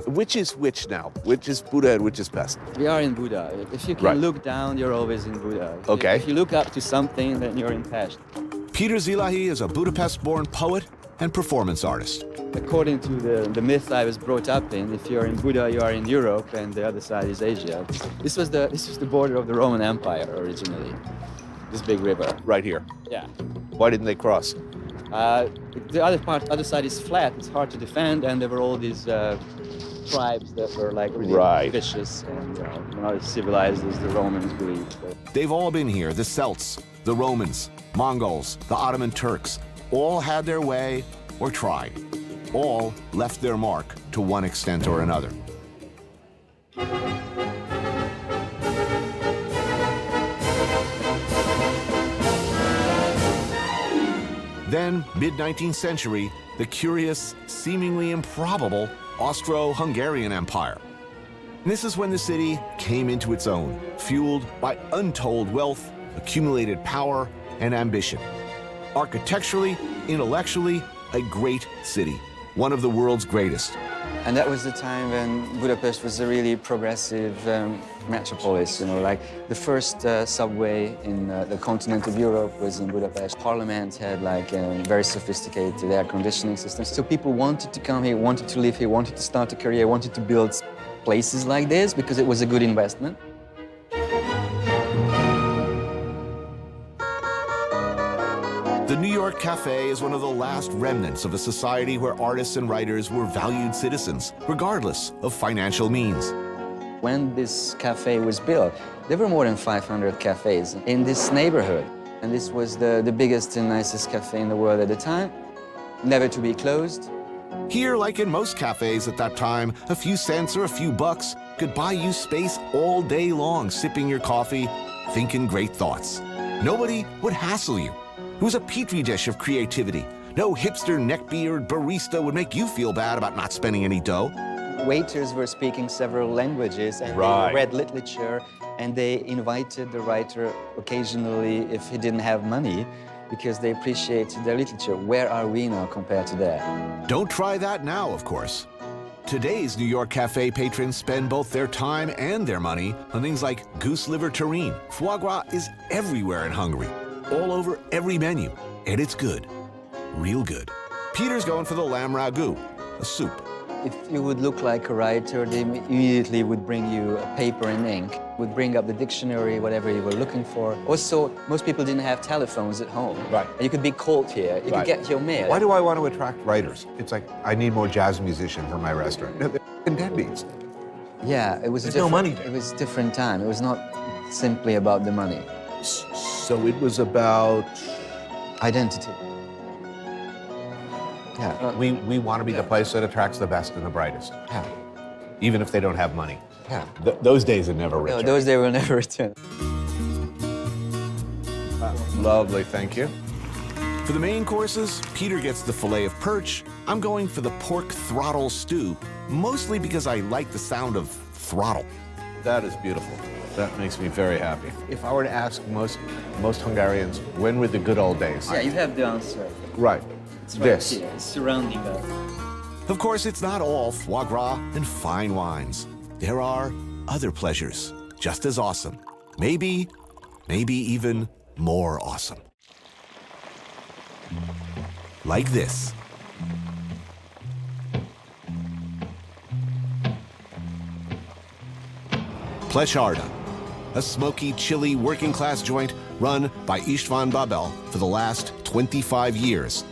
Speaker 1: Which is which now? Which is Buda and which is Pest?
Speaker 22: We are in Buda. If you can look down, you're always in Buda.
Speaker 1: Okay.
Speaker 22: If you look up to something, then you're in Pest.
Speaker 1: Peter Zilahi is a Budapest-born poet and performance artist.
Speaker 22: According to the myth I was brought up in, if you're in Buda, you are in Europe, and the other side is Asia. This was the border of the Roman Empire originally. This big river.
Speaker 11: Right here.
Speaker 22: Yeah.
Speaker 11: Why didn't they cross?
Speaker 22: The other side is flat. It's hard to defend, and there were all these tribes that were like really vicious and not as civilized as the Romans believed.
Speaker 1: They've all been here. The Celts, the Romans, Mongols, the Ottoman Turks, all had their way or tried. All left their mark to one extent or another. Then, mid-19th century, the curious, seemingly improbable Austro-Hungarian Empire. This is when the city came into its own, fueled by untold wealth, accumulated power, and ambition. Architecturally, intellectually, a great city. one of the world's greatest.
Speaker 22: And that was the time when Budapest was a really progressive metropolis, you know, like the first subway in the continent of Europe was in Budapest. Parliament had like a very sophisticated air conditioning system. So people wanted to come here, wanted to live here, wanted to start a career, wanted to build places like this because it was a good investment.
Speaker 1: The New York Cafe is one of the last remnants of a society where artists and writers were valued citizens, regardless of financial means.
Speaker 22: When this cafe was built, there were more than 500 cafes in this neighborhood. And this was the biggest and nicest cafe in the world at the time, never to be closed.
Speaker 1: Here, like in most cafes at that time, a few cents or a few bucks could buy you space all day long, sipping your coffee, thinking great thoughts. Nobody would hassle you. It was a petri dish of creativity. No hipster neckbeard barista would make you feel bad about not spending any dough.
Speaker 22: Waiters were speaking several languages and
Speaker 1: Right.
Speaker 22: they read literature and they invited the writer occasionally if he didn't have money because they appreciated their literature. Where are we now compared to that?
Speaker 1: Don't try that now, of course. Today's New York Cafe patrons spend both their time and their money on things like goose liver terrine. Foie gras is everywhere in Hungary, all over every menu, and it's good, real good. Peter's going for the lamb ragout, a soup.
Speaker 22: If you would look like a writer, they immediately would bring you a paper and ink, would bring up the dictionary, whatever you were looking for. Also, most people didn't have telephones at home.
Speaker 11: Right.
Speaker 22: And you could be called here, you could get your mail.
Speaker 11: Why do I want to attract writers? It's like, I need more jazz musicians in my restaurant. No, they're deadbeats.
Speaker 22: Yeah, it was
Speaker 11: There's no money there.
Speaker 22: It was a different time. It was not simply about the money.
Speaker 11: So it was about
Speaker 22: identity.
Speaker 11: Yeah, we want to be the place that attracts the best and the brightest.
Speaker 22: Yeah.
Speaker 11: Even if they don't have money.
Speaker 22: Yeah.
Speaker 11: Those days are never
Speaker 22: No,
Speaker 11: returned.
Speaker 22: those days will never return.
Speaker 11: Lovely, thank you.
Speaker 1: For the main courses, Peter gets the fillet of perch. I'm going for the pork throttle stew, mostly because I like the sound of throttle.
Speaker 11: That is beautiful. That makes me very happy. If I were to ask most Hungarians, when were the good old days?
Speaker 22: Yeah, you have the answer.
Speaker 11: Right.
Speaker 22: It's right
Speaker 11: This.
Speaker 22: here. It's surrounding us.
Speaker 1: Of course, it's not all foie gras and fine wines. There are other pleasures, just as awesome. Maybe even more awesome. Like this. Plesharda, a smoky, chilly, working-class joint run by István Babel for the last 25 years.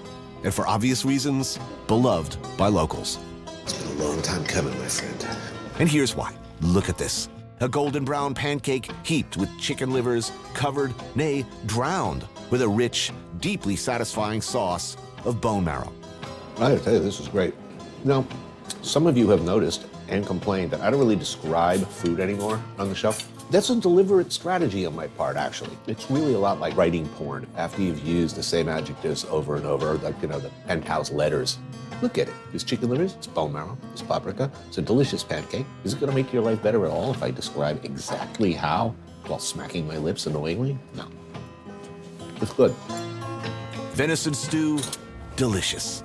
Speaker 1: And for obvious reasons, beloved by locals.
Speaker 10: It's been a long time coming, my friend.
Speaker 1: And here's why. Look at this. A golden brown pancake heaped with chicken livers, covered, nay, drowned with a rich, deeply satisfying sauce of bone marrow.
Speaker 11: I gotta tell you, this is great. Now, some of you have noticed and complained that I don't really describe food anymore on the show. That's a deliberate strategy on my part, actually. It's really a lot like writing porn. After you've used the same adjectives over and over, like, you know, the penthouse letters. Look at it. There's chicken livers, it's bone marrow, it's paprika, it's a delicious pancake. Is it gonna make your life better at all if I describe exactly how while smacking my lips annoyingly? No. It's good.
Speaker 1: Venison stew, delicious.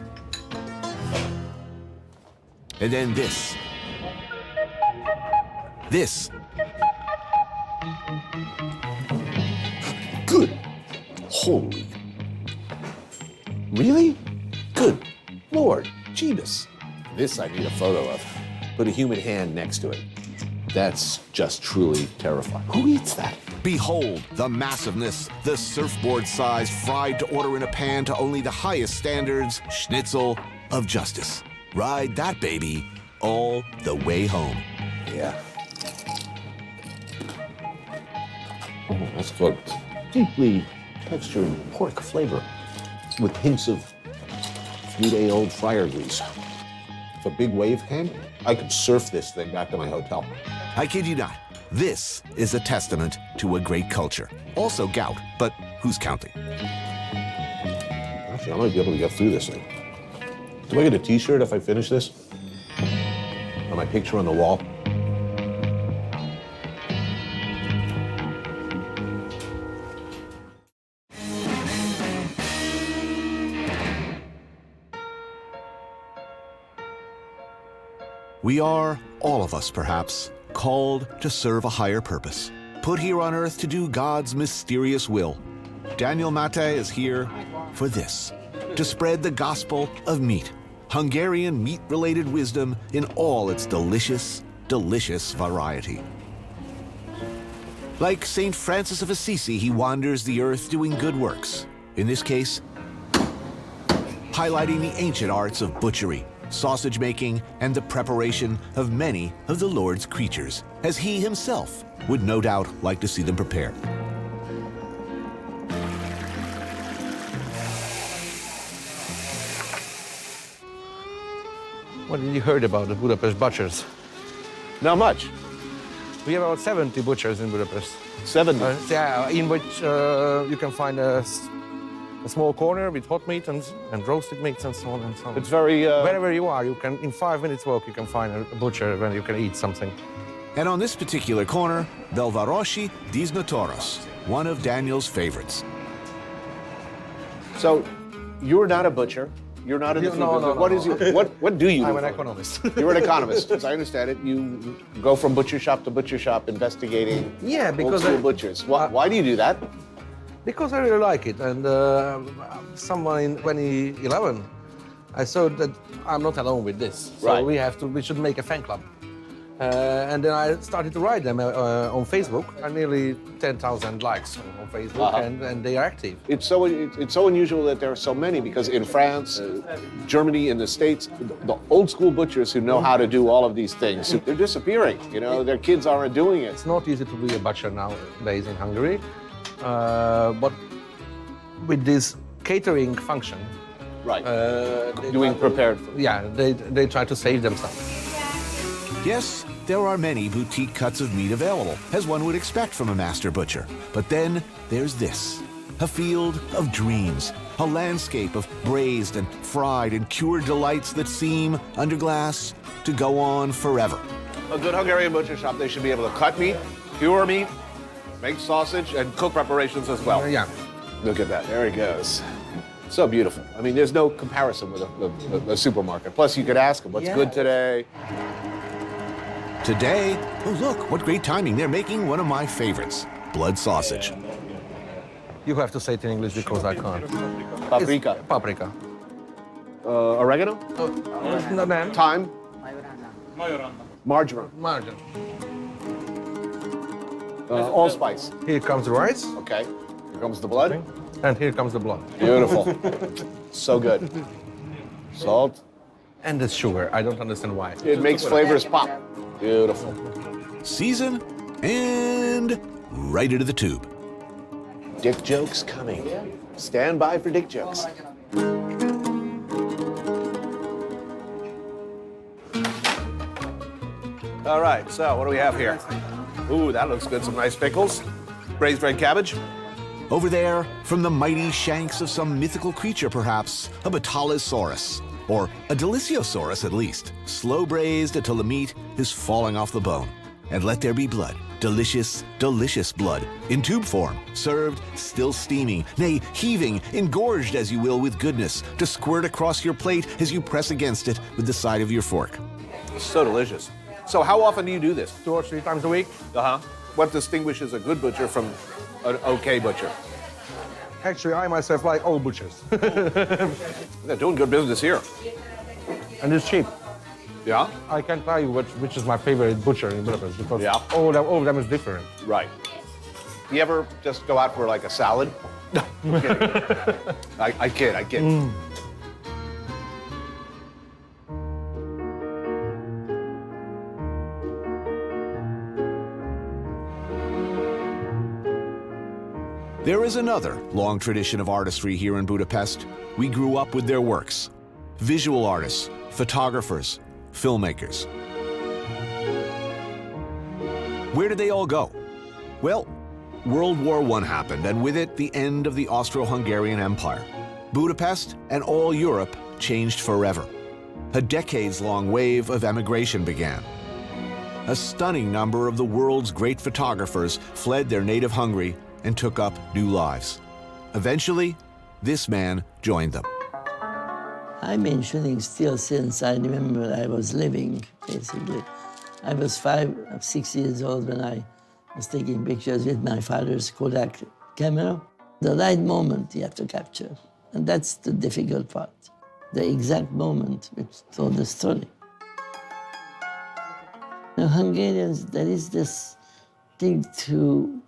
Speaker 1: And then this. This.
Speaker 11: Good. Holy. Really? Good. Lord, Jeebus. This I need a photo of. Put a human hand next to it. That's just truly terrifying. Who eats that?
Speaker 1: Behold the massiveness, the surfboard size, fried to order in a pan to only the highest standards, schnitzel of justice. Ride that baby all the way home.
Speaker 11: Yeah. Oh, that's good. Deeply textured pork flavor with hints of 3-day-old fryer grease. If a big wave came, I could surf this thing back to my hotel.
Speaker 1: I kid you not. This is a testament to a great culture. Also gout, but who's counting?
Speaker 11: Actually, I might be able to get through this thing. Do I get a t-shirt if I finish this? Or my picture on the wall?
Speaker 1: We are, all of us perhaps, called to serve a higher purpose, put here on earth to do God's mysterious will. Daniel Mate is here for this, to spread the gospel of meat, Hungarian meat-related wisdom in all its delicious, delicious variety. Like St. Francis of Assisi, he wanders the earth doing good works. In this case, highlighting the ancient arts of butchery, sausage making, and the preparation of many of the Lord's creatures, as he himself would no doubt like to see them prepared.
Speaker 3: What did you heard about the Budapest butchers?
Speaker 11: Not much.
Speaker 3: We have about 70 butchers in Budapest.
Speaker 11: 70?
Speaker 3: Yeah, in which you can find a small corner with hot meat and roasted meats and so on and so on.
Speaker 11: It's very...
Speaker 3: Wherever you are, you can, in 5 minutes walk, you can find a butcher when you can eat something.
Speaker 1: And on this particular corner, Belvaroshi Disnotoros, one of Daniel's favorites.
Speaker 11: So, you're not a butcher. You're not in the food business.
Speaker 3: No.
Speaker 11: What do you do?
Speaker 3: I'm an economist.
Speaker 11: You're an economist. As I understand it, you go from butcher shop to butcher shop investigating
Speaker 3: because
Speaker 11: old-school butchers. Why do you do that?
Speaker 3: Because I really like it. And someone in 2011, I saw that I'm not alone with this. So
Speaker 11: Right.
Speaker 3: we should make a fan club. And then I started to write them on Facebook. And nearly 10,000 likes on Facebook, and they are active.
Speaker 11: It's so unusual that there are so many, because in France, Germany, in the States, the old school butchers who know how to do all of these things, they're disappearing. You know, their kids aren't doing it.
Speaker 3: It's not easy to be a butcher nowadays in Hungary, but with this catering function,
Speaker 11: right? Doing prepared food.
Speaker 3: Yeah, they try to save themselves.
Speaker 1: Yes, there are many boutique cuts of meat available, as one would expect from a master butcher. But then there's this, a field of dreams, a landscape of braised and fried and cured delights that seem, under glass, to go on forever.
Speaker 11: A good Hungarian butcher shop, they should be able to cut meat, cure meat, make sausage, and cook preparations as well.
Speaker 3: Yeah.
Speaker 11: Look at that, there he goes. So beautiful. I mean, there's no comparison with a supermarket. Plus, you could ask them, what's good today?
Speaker 1: Today, oh look, what great timing. They're making one of my favorites, blood sausage.
Speaker 3: You have to say it in English because I can't.
Speaker 11: Paprika.
Speaker 3: It's paprika.
Speaker 11: Oregano?
Speaker 3: No, then.
Speaker 11: Thyme? Marjoram.
Speaker 3: Marjoram.
Speaker 11: Allspice.
Speaker 3: Here comes the rice.
Speaker 11: Okay. Here comes the blood.
Speaker 3: And here comes the blood.
Speaker 11: Beautiful. So good. Salt.
Speaker 3: And the sugar. I don't understand why.
Speaker 11: It makes flavors pop. Beautiful.
Speaker 1: Season and right into the tube.
Speaker 11: Dick jokes coming. Stand by for dick jokes. All right, so what do we have here? Ooh, that looks good. Some nice pickles. Braised red cabbage.
Speaker 1: Over there, from the mighty shanks of some mythical creature perhaps, a Batalosaurus. Or a Deliciosaurus at least, slow braised until the meat is falling off the bone. And let there be blood, delicious, delicious blood, in tube form, served, still steaming, nay, heaving, engorged as you will with goodness, to squirt across your plate as you press against it with the side of your fork.
Speaker 11: So delicious. So how often do you do this?
Speaker 3: 2 or 3 times a week.
Speaker 11: Uh-huh. What distinguishes a good butcher from an okay butcher?
Speaker 3: Actually, I myself like all butchers.
Speaker 11: They're doing good business here.
Speaker 3: And it's cheap.
Speaker 11: Yeah?
Speaker 3: I can't tell you which is my favorite butcher in Budapest because all of them is different.
Speaker 11: Right. You ever just go out for like a salad? No, I'm kidding. I kid.
Speaker 1: There is another long tradition of artistry here in Budapest. We grew up with their works. Visual artists, photographers, filmmakers. Where did they all go? Well, World War I happened, and with it, the end of the Austro-Hungarian Empire. Budapest and all Europe changed forever. A decades-long wave of emigration began. A stunning number of the world's great photographers fled their native Hungary and took up new lives. Eventually, this man joined them.
Speaker 9: I've been shooting still since I remember I was living, basically. I was 5 or 6 years old when I was taking pictures with my father's Kodak camera. The right moment you have to capture, and that's the difficult part. The exact moment which told the story. The Hungarians, there is this thing to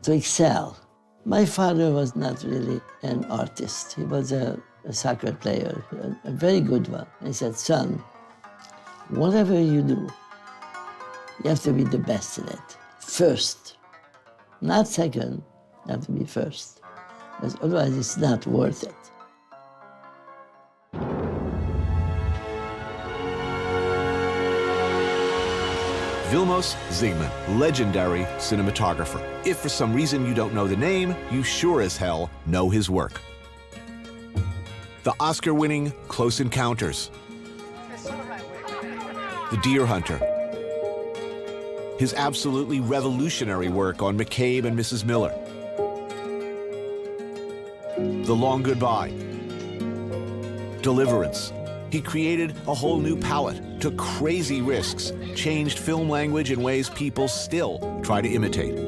Speaker 9: excel. My father was not really an artist. He was a soccer player, a very good one. He said, son, whatever you do, you have to be the best at it. First, not second, you have to be first. Because otherwise it's not worth it.
Speaker 1: Vilmos Zsigmond, legendary cinematographer. If for some reason you don't know the name, you sure as hell know his work. The Oscar-winning Close Encounters, The Deer Hunter, his absolutely revolutionary work on McCabe and Mrs. Miller, The Long Goodbye, Deliverance. He created a whole new palette, took crazy risks, changed film language in ways people still try to imitate.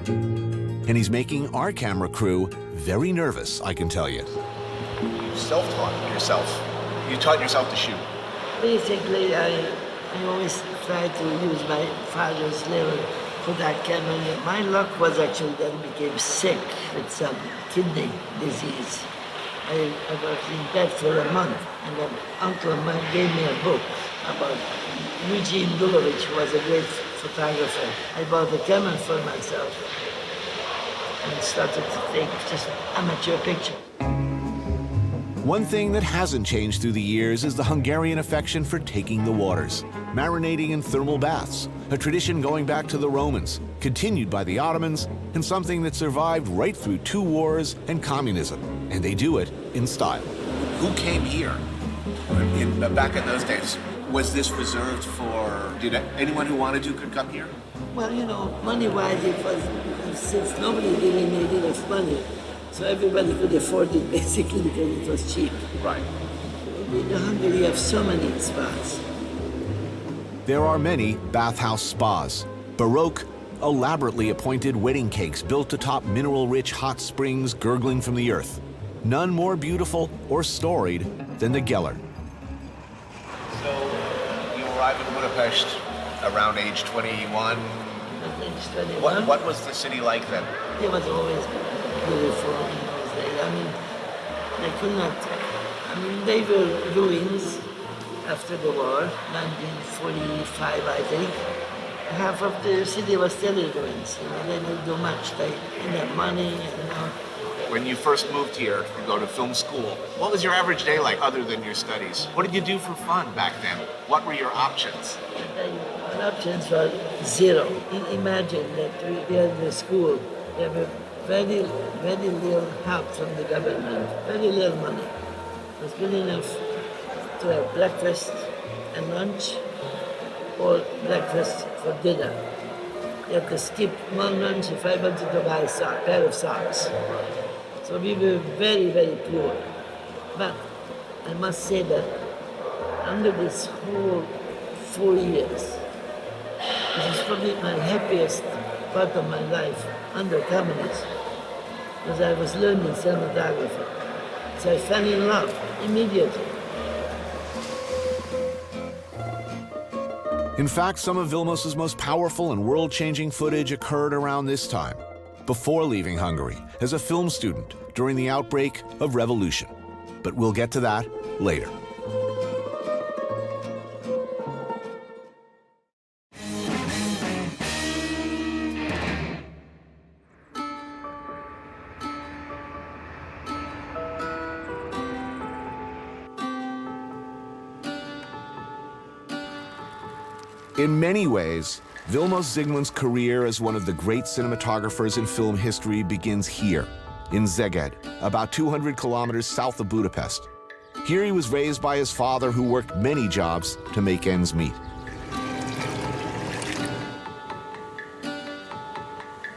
Speaker 1: And he's making our camera crew very nervous, I can tell you.
Speaker 11: Self-taught yourself. You taught yourself to shoot.
Speaker 9: Basically, I always try to use my father's little Kodak camera. My luck was actually that he became sick with some kidney disease. I was in bed for a month, and an uncle of mine gave me a book about Eugene Dulovich, who was a great photographer. I bought a camera for myself and started to take just amateur pictures.
Speaker 1: One thing that hasn't changed through the years is the Hungarian affection for taking the waters, marinating in thermal baths, a tradition going back to the Romans, continued by the Ottomans, and something that survived right through 2 wars and communism. And they do it in style.
Speaker 11: Who came here back in those days? Was this reserved for, did anyone who wanted to could come here?
Speaker 9: Well, you know, money-wise, it was, since nobody really made enough money, so everybody could afford it basically because it was cheap.
Speaker 11: Right.
Speaker 9: In Hungary, you have so many spas.
Speaker 1: There are many bathhouse spas, Baroque, elaborately appointed wedding cakes built atop mineral-rich hot springs gurgling from the earth. None more beautiful or storied than the Geller.
Speaker 11: So you arrived in Budapest around age 21.
Speaker 9: Age 21.
Speaker 11: What was the city like then?
Speaker 9: It was always beautiful in those days. I mean, they could not, I mean, they were ruins after the war, 1945, I think. Half of the city was still in ruins. You know, they didn't do much. They didn't have money, you know.
Speaker 11: When you first moved here to go to film school, what was your average day like other than your studies? What did you do for fun back then? What were your options?
Speaker 9: My options were zero. Imagine that we had the school. There were very little help from the government, very little money. It was good enough to have breakfast and lunch, or breakfast for dinner. You had to skip one lunch if I wanted to buy a pair of socks. So we were very, very poor. But I must say that under this whole 4 years, this is probably my happiest part of my life under communism, because I was learning cinematography. So I fell in love immediately.
Speaker 1: In fact, some of Vilmos's most powerful and world-changing footage occurred around this time, before leaving Hungary, as a film student during the outbreak of revolution. But we'll get to that later. In many ways, Vilmos Zsigmond's career as one of the great cinematographers in film history begins here, in Szeged, about 200 kilometers south of Budapest. Here he was raised by his father, who worked many jobs to make ends meet.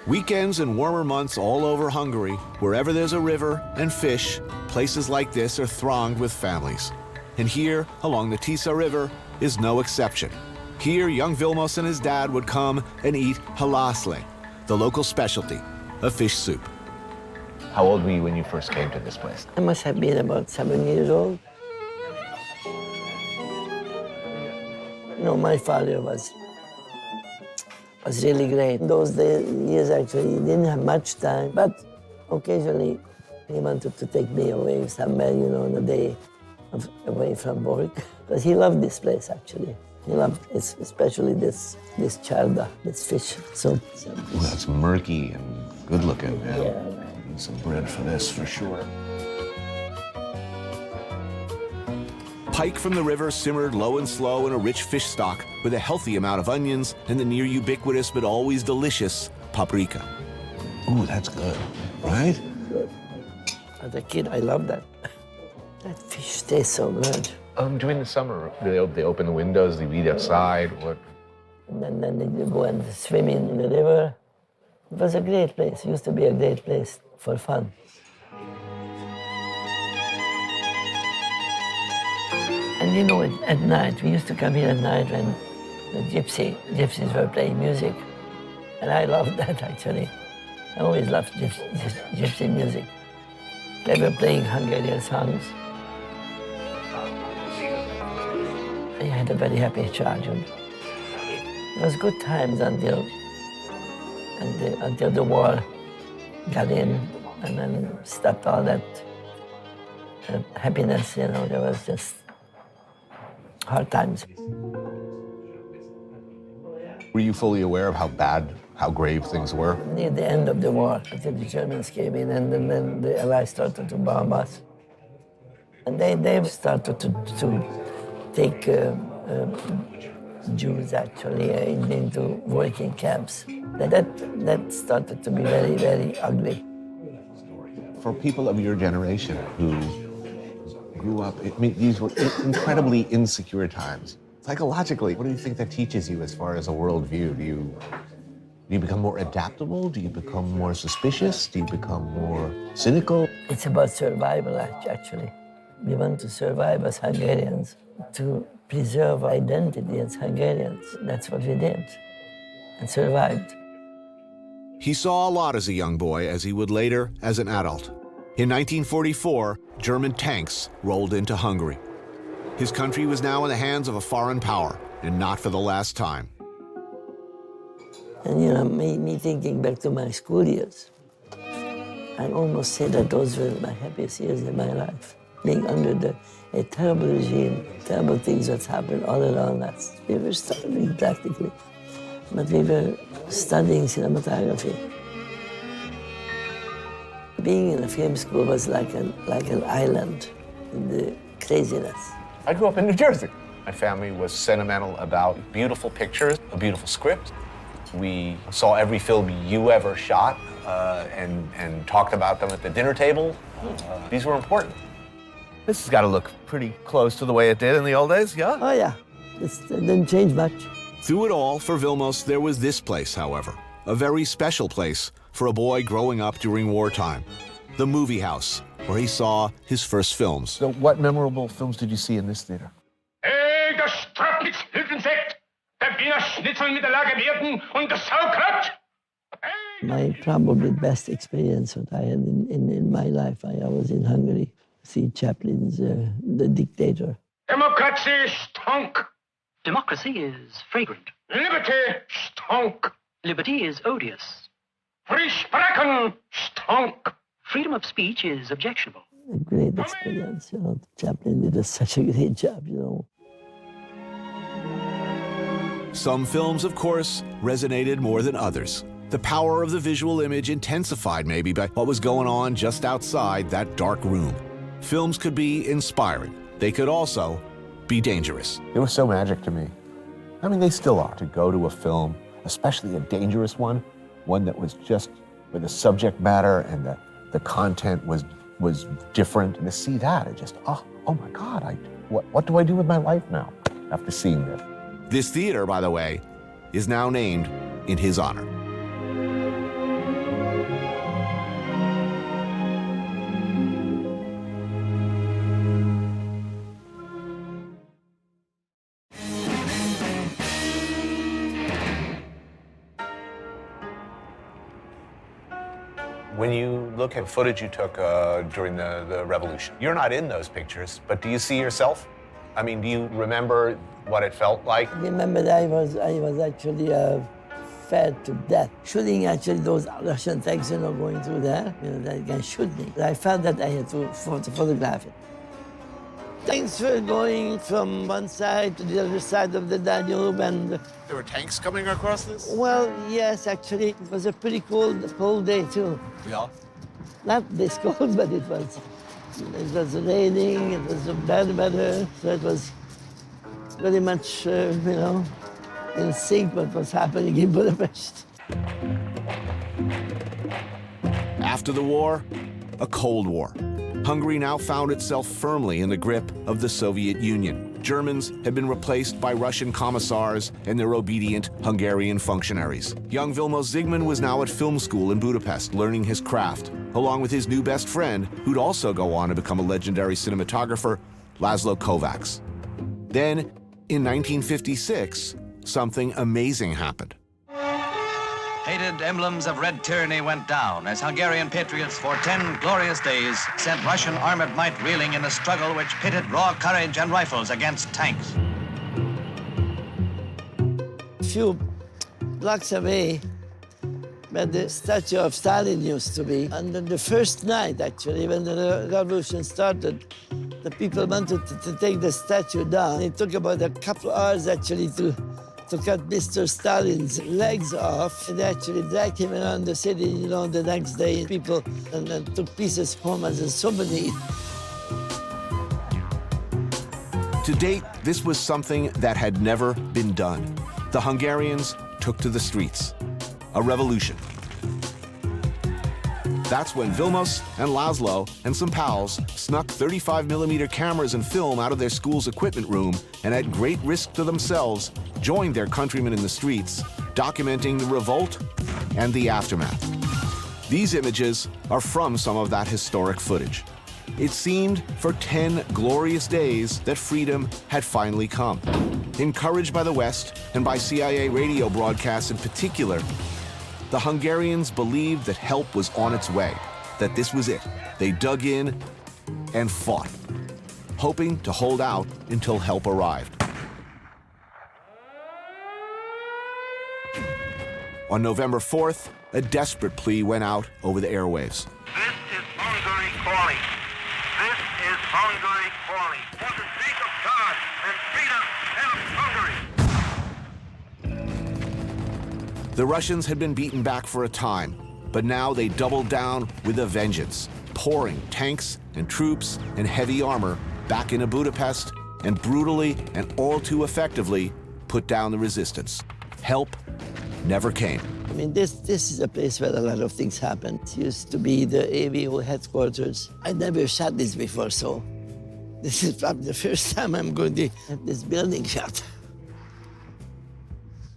Speaker 1: Weekends and warmer months all over Hungary, wherever there's a river and fish, places like this are thronged with families. And here, along the Tisa River, is no exception. Here, young Vilmos and his dad would come and eat halasle, the local specialty, a fish soup.
Speaker 11: How old were you when you first came to this place?
Speaker 9: I must have been about 7 years old. You know, my father was really great. Those years, actually, he didn't have much time, but occasionally he wanted to take me away somewhere, you know, on a day away from work. Because he loved this place, actually. He loved it, especially this charda, this fish soup.
Speaker 11: Ooh, that's murky and good looking.
Speaker 9: Yeah.
Speaker 11: Need some bread for this, for sure.
Speaker 1: Pike from the river simmered low and slow in a rich fish stock with a healthy amount of onions and the near ubiquitous but always delicious paprika.
Speaker 11: Ooh, that's good, right?
Speaker 9: As a kid, I loved that. That fish tastes so good.
Speaker 11: During the summer, do they open the windows, they eat outside, what?
Speaker 9: And then they go and swim in the river. It was a great place. It used to be a great place for fun. And you know, at night, we used to come here at night when the gypsies were playing music. And I loved that, actually. I always loved gypsy music. They were playing Hungarian songs. I had a very happy childhood. It was good times until the war got in and then stopped all that happiness, you know. There was just hard times.
Speaker 11: Were you fully aware of how bad, how grave things were?
Speaker 9: Near the end of the war, until the Germans came in and then the Allies started to bomb us. And they started to take Jews actually into working camps. That started to be very, very ugly.
Speaker 11: For people of your generation who grew up, these were incredibly insecure times. Psychologically, what do you think that teaches you as far as a worldview? Do you become more adaptable? Do you become more suspicious? Do you become more cynical?
Speaker 9: It's about survival, actually. We want to survive as Hungarians, to preserve our identity as Hungarians. That's what we did, and survived.
Speaker 1: He saw a lot as a young boy, as he would later as an adult. In 1944, German tanks rolled into Hungary. His country was now in the hands of a foreign power, and not for the last time.
Speaker 9: And you know, me thinking back to my school years, I almost say that those were my happiest years in my life. Being under a terrible regime, terrible things that happened all around us. We were starving practically, but we were studying cinematography. Being in a film school was like an island in the craziness.
Speaker 11: I grew up in New Jersey. My family was sentimental about beautiful pictures, a beautiful script. We saw every film you ever shot and talked about them at the dinner table. These were important. This has got to look pretty close to the way it did in the old days, yeah?
Speaker 9: Oh, yeah. It didn't change much.
Speaker 1: Through it all, for Vilmos, there was this place, however, a very special place for a boy growing up during wartime, the movie house, where he saw his first films.
Speaker 11: So what memorable films did you see in this theater?
Speaker 14: Das Strapitz-Hülsensekt, der Wiener Schnitzel mit der Lagerwerten und das Sauerkraut.
Speaker 9: My probably best experience that I had in my life, I was in Hungary, see Chaplin's The Dictator.
Speaker 14: Democracy stunk.
Speaker 7: Democracy is fragrant.
Speaker 14: Liberty stunk.
Speaker 7: Liberty is odious.
Speaker 14: Free sprechen stunk.
Speaker 7: Freedom of speech is objectionable.
Speaker 9: A great experience, you know. Chaplin did such a great job, you know.
Speaker 1: Some films, of course, resonated more than others. The power of the visual image intensified maybe by what was going on just outside that dark room. Films could be inspiring. They could also be dangerous.
Speaker 11: They were so magic to me. I mean, they still are. To go to a film, especially a dangerous one that was just where the subject matter and the content was different, and to see that, it just, oh my God, what do I do with my life now after seeing this?
Speaker 1: This theater, by the way, is now named in his honor.
Speaker 11: look at footage you took during the revolution, you're not in those pictures, but do you see yourself? I mean, do you remember what it felt like?
Speaker 9: I remember that I was actually fed to death. Shooting actually those Russian tanks, going through there, they can shoot me. I felt that I had to photograph it. Tanks were going from one side to the other side of the Danube, and
Speaker 11: There were tanks coming across this?
Speaker 9: well, yes, actually, it was a pretty cold day too.
Speaker 11: Yeah.
Speaker 9: Not this cold, but it was raining, it was bad weather, so it was very much, in sync with what was happening in Budapest.
Speaker 1: After the war, a Cold War. Hungary now found itself firmly in the grip of the Soviet Union. Germans had been replaced by Russian commissars and their obedient Hungarian functionaries. Young Vilmos Zsigmond was now at film school in Budapest, learning his craft, along with his new best friend, who'd also go on to become a legendary cinematographer, Laszlo Kovacs. Then, in 1956, something amazing happened.
Speaker 18: Hated emblems of red tyranny went down as Hungarian patriots for 10 glorious days sent Russian armored might reeling in a struggle which pitted raw courage and rifles against tanks.
Speaker 9: A few blocks away, where the statue of Stalin used to be, and on the first night, actually, when the revolution started, the people wanted to take the statue down. It took about a couple of hours, actually, to cut Mr. Stalin's legs off. They actually dragged him around the city, the next day. People and took pieces home as a souvenir.
Speaker 1: To date, this was something that had never been done. The Hungarians took to the streets. A revolution. That's when Vilmos and Laszlo and some pals snuck 35mm cameras and film out of their school's equipment room and at great risk to themselves joined their countrymen in the streets, documenting the revolt and the aftermath. These images are from some of that historic footage. It seemed for 10 glorious days that freedom had finally come. Encouraged by the West and by CIA radio broadcasts in particular, the Hungarians believed that help was on its way, that this was it. They dug in and fought, hoping to hold out until help arrived. On November 4th, a desperate plea went out over the airwaves.
Speaker 14: This is Hungary calling. This is Hungary calling. For the sake of God and freedom, help Hungary.
Speaker 1: The Russians had been beaten back for a time, but now they doubled down with a vengeance, pouring tanks and troops and heavy armor back into Budapest and brutally and all too effectively put down the resistance. Help never came.
Speaker 9: I mean, this is a place where a lot of things happened. It used to be the AVO headquarters. I never shot this before, so this is probably the first time I'm going to have this building shot.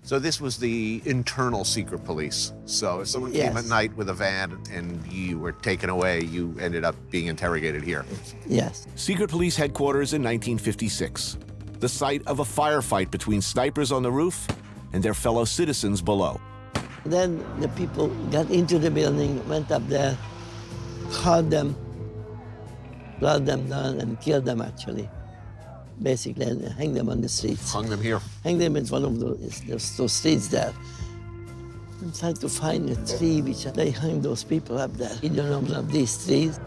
Speaker 11: So this was the internal secret police. So if someone came at night with a van and you were taken away, you ended up being interrogated here.
Speaker 9: Yes.
Speaker 1: Secret police headquarters in 1956, the site of a firefight between snipers on the roof and their fellow citizens below.
Speaker 9: Then the people got into the building, went up there, caught them, brought them down, and killed them, actually. Basically, and hang them on the streets.
Speaker 11: Hung them here?
Speaker 9: Hang them in one of those streets there. I'm trying to find a tree which they hung those people up there. You don't know one of these trees.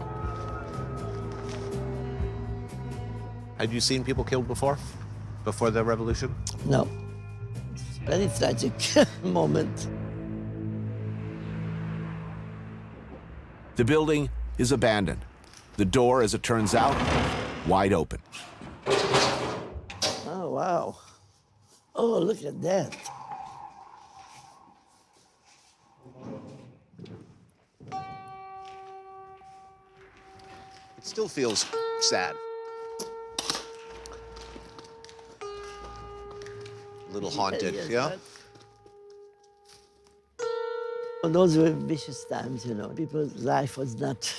Speaker 11: Had you seen people killed before the revolution?
Speaker 9: No. It's a very tragic moment.
Speaker 1: The building is abandoned. The door, as it turns out, wide open.
Speaker 9: Oh, wow. Oh, look at that.
Speaker 11: It still feels sad. A little haunted, yeah?
Speaker 9: Well, those were vicious times, People's life was not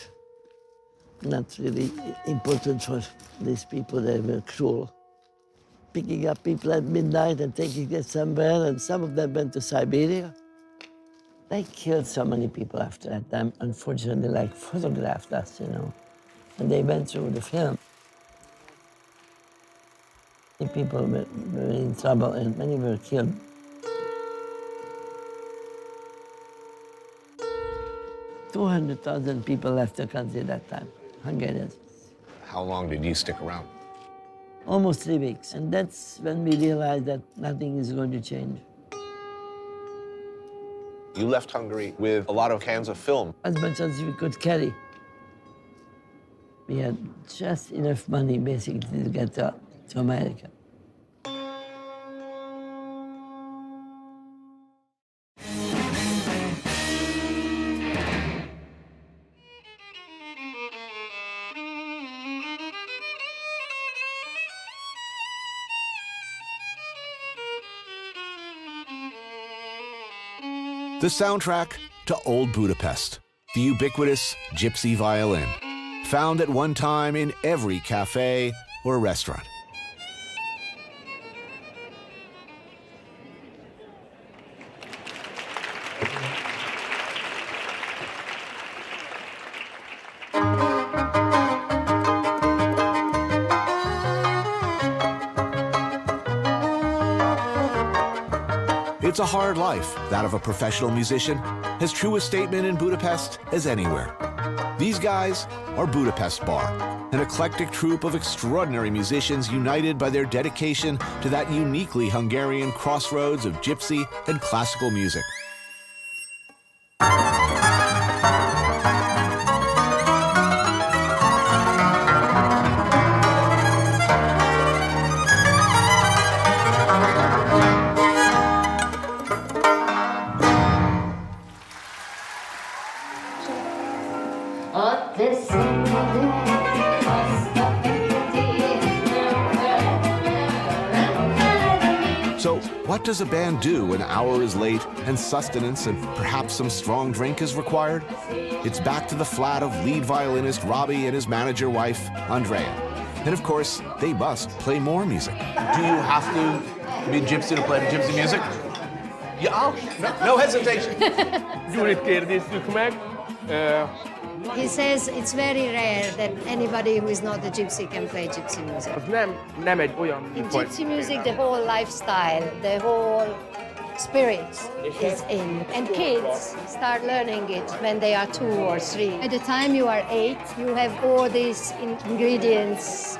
Speaker 9: really important for these people. They were cruel. Picking up people at midnight and taking them somewhere, and some of them went to Siberia. They killed so many people after that time, unfortunately, like photographed us, you know. And they went through the film. Many people were in trouble and many were killed. $200,000 people left the country that time, Hungarians.
Speaker 11: How long did you stick around?
Speaker 9: Almost 3 weeks. And that's when we realized that nothing is going to change.
Speaker 11: You left Hungary with a lot of cans of film.
Speaker 9: As much as we could carry. We had just enough money, basically, to get to America.
Speaker 1: The soundtrack to Old Budapest, the ubiquitous gypsy violin, found at one time in every cafe or restaurant. It's a hard life, that of a professional musician, as true a statement in Budapest as anywhere. These guys are Budapest Bar, an eclectic troupe of extraordinary musicians united by their dedication to that uniquely Hungarian crossroads of gypsy and classical music. So, what does a band do when an hour is late and sustenance and perhaps some strong drink is required? It's back to the flat of lead violinist Robbie and his manager wife, Andrea. And of course, they must play more music.
Speaker 11: Do you have to be gypsy to play the gypsy music? Yeah, no hesitation.
Speaker 8: Gyurit kérdeztük meg.
Speaker 19: He says it's very rare that anybody who is not a gypsy can play gypsy music.
Speaker 8: Az nem egy olyan...
Speaker 19: In gypsy music, the whole lifestyle, the whole spirit is in. And kids start learning it when they are 2 or 3. By the time you are 8, you have all these ingredients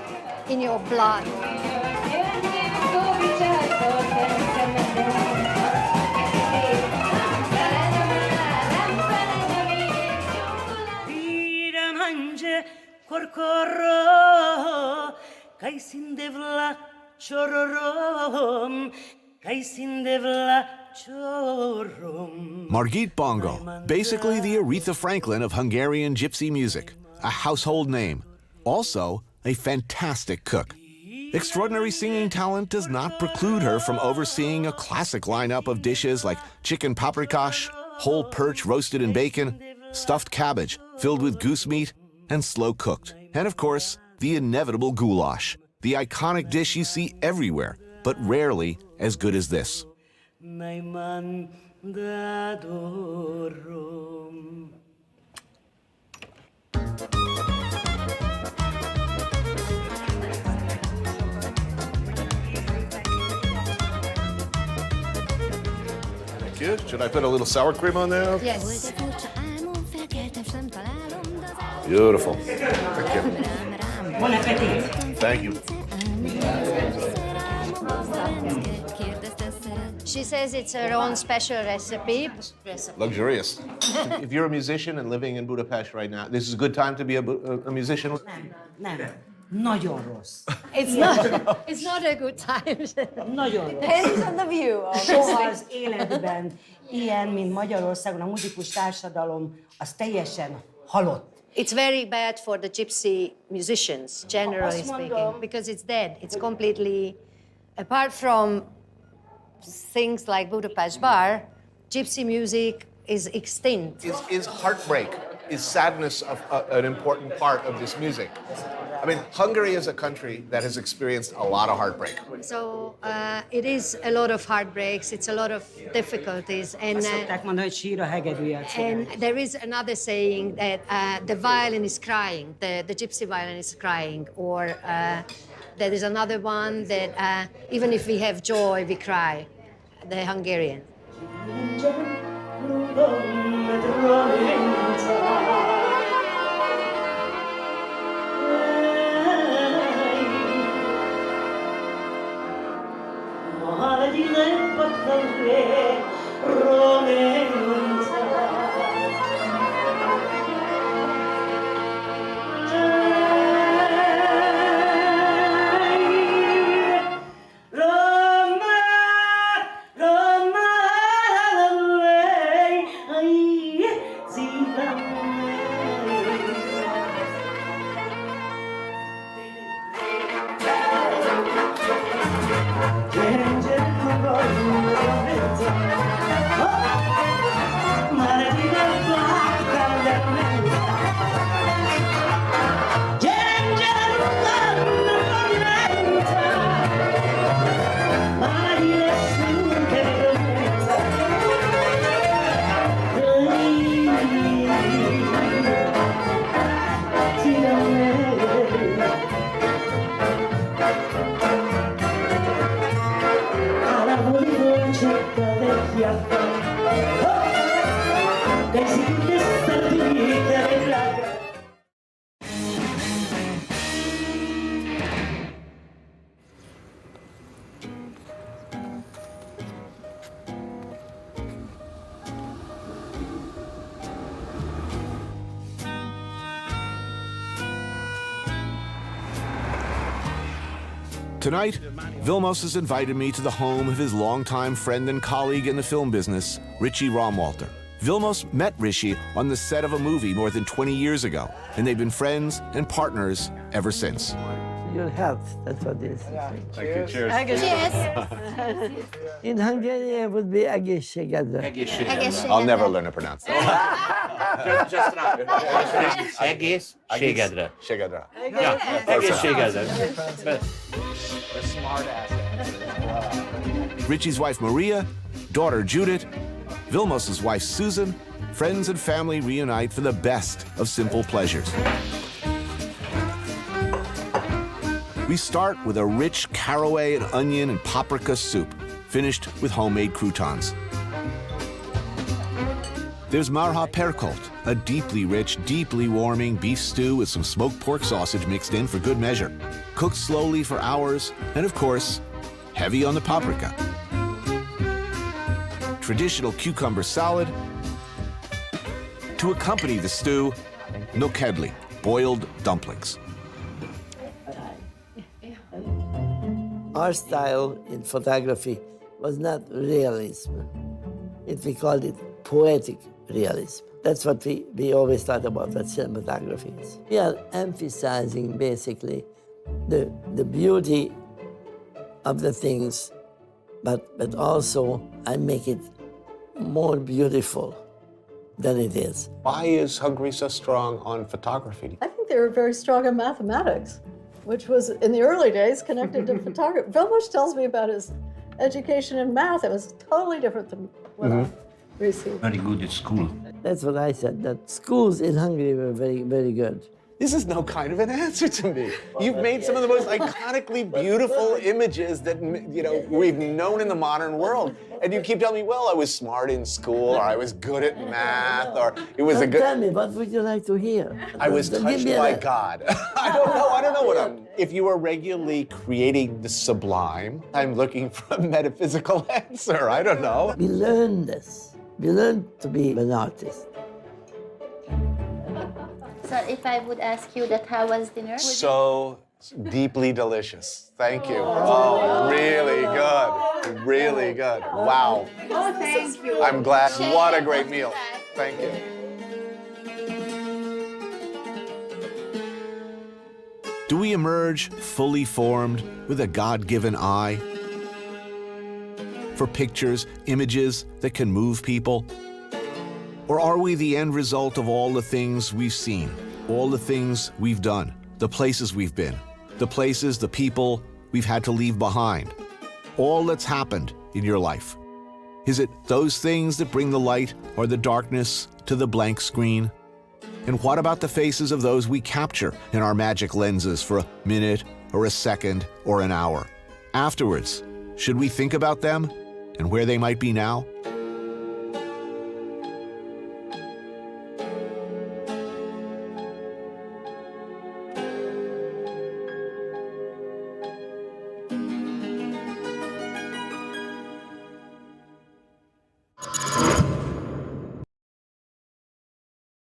Speaker 19: in your blood.
Speaker 1: Margit Bongo, basically the Aretha Franklin of Hungarian gypsy music, a household name, also a fantastic cook. Extraordinary singing talent does not preclude her from overseeing a classic lineup of dishes like chicken paprikash, whole perch roasted in bacon, stuffed cabbage filled with goose meat, and slow cooked. And of course, the inevitable goulash, the iconic dish you see everywhere, but rarely as good as this.
Speaker 11: Thank you. Should I put a little sour cream on there?
Speaker 19: Yes.
Speaker 11: Beautiful. Thank you.
Speaker 13: Bon appetit.
Speaker 11: Thank you.
Speaker 19: She says it's her own special recipe.
Speaker 11: Luxurious. If you're a musician and living in Budapest right now, this is a good time to be a musician?
Speaker 13: Nem. Nagyon rossz.
Speaker 19: It's not a good time.
Speaker 13: Nagyon rossz.
Speaker 19: Depends on the view.
Speaker 13: Soha az életben ilyen, mint Magyarországon, a muzikus társadalom, az teljesen halott.
Speaker 19: It's very bad for the gypsy musicians, generally speaking, because it's dead. It's completely, apart from things like Budapest Bar, gypsy music is extinct.
Speaker 11: Is heartbreak, is sadness an important part of this music? I mean, Hungary is a country that has experienced a lot of heartbreak.
Speaker 19: So it is a lot of heartbreaks, it's a lot of difficulties, and
Speaker 13: Szokták mondani, hogy sír a hegedűje a cigány.
Speaker 19: and there is another saying that the violin is crying, the gypsy violin is crying, or there is another one that even if we have joy, we cry, the Hungarian.
Speaker 1: Tonight, Vilmos has invited me to the home of his longtime friend and colleague in the film business, Richie Romwalter. Vilmos met Richie on the set of a movie more than 20 years ago, and they've been friends and partners ever since.
Speaker 9: Your health, that's what it is.
Speaker 11: Thank you. Cheers.
Speaker 9: In Hungarian, it would be egészségedre.
Speaker 11: I'll never learn to pronounce that.
Speaker 4: Egészségedre.
Speaker 11: Shegedra.
Speaker 4: Yeah, egészségedre.
Speaker 11: Smart ass.
Speaker 1: Richie's wife Maria, daughter Judith, Vilmos's wife Susan, friends and family reunite for the best of simple pleasures. We start with a rich caraway and onion and paprika soup, finished with homemade croutons. There's marha perkolt, a deeply rich, deeply warming beef stew with some smoked pork sausage mixed in for good measure, cooked slowly for hours, and of course, heavy on the paprika. Traditional cucumber salad. To accompany the stew, nokedli, boiled dumplings.
Speaker 9: Our style in photography was not realism. We called it poetic realism. That's what we always thought about what cinematography is. We are emphasizing basically the beauty of the things, but also I make it more beautiful than it is.
Speaker 11: Why is Hungary so strong on photography?
Speaker 16: I think they were very strong in mathematics, which was, in the early days, connected to photography. Vilmos tells me about his education in math. It was totally different than what I received.
Speaker 4: Very good at school.
Speaker 9: That's what I said, that schools in Hungary were very, very good.
Speaker 11: This is no kind of an answer to me. You've made some of the most iconically beautiful images that we've known in the modern world. And you keep telling me, well, I was smart in school, or I was good at math, or it was a good...
Speaker 9: Tell me, what would you like to hear?
Speaker 11: I was touched by God. I don't know what I'm... If you are regularly creating the sublime, I'm looking for a metaphysical answer. I don't know.
Speaker 9: We learn this. We learn to be an artist.
Speaker 23: So if I would ask you that, how was dinner?
Speaker 11: So deeply delicious. Thank you. Oh, really good. Really good. Wow.
Speaker 23: Oh, thank you.
Speaker 11: I'm glad. What a great meal. Thank you.
Speaker 1: Do we emerge fully formed with a God-given eye for pictures, images that can move people? Or are we the end result of all the things we've seen, all the things we've done, the places we've been, the places, the people we've had to leave behind, all that's happened in your life. Is it those things that bring the light or the darkness to the blank screen? And what about the faces of those we capture in our magic lenses for a minute or a second or an hour? Afterwards, should we think about them and where they might be now?